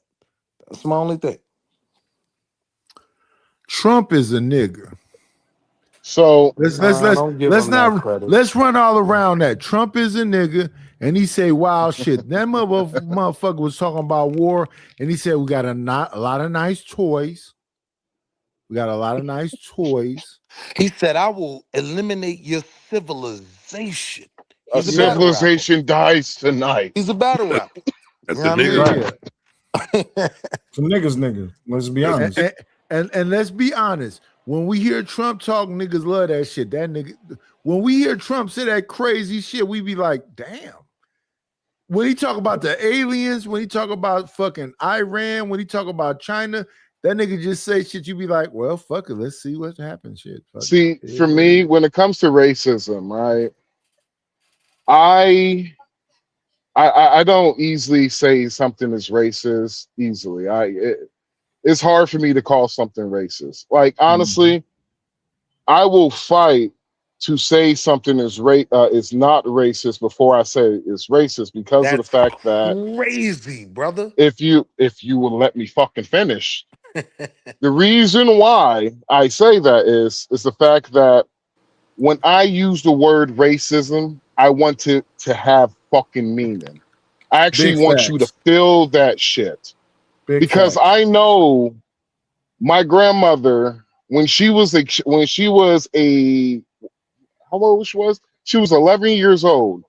That's my only thing. Trump is a nigger. So let's run all around that. Trump is a nigger, and he say wild shit. That motherfucker was talking about war, and he said we got a lot of nice toys. We got a lot of nice toys. He said, I will eliminate your civilization. A civilization dies tonight. He's a battle rapper. That's You know a what I mean? nigga. Some niggas. Let's be honest. And let's be honest. When we hear Trump talk, niggas love that shit. That nigga. When we hear Trump say that crazy shit, we be like, damn. When he talk about the aliens, when he talk about fucking Iran, when he talk about China, that nigga just say shit. You be like, well, fuck it. Let's see what happens. Shit. Fuck See, it. for me, when it comes to racism, right? I don't easily say something is racist easily. It's hard for me to call something racist. Like honestly, I will fight to say something is not racist before I say it's racist because of the fact that crazy, brother. if you will let me fucking finish. The reason why I say that is the fact that when I use the word racism, I want to have fucking meaning. I actually want you to feel that shit. Because I know my grandmother, when she was a how old she was? She was 11 years old.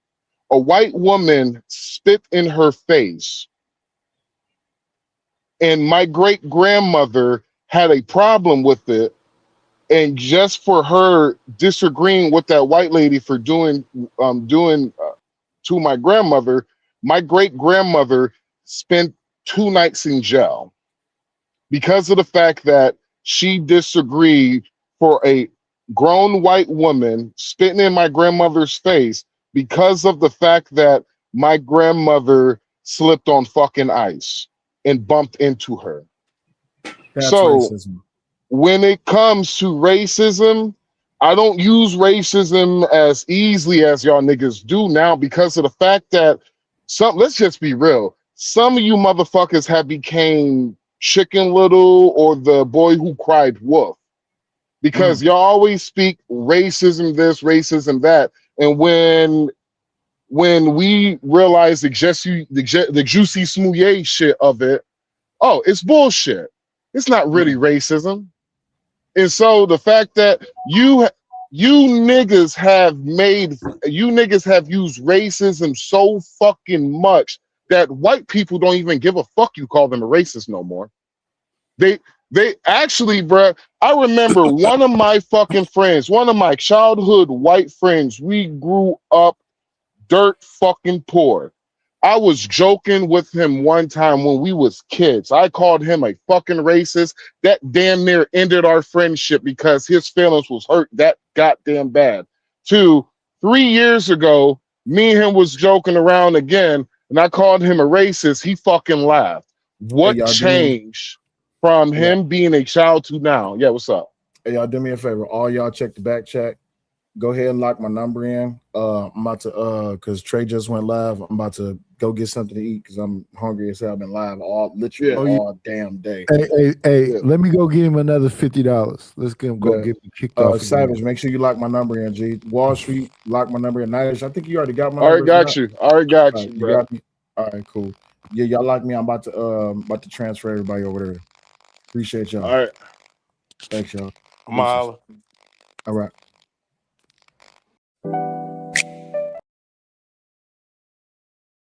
A white woman spit in her face. And my great grandmother had a problem with it. And just for her disagreeing with that white lady for doing to my grandmother, my great grandmother spent 2 nights in jail because of the fact that she disagreed for a grown white woman spitting in my grandmother's face because of the fact that my grandmother slipped on fucking ice and bumped into her. That's so racism. When it comes to racism, I don't use racism as easily as y'all niggas do now because of the fact that let's just be real. Some of you motherfuckers have became Chicken Little or the boy who cried wolf because y'all always speak racism this, racism that. And when we realize the juicy smouye shit of it, oh, it's bullshit. It's not really racism. And so the fact that you niggas have used racism so fucking much that white people don't even give a fuck you call them a racist no more. They actually, bruh, I remember one of my fucking friends, one of my childhood white friends, we grew up dirt fucking poor. I was joking with him one time when we was kids. I called him a fucking racist. That damn near ended our friendship because his feelings was hurt that goddamn bad. 3 years ago, me and him was joking around again, and I called him a racist. He fucking laughed. What changed from him being a child to now? Yeah, what's up? Hey, y'all do me a favor. All y'all check the back chat. Go ahead and lock my number in. I'm about to because Trey just went live. I'm about to go get something to eat because I'm hungry as hell. I've been live all damn day. Hey, let me go get him another $50. Let's get him get me kicked off. Savage, make sure you lock my number in, G. Wall Street, lock my number in. Nice. I think you already got my number. Got you, bro. Got me. All right, cool. Yeah, y'all lock me. I'm about to transfer everybody over there. Appreciate y'all. All right. Thanks, y'all. I'm all right.